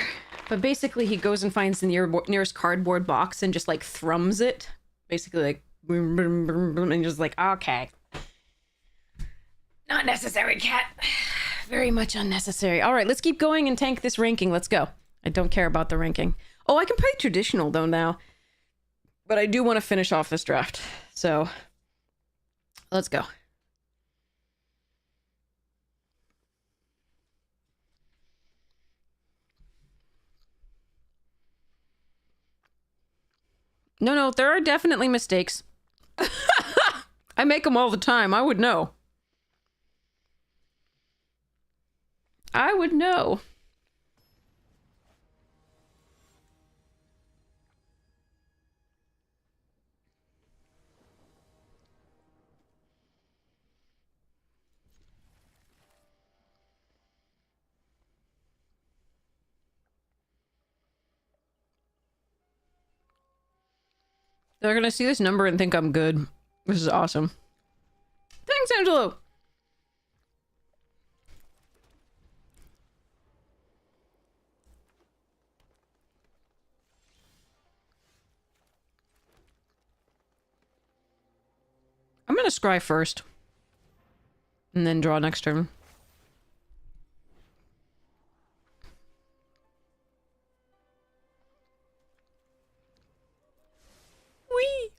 But basically, he goes and finds the nearest cardboard box and just, like, thrums it. Basically, like, boom, boom, boom, boom, and just like, okay. Not necessary, cat. Very much unnecessary. All right, let's keep going and tank this ranking. Let's go. I don't care about the ranking. Oh, I can play traditional, though, now. But I do want to finish off this draft. So, let's go. No, there are definitely mistakes. I make them all the time. I would know. I would know. They're gonna see this number and think I'm good. This is awesome. Thanks, Angelo! I'm gonna scry first. And then draw next turn. Whee!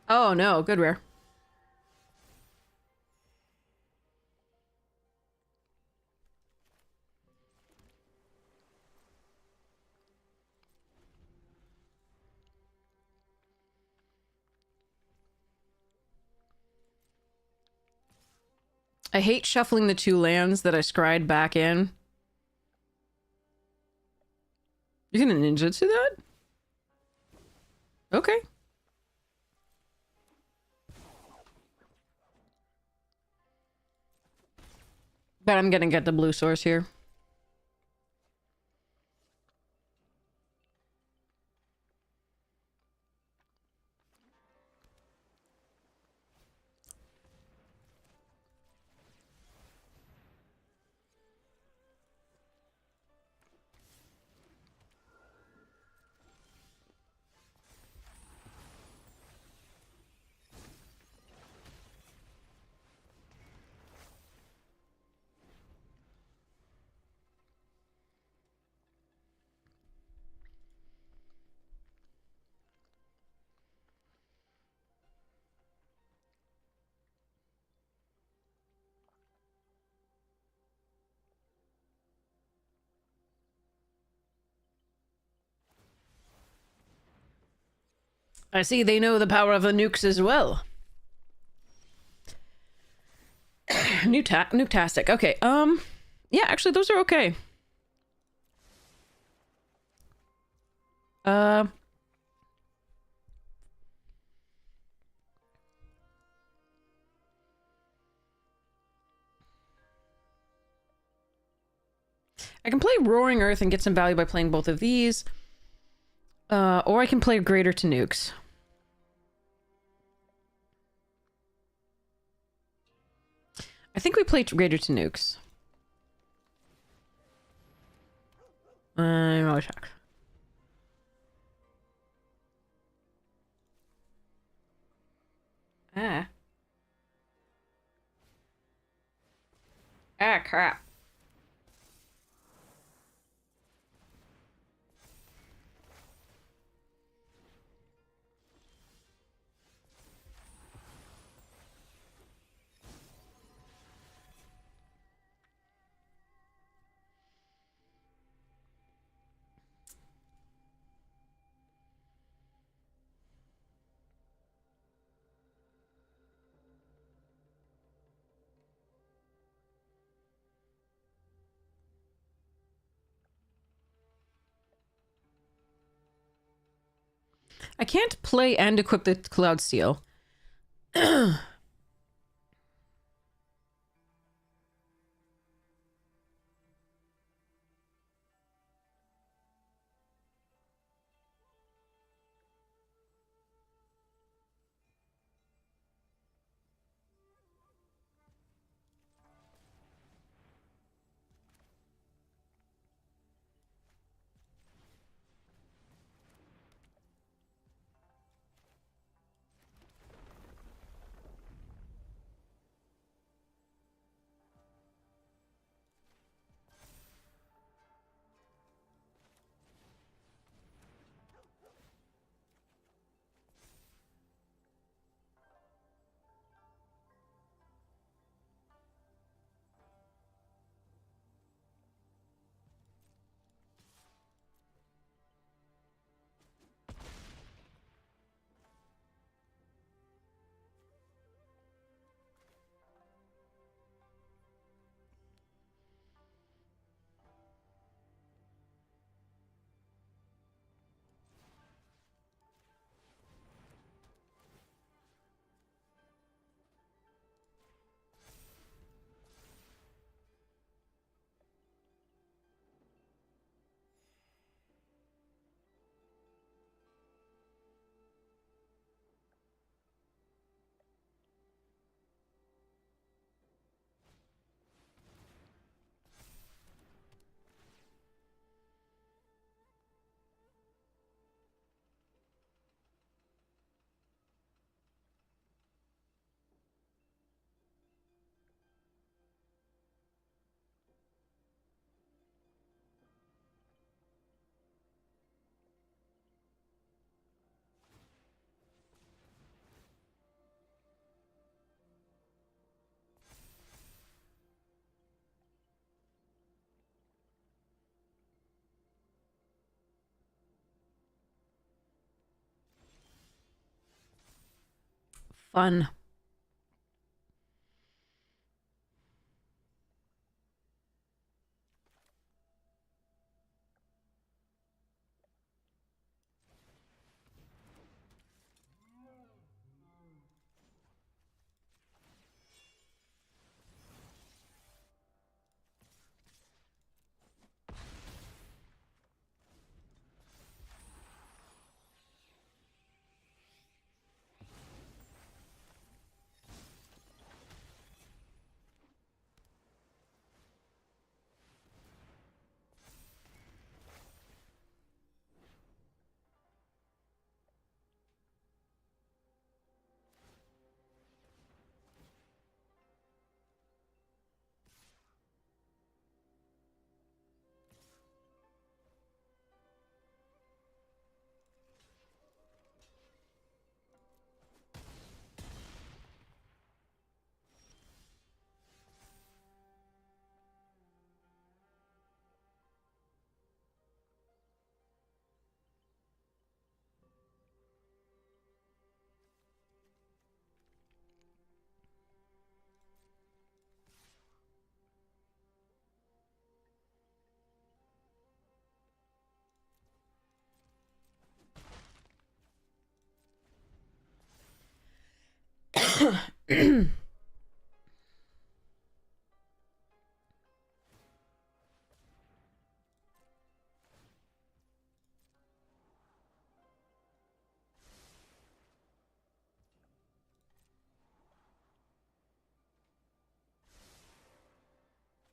Oh no, good rare. I hate shuffling the 2 lands that I scried back in. You're gonna ninjutsu that? Okay. But I'm gonna get the blue source here. I see they know the power of the nukes as well. Nuketastic. Okay, yeah, actually, those are okay. I can play Roaring Earth and get some value by playing both of these. Or I can play Greater to nukes. I think we played Greater to Nukes. I'll check. Ah. Ah, crap. I can't play and equip the Cloud Seal. Fun.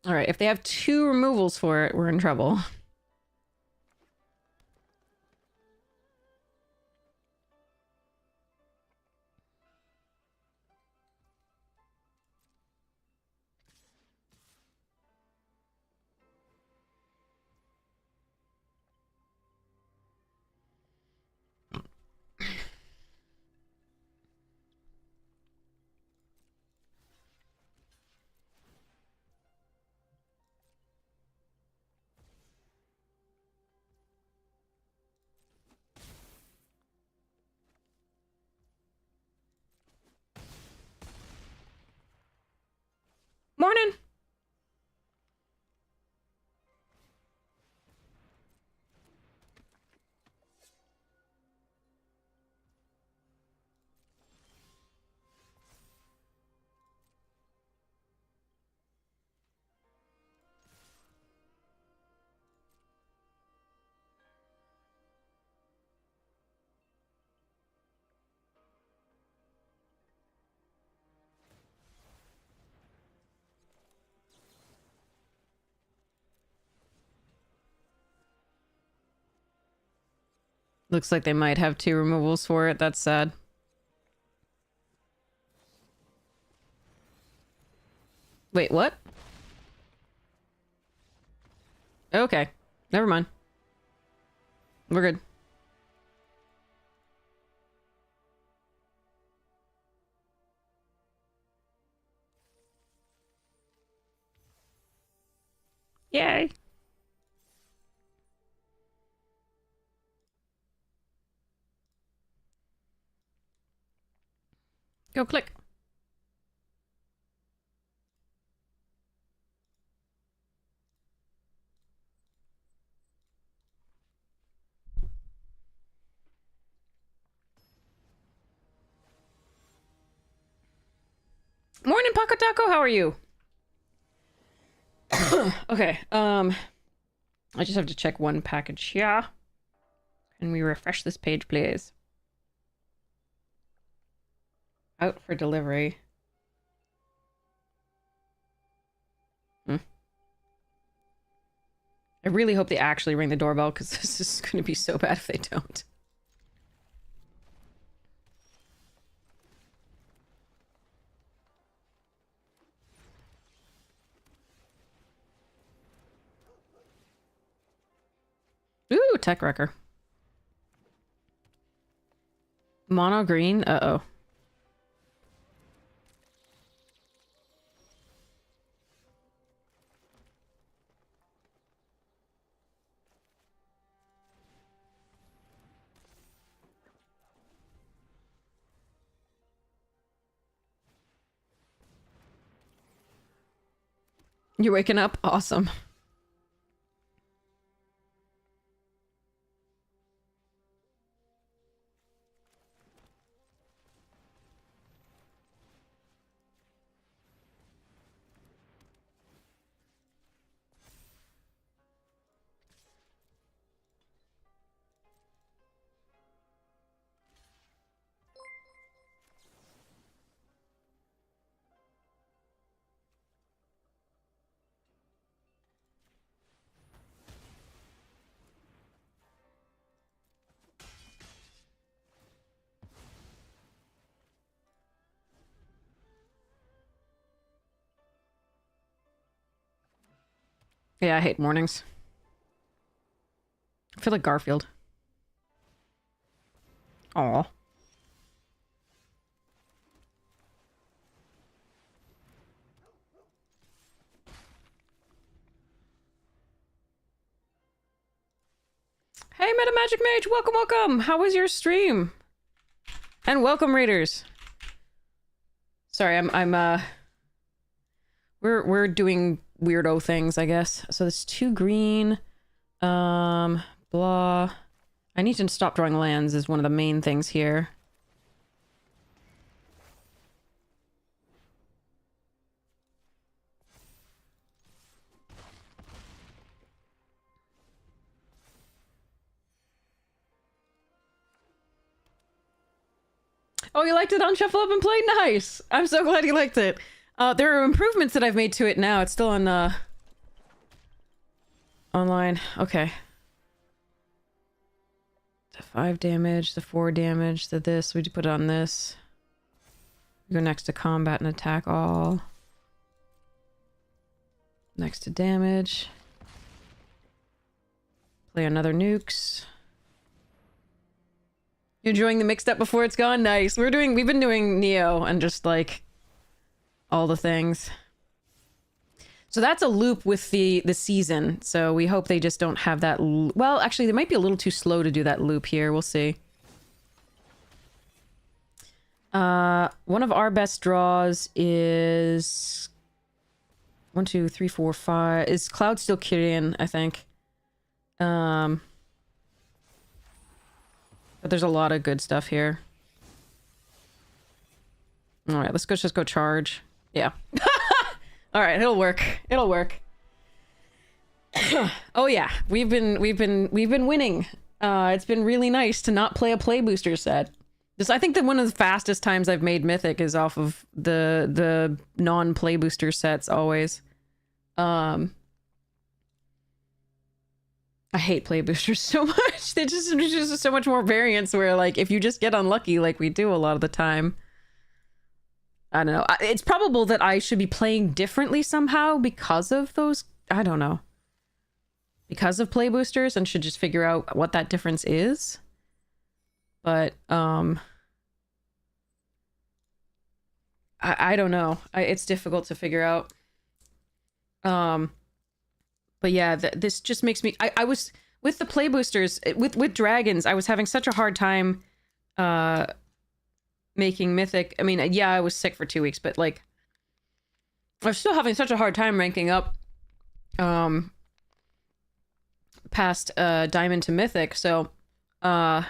Alright, if they have 2 removals for it, we're in trouble. Morning! Looks like they might have 2 removals for it. That's sad. Wait, what? Okay. Never mind. We're good. Yay! Go click. Morning, Paco Taco. How are you? Okay. I just have to check one package here. Can we refresh this page, please? Out for delivery. I really hope they actually ring the doorbell, because this is going to be so bad if they don't. Ooh, tech wrecker. Mono green? Uh-oh. You're waking up? Awesome. Yeah, I hate mornings. I feel like Garfield. Aw. Hey, Meta Magic Mage, welcome, welcome! How was your stream? And welcome, raiders. Sorry, we're doing weirdo things, I guess. So there's 2 green. Blah. I need to stop drawing lands is one of the main things here. Oh, you liked it on Shuffle Up and Play? Nice! I'm so glad you liked it. There are improvements that I've made to it now. It's still on, Online. Okay. The 5 damage, the 4 damage, the this. We put it on this. Go next to combat and attack all. Next to damage. Play another nukes. You enjoying the mixed up before it's gone? Nice. We've been doing Neo and just like all the things. So that's a loop with the season. So we hope they just don't have that. Well, actually, they might be a little too slow to do that loop here. We'll see. One of our best draws is 1, 2, 3, 4, 5. Is Cloud still Kyrian, I think. But there's a lot of good stuff here. All right, let's just go charge. Yeah. All right, it'll work. It'll work. Oh yeah, we've been winning. It's been really nice to not play a play booster set. I think that one of the fastest times I've made Mythic is off of the non-play booster sets always. I hate play boosters so much. There's just so much more variance where, like, if you just get unlucky like we do a lot of the time. I don't know. It's probable that I should be playing differently somehow because of those. I don't know. Because of play boosters, and should just figure out what that difference is. But, I don't know. It's difficult to figure out. But yeah, this just makes me... I was... With the play boosters, with dragons, I was having such a hard time, making Mythic. I mean, yeah, I was sick for 2 weeks, but, like... I was still having such a hard time ranking up, past, Diamond to Mythic, so, it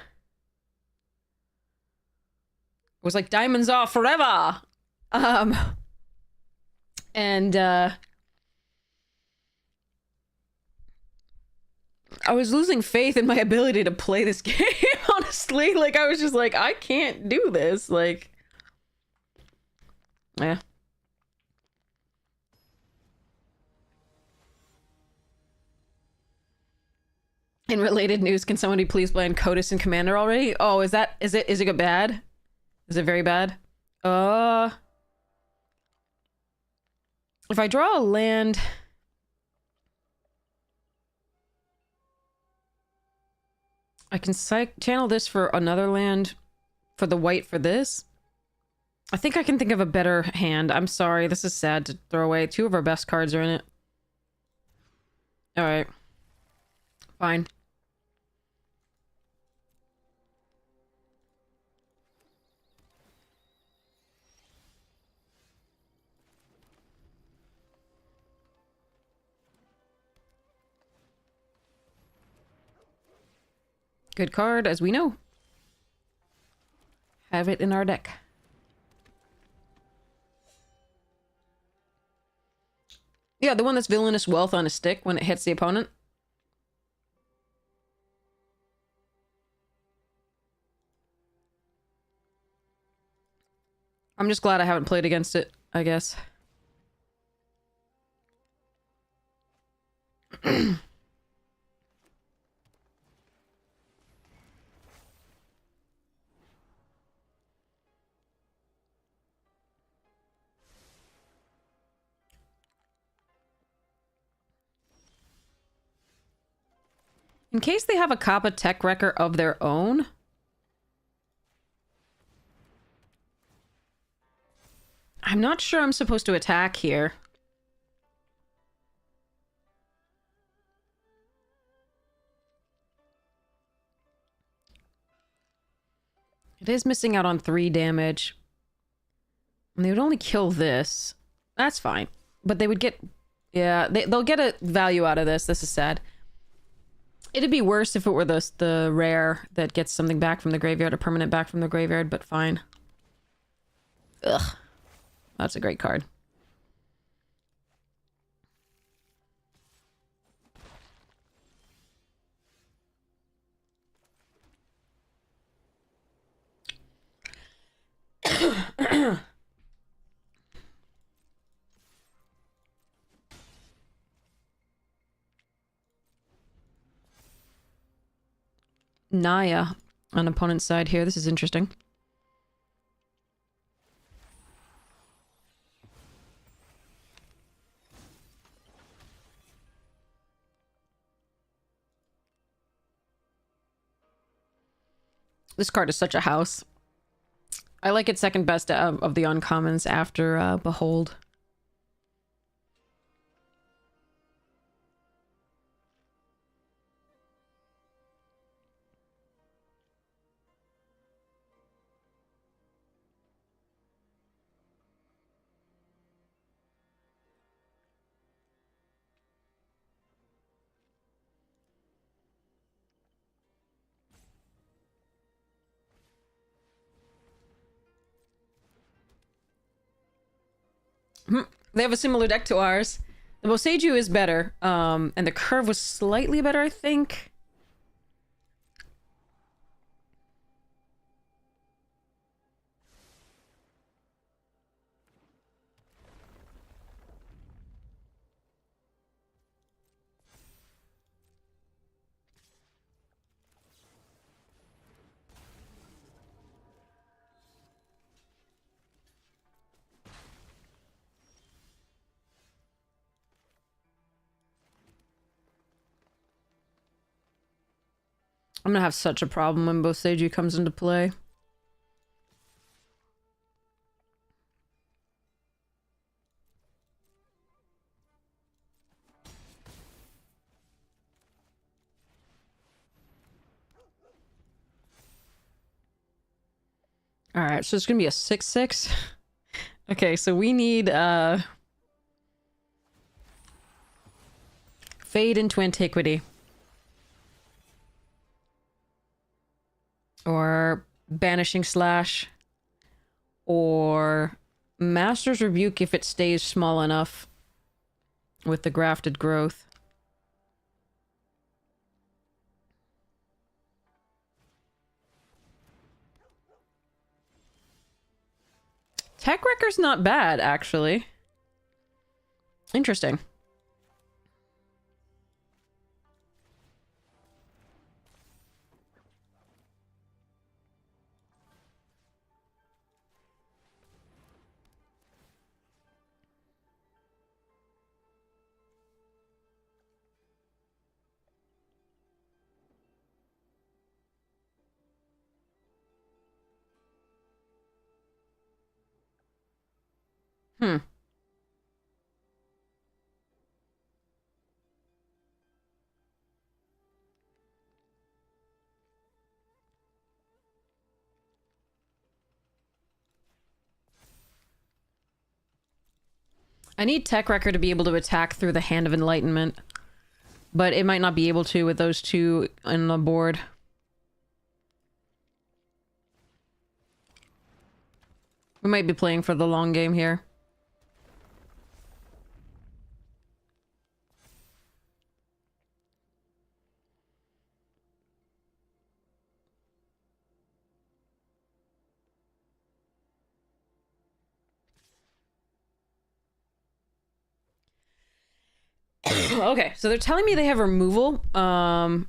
was like, diamonds off forever! And, I was losing faith in my ability to play this game, honestly. Like, I was just like, I can't do this. Like, yeah. In related news, can somebody please blame Codus and Commander already? Oh, is it bad? Is it very bad? If I draw a land... I can channel this for another land for the white for this. I think I can think of a better hand. I'm sorry, this is sad to throw away. 2 of our best cards are in it. Alright. Fine. Good card, as we know. Have it in our deck. Yeah, the one that's Villainous Wealth on a stick when it hits the opponent. I'm just glad I haven't played against it, I guess. In case they have a Kappa tech wrecker of their own. I'm not sure I'm supposed to attack here. It is missing out on 3 damage. And they would only kill this. That's fine. But they would get... Yeah, they'll get a value out of this. This is sad. It'd be worse if it were the rare that gets something back from the graveyard, a permanent back from the graveyard, but fine. Ugh. That's a great card. Naya on opponent's side here. This is interesting. This card is such a house. I like it second best of the uncommons after Behold. They have a similar deck to ours. The Boseiju is better, and the Curve was slightly better, I think. I'm gonna have such a problem when Boseiju comes into play. Alright, so it's gonna be a 6/6. Okay, so we need, Fade into Antiquity. Or Banishing Slash. Or Master's Rebuke if it stays small enough with the Grafted Growth. Tech Wrecker's not bad, actually. Interesting. Hmm. I need Tech Wrecker to be able to attack through the Hand of Enlightenment. But it might not be able to with those two on the board. We might be playing for the long game here. Okay, so they're telling me they have removal. For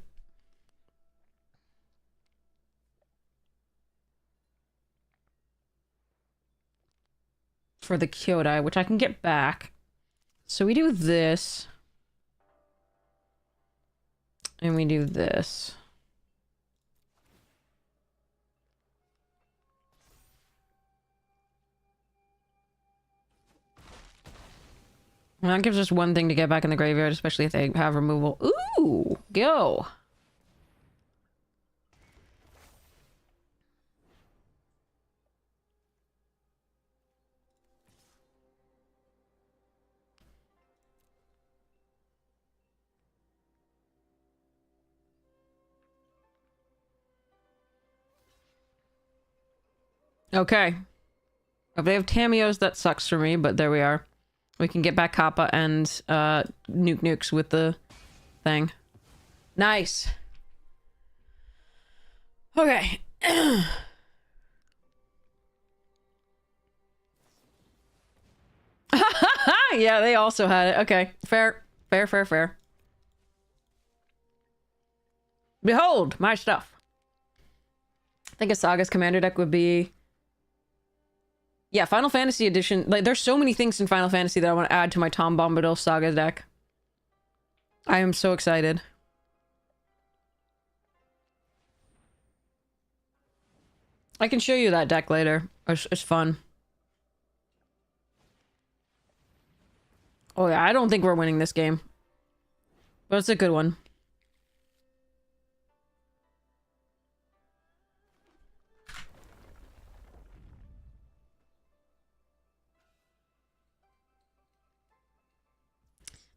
the Kyodai, which I can get back. So we do this. And we do this. And that gives us one thing to get back in the graveyard, especially if they have removal. Ooh, go. Okay. If they have Tamios, that sucks for me, but there we are. We can get back Kappa and nukes with the thing. Nice. Okay. Yeah, they also had it. Okay. Fair. Fair, fair, fair. Behold, my stuff. think a Saga's Commander deck would be... Yeah, Final Fantasy Edition. Like, there's so many things in Final Fantasy that I want to add to my Tom Bombadil Saga deck. I am so excited. I can show you that deck later. It's fun. Oh yeah, I don't think we're winning this game. But it's a good one.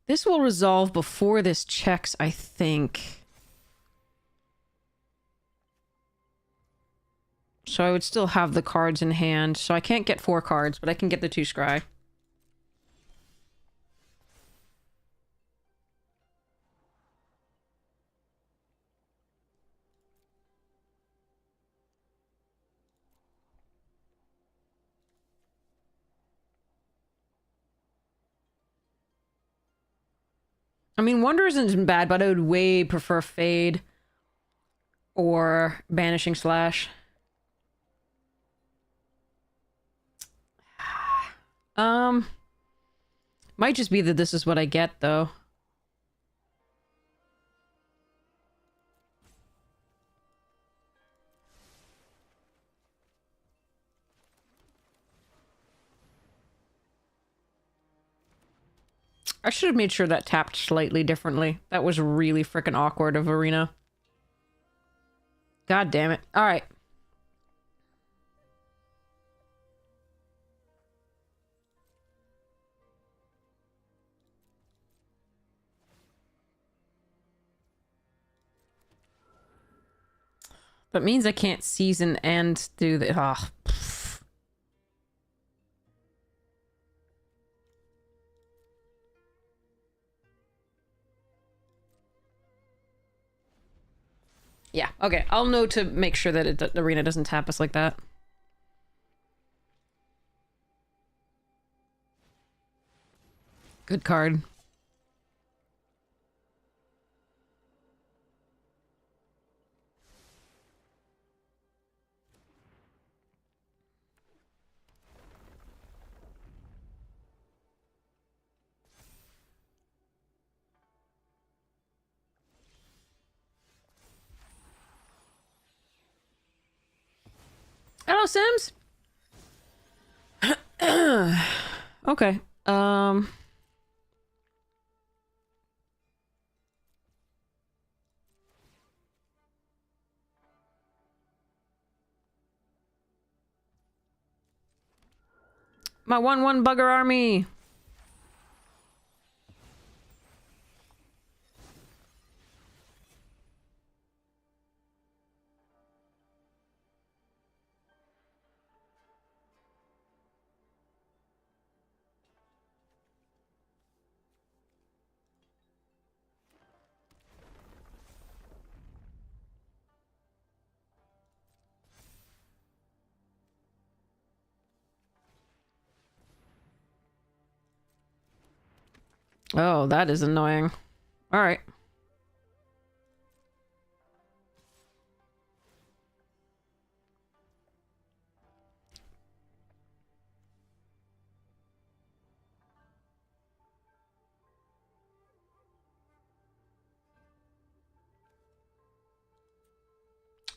This will resolve before this checks, I think. So I would still have the cards in hand. So I can't get 4 cards, but I can get the 2 scry. I mean, Wonder isn't bad, but I would way prefer Fade or Banishing Slash. Might just be that this is what I get, though. I should have made sure that tapped slightly differently. That was really freaking awkward of Arena. God damn it. Alright. That means I can't season and do the... Ah, yeah, okay. I'll know to make sure that the Arena doesn't tap us like that. Good card. Hello, Sims. Okay. My 1/1 bugger army. Oh, that is annoying. Alright.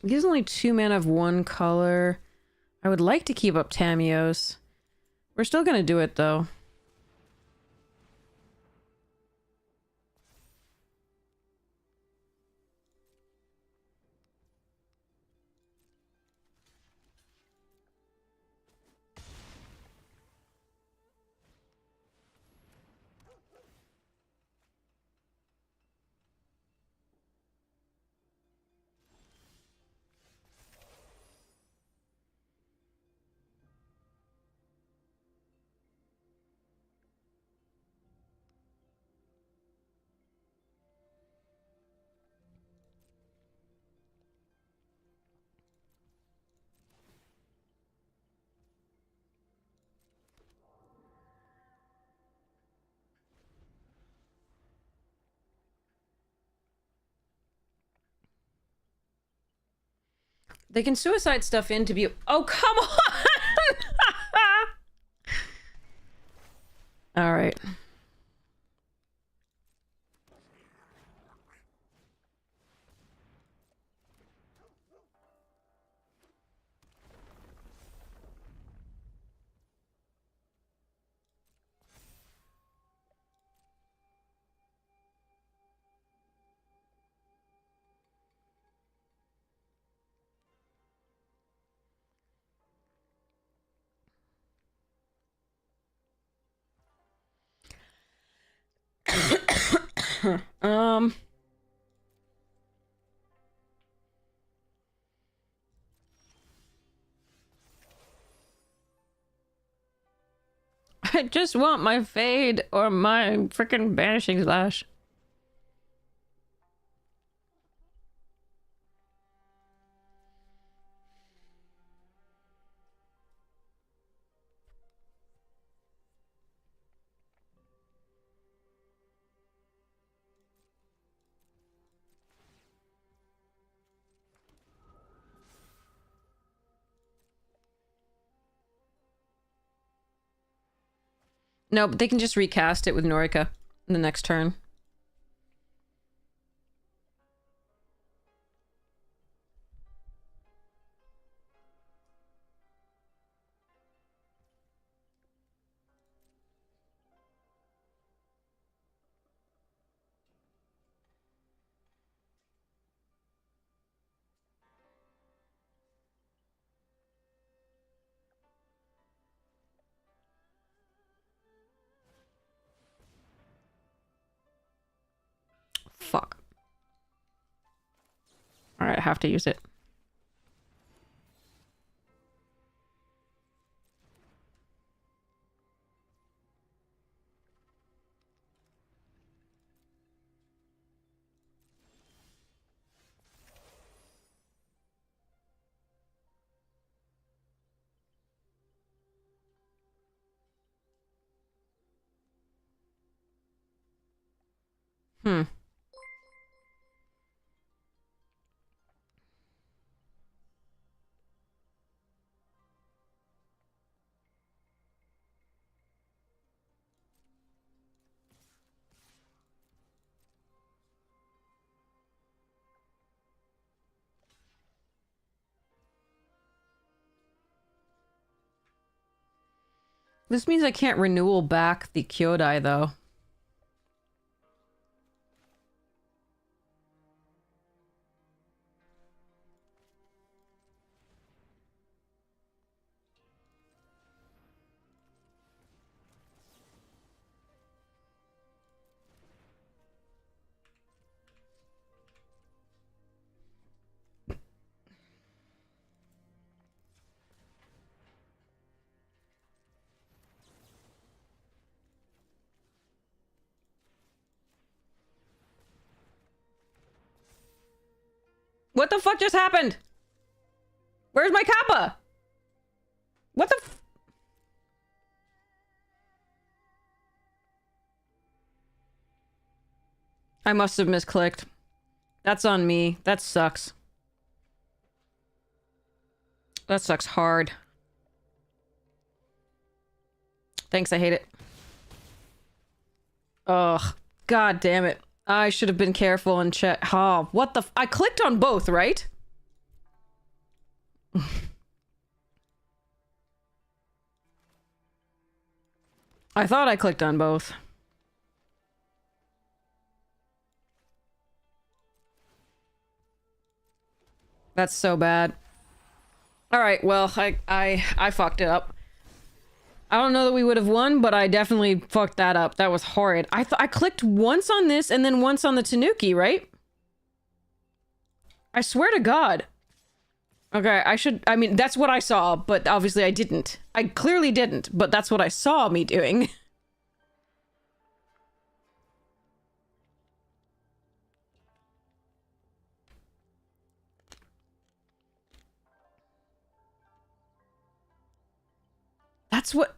Gives only 2 mana of 1 color. I would like to keep up Tamios. We're still gonna do it, though. They can suicide stuff in to be... Oh, come on! Alright. I just want my fade or my freaking banishing slash. No, but they can just recast it with Norika in the next turn. Fuck. Alright, I have to use it. Hmm. This means I can't renewal back the Kyodai, though. What the fuck just happened? Where's my kappa? What the f- I must have misclicked. That's on me. That sucks. That sucks hard. Thanks, I hate it. Ugh. God damn it. I should have been careful and check. Oh, what the f- I clicked on both, right? I thought I clicked on both. That's so bad. Alright, well, I fucked it up. I don't know that we would have won, but I definitely fucked that up. That was horrid. I clicked once on this and then once on the Tanuki, right? I swear to God. Okay, I mean, that's what I saw, but obviously I didn't. I clearly didn't, but that's what I saw me doing. That's what...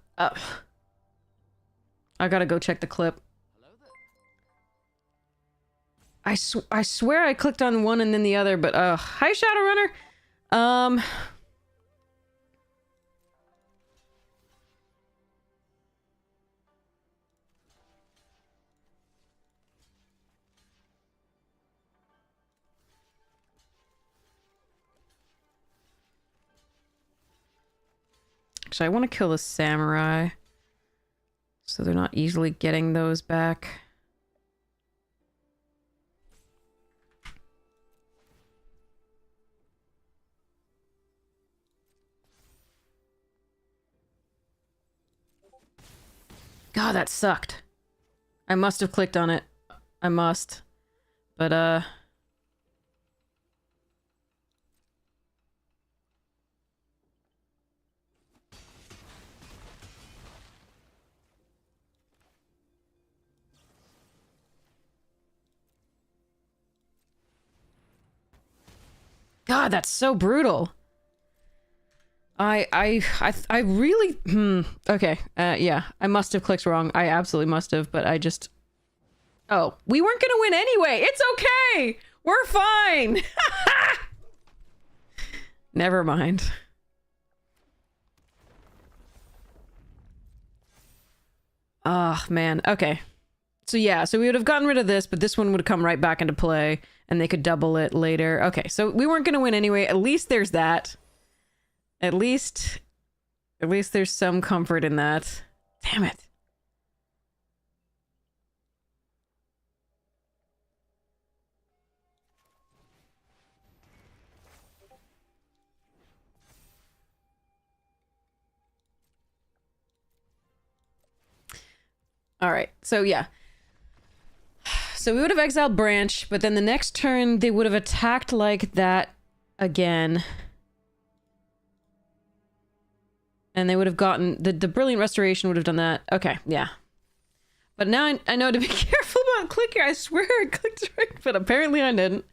I gotta go check the clip. I swear I clicked on one and then the other, but hi Shadowrunner. Um... Actually, I want to kill the samurai. So they're not easily getting those back. God, that sucked. I must have clicked on it. I must. But, God, that's so brutal. I really... Okay, yeah. I must have clicked wrong. I absolutely must have, but I just... Oh, we weren't gonna win anyway! It's okay! We're fine! Never mind. Oh, man. Okay. So yeah, so we would have gotten rid of this, but this one would have come right back into play, and they could double it later. Okay, so we weren't gonna win anyway. At least there's that. At least there's some comfort in that. Damn it. All right, so yeah. So we would have exiled Branch, but then the next turn they would have attacked like that again. And they would have gotten... The Brilliant Restoration would have done that. Okay, yeah. But now I know to be careful about clicking. I swear I clicked right, but apparently I didn't.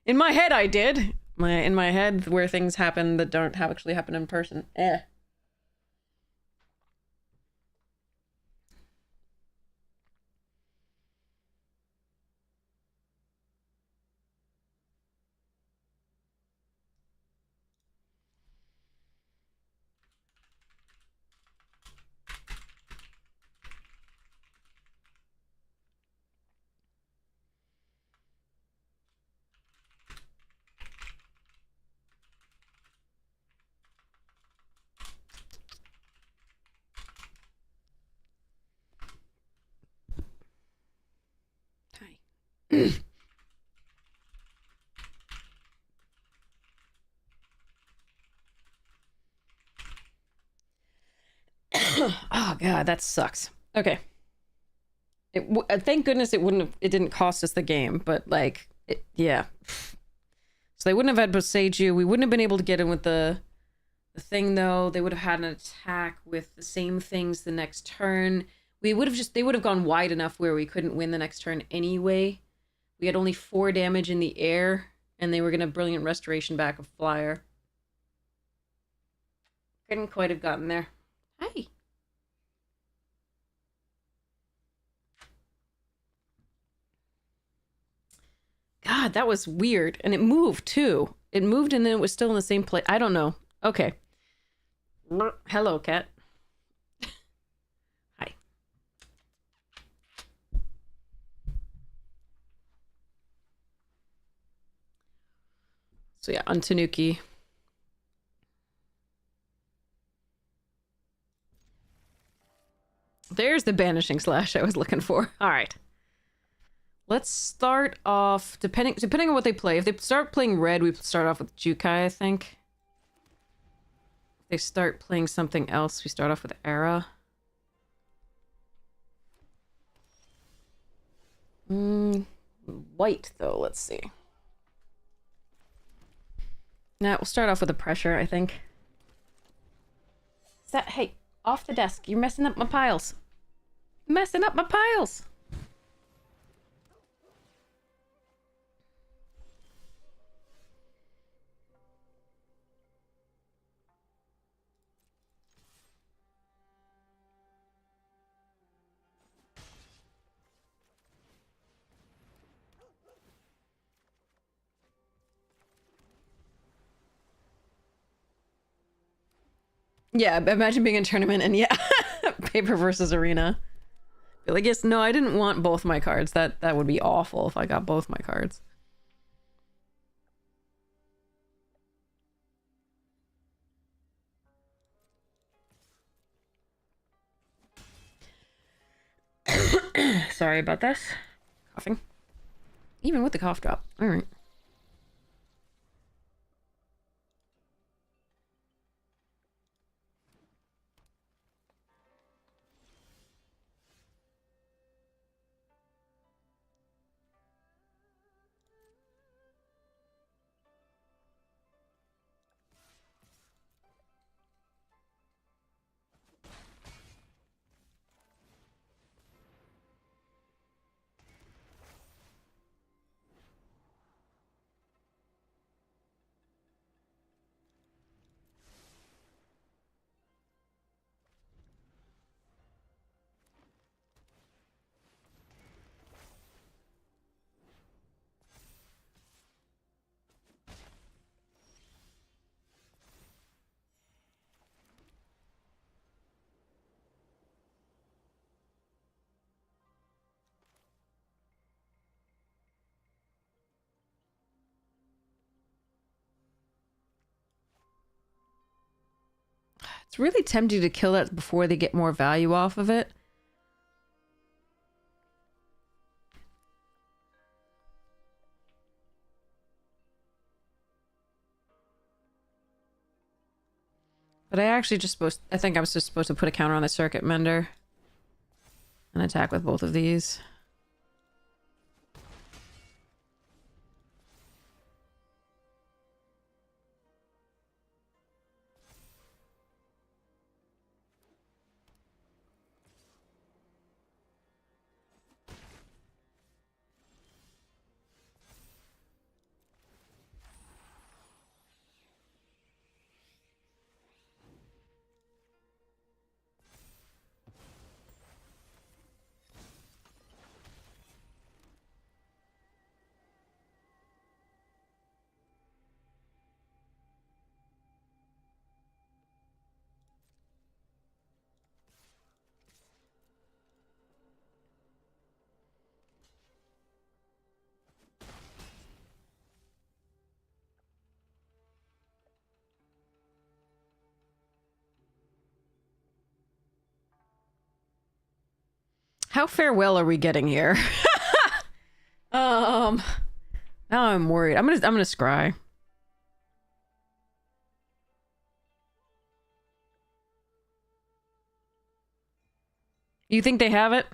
In my head I did. In my head where things happen that don't actually happen in person. Eh. Hi. Oh god, that sucks. Okay. Thank goodness it didn't cost us the game, but like, yeah. So they wouldn't have had Boseiju. We wouldn't have been able to get in with the thing though. They would have had an attack with the same things the next turn. They would have gone wide enough where we couldn't win the next turn anyway. We had only 4 damage in the air, and they were gonna Brilliant Restoration back a flyer. Couldn't quite have gotten there. Hey. God, that was weird. And it moved, too. It moved and then it was still in the same place. I don't know. Okay. Hello, cat. Hi. So yeah, on Tanuki. There's the Banishing Slash I was looking for. All right. Let's start off, depending on what they play. If they start playing red, we start off with Jukai, I think. If they start playing something else, we start off with Era. White, though, let's see. Nah, we'll start off with a pressure, I think. Hey, off the desk. You're messing up my piles. Messing up my piles. Yeah, imagine being in a tournament and yeah, paper versus arena. Be like, yes, no, I didn't want both my cards. That would be awful if I got both my cards. Sorry about this. Coughing. Even with the cough drop. All right. It's really tempting to kill it before they get more value off of it. But I actually just I think I was just supposed to put a counter on the circuit mender. And attack with both of these. How farewell are we getting here? Now I'm worried. I'm gonna scry. You think they have it?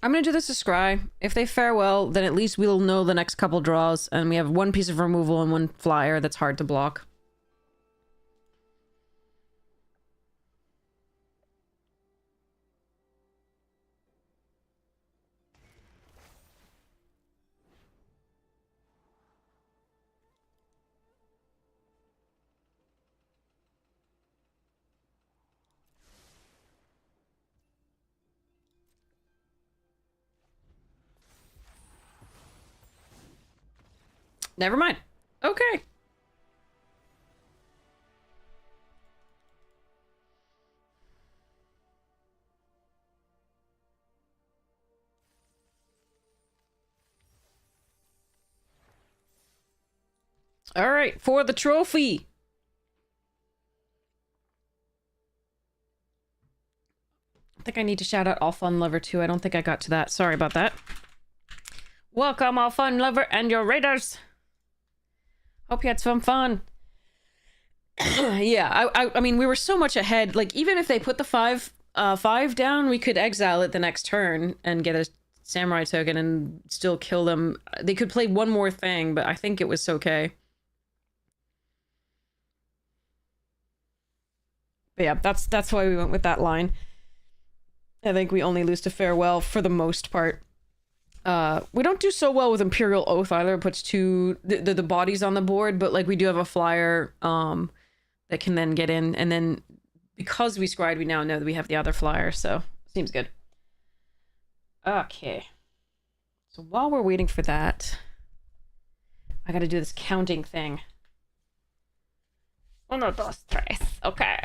I'm gonna do this to scry. If they fare well, then at least we'll know the next couple draws, and we have one piece of removal and one flyer that's hard to block. Never mind. Okay. All right, for the trophy. think I need to shout out All Fun Lover too. I don't think I got to that. Sorry about that. Welcome, All Fun Lover and your raiders. Hope you had some fun. Yeah, I mean, we were so much ahead. Like, even if they put the 5 down, we could exile it the next turn and get a samurai token and still kill them. They could play one more thing, but I think it was okay. But yeah, that's why we went with that line. I think we only lose to Farewell for the most part. We don't do so well with Imperial Oath either. It puts the bodies on the board, but like we do have a flyer that can then get in, and then because we scried, we now know that we have the other flyer, so seems good. Okay. So while we're waiting for that, I gotta do this counting thing. Uno, dos, tres. Okay.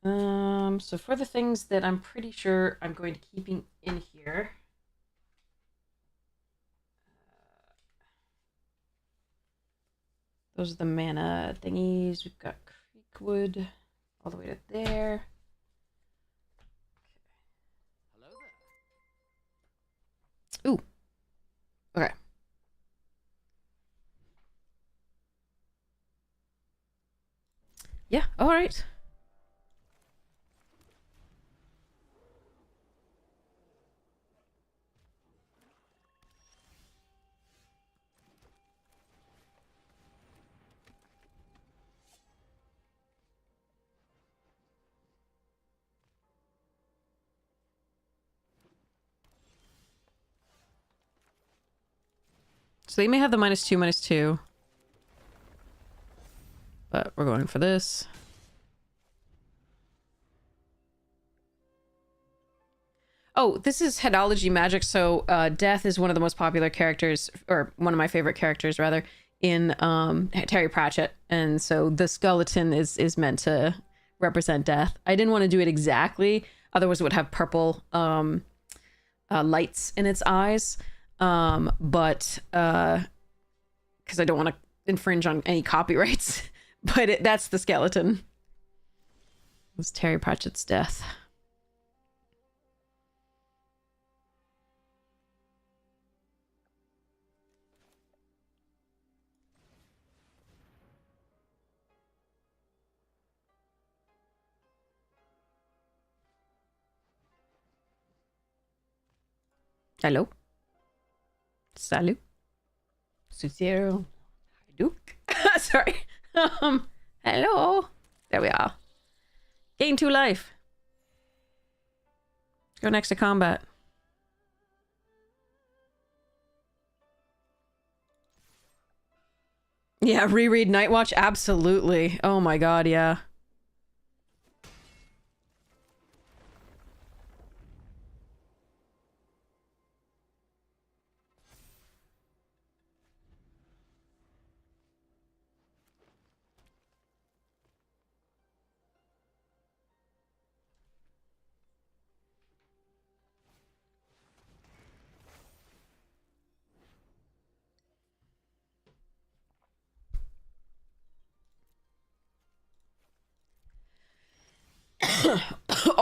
So for the things that I'm pretty sure I'm going to keeping in here. Those are the mana thingies. We've got Creekwood all the way to there. Ooh. Okay. Yeah, all right. So they may have the -2/-2. But we're going for this. Oh, this is Headology Magic, so Death is one of the most popular characters, or one of my favorite characters, rather, in Terry Pratchett. And so the skeleton is meant to represent Death. I didn't want to do it exactly, otherwise it would have purple lights in its eyes. But because I don't want to infringe on any copyrights. But that's the skeleton. It was Terry Pratchett's Death. Hello. Salut. Susiero. Duke. Sorry. Hello. There we are. Gain 2 life. Go next to combat. Yeah, reread Night Watch? Absolutely. Oh my god, yeah.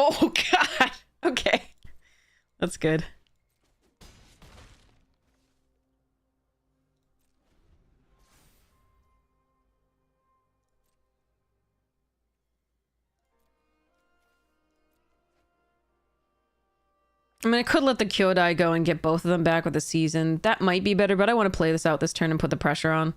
Oh god. Okay. That's good. I mean, I could let the Kyodai go and get both of them back with the season. That might be better, but I want to play this out this turn and put the pressure on.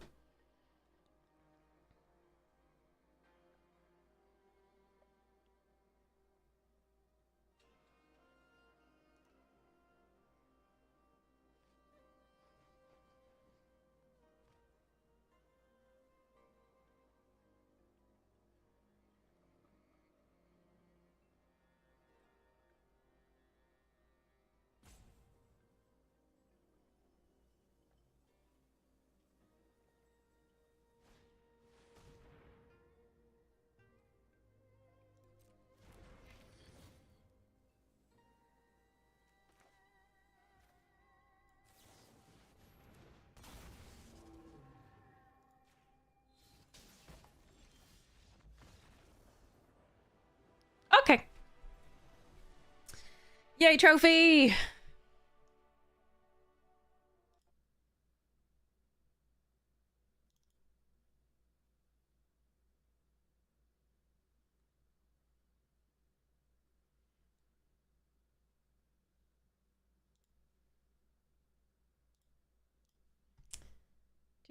Yay, trophy!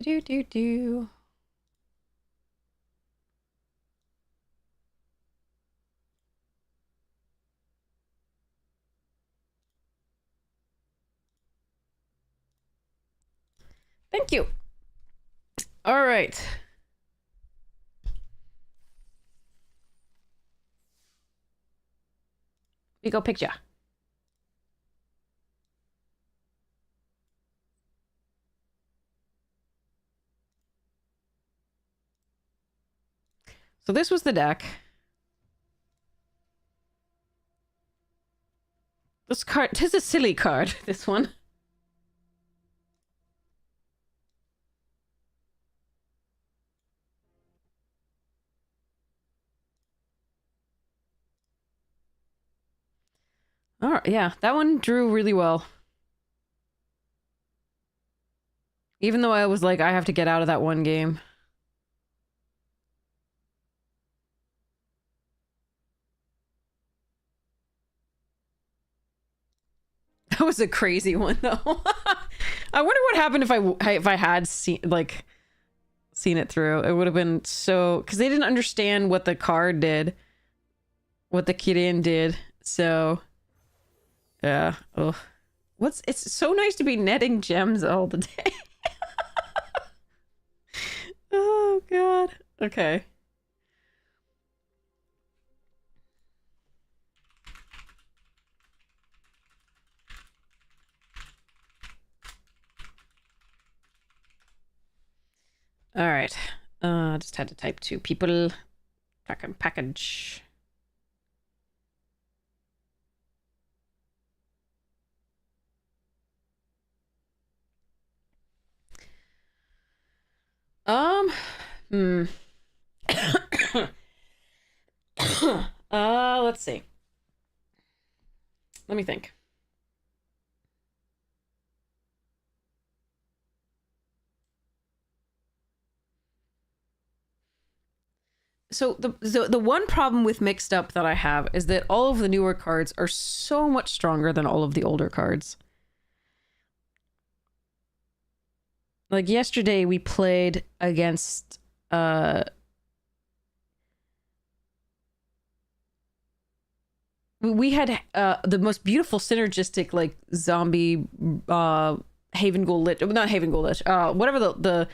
Do do do. Thank you. All right. We go picture. So this was the deck. This card, this is a silly card, this one. All right, yeah, that one drew really well. Even though I was like, I have to get out of that one game. That was a crazy one, though. I wonder what happened if I had seen it through. It would have been so, because they didn't understand what the card did, what the Kirin did. So, yeah. Ugh. It's so nice to be netting gems all the day. Oh god. Okay. All right. Just had to type to people. Package. Hmm. Let's see. Let me think. So the one problem with mixed up that I have is that all of the newer cards are so much stronger than all of the older cards. Like yesterday we played against we had the most beautiful synergistic like zombie Haven Ghoul Lich, not Haven Ghoul Lich, whatever the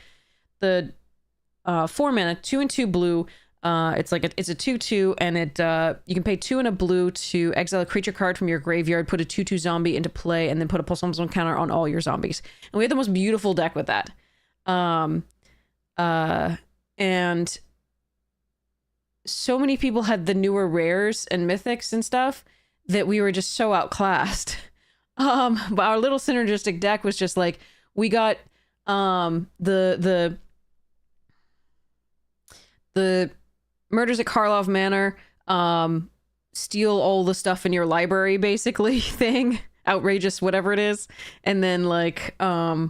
4 mana 2/2 blue. It's like it's a 2/2 and it you can pay 2 and a blue to exile a creature card from your graveyard, put a 2/2 zombie into play, and then put a plus 1/1 counter on all your zombies. And we had the most beautiful deck with that. And so many people had the newer rares and mythics and stuff that we were just so outclassed. But our little synergistic deck was just like, we got the Murders at Karlov Manor, steal all the stuff in your library basically thing, outrageous whatever it is, and then like I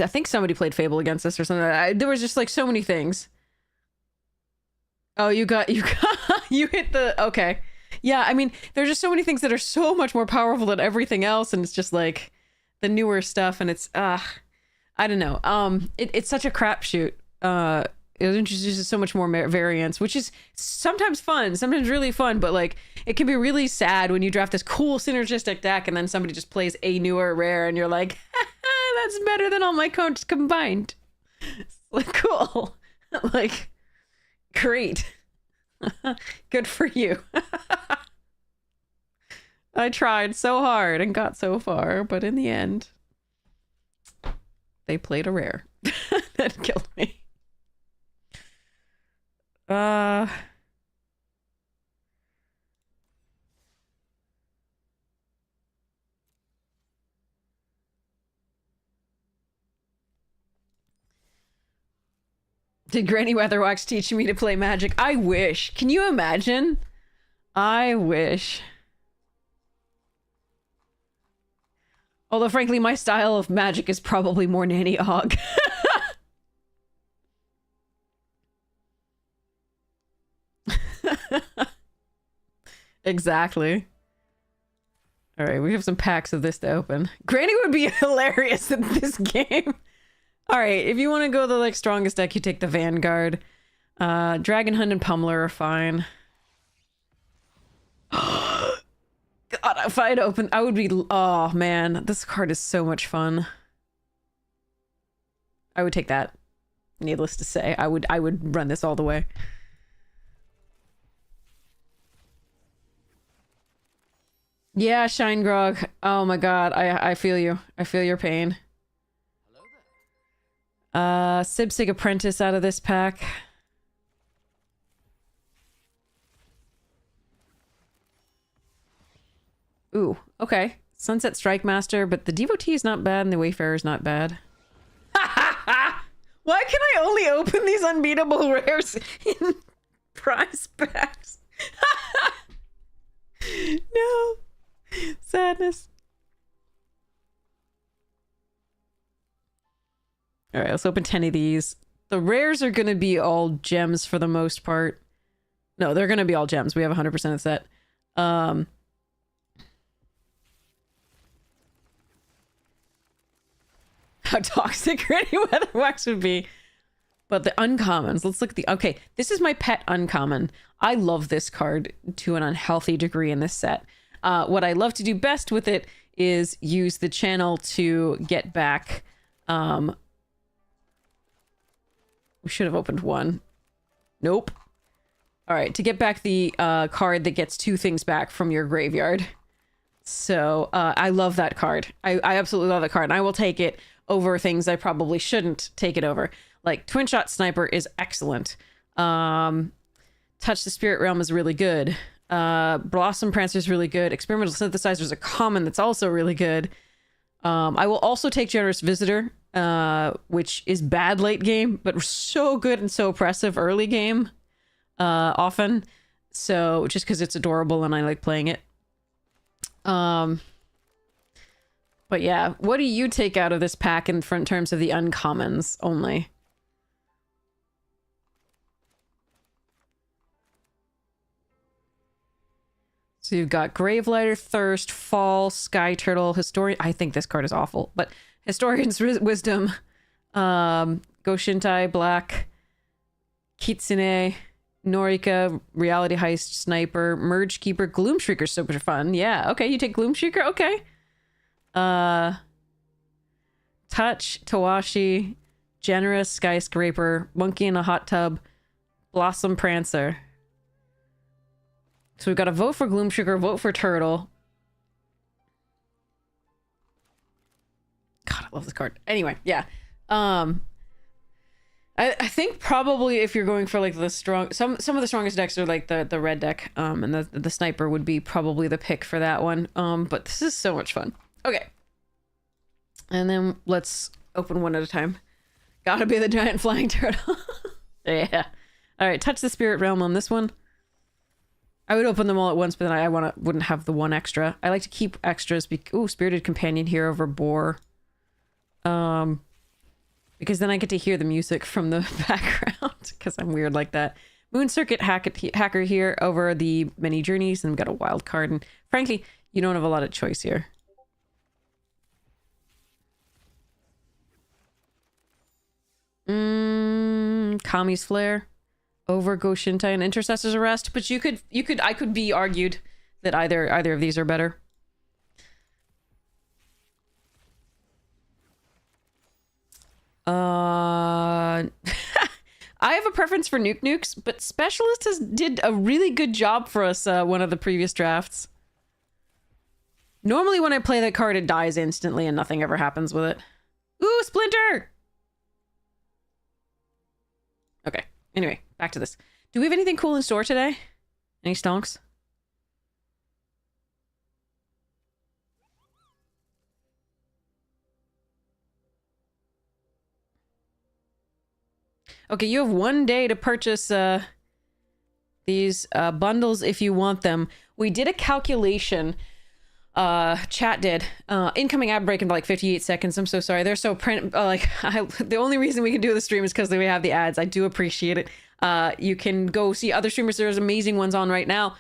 think somebody played Fable against us or something. There was just like so many things. Oh, you hit the, okay. Yeah, I mean, there's just so many things that are so much more powerful than everything else, and it's just like the newer stuff, and it's I don't know. It's such a crapshoot. It introduces so much more variance, which is sometimes fun, sometimes really fun, but like it can be really sad when you draft this cool synergistic deck and then somebody just plays a newer rare and you're like, that's better than all my cards combined. It's like, cool. Like, great. Good for you. I tried so hard and got so far, but in the end, they played a rare that killed me. Did Granny Weatherwax teach me to play Magic? I wish. Can you imagine? I wish. Although, frankly, my style of Magic is probably more Nanny Ogg. Exactly. Alright, we have some packs of this to open. Granny would be hilarious in this game. Alright, if you want to go the like strongest deck, you take the Vanguard. Dragon Hunt and Pummeler are fine. God, if I had opened, I would be... Oh, man. This card is so much fun. I would take that. Needless to say. I would run this all the way. Yeah, Shine Grog. Oh my god. I feel you. I feel your pain. Sibsig Apprentice out of this pack. Ooh, okay. Sunset Strike Master, but the Devotee is not bad and the Wayfarer is not bad. Why can I only open these unbeatable rares in prize packs? No. Sadness. Alright, let's open 10 of these. The rares are gonna be all gems for the most part. No, they're gonna be all gems. We have 100% of the set. How toxic Granny Weatherwax would be. But the uncommons, let's look at the... Okay, this is my pet uncommon. I love this card to an unhealthy degree in this set. What I love to do best with it is use the channel to get back... we should have opened one. Nope. Alright, to get back the card that gets 2 things back from your graveyard. So, I love that card. I absolutely love that card, and I will take it over things I probably shouldn't take it over. Like, Twin Shot Sniper is excellent. Touch the Spirit Realm is really good. Blossom Prancer is really good. Experimental Synthesizer is a common that's also really good. I will also take Generous Visitor, which is bad late game, but so good and so oppressive early game, often. So, just because it's adorable and I like playing it. But yeah, what do you take out of this pack in terms of the uncommons only? So you've got Gravelighter, Thirst, Fall, Sky Turtle, Historian... I think this card is awful, but Historian's Wisdom, Goshintai, Black, Kitsune, Norika, Reality Heist, Sniper, Merge Keeper, Gloomshrieker, super fun. Yeah, okay, you take Gloomshrieker, okay. Touch, Tawashi, Generous, Skyscraper, Monkey in a Hot Tub, Blossom Prancer. So we've got a vote for Gloomshrieker, vote for Turtle. God, I love this card. Anyway, yeah. I think probably if you're going for like the strong... Some of the strongest decks are like the red deck. And the Sniper would be probably the pick for that one. But this is so much fun. Okay. And then let's open one at a time. Gotta be the giant flying turtle. Yeah. Alright, Touch the Spirit Realm on this one. I would open them all at once, but then I wouldn't have the one extra. I like to keep extras. Ooh, Spirited Companion here over Boar. Because then I get to hear the music from the background, because I'm weird like that. Moon Circuit Hacker here over the Many Journeys, and we've got a wild card. And frankly, you don't have a lot of choice here. Kami's Flare over Goshintai and Intercessor's Arrest, but I could be argued that either of these are better. I have a preference for Nukes, but Specialist did a really good job for us one of the previous drafts. Normally when I play that card, it dies instantly and nothing ever happens with it. Ooh, Splinter! Okay, anyway, back to this. Do we have anything cool in store today? Any stonks? Okay, you have 1 day to purchase these bundles if you want them. We did a calculation. Chat did. Incoming ad break in like 58 seconds. I'm so sorry. They're so the only reason we can do the stream is because we have the ads. I do appreciate it. You can go see other streamers. There's amazing ones on right now.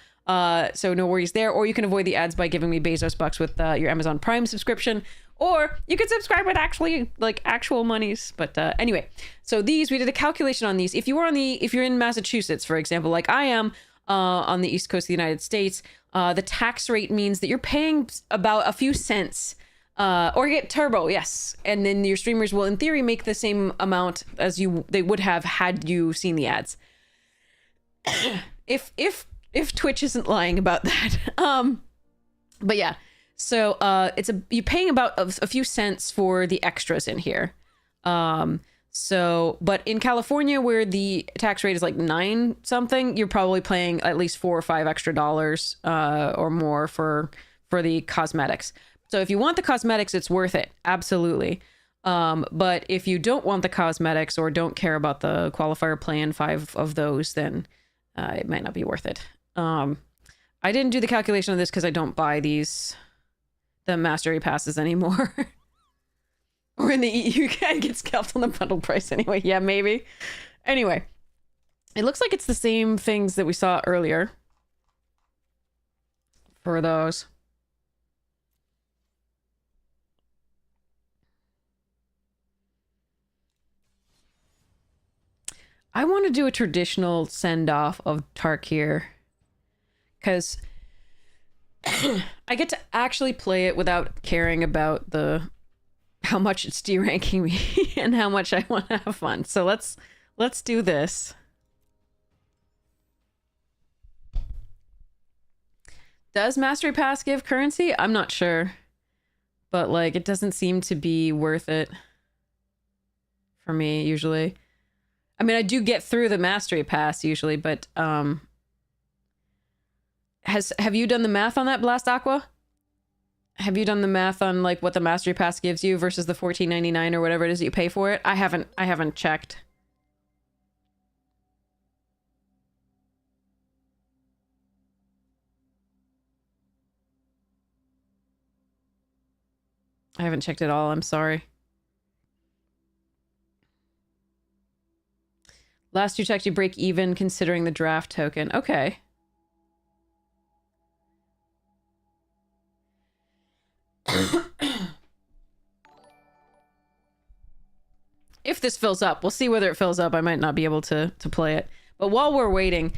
So no worries there. Or you can avoid the ads by giving me Bezos bucks with your Amazon Prime subscription. Or you can subscribe with actual monies. But anyway, so we did a calculation on these. If you're in Massachusetts, for example, like I am, on the East Coast of the United States, the tax rate means that you're paying about a few cents, or you get turbo, yes. And then your streamers will, in theory, make the same amount as they would have had you seen the ads. if Twitch isn't lying about that. But yeah, so you're paying about a few cents for the extras in here. But in California, where the tax rate is like 9 something, you're probably paying at least $4 or $5 extra or more for the cosmetics. So if you want the cosmetics, it's worth it. Absolutely. But if you don't want the cosmetics or don't care about the qualifier plan 5 of those, then it might not be worth it. I didn't do the calculation of this because I don't buy the mastery passes anymore. Or in the EU, you can get scalped on the bundle price anyway. Yeah, maybe. Anyway, it looks like it's the same things that we saw earlier for those. I want to do a traditional send-off of Tarkir because I get to actually play it without caring about how much it's deranking me and how much I want to have fun. So let's do this. Does Mastery Pass give currency? I'm not sure. But like it doesn't seem to be worth it for me usually. I mean, I do get through the Mastery Pass usually, but have you done the math on that, Blast Aqua? Have you done the math on like what the Mastery Pass gives you versus the $14.99 or whatever it is that you pay for it? I haven't checked. I haven't checked at all. I'm sorry. Last you checked, you break even considering the draft token. Okay. If this fills up, we'll see whether it fills up. I might not be able to play it. But while we're waiting,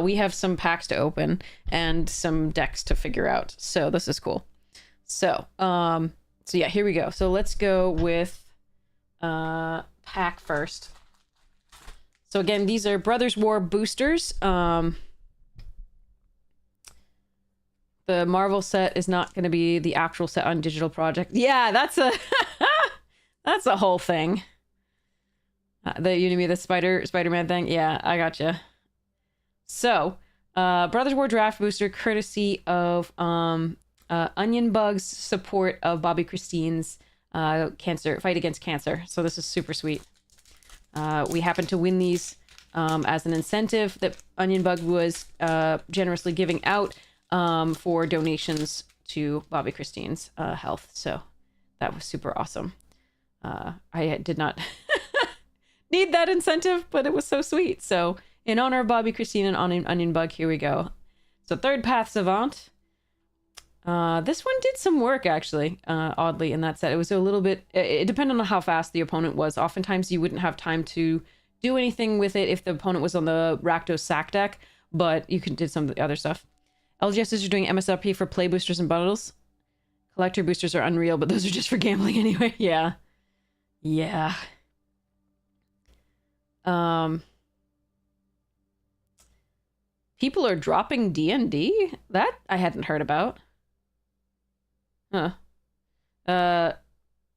we have some packs to open and some decks to figure out. So this is cool. So yeah, here we go. So let's go with pack first. So again, these are Brothers War boosters. The Marvel set is not going to be the actual set on Digital Project. Yeah, that's a that's a whole thing. The Spider-Man thing. Yeah, I gotcha. So, Brothers War draft booster, courtesy of Onion Bug's support of Bobby Christine's cancer fight against cancer. So this is super sweet. We happen to win these as an incentive that Onion Bug was generously giving out for donations to Bobby Christine's health. So that was super awesome. I did not need that incentive, but it was so sweet. So in honor of Bobby Christine and Onion Bug, here we go. So Third Path Savant. This one did some work, actually, oddly, in that set. It was a little bit... It depended on how fast the opponent was. Oftentimes, you wouldn't have time to do anything with it if the opponent was on the Rakdos sack deck, but you did some of the other stuff. LGSs are doing MSRP for play boosters and bundles. Collector boosters are unreal, but those are just for gambling anyway. Yeah. Yeah. People are dropping D&D? That I hadn't heard about. Huh.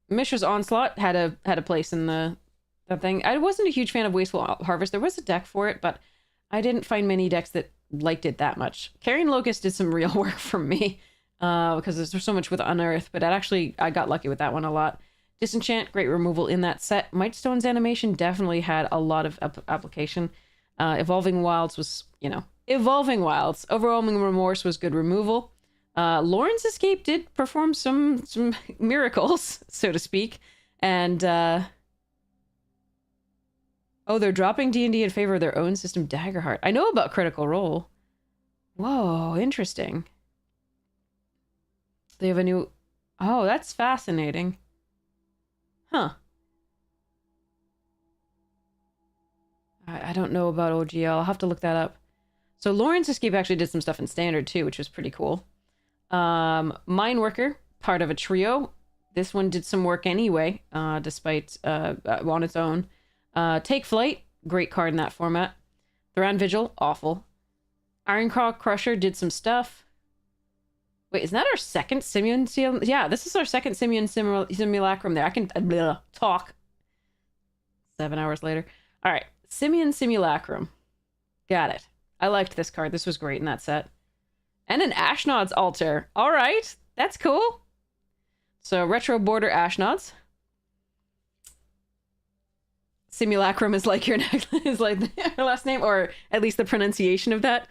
Mishra's Onslaught had a place in the thing. I wasn't a huge fan of Wasteful Harvest. There was a deck for it, but I didn't find many decks that liked it that much. Carrion Locust did some real work for me, because there's so much with Unearth, but I got lucky with that one a lot. Disenchant, great removal in that set. Mightstone's animation definitely had a lot of application. Evolving Wilds was, you know, Evolving Wilds. Overwhelming Remorse was good removal. Lauren's Escape did perform some miracles, so to speak. And, oh, they're dropping D&D in favor of their own system, Daggerheart. I know about Critical Role. Whoa, interesting. They have a new... Oh, that's fascinating. Huh. I don't know about OGL. I'll have to look that up. So Lauren's Escape actually did some stuff in Standard, too, which was pretty cool. Mineworker, part of a trio. This one did some work anyway, despite on its own. Take Flight, great card in that format. Thran Vigil, awful. Ironclaw Crusher did some stuff. Wait, isn't that our second Simian? Yeah, this is our second Simian Simulacrum there. I can talk. 7 hours later. All right, Simian Simulacrum. Got it. I liked this card. This was great in that set. And an Ashnod's Altar. All right, that's cool. So, Retro Border Ashnods. Simulacrum is like your is like your last name, or at least the pronunciation of that.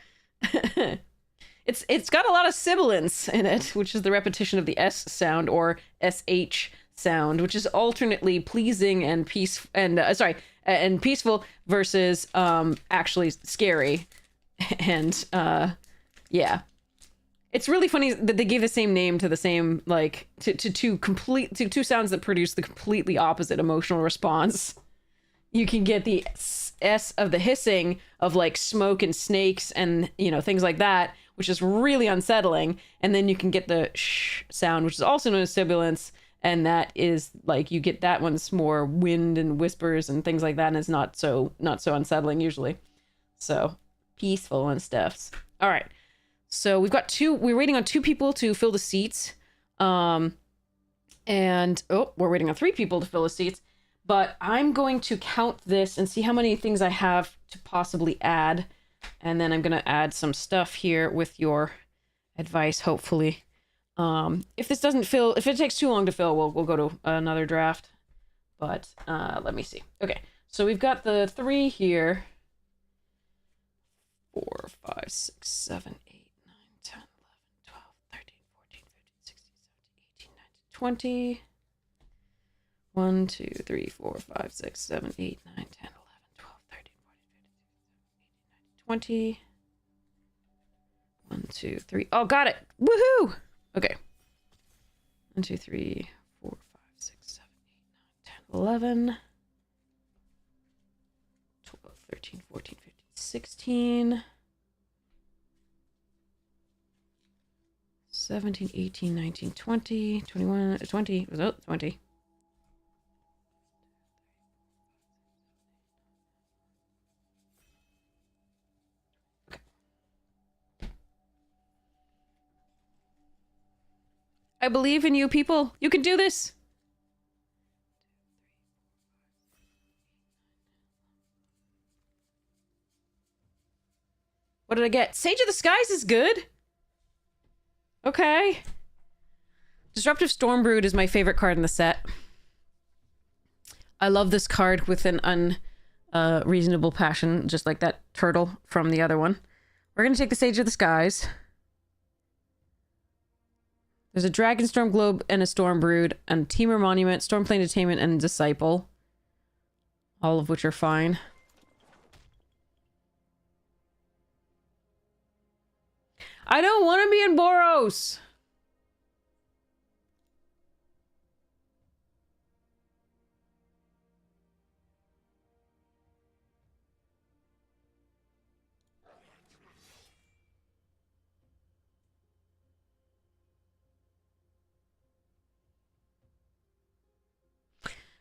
It's got a lot of sibilance in it, which is the repetition of the S sound or SH sound, which is alternately pleasing and and peaceful versus actually scary. And yeah. It's really funny that they gave the same name to the same, like, to two sounds that produce the completely opposite emotional response. You can get the S of the hissing of, like, smoke and snakes and, you know, things like that, which is really unsettling. And then you can get the sh sound, which is also known as sibilance. And that is, like, you get that one's more wind and whispers and things like that. And it's not so unsettling usually. So peaceful and stuff. All right. So we're waiting on 2 people to fill the seats. And, we're waiting on 3 people to fill the seats. But I'm going to count this and see how many things I have to possibly add. And then I'm going to add some stuff here with your advice, hopefully. If this doesn't fill, if it takes too long to fill, we'll go to another draft. But let me see. Okay, so we've got the 3 here. 4, 5, 6, 7, 8, 9, 10, 11, 12, 13, 14, 15, 16, 17, 18, 19, 20. 1, 2, 3, 4, 5, 6, 7, 8, 9, 10, 11, 12, 13, 14, 15, 16, 17, 18, 19, 20. 1, 2, 3. Oh, got it. Woohoo! Okay. 1, 2, 3, 4, 5, 6, 7, 8, 9, 10, 11. 12, 13, 14, 15, 16. 17, 18, 19, 20, 21, 20. Oh, 20. I believe in you, people. You can do this. What did I get? Sage of the Skies is good. Okay. Disruptive Stormbrood is my favorite card in the set. I love this card with an unreasonable passion, just like that turtle from the other one. We're going to take the Sage of the Skies. There's a Dragonstorm Globe and a Stormbrood, and Teamer Monument, Stormplane Attainment, and Disciple. All of which are fine. I don't want to be in Boros!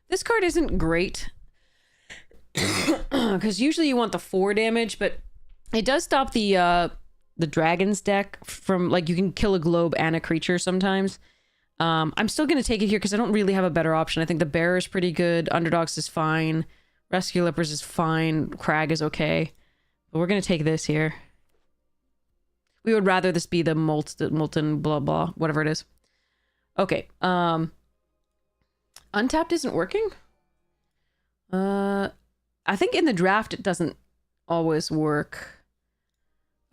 This card isn't great. Because usually you want the 4 damage, but it does stop the Dragon's deck from, like, you can kill a globe and a creature sometimes. I'm still going to take it here because I don't really have a better option. I think the Bearer is pretty good. Underdogs is fine. Rescue Lepers is fine. Crag is okay. But we're going to take this here. We would rather this be the molten blah blah, whatever it is. Okay. Untapped isn't working? I think in the draft it doesn't always work.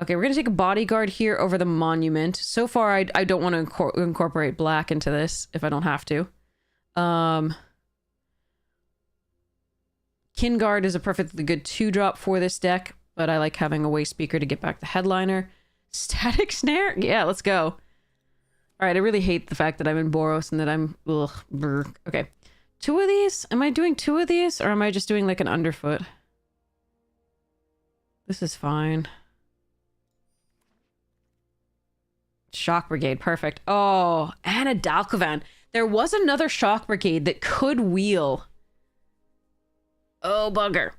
Okay, we're gonna take a bodyguard here over the monument. So far, I don't want to incorporate black into this if I don't have to. Kin Guard is a perfectly good 2-drop for this deck, but I like having a waste speaker to get back the headliner. Static Snare? Yeah, let's go. Alright, I really hate the fact that I'm in Boros and that I'm... Ugh, brr. Okay. 2 of these? Am I doing 2 of these? Or am I just doing like an underfoot? This is fine. Shock Brigade, perfect. Oh, and a Dalkovan. There was another Shock Brigade that could wheel. Oh, bugger.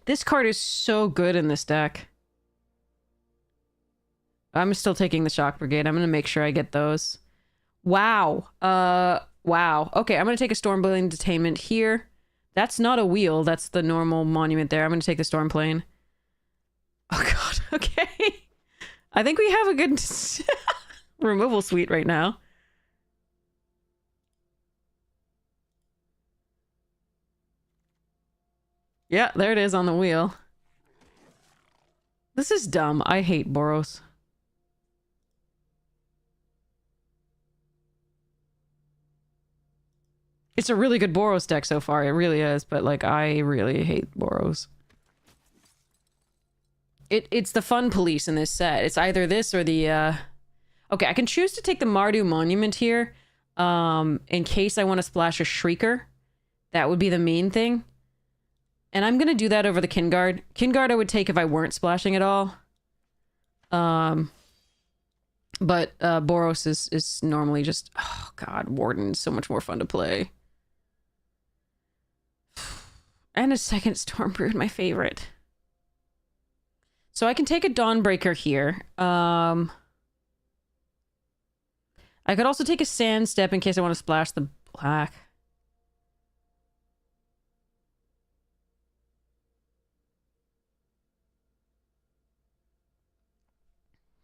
This card is so good in this deck. I'm still taking the Shock Brigade. I'm going to make sure I get those. Wow. Wow. Okay, I'm going to take a Stormblade Detainment here. That's not a wheel. That's the normal monument there. I'm going to take the Stormplane. Oh, God. Okay. I think we have a good removal suite right now. Yeah, there it is on the wheel. This is dumb. I hate Boros. It's a really good Boros deck so far. It really is, but like I really hate Boros. It's the fun police in this set. It's either this or the okay, I can choose to take the Mardu Monument here in case I want to splash a Shrieker. That would be the main thing. And I'm going to do that over the Kin Guard. Kin Guard I would take if I weren't splashing at all. But Boros is normally just... Oh, God. Warden's so much more fun to play. And a second Stormbrood, my favorite. So I can take a Dawnbreaker here. I could also take a Sand Step in case I want to splash the black.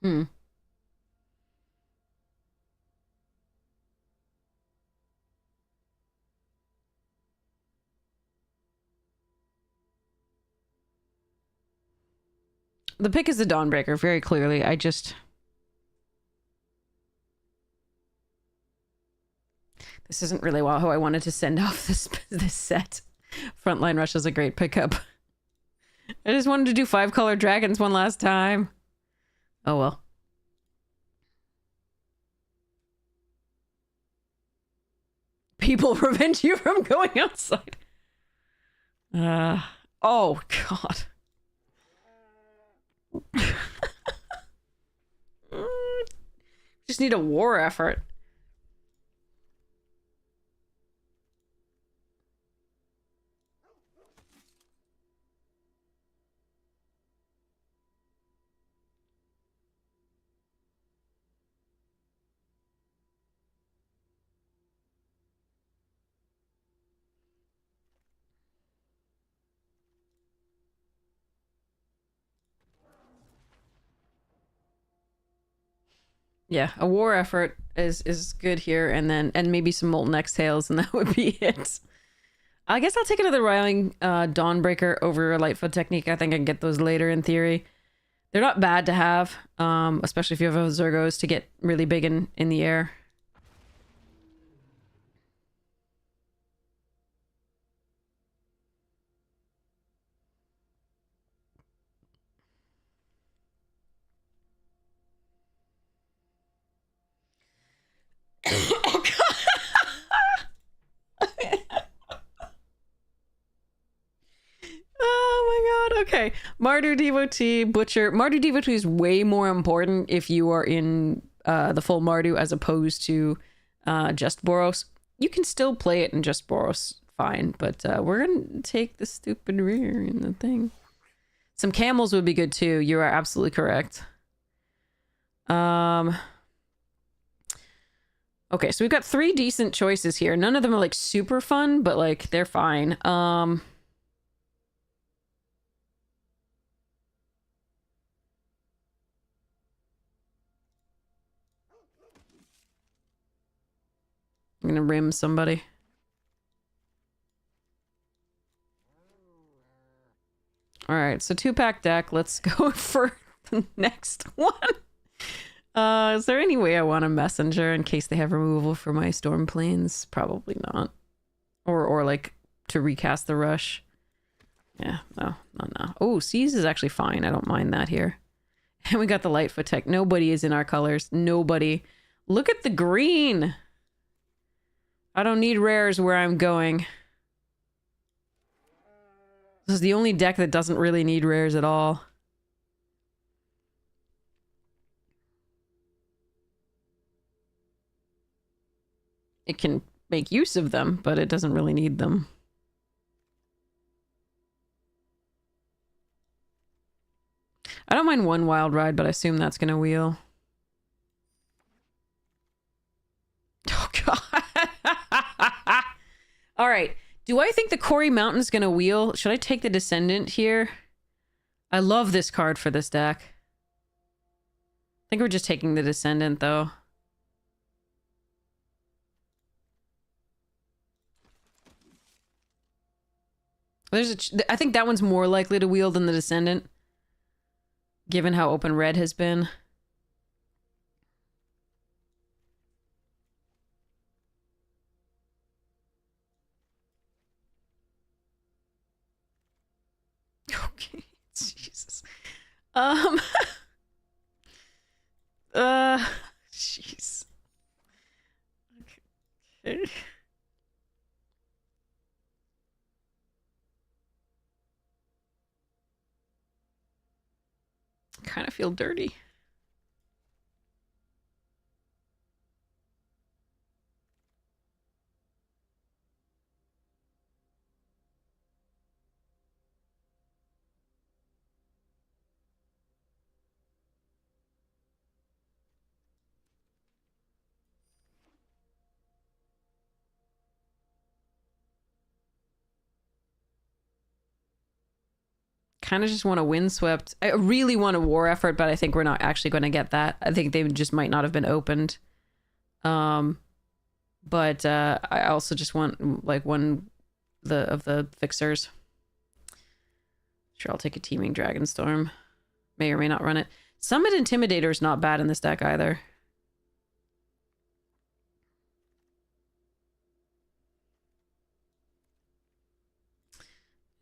Hmm. The pick is the Dawnbreaker, very clearly. I just... This isn't really how I wanted to send off this set. Frontline Rush is a great pickup. I just wanted to do 5-color dragons one last time. Oh well. People prevent you from going outside. Oh God. Just need a war effort. Yeah, a war effort is good here, and maybe some Molten Exhales, and that would be it. I guess I'll take another Riling Dawnbreaker over a Lightfoot Technique. I think I can get those later in theory. They're not bad to have, especially if you have a Zergos to get really big in the air. Oh God. Oh my God. Okay. Mardu Devotee, Butcher. Mardu Devotee is way more important if you are in the full Mardu as opposed to just Boros. You can still play it in just Boros fine, but we're gonna take the stupid rear in the thing. Some camels would be good too. You are absolutely correct. Okay, so we've got 3 decent choices here. None of them are like super fun, but like they're fine. I'm gonna rim somebody. Alright, so 2-pack deck. Let's go for the next one. Is there any way I want a messenger in case they have removal for my storm planes? Probably not. Or like to recast the rush. Yeah, no. Oh, Seize is actually fine. I don't mind that here. And we got the Lightfoot tech. Nobody is in our colors. Nobody. Look at the green. I don't need rares where I'm going. This is the only deck that doesn't really need rares at all. It can make use of them, but it doesn't really need them. I don't mind one wild ride, but I assume that's gonna wheel. Oh, God. All right. Do I think the Quarry Mountain's gonna wheel? Should I take the Descendant here? I love this card for this deck. I think we're just taking the Descendant, though. I think that one's more likely to wheel than the Descendant, given how open red has been. Okay, Jesus. Jeez. Okay. Kind of feel dirty. Kind of just want a windswept. I really want a war effort, but I think we're not actually going to get that. I think they just might not have been opened. But I also just want like one of the fixers. Sure, I'll take a Teeming Dragonstorm. May or may not run it. Summit Intimidator is not bad in this deck either.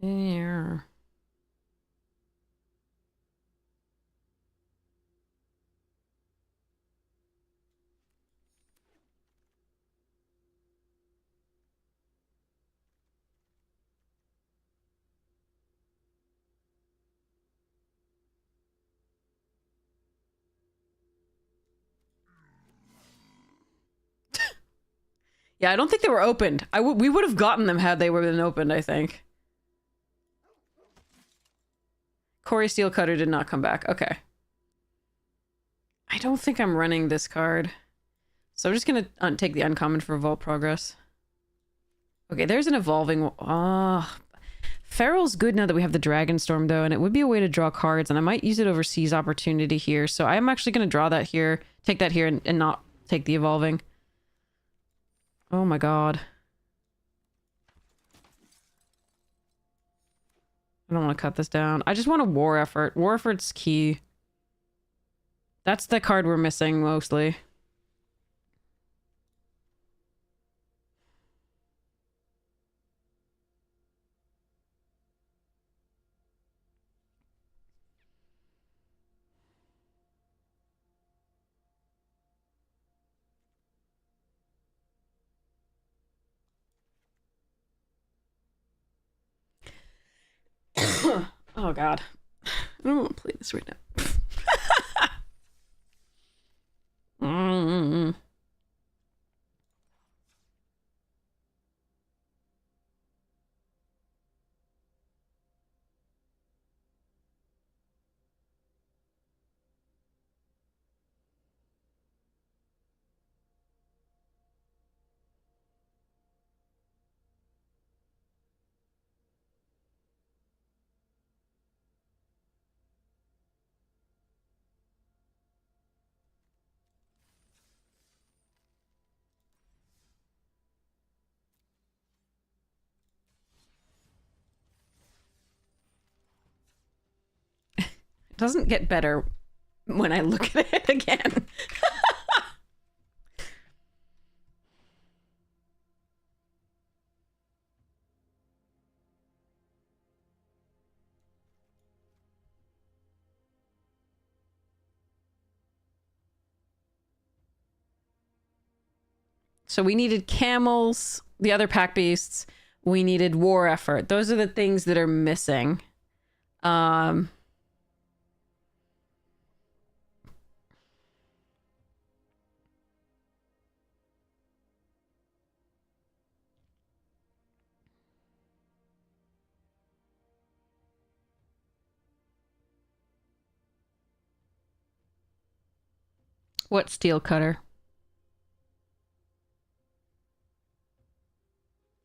Yeah. Yeah, I don't think they were opened. We would have gotten them had they been opened, I think. Corey Steelcutter did not come back. Okay. I don't think I'm running this card. So I'm just going to take the uncommon for Vault Progress. Okay, there's an evolving... Feral's good now that we have the Dragonstorm, though, and it would be a way to draw cards, and I might use it over Seize Opportunity here. So I'm actually going to draw that here, take that here, and not take the evolving. Oh my god. I don't want to cut this down. I just want a war effort. War effort's key. That's the card we're missing, mostly. Oh god. I don't want to play this right now. doesn't get better when I look at it again. So we needed camels, the other pack beasts. We needed war effort. Those are the things that are missing. What steel cutter?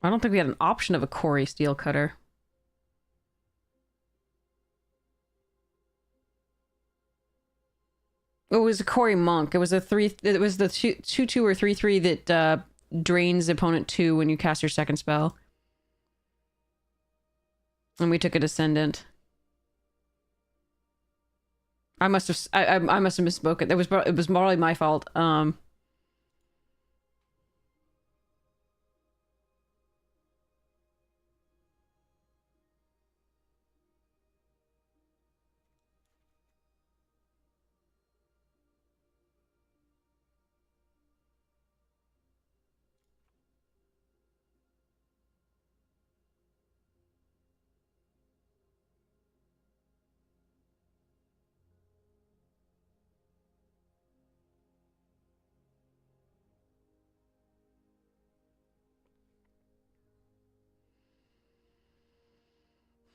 I don't think we had an option of a Corey steel cutter. It was a Corey monk. It was a 3. It was the 2/2 or 3/3 that drains opponent 2 when you cast your second spell. And we took a descendant. I must have I must have misspoken. It was morally my fault.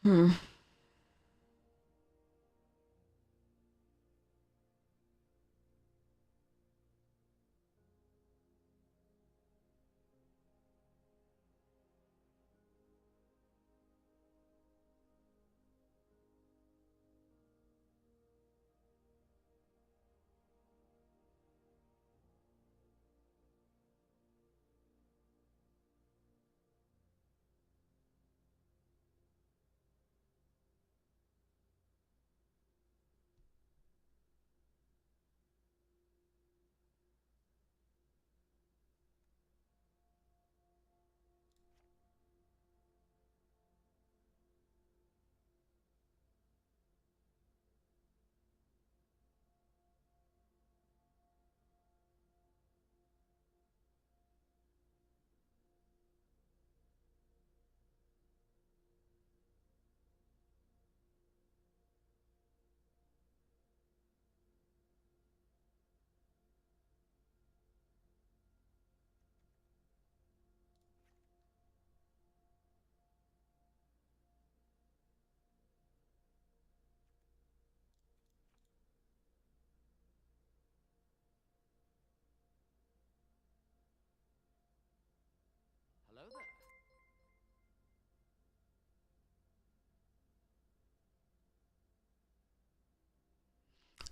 Hmm.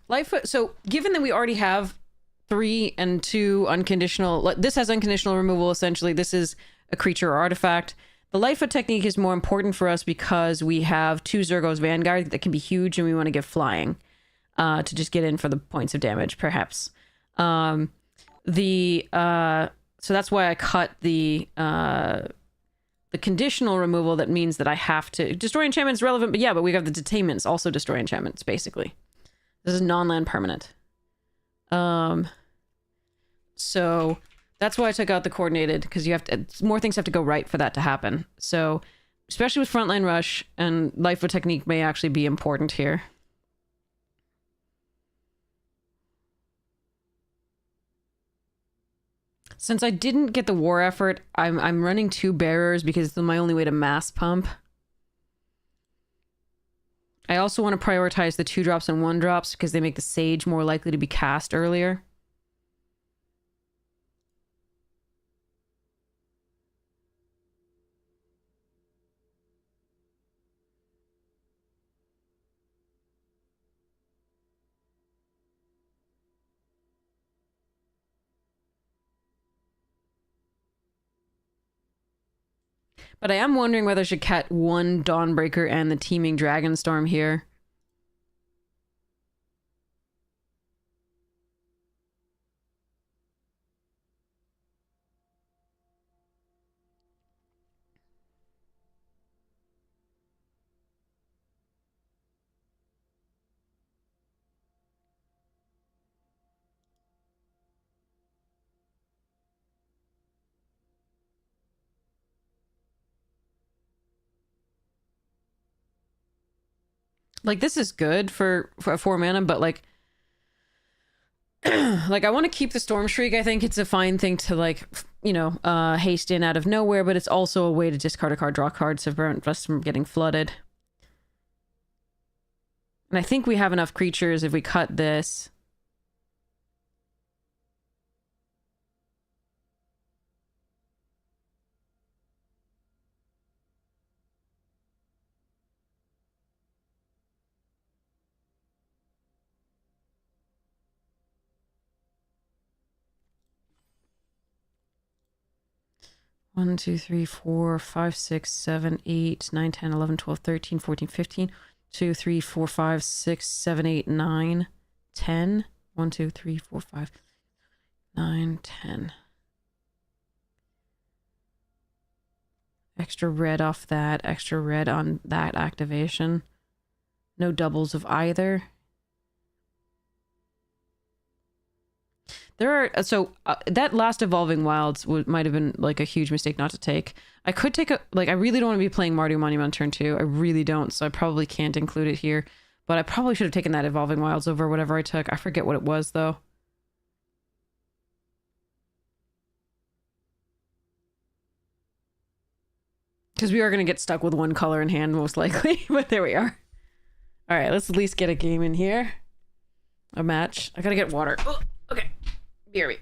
Lightfoot. So, given that we already have 3 and 2 unconditional, this has unconditional removal essentially. This is a creature or artifact. The Lightfoot technique is more important for us because we have 2 Zergo's Vanguard that can be huge and we want to get flying to just get in for the points of damage, perhaps. So that's why I cut the conditional removal. That means that I have to destroy enchantments relevant, but yeah, but we have the detainments also destroy enchantments basically. This is non-land permanent. So that's why I took out the coordinated, because you have to, more things have to go right for that to happen. So, especially with Frontline Rush, and Lightfoot technique may actually be important here. Since I didn't get the war effort, I'm running 2 bearers because it's my only way to mass pump. I also want to prioritize the 2-drops and 1-drops because they make the Sage more likely to be cast earlier. But I am wondering whether I should cut 1 Dawnbreaker and the Teeming Dragonstorm here. Like, this is good for a 4 mana, but like... like, I want to keep the Storm Shriek. I think it's a fine thing to, like, you know, haste in out of nowhere, but it's also a way to discard a card, draw cards to prevent us from getting flooded. And I think we have enough creatures if we cut this. One, 2, 3, 4, 5, 6, 7, 8, 9, 10, 11, 12, 13, 14, 15. 2, 3, 4, 5, 6, 7, 8, 9, 10. 1, 2, 3, 4, 5, 9, 10. Extra red off that, extra red on that activation. No doubles of either. There are, that last Evolving Wilds might have been, like, a huge mistake not to take. I could take I really don't want to be playing Mardu Monument on turn 2. I really don't, so I probably can't include it here. But I probably should have taken that Evolving Wilds over whatever I took. I forget what it was, though. Because we are going to get stuck with one color in hand, most likely. But there we are. Alright, let's at least get a game in here. A match. I gotta get water. Oh, okay. BRB.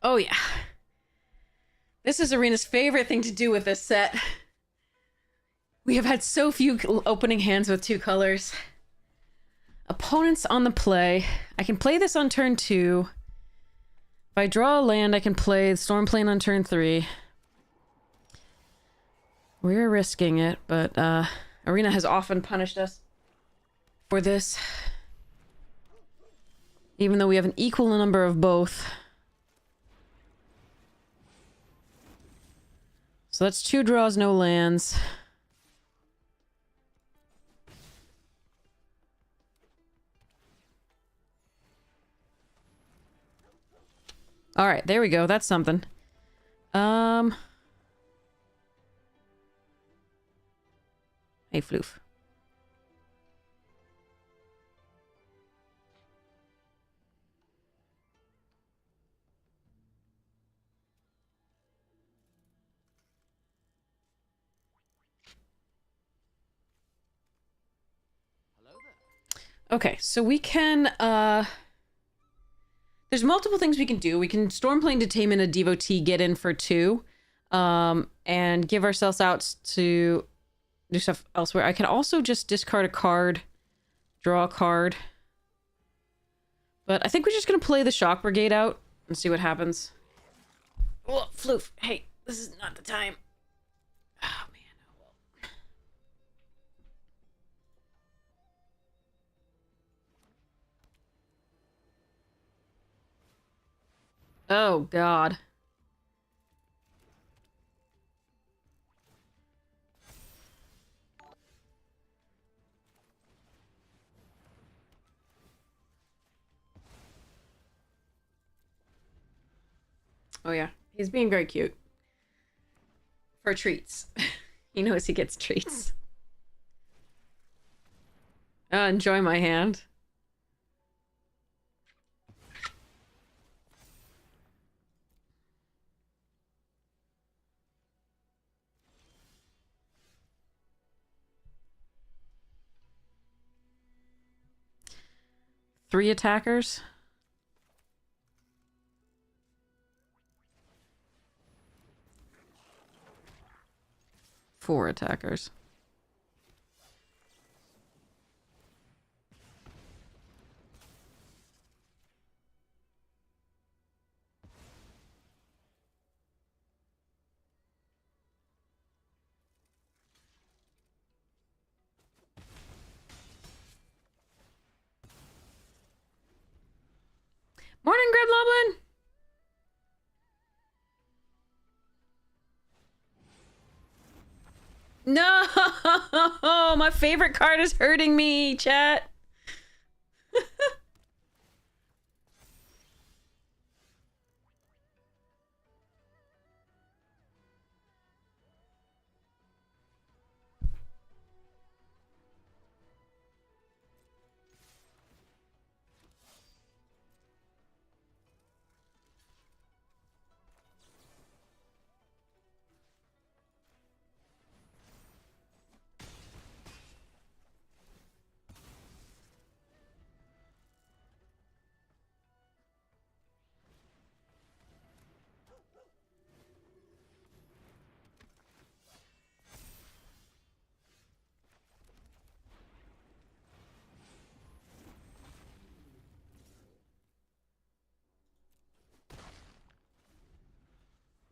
Oh yeah. This is Arena's favorite thing to do with this set. We have had so few opening hands with 2 colors. Opponents on the play. I can play this on turn 2. If I draw a land, I can play Stormplane on turn 3. We're risking it, but Arena has often punished us for this. Even though we have an equal number of both. So that's 2 draws, no lands. Alright, there we go. That's something. Hey, Floof. Okay, so we can, there's multiple things we can do. We can Stormplane Detainment a Devotee, get in for 2, and give ourselves outs to do stuff elsewhere. I can also just discard a card, draw a card. But I think we're just gonna play the Shock Brigade out and see what happens. Oh, Floof, hey, this is not the time. Oh, man. Oh, God. Oh, yeah. He's being very cute. For treats. He knows he gets treats. Enjoy my hand. Three attackers. 4 attackers. Morning, Gremloblin! No! My favorite card is hurting me, chat!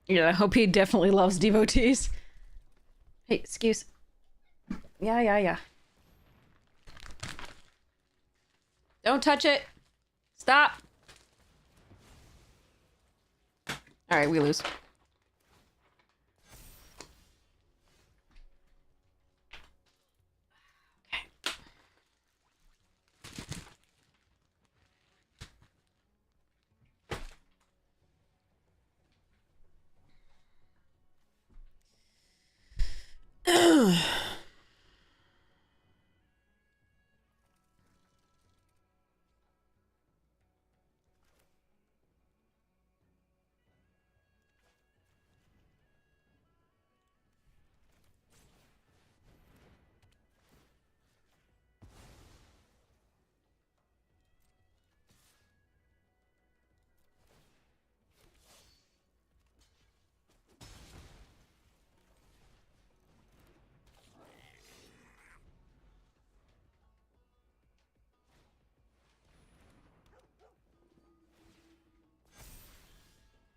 Yeah, I hope he definitely loves devotees. Hey, excuse. Yeah. Don't touch it. Stop. All right, we lose. Okay.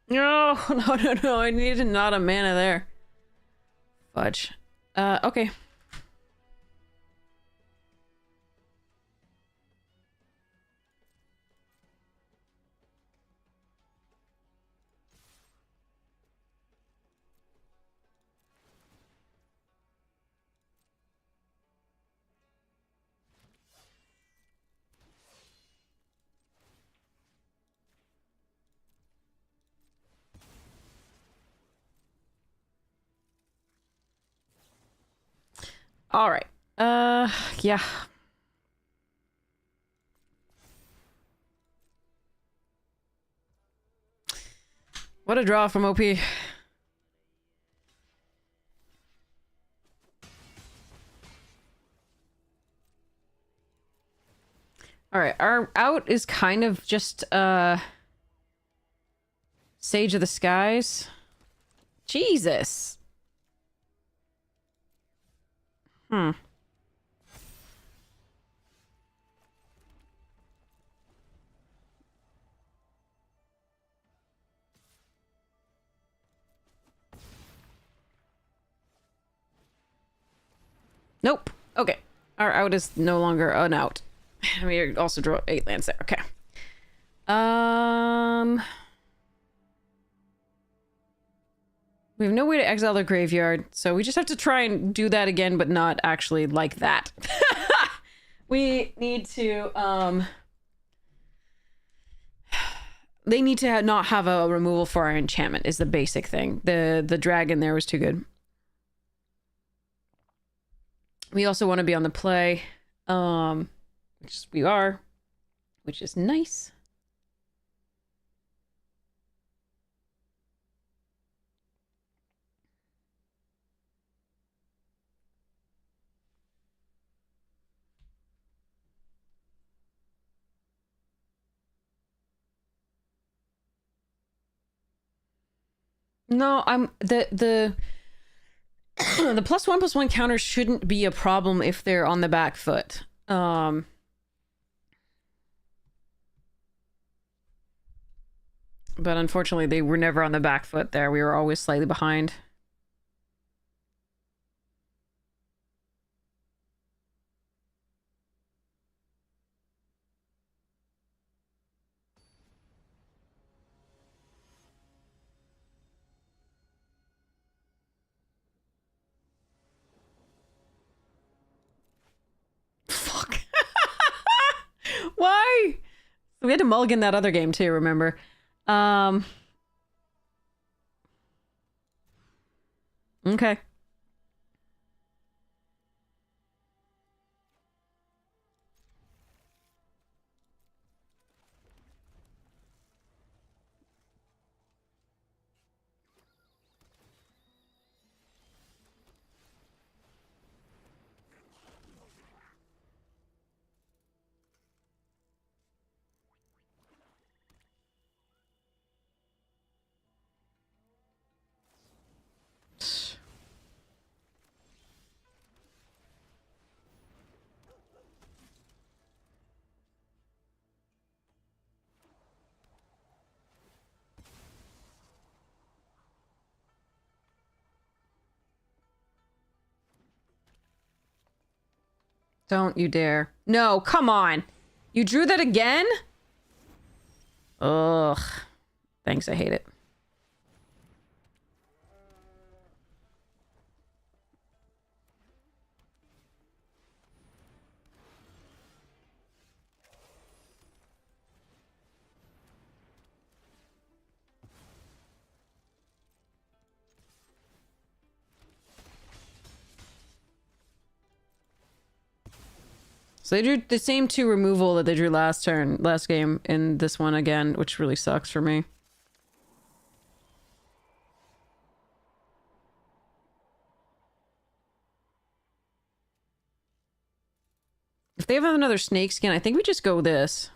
No, no. I needed not a mana there. Fudge. Okay. All right. Yeah. What a draw from OP. All right, our out is kind of just Sage of the Skies. Jesus. Hmm. Nope. Okay. Our out is no longer an out. We also draw 8 lands there. Okay. We have no way to exile their graveyard, so we just have to try and do that again, but not actually like that. We need to, they need to not have a removal for our enchantment is the basic thing. The dragon there was too good. We also want to be on the play, which we are, which is nice. No, I'm the The +1/+1 counters shouldn't be a problem if they're on the back foot. But unfortunately, they were never on the back foot there. We were always slightly behind. Fuck. Why? We had to mulligan that other game too, remember? Okay. Don't you dare. No, come on. You drew that again? Ugh. Thanks, I hate it. So they drew the same 2 removal that they drew last game in this one again, which really sucks for me. If they have another snake skin, I think we just go this.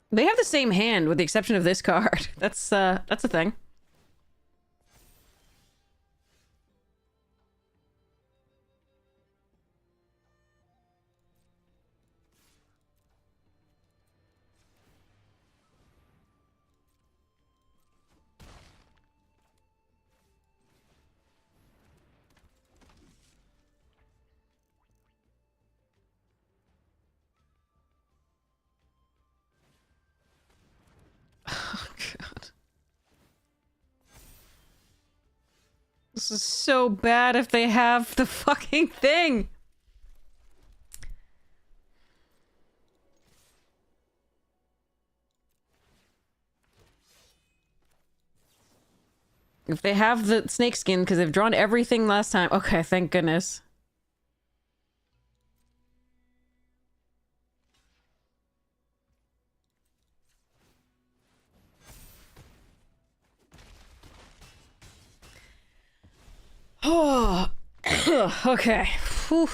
They have the same hand, with the exception of this card. That's a thing. Oh, God. This is so bad if they have the fucking thing. If they have the snake skin, because they've drawn everything last time. Okay, thank goodness. Oh, okay. Whew.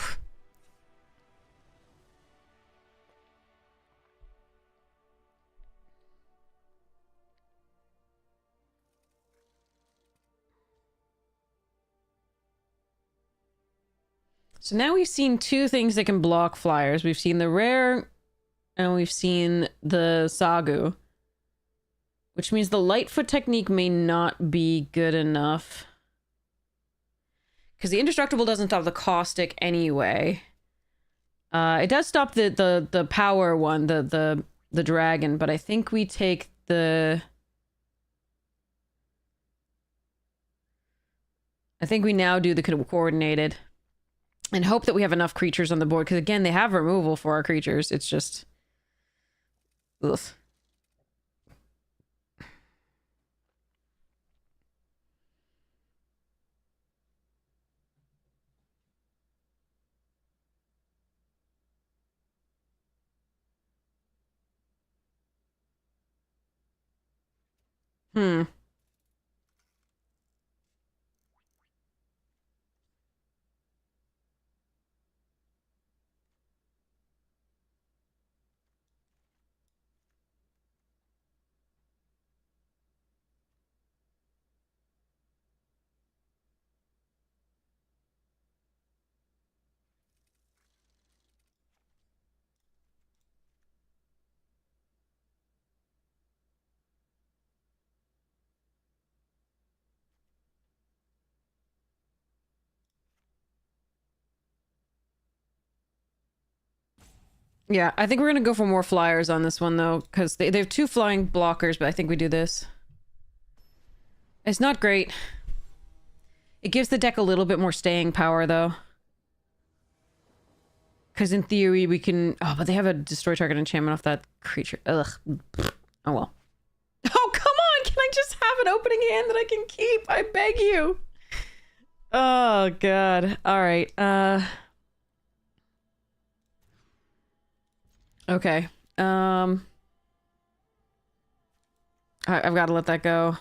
So now we've seen 2 things that can block flyers. We've seen the rare, and we've seen the Sagu. Which means the Lightfoot technique may not be good enough. Because the Indestructible doesn't stop the Caustic anyway. It does stop the power one, the dragon, but I think we take the... I think we now do the coordinated. And hope that we have enough creatures on the board, because again, they have removal for our creatures. It's just... Ugh. Hmm. Yeah, I think we're gonna go for more flyers on this one, though, because they have 2 flying blockers, but I think we do this. It's not great. It gives the deck a little bit more staying power, though. Because in theory, we can... Oh, but they have a destroy target enchantment off that creature. Ugh. Oh, well. Oh, come on! Can I just have an opening hand that I can keep? I beg you! Oh, God. Alright, okay. I've got to let that go.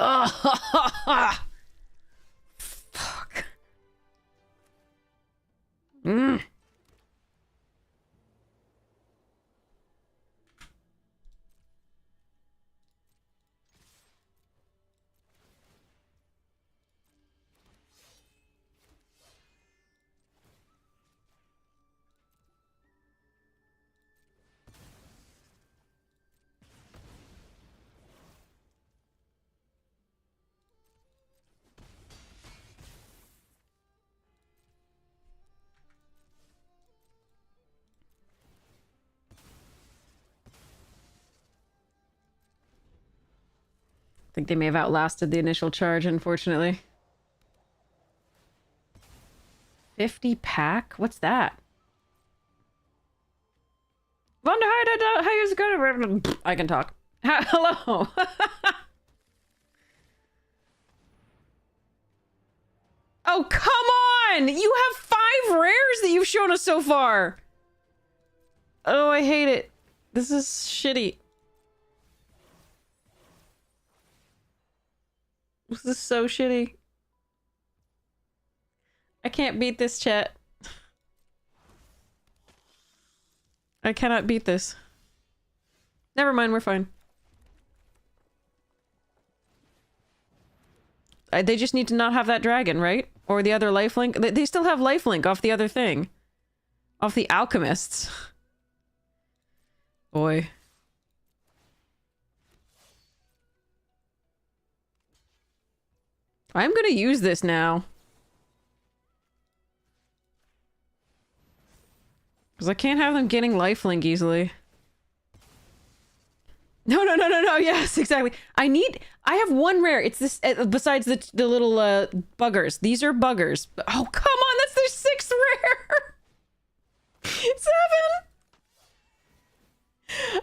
Oh, fuck. Mm. I think they may have outlasted the initial charge, unfortunately. 50 pack? What's that? Wonder how is it going? I can talk. Hello. Oh, come on! You have 5 rares that you've shown us so far. Oh, I hate it. This is shitty. This is so shitty. I can't beat this, chat. I cannot beat this. Never mind, we're fine. They just need to not have that dragon, right? Or the other lifelink. They still have lifelink off the other thing. Off the alchemists. Boy. I'm gonna use this now. Because I can't have them getting lifelink easily. No, no, no, no, no. Yes, exactly. I have 1 rare. It's this, besides the little, buggers. These are buggers. Oh, come on. That's their 6th rare. 7.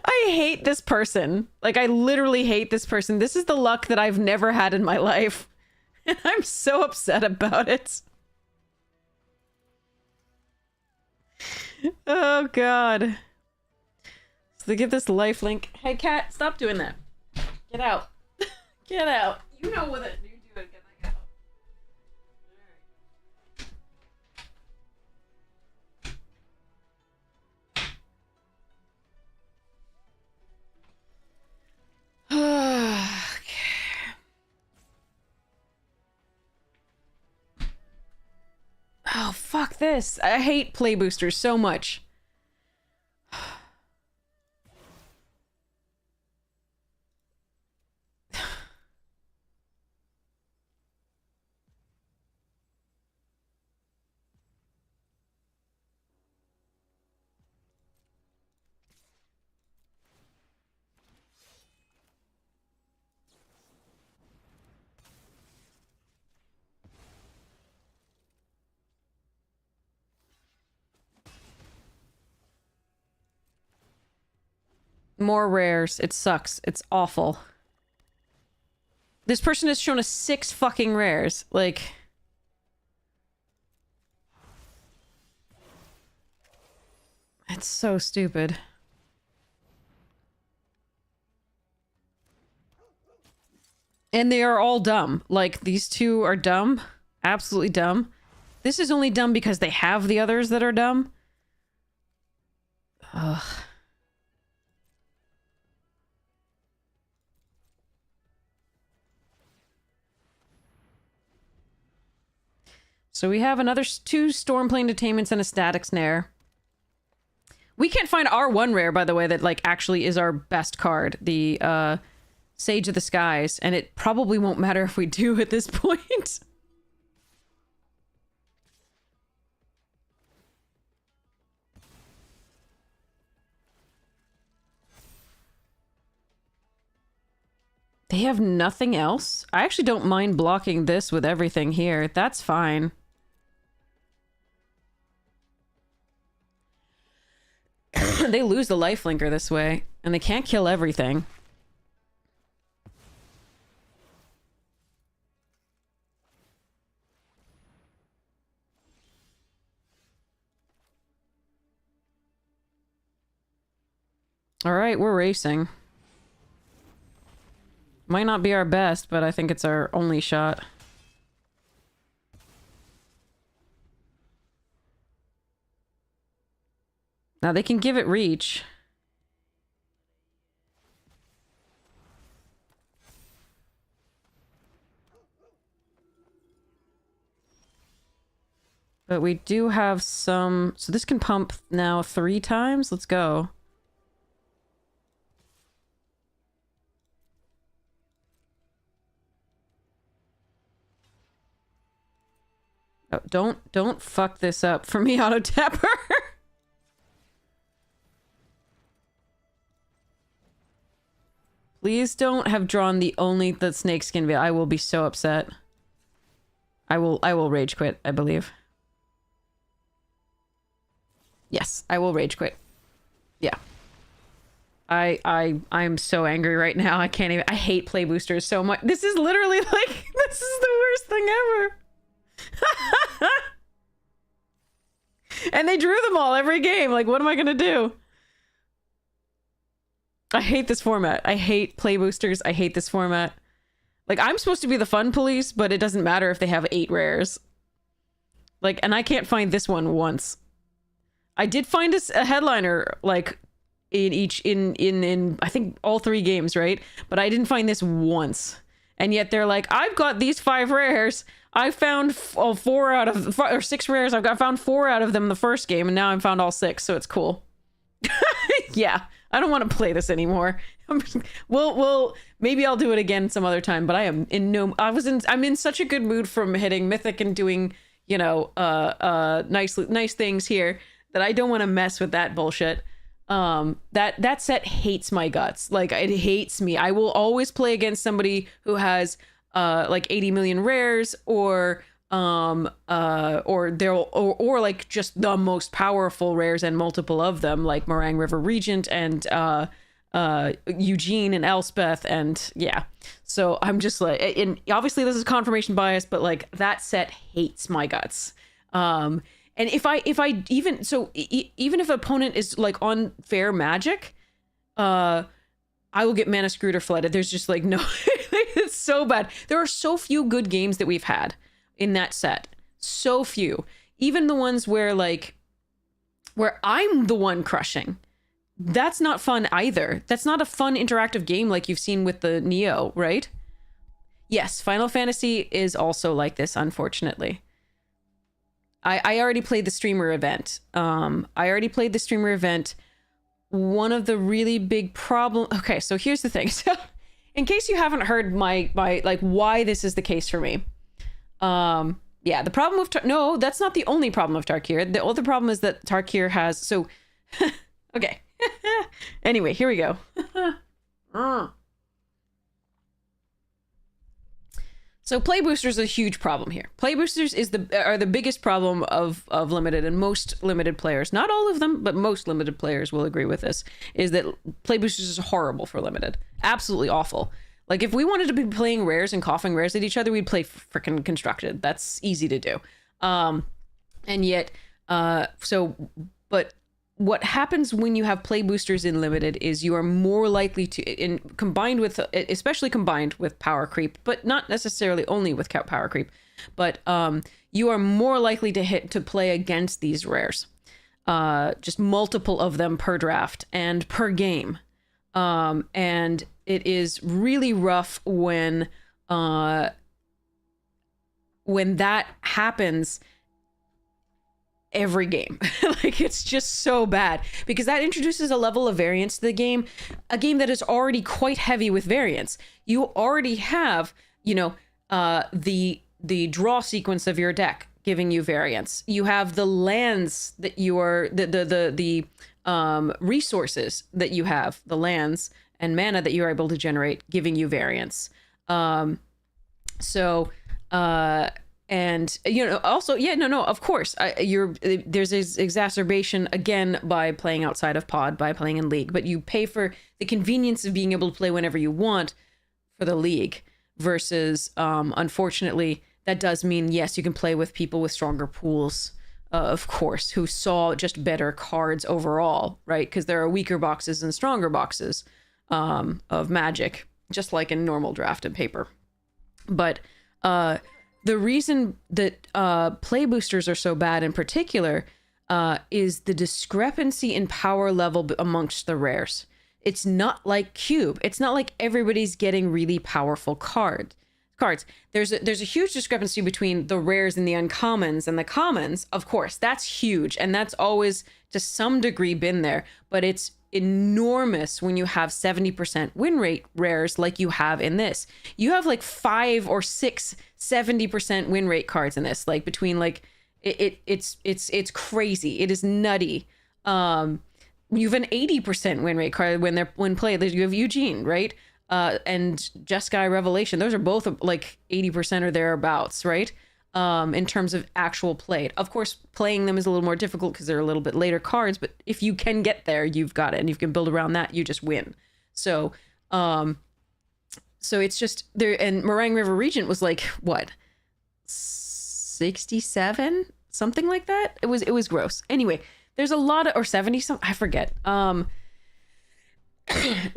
I hate this person. Like, I literally hate this person. This is the luck that I've never had in my life. And I'm so upset about it. Oh, God. So they give this lifelink. Hey, cat, stop doing that. Get out. Get out. You know what you're doing. Get back out. Alright. Okay. Oh, fuck this. I hate play boosters so much. More rares. It sucks. It's awful. This person has shown us 6 fucking rares. Like... It's so stupid. And they are all dumb. Like, these two are dumb. Absolutely dumb. This is only dumb because they have the others that are dumb. Ugh. So we have another 2 Stormplane Detainments and a Static Snare. We can't find our 1 rare, by the way, that, like, actually is our best card. The, Sage of the Skies. And it probably won't matter if we do at this point. They have nothing else? I actually don't mind blocking this with everything here. That's fine. They lose the lifelinker this way, and they can't kill everything. Alright, we're racing. Might not be our best, but I think it's our only shot. Now they can give it reach. But we do have some... So this can pump now 3 times? Let's go. Oh, don't fuck this up for me, Auto Tapper. Please don't have drawn the only that snakeskin veil. I will be so upset. I will rage quit, I believe. Yes, I will rage quit. Yeah. I'm so angry right now. I can't even... I hate play boosters so much. This is literally like... This is the worst thing ever. And they drew them all every game. Like, what am I gonna do? I hate this format. I hate play boosters. I hate this format. Like, I'm supposed to be the fun police, but it doesn't matter if they have 8 rares. Like, and I can't find this one once. I did find a headliner, like, in I think all 3 games, right? But I didn't find this once. And yet they're like, I've got these 5 rares. I found 4 out of... or 6 rares. found 4 out of them the first game, and now I've found all 6, so it's cool. Yeah, I don't want to play this anymore. We'll maybe I'll do it again some other time, but I am in no... I'm in such a good mood from hitting Mythic and doing, you know, nice things here that I don't want to mess with that bullshit. That set hates my guts. Like, it hates me. I will always play against somebody who has like 80 million rares, or like just the most powerful rares and multiple of them, like Marin River Regent and Eugene and Elspeth, and yeah. So I'm just like, and obviously this is confirmation bias, but like that set hates my guts. And if I even even if opponent is like on fair magic, I will get mana screwed or flooded. There's just like no... It's so bad. There are so few good games that we've had in that set. So few. Even the ones where like... where I'm the one crushing. That's not fun either. That's not a fun interactive game like you've seen with the Neo, right? Yes, Final Fantasy is also like this, unfortunately. I already played the streamer event. One of the really big problem... Okay, so here's the thing. So, in case you haven't heard my like why this is the case for me. Yeah, the problem with... No, that's not the only problem of Tarkir. The other problem is that Tarkir has... So, okay. Anyway, here we go. So play boosters are a huge problem here. Play boosters are the biggest problem of limited, and most limited players, not all of them, but most limited players will agree with this, is that play boosters is horrible for limited. Absolutely awful. Like if we wanted to be playing rares and coughing rares at each other, we'd play freaking constructed. That's easy to do. And yet, but what happens when you have play boosters in limited is you are more likely to, especially combined with power creep, but not necessarily only with power creep, but you are more likely to play against these rares. Just multiple of them per draft and per game. And it is really rough when that happens every game. Like it's just so bad because that introduces a level of variance to the game, a game that is already quite heavy with variance. You already have, the draw sequence of your deck giving you variance. You have the lands that you are the resources that you have, the lands and mana that you are able to generate giving you variance. And also, of course, there's this exacerbation again by playing outside of pod, by playing in league, but you pay for the convenience of being able to play whenever you want for the league versus, unfortunately, that does mean, yes, you can play with people with stronger pools, of course, who saw just better cards overall, right? Because there are weaker boxes and stronger boxes of Magic, just like in normal draft and paper. But, the reason that play boosters are so bad in particular is the discrepancy in power level amongst the rares. It's not like Cube. It's not like everybody's getting really powerful cards. There's a huge discrepancy between the rares and the uncommons and the commons. Of course, that's huge. And that's always to some degree been there. But it's enormous when you have 70% win rate rares like you have in this. You have like 5 or 6 70% win rate cards in this, like between like it's crazy. It is nutty. You have an 80% win rate card when played. You have Eugene, right? And Jeskai Revelation. Those are both like 80% or thereabouts, right? In terms of actual played. Of course, playing them is a little more difficult because they're a little bit later cards, but if you can get there, you've got it, and you can build around that, you just win. So it's just there. And Marin River Regent was like, what, 67? Something like that? It was gross. Anyway, there's a lot of, or 70 something, I forget.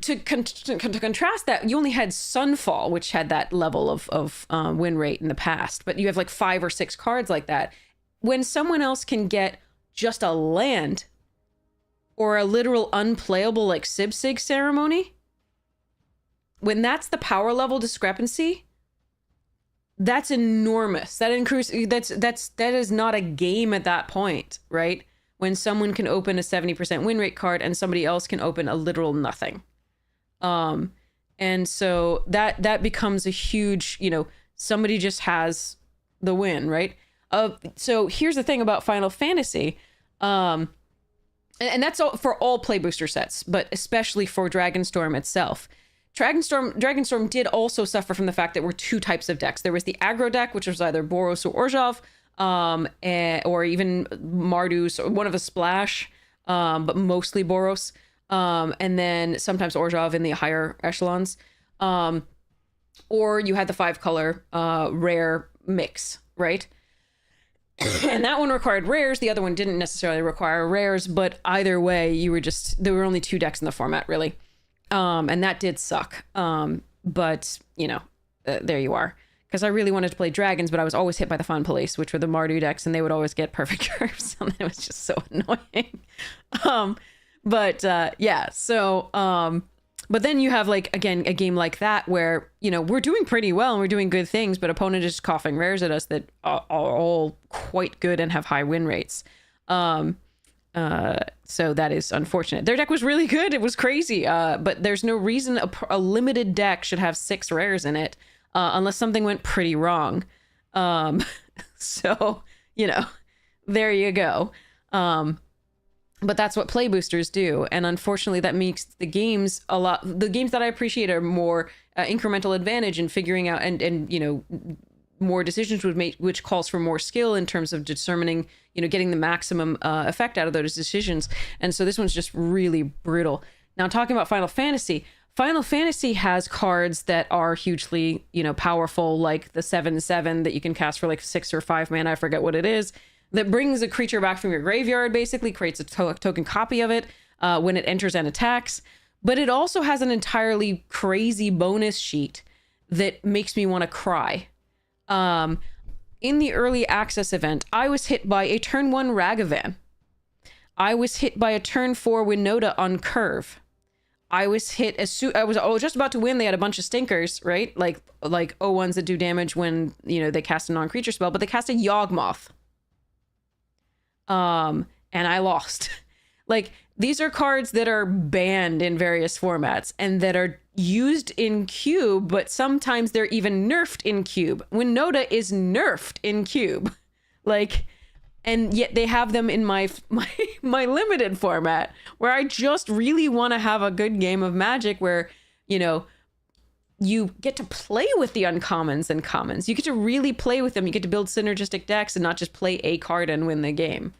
To contrast that, you only had Sunfall, which had that level of win rate in the past, but you have like 5 or 6 cards like that. When someone else can get just a land or a literal unplayable like Sib-Sig Ceremony, when that's the power level discrepancy, that's enormous. That is not a game at that point, right? When someone can open a 70% win rate card and somebody else can open a literal nothing. And so that becomes a huge, somebody just has the win, right? So here's the thing about Final Fantasy. And that's all for all play booster sets, but especially for Dragonstorm itself. Dragonstorm did also suffer from the fact that there were 2 types of decks. There was the aggro deck, which was either Boros or Orzhov, or even Mardus, or one of a splash, but mostly Boros, and then sometimes Orzhov in the higher echelons, or you had the 5-color rare mix, right? And that one required rares. The other one didn't necessarily require rares, but either way, there were only 2 decks in the format, really, and that did suck. But there you are. Because I really wanted to play dragons, but I was always hit by the Fun Police, which were the Mardu decks, and they would always get perfect curves, and it was just so annoying. But then you have, like, again, a game like that where, we're doing pretty well and we're doing good things, but opponent is coughing rares at us that are all quite good and have high win rates. So that is unfortunate. Their deck was really good. It was crazy. But there's no reason a limited deck should have 6 rares in it. Unless something went pretty wrong. So, there you go. but that's what play boosters do, and unfortunately that makes the games the games that I appreciate are more incremental advantage in figuring out and you know, more decisions would make, which calls for more skill in terms of determining, you know, getting the maximum effect out of those decisions. And so this one's just really brutal. Now, talking about Final Fantasy has cards that are hugely, you know, powerful, like the 7/7 that you can cast for like 6 or 5 mana, I forget what it is, that brings a creature back from your graveyard, basically creates a token copy of it when it enters and attacks. But it also has an entirely crazy bonus sheet that makes me want to cry. In the early access event, I was hit by a turn 1 Ragavan. I was hit by a turn 4 Winota on curve. I was hit as soon I was just about to win. They had a bunch of stinkers, right? Like O1s that do damage when, you know, they cast a non-creature spell, but they cast a Yawgmoth. And I lost. Like, these are cards that are banned in various formats and that are used in Cube, but sometimes they're even nerfed in Cube. Winota is nerfed in Cube. Like, and yet they have them in my limited format, where I just really want to have a good game of Magic where, you know, you get to play with the uncommons and commons. You get to really play with them. You get to build synergistic decks and not just play a card and win the game.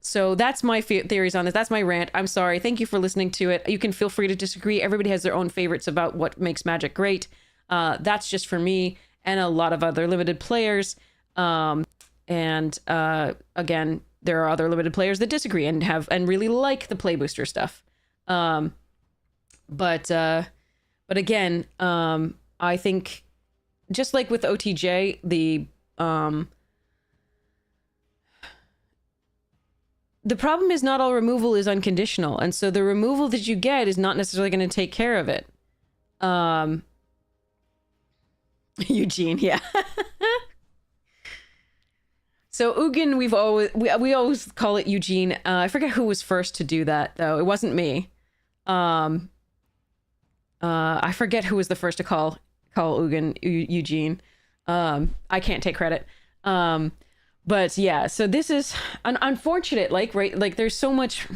So that's my theories on this. That's my rant. I'm sorry. Thank you for listening to it. You can feel free to disagree. Everybody has their own favorites about what makes Magic great. That's just for me and a lot of other limited players. And again, there are other limited players that disagree and really like the play booster stuff. But again, I think just like with OTJ, the problem is not all removal is unconditional, and so the removal that you get is not necessarily going to take care of it. Eugene, yeah. So Ugin, we always call it Eugene. I forget who was first to do that though. It wasn't me. I forget who was the first to call Ugin Eugene. I can't take credit. But yeah, so this is unfortunate. Like, right, like there's so much.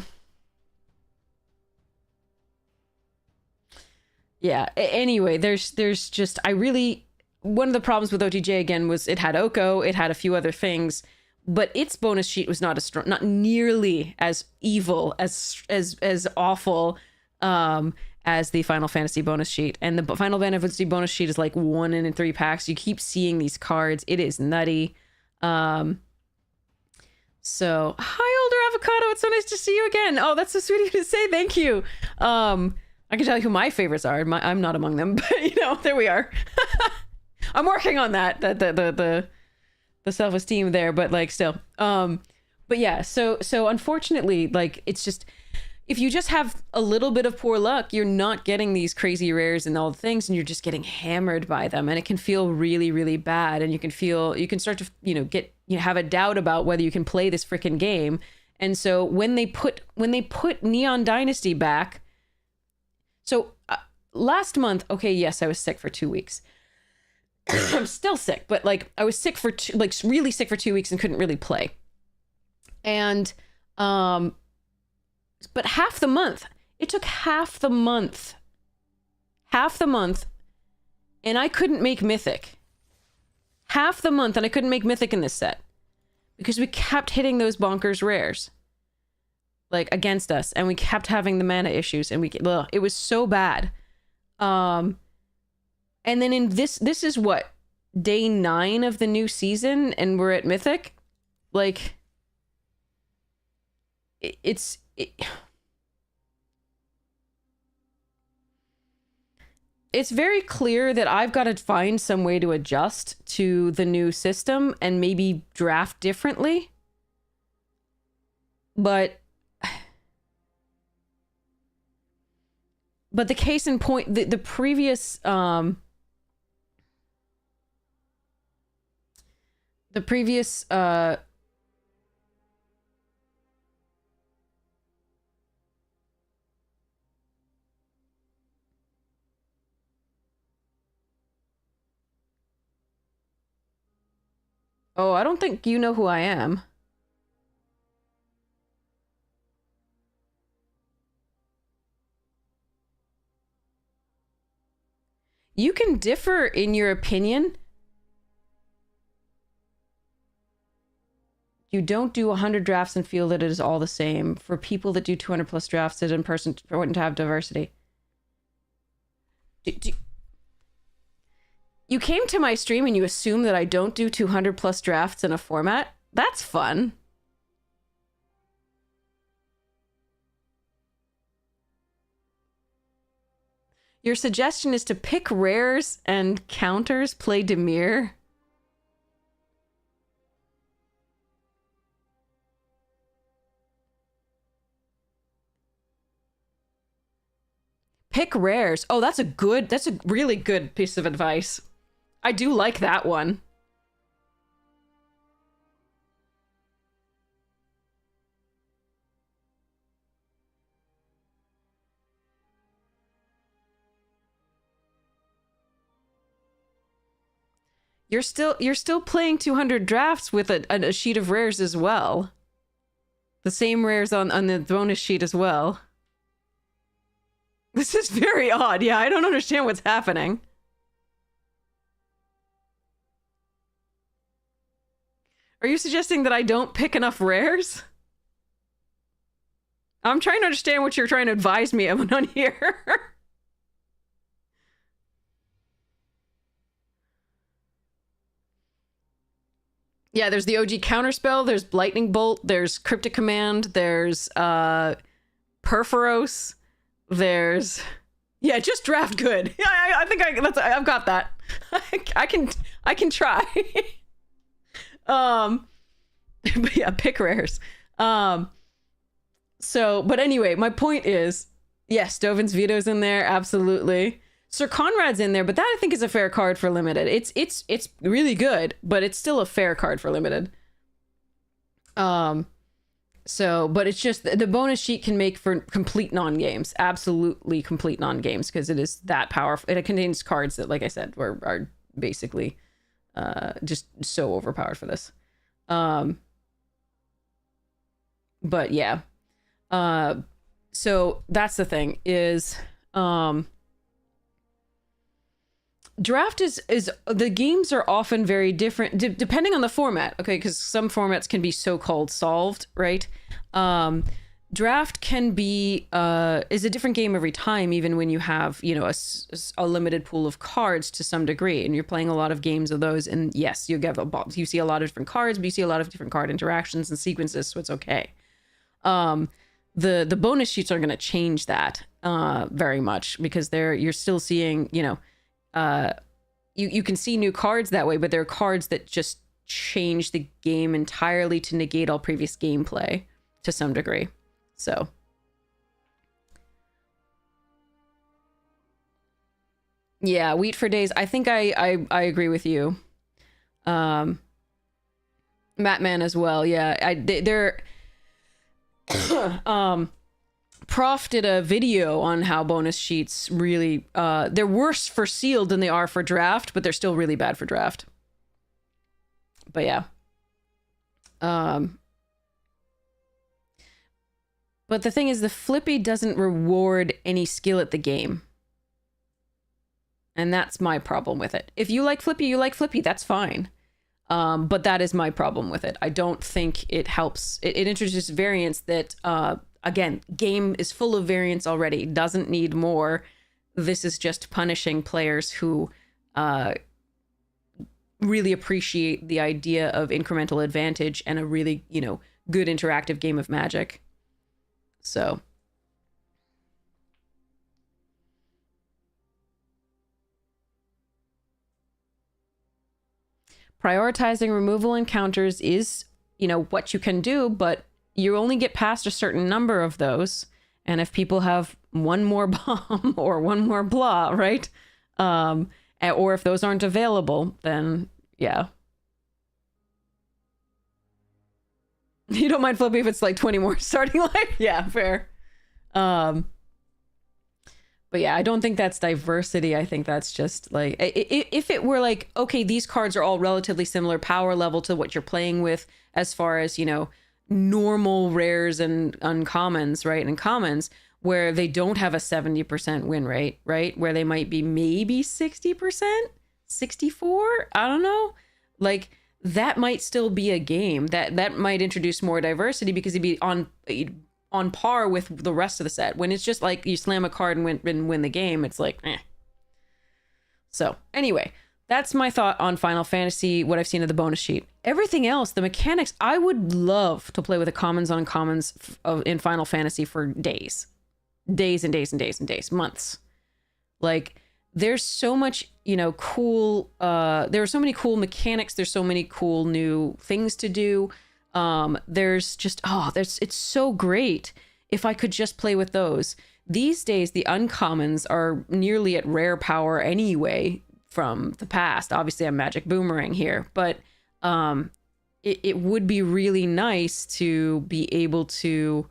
Yeah. Anyway, there's just one of the problems with OTJ again was it had Oko, it had a few other things, but its bonus sheet was not as strong, not nearly as evil, as awful as the Final Fantasy bonus sheet. And the Final Fantasy bonus sheet is like 1 in 3 packs. You keep seeing these cards. It is nutty. So hi, Older Avocado. It's so nice to see you again. Oh, that's so sweet of you to say. Thank you. I can tell you who my favorites are. I'm not among them, but you know, there we are. I'm working on that. The self-esteem there, but like still. But yeah, so unfortunately, like it's just, if you just have a little bit of poor luck, you're not getting these crazy rares and all the things, and you're just getting hammered by them, and it can feel really, really bad. And you can start to, you know, have a doubt about whether you can play this freaking game. And so when they put Neon Dynasty back, so last month, okay, yes, I was sick for 2 weeks. I'm still sick, but like I was sick for really sick for 2 weeks and couldn't really play. And but half the month, it took half the month, and I couldn't make Mythic. Half the month, and I couldn't make Mythic in this set because we kept hitting those bonkers rares, like against us, and we kept having the mana issues, and it was so bad. And then in this is what, day 9 of the new season, and we're at Mythic. Like, it's very clear that I've got to find some way to adjust to the new system and maybe draft differently. But the case in point, the previous oh, I don't think you know who I am. You can differ in your opinion. You don't do 100 drafts and feel that it is all the same. For people that do 200 plus drafts, it's important to have diversity. You came to my stream and you assume that I don't do 200 plus drafts in a format? That's fun. Your suggestion is to pick rares and counters, play Demir. Pick rares. Oh, that's a really good piece of advice. I do like that one. You're still playing 200 drafts with a sheet of rares as well. The same rares on the bonus sheet as well. This is very odd. Yeah, I don't understand what's happening. Are you suggesting that I don't pick enough rares? I'm trying to understand what you're trying to advise me on here. Yeah, there's the OG counterspell, there's Lightning Bolt, there's Cryptic Command, there's Perforos, there's... Yeah, just draft good. Yeah, I think I've got that. I can try. But yeah, pick rares. So, but anyway, my point is, yes, Dovin's Veto's in there, absolutely. Sir Conrad's in there, but that I think is a fair card for limited. It's really good, but it's still a fair card for limited. So, but it's just the bonus sheet can make for complete non-games, absolutely complete non-games, because it is that powerful. It contains cards that, like I said, are basically just so overpowered for this. But yeah. So that's the thing is, draft is the games are often very different depending on the format. Okay, because some formats can be so-called solved, right? Draft can be is a different game every time, even when you have, you know, a limited pool of cards to some degree, and you're playing a lot of games of those. And yes, you see a lot of different cards, but you see a lot of different card interactions and sequences, so it's okay. The bonus sheets are going to change that very much, because you're still seeing, you know, you can see new cards that way, but there are cards that just change the game entirely to negate all previous gameplay to some degree. So yeah, Wheat for Days. I think I agree with you. Matman as well. Yeah, they're Prof did a video on how bonus sheets really they're worse for sealed than they are for draft, but they're still really bad for draft. But yeah. But the thing is, the flippy doesn't reward any skill at the game. And that's my problem with it. If you like flippy, you like flippy, that's fine. But that is my problem with it. I don't think it helps. It introduces variants that, again, game is full of variants already. Doesn't need more. This is just punishing players who really appreciate the idea of incremental advantage and a really, you know, good interactive game of Magic. So... prioritizing removal encounters is, you know, what you can do, but you only get past a certain number of those. And if people have one more bomb or one more blah, right? Or if those aren't available, then yeah. You don't mind flipping if it's like 20 more starting life? Yeah, fair. But yeah, I don't think that's diversity. I think that's just like, if it were like, okay, these cards are all relatively similar power level to what you're playing with as far as, you know, normal rares and uncommons, right? And commons. where they don't have a 70% win rate, right? Where they might be maybe 60%, 64, I don't know. Like, that might still be a game that might introduce more diversity, because it'd be on par with the rest of the set. When it's just like you slam a card and win the game, it's like, eh. So anyway, that's my thought on Final Fantasy, what I've seen of the bonus sheet. Everything else, the mechanics, I would love to play with the commons on commons in Final Fantasy for days. Days and days and days and days, months. Like, there's so much, cool, there are so many cool mechanics. There's so many cool new things to do. There's just, it's so great if I could just play with those. These days, the uncommons are nearly at rare power anyway from the past. Obviously, I'm Magic Boomerang here, but it would be really nice to be able to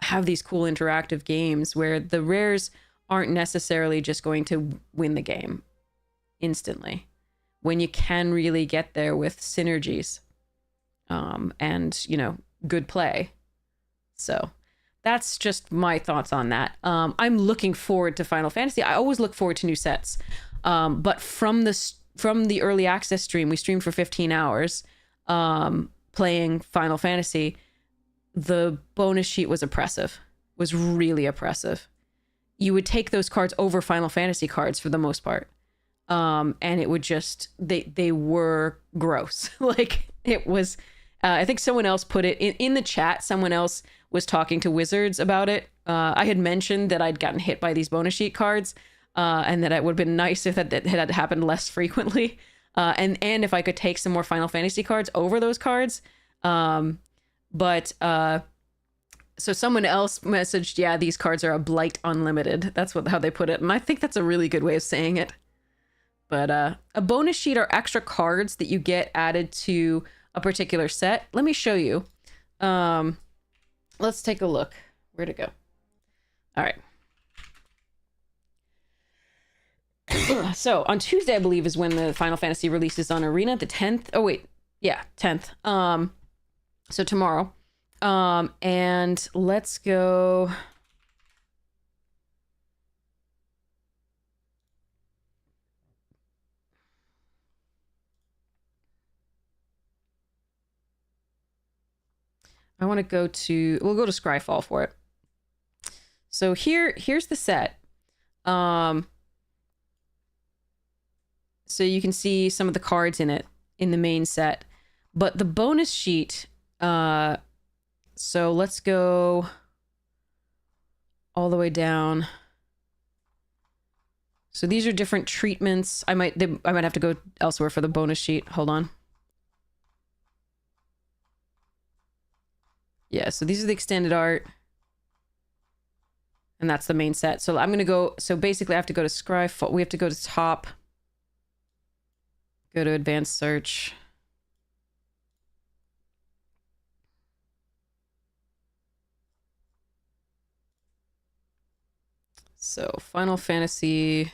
have these cool interactive games where the rares aren't necessarily just going to win the game instantly, when you can really get there with synergies and good play. So that's just my thoughts on that. I'm looking forward to Final Fantasy. I always look forward to new sets, but from the early access stream, we streamed for 15 hours playing Final Fantasy. The bonus sheet was oppressive, was really oppressive. You would take those cards over Final Fantasy cards for the most part. And it would just, they were gross. Like, it was, I think someone else put it in the chat. Someone else was talking to Wizards about it. I had mentioned that I'd gotten hit by these bonus sheet cards, and that it would have been nice if that had happened less frequently. And if I could take some more Final Fantasy cards over those cards. So someone else messaged, yeah, these cards are a blight unlimited. That's how they put it. And I think that's a really good way of saying it. But a bonus sheet are extra cards that you get added to a particular set. Let me show you. Let's take a look. Where'd it go? All right. So on Tuesday, I believe, is when the Final Fantasy releases on Arena, the 10th. Oh, wait. Yeah, 10th. So tomorrow. And let's go. I want to we'll go to Scryfall for it. So here's the set. So you can see some of the cards in it in the main set, but the bonus sheet, so let's go all the way down. So these are different treatments. I might have to go elsewhere for the bonus sheet. Hold on. Yeah, so these are the extended art. And that's the main set. So I'm going to go, so basically I have to go to Scryfall. We have to go to top. Go to advanced search. So Final Fantasy.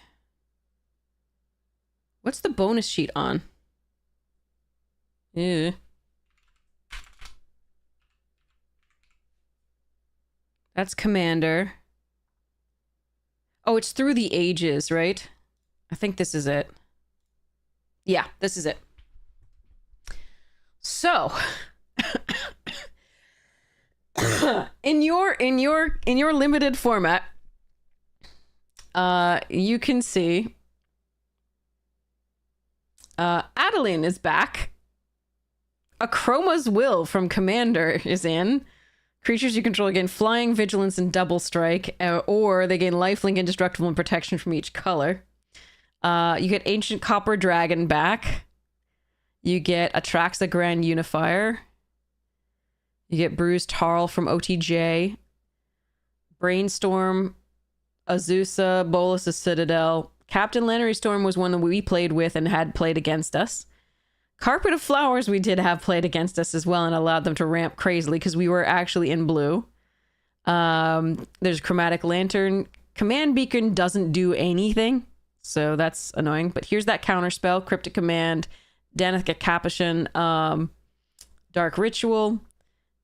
What's the bonus sheet on? Yeah. That's Commander. Oh, it's through the ages, right? I think this is it. Yeah, this is it. So, in your limited format, you can see Adeline is back. Akroma's Will from Commander is in. Creatures you control gain flying, vigilance, and double strike, or they gain lifelink, indestructible, and protection from each color. You get Ancient Copper Dragon back. You get Atraxa Grand Unifier. You get Bruised Tarl from OTJ. Brainstorm, Azusa, Bolus's Citadel. Captain Lannery Storm was one that we played with and had played against us. Carpet of Flowers we did have played against us as well and allowed them to ramp crazily because we were actually in blue. There's Chromatic Lantern. Command Beacon doesn't do anything, so that's annoying. But here's that counterspell. Cryptic Command, Danica Capuchin, Dark Ritual.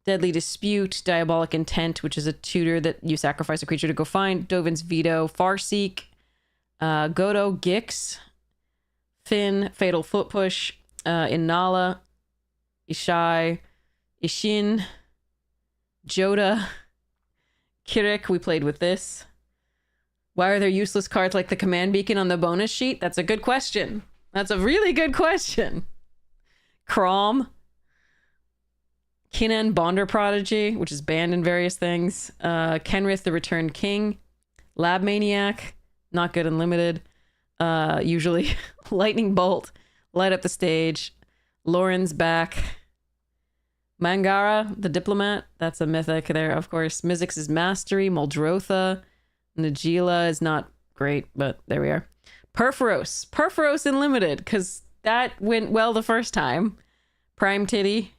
Deadly Dispute, Diabolic Intent, which is a tutor that you sacrifice a creature to go find, Dovin's Veto, Farseek, Godo, Gix, Finn, Fatal Foot Push, Inala, Ishai, Ishin, Joda, Kirik, we played with this. Why are there useless cards like the command beacon on the bonus sheet? That's a good question. That's a really good question. Crom, Kinnan, Bonder Prodigy, which is banned in various things. Kenrith, the Returned King. Lab Maniac, not good and limited. Usually. Lightning Bolt, Light Up the Stage. Lauren's back. Mangara, the Diplomat, that's a mythic there, of course. Mizzix's Mastery, Muldrotha. Najila is not great, but there we are. Perforos in limited, because that went well the first time. Prime Titty,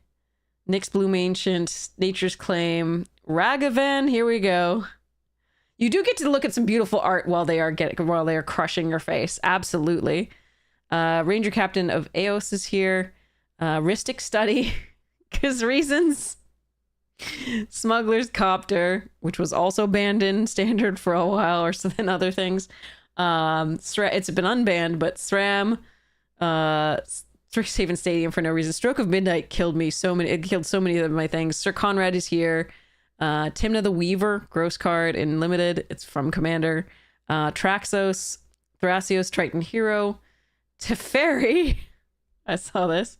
Nyx Bloom Ancient, Nature's Claim, Ragavan, here we go. You do get to look at some beautiful art while they are crushing your face. Absolutely. Ranger Captain of Eos is here. Rhystic Study, because reasons. Smuggler's Copter, which was also banned in Standard for a while, or so than other things. It's been unbanned, but SRAM, Strixhaven Stadium for no reason. Stroke of Midnight killed so many of my things. Sir Conrad is here. Timna the Weaver, gross card in limited. It's from Commander. Traxos, Thrasios, Triton Hero. Teferi, I saw this.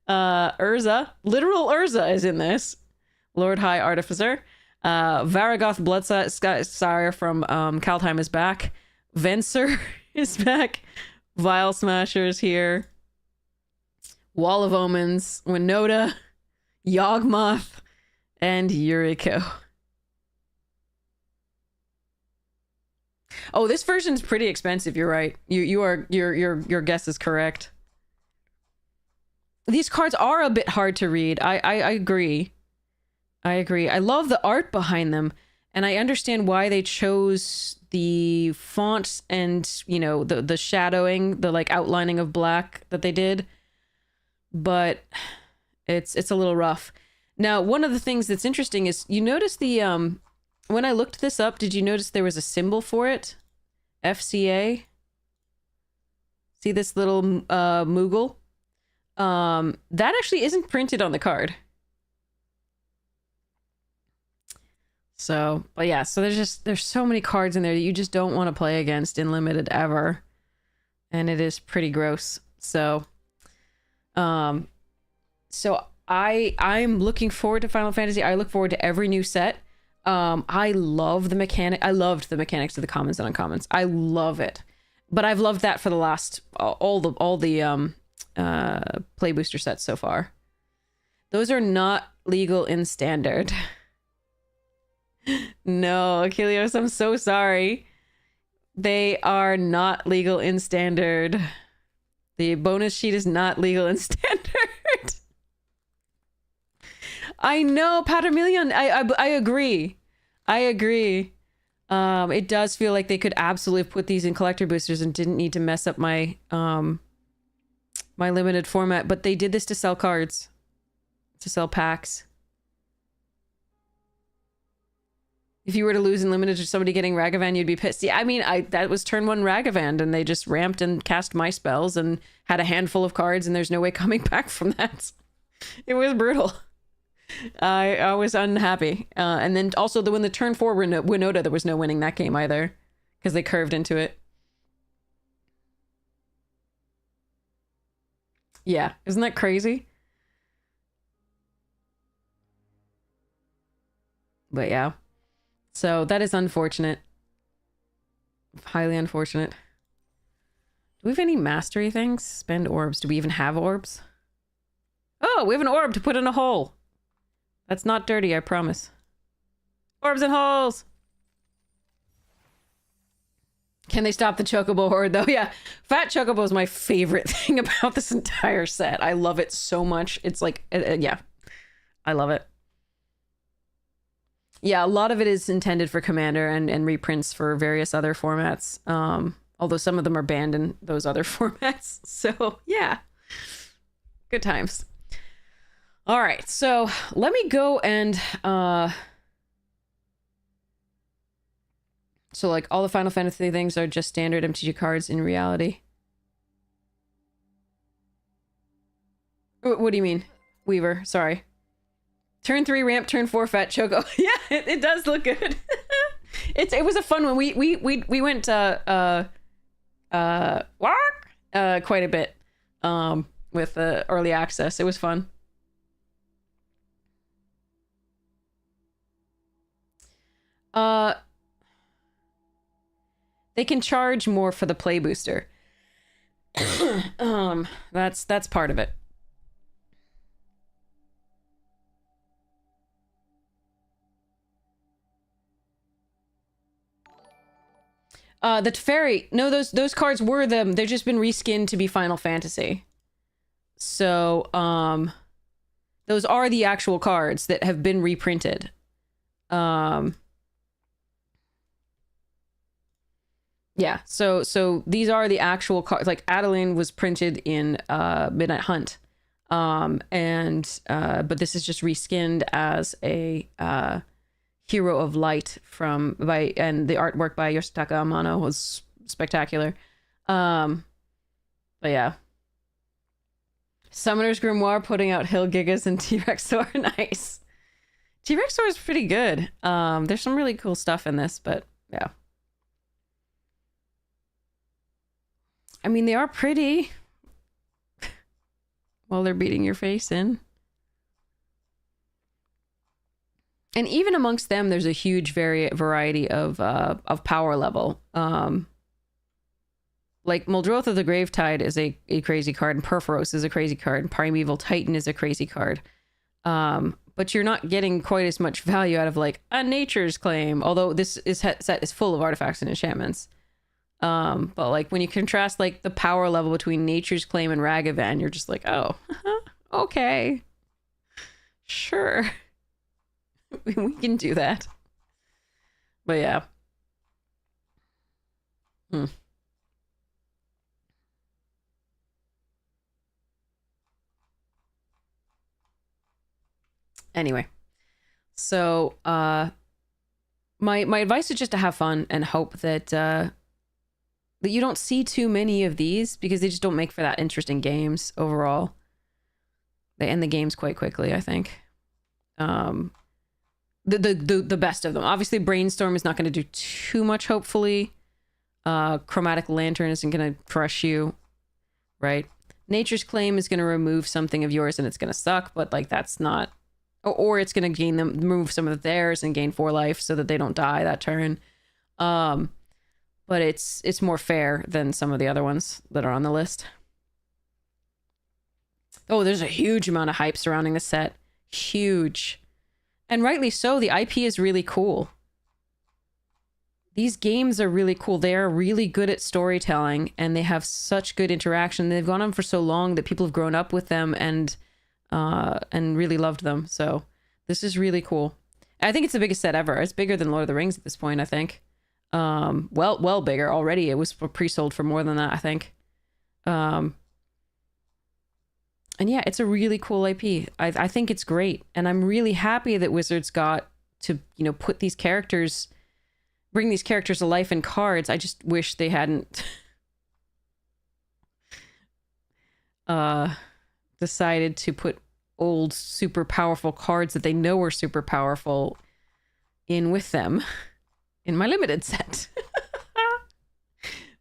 Urza, literal Urza is in this. Lord High Artificer. Varagoth Bloodsire from Kaldheim is back. Venser is back. Vile Smasher is here. Wall of Omens. Winota. Yawgmoth. And Yuriko. Oh, this version's pretty expensive, you're right. Your guess is correct. These cards are a bit hard to read. I agree. I agree. I love the art behind them, and I understand why they chose the fonts and, you know, the shadowing, the like outlining of black that they did. But it's a little rough. Now, one of the things that's interesting is you notice the when I looked this up, did you notice there was a symbol for it? FCA. See this little Moogle? That actually isn't printed on the card. So, but yeah, so there's so many cards in there that you just don't want to play against in limited ever. And it is pretty gross. So, I'm looking forward to Final Fantasy. I look forward to every new set. I loved the mechanics of the commons and uncommons. I love it. But I've loved that for the last all the play booster sets so far. Those are not legal in Standard. No, Achilleos, I'm so sorry. They are not legal in Standard. The bonus sheet is not legal in Standard. I know, Patermillion. I agree. I agree. It does feel like they could absolutely put these in collector boosters and didn't need to mess up my my limited format, but they did this to sell cards, to sell packs. If you were to lose in limited to somebody getting Ragavan, you'd be pissed. Yeah, I mean, that was turn one Ragavan, and they just ramped and cast my spells and had a handful of cards, and there's no way coming back from that. It was brutal. I was unhappy. And then also when the turn four Winota, there was no winning that game either, because they curved into it. Yeah, isn't that crazy? But yeah. So that is unfortunate. Highly unfortunate. Do we have any mastery things? Spend orbs. Do we even have orbs? Oh, we have an orb to put in a hole. That's not dirty, I promise. Orbs and holes! Can they stop the Chocobo Horde, though? Yeah, Fat Chocobo is my favorite thing about this entire set. I love it so much. It's like, yeah, I love it. Yeah, a lot of it is intended for Commander and reprints for various other formats. Although some of them are banned in those other formats. So, yeah. Good times. All right, so let me go and so like all the Final Fantasy things are just standard MTG cards in reality. What do you mean? Weaver, sorry. Turn 3 ramp, turn 4 fat choco. Yeah, it does look good. It was a fun one. We went quite a bit with early access. It was fun. They can charge more for the play booster. That's part of it. The Teferi, no, those cards were them. They've just been reskinned to be Final Fantasy. So, those are the actual cards that have been reprinted. Yeah, so these are the actual cards. Like Adeline was printed in Midnight Hunt. But this is just reskinned as a Hero of Light and the artwork by Yoshitaka Amano was spectacular. But yeah. Summoner's Grimoire putting out Hill Gigas and T-Rexor. Nice. T-Rexor is pretty good. There's some really cool stuff in this, but yeah. I mean, they are pretty while they're beating your face in. And even amongst them, there's a huge variety of power level. Like Muldrotha the Gravetide is a crazy card, and Perforos is a crazy card, and Primeval Titan is a crazy card. But you're not getting quite as much value out of like a Nature's Claim, although this set is full of artifacts and enchantments. But like when you contrast like the power level between Nature's Claim and Ragavan, you're just like, oh, okay, sure. We can do that. But yeah. Anyway. So, my advice is just to have fun and hope that that you don't see too many of these because they just don't make for that interesting games overall. They end the games quite quickly, I think. The best of them. Obviously, Brainstorm is not going to do too much, hopefully. Chromatic Lantern isn't going to crush you, right? Nature's Claim is going to remove something of yours and it's going to suck, but like that's not... Or it's going to remove some of theirs and gain 4 life so that they don't die that turn. But it's more fair than some of the other ones that are on the list. Oh, there's a huge amount of hype surrounding the set. Huge. And rightly so, the IP is really cool. These games are really cool. They are really good at storytelling, and they have such good interaction. They've gone on for so long that people have grown up with them and really loved them. So this is really cool. I think it's the biggest set ever. It's bigger than Lord of the Rings at this point, I think. Well bigger already. It was pre-sold for more than that, I think. And yeah, it's a really cool IP. I think it's great. And I'm really happy that Wizards got to, put these characters, bring these characters to life in cards. I just wish they hadn't decided to put old super powerful cards that they know are super powerful in with them in my limited set.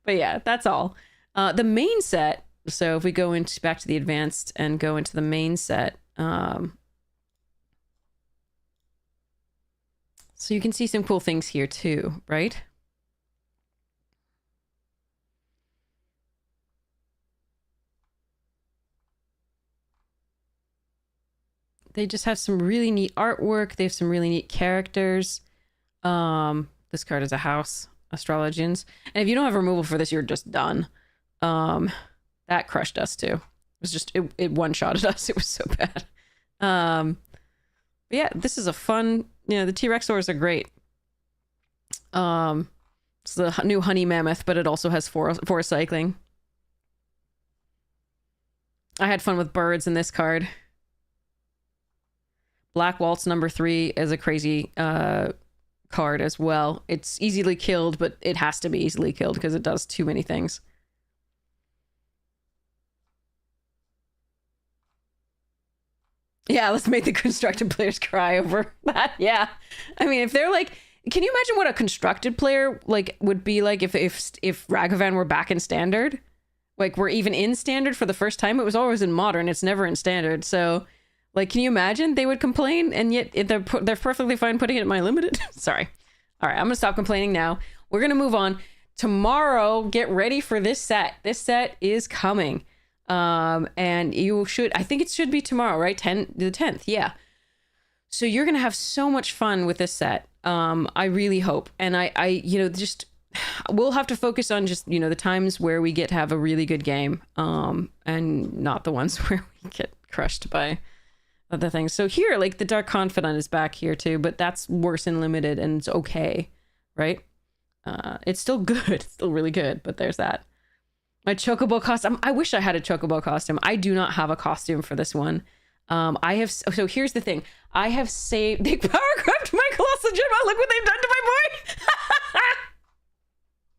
But yeah, that's all. The main set, so if we go back to the advanced and go into the main set, so you can see some cool things here too, right? They just have some really neat artwork. They have some really neat characters. This card is a house, Astrologians. And if you don't have removal for this, you're just done. That crushed us too. It was just, it one-shotted us. It was so bad. But yeah, this is a fun, the T-Rexors are great. It's the new Honey Mammoth, but it also has four cycling. I had fun with birds in this card. Black Waltz number 3 is a crazy card as well. It's easily killed, but it has to be easily killed because it does too many things. Yeah, let's make the constructed players cry over that. Yeah. I mean, if they're like, can you imagine what a constructed player like would be like if Ragavan were back in standard? Like we're even in standard for the first time. It was always in modern. It's never in standard. So like, can you imagine they would complain and yet they're perfectly fine putting it in my limited? Sorry. All right. I'm going to stop complaining now. We're going to move on. Tomorrow, get ready for this set. This set is coming. And you should, I think it should be tomorrow, right? The 10th. Yeah. So you're going to have so much fun with this set. I really hope. And I, just, we'll have to focus on just, the times where we get to have a really good game. And not the ones where we get crushed by other things. So here, like the Dark Confidant is back here too, but that's worse in limited and it's okay. Right. It's still good. It's still really good, but there's that. My Chocobo costume. I wish I had a Chocobo costume. I do not have a costume for this one. So here's the thing. I have saved... They power crept my Colossal Dreadmaw. Look what they've done to my boy.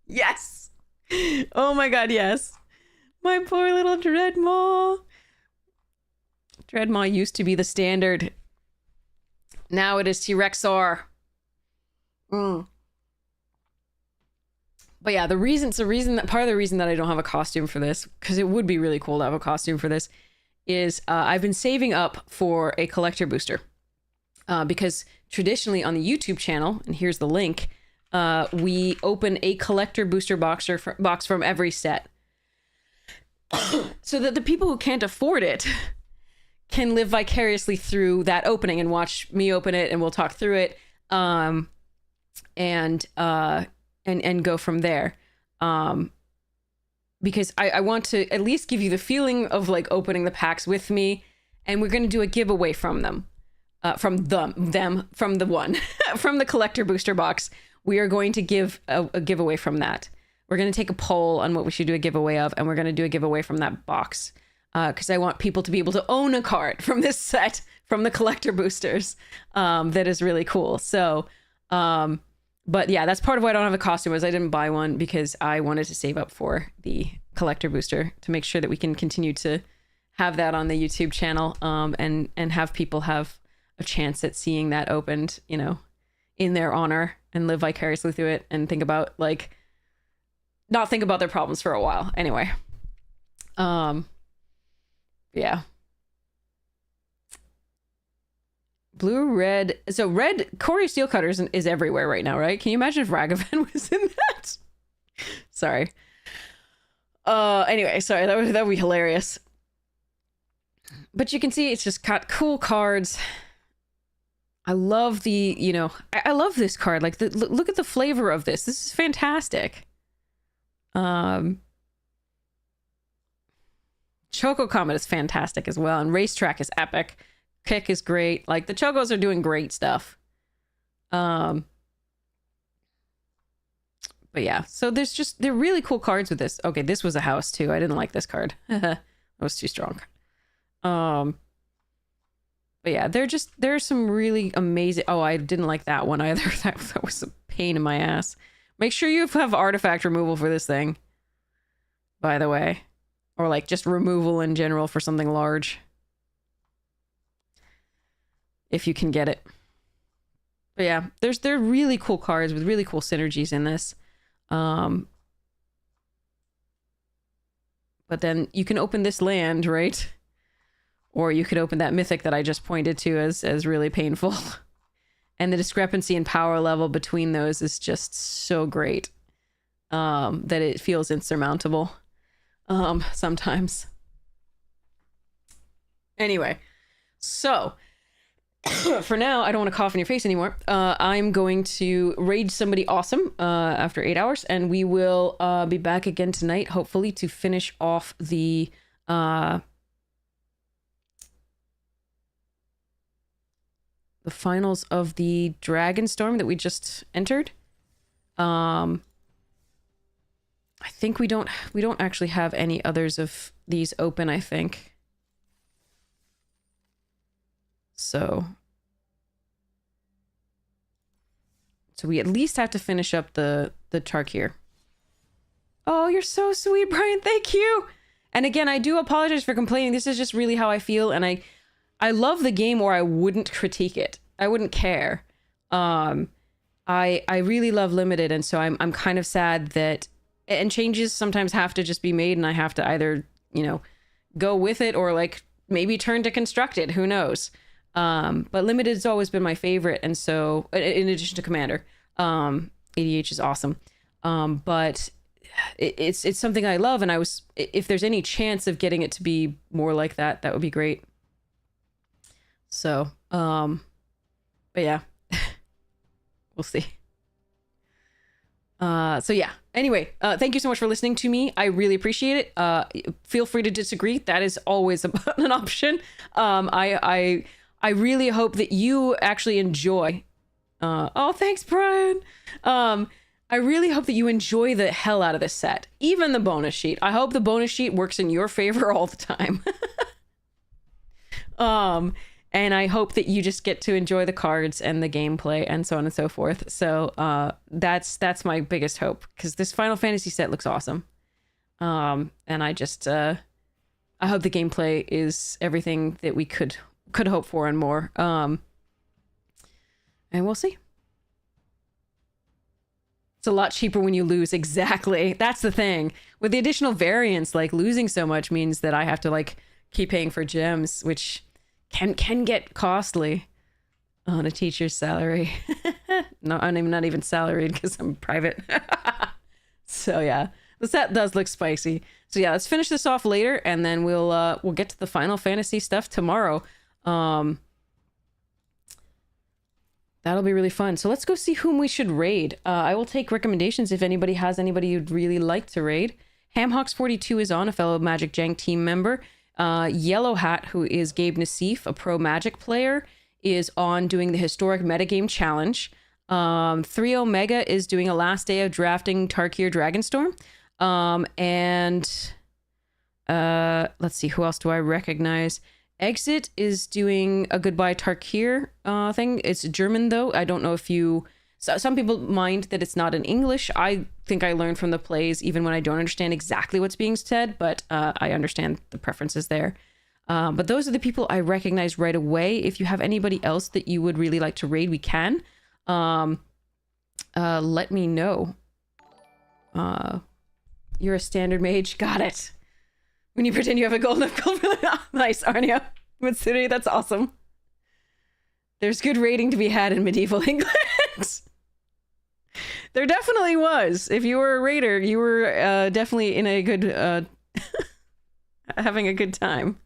Yes. Oh my god, yes. My poor little Dreadmaw. Dreadmaw used to be the standard. Now it is T-Rexar. But yeah, part of the reason that I don't have a costume for this, because it would be really cool to have a costume for this, is I've been saving up for a collector booster. Because traditionally on the YouTube channel, and here's the link, we open a collector booster box from every set. So that the people who can't afford it can live vicariously through that opening and watch me open it, and we'll talk through it. And go from there. Because I want to at least give you the feeling of like opening the packs with me, and we're going to do a giveaway from them. From the one, from the collector booster box. We are going to give a giveaway from that. We're going to take a poll on what we should do a giveaway of, and we're going to do a giveaway from that box. Because I want people to be able to own a card from this set, from the collector boosters. That is really cool. So, but yeah, that's part of why I don't have a costume, is I didn't buy one because I wanted to save up for the collector booster to make sure that we can continue to have that on the YouTube channel, and have people have a chance at seeing that opened, in their honor, and live vicariously through it and not think about their problems for a while. Anyway. Yeah. Blue, red. So red, Corey Steelcutters is everywhere right now, right? Can you imagine if Ragavan was in that? Sorry. Anyway, sorry, that would be hilarious. But you can see it's just got cool cards. I love I love this card. Like, look at the flavor of this. This is fantastic. Choco Comet is fantastic as well, and Racetrack is epic. Kick is great. Like, the Chocos are doing great stuff. But yeah, so they're really cool cards with this. Okay, this was a house too. I didn't like this card. That was too strong. But yeah, there's some really amazing. Oh, I didn't like that one either. That was a pain in my ass. Make sure you have artifact removal for this thing, by the way, or like just removal in general for something large, if you can get it. But yeah, they're really cool cards with really cool synergies in this. But then you can open this land, right? Or you could open that mythic that I just pointed to as really painful. And the discrepancy in power level between those is just so great, that it feels insurmountable sometimes. Anyway, so for now, I don't want to cough in your face anymore. I'm going to raid somebody awesome after 8 hours, and we will be back again tonight, hopefully, to finish off the finals of the Dragonstorm that we just entered. I think we don't actually have any others of these open, I think. So So we at least have to finish up the Tarkir. Oh, you're so sweet, Brian. Thank you. And again, I do apologize for complaining. This is just really how I feel, and I love the game, or I wouldn't critique it. I wouldn't care. I really love Limited, and so I'm kind of sad that, and changes sometimes have to just be made, and I have to either, you know, go with it or like maybe turn to Constructed. Who knows? But Limited's always been my favorite, and so in addition to Commander, ADH is awesome. But it's something I love, and if there's any chance of getting it to be more like that, that would be great. So, but yeah, we'll see. So yeah, anyway, thank you so much for listening to me. I really appreciate it. Feel free to disagree. That is always an option. I really hope that you actually enjoy. Oh, thanks, Brian. I really hope that you enjoy the hell out of this set, even the bonus sheet. I hope the bonus sheet works in your favor all the time. And I hope that you just get to enjoy the cards and the gameplay and so on and so forth. So that's my biggest hope, because this Final Fantasy set looks awesome. And I just I hope the gameplay is everything that we could hope for and more. And we'll see. It's a lot cheaper when you lose. Exactly. That's the thing. With the additional variants, like losing so much means that I have to like keep paying for gems, which can get costly on a teacher's salary. No, I'm not even salaried because I'm private. So yeah, the set does look spicy. So yeah, let's finish this off later, and then we'll get to the Final Fantasy stuff tomorrow. That'll be really fun. So let's go see whom we should raid. I will take recommendations if anybody has anybody you'd really like to raid. Hamhawks42 is on, a fellow Magic Jank team member. Yellow Hat, who is Gabe Nassif, a pro Magic player, is on doing the Historic Metagame Challenge. 3 Omega is doing a last day of drafting Tarkir Dragonstorm. And let's see, who else do I recognize? Exit is doing a Goodbye Tarkir thing. It's German, though. I don't know if you... some people mind that it's not in English. I think I learned from the plays, even when I don't understand exactly what's being said, but I understand the preferences there. But those are the people I recognize right away. If you have anybody else that you would really like to raid, we can. Let me know. You're a standard mage. Got it. When you pretend you have a golden gold. Nice, Arnia. Matsuri, that's awesome. There's good raiding to be had in medieval England. There definitely was. If you were a raider, you were definitely in a good... having a good time.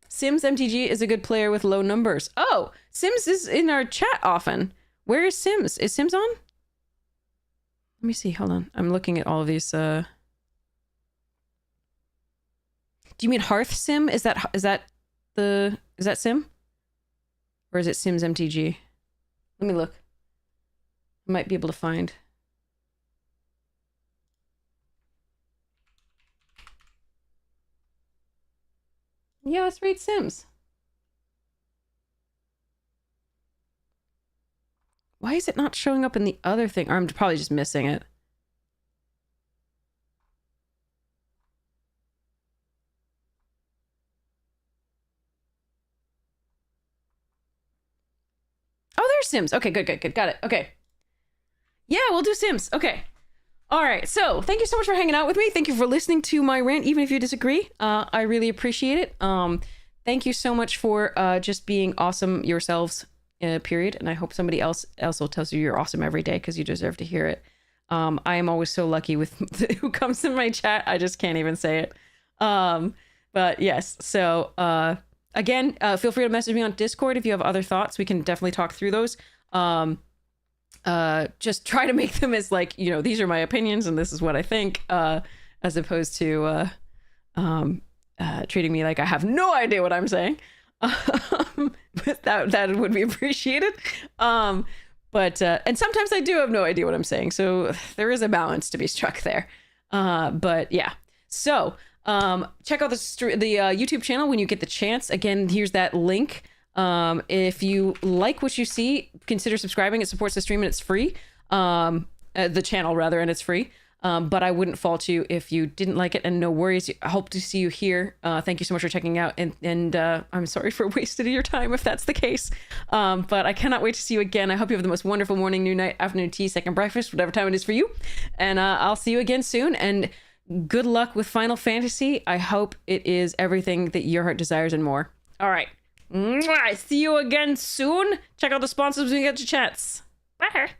Sims MTG is a good player with low numbers. Oh, Sims is in our chat often. Where is Sims? Is Sims on? Let me see. Hold on. I'm looking at all of these... Do you mean Hearth Sim? Is that Sim? Or is it Sims MTG? Let me look. I might be able to find. Yeah, let's read Sims. Why is it not showing up in the other thing? Or I'm probably just missing it. Oh, there's Sims. Okay, good. Got it. Okay. Yeah, we'll do Sims. Okay. All right. So thank you so much for hanging out with me. Thank you for listening to my rant, even if you disagree. I really appreciate it. Thank you so much for just being awesome yourselves, period. And I hope somebody else also tells you you're awesome every day, because you deserve to hear it. I am always so lucky with who comes in my chat. I just can't even say it. But yes. So again, feel free to message me on Discord if you have other thoughts. We can definitely talk through those. Just try to make them as like, you know, these are my opinions and this is what I think, as opposed to treating me like I have no idea what I'm saying. But that would be appreciated. But and sometimes I do have no idea what I'm saying, so there is a balance to be struck there. But yeah, so check out the YouTube channel when you get the chance. Again, here's that link If you like what you see, consider subscribing. It supports the stream and it's free. The channel rather, and it's free. But I wouldn't fault you if you didn't like it, and no worries. I hope to see you here. Thank you so much for checking out, and I'm sorry for wasting your time if that's the case. But I cannot wait to see you again. I hope you have the most wonderful morning, noon, night, afternoon, tea, second breakfast, whatever time it is for you. And I'll see you again soon, and good luck with Final Fantasy. I hope it is everything that your heart desires and more. All right. Mwah! See you again soon. Check out the sponsors when you get your chance. Bye.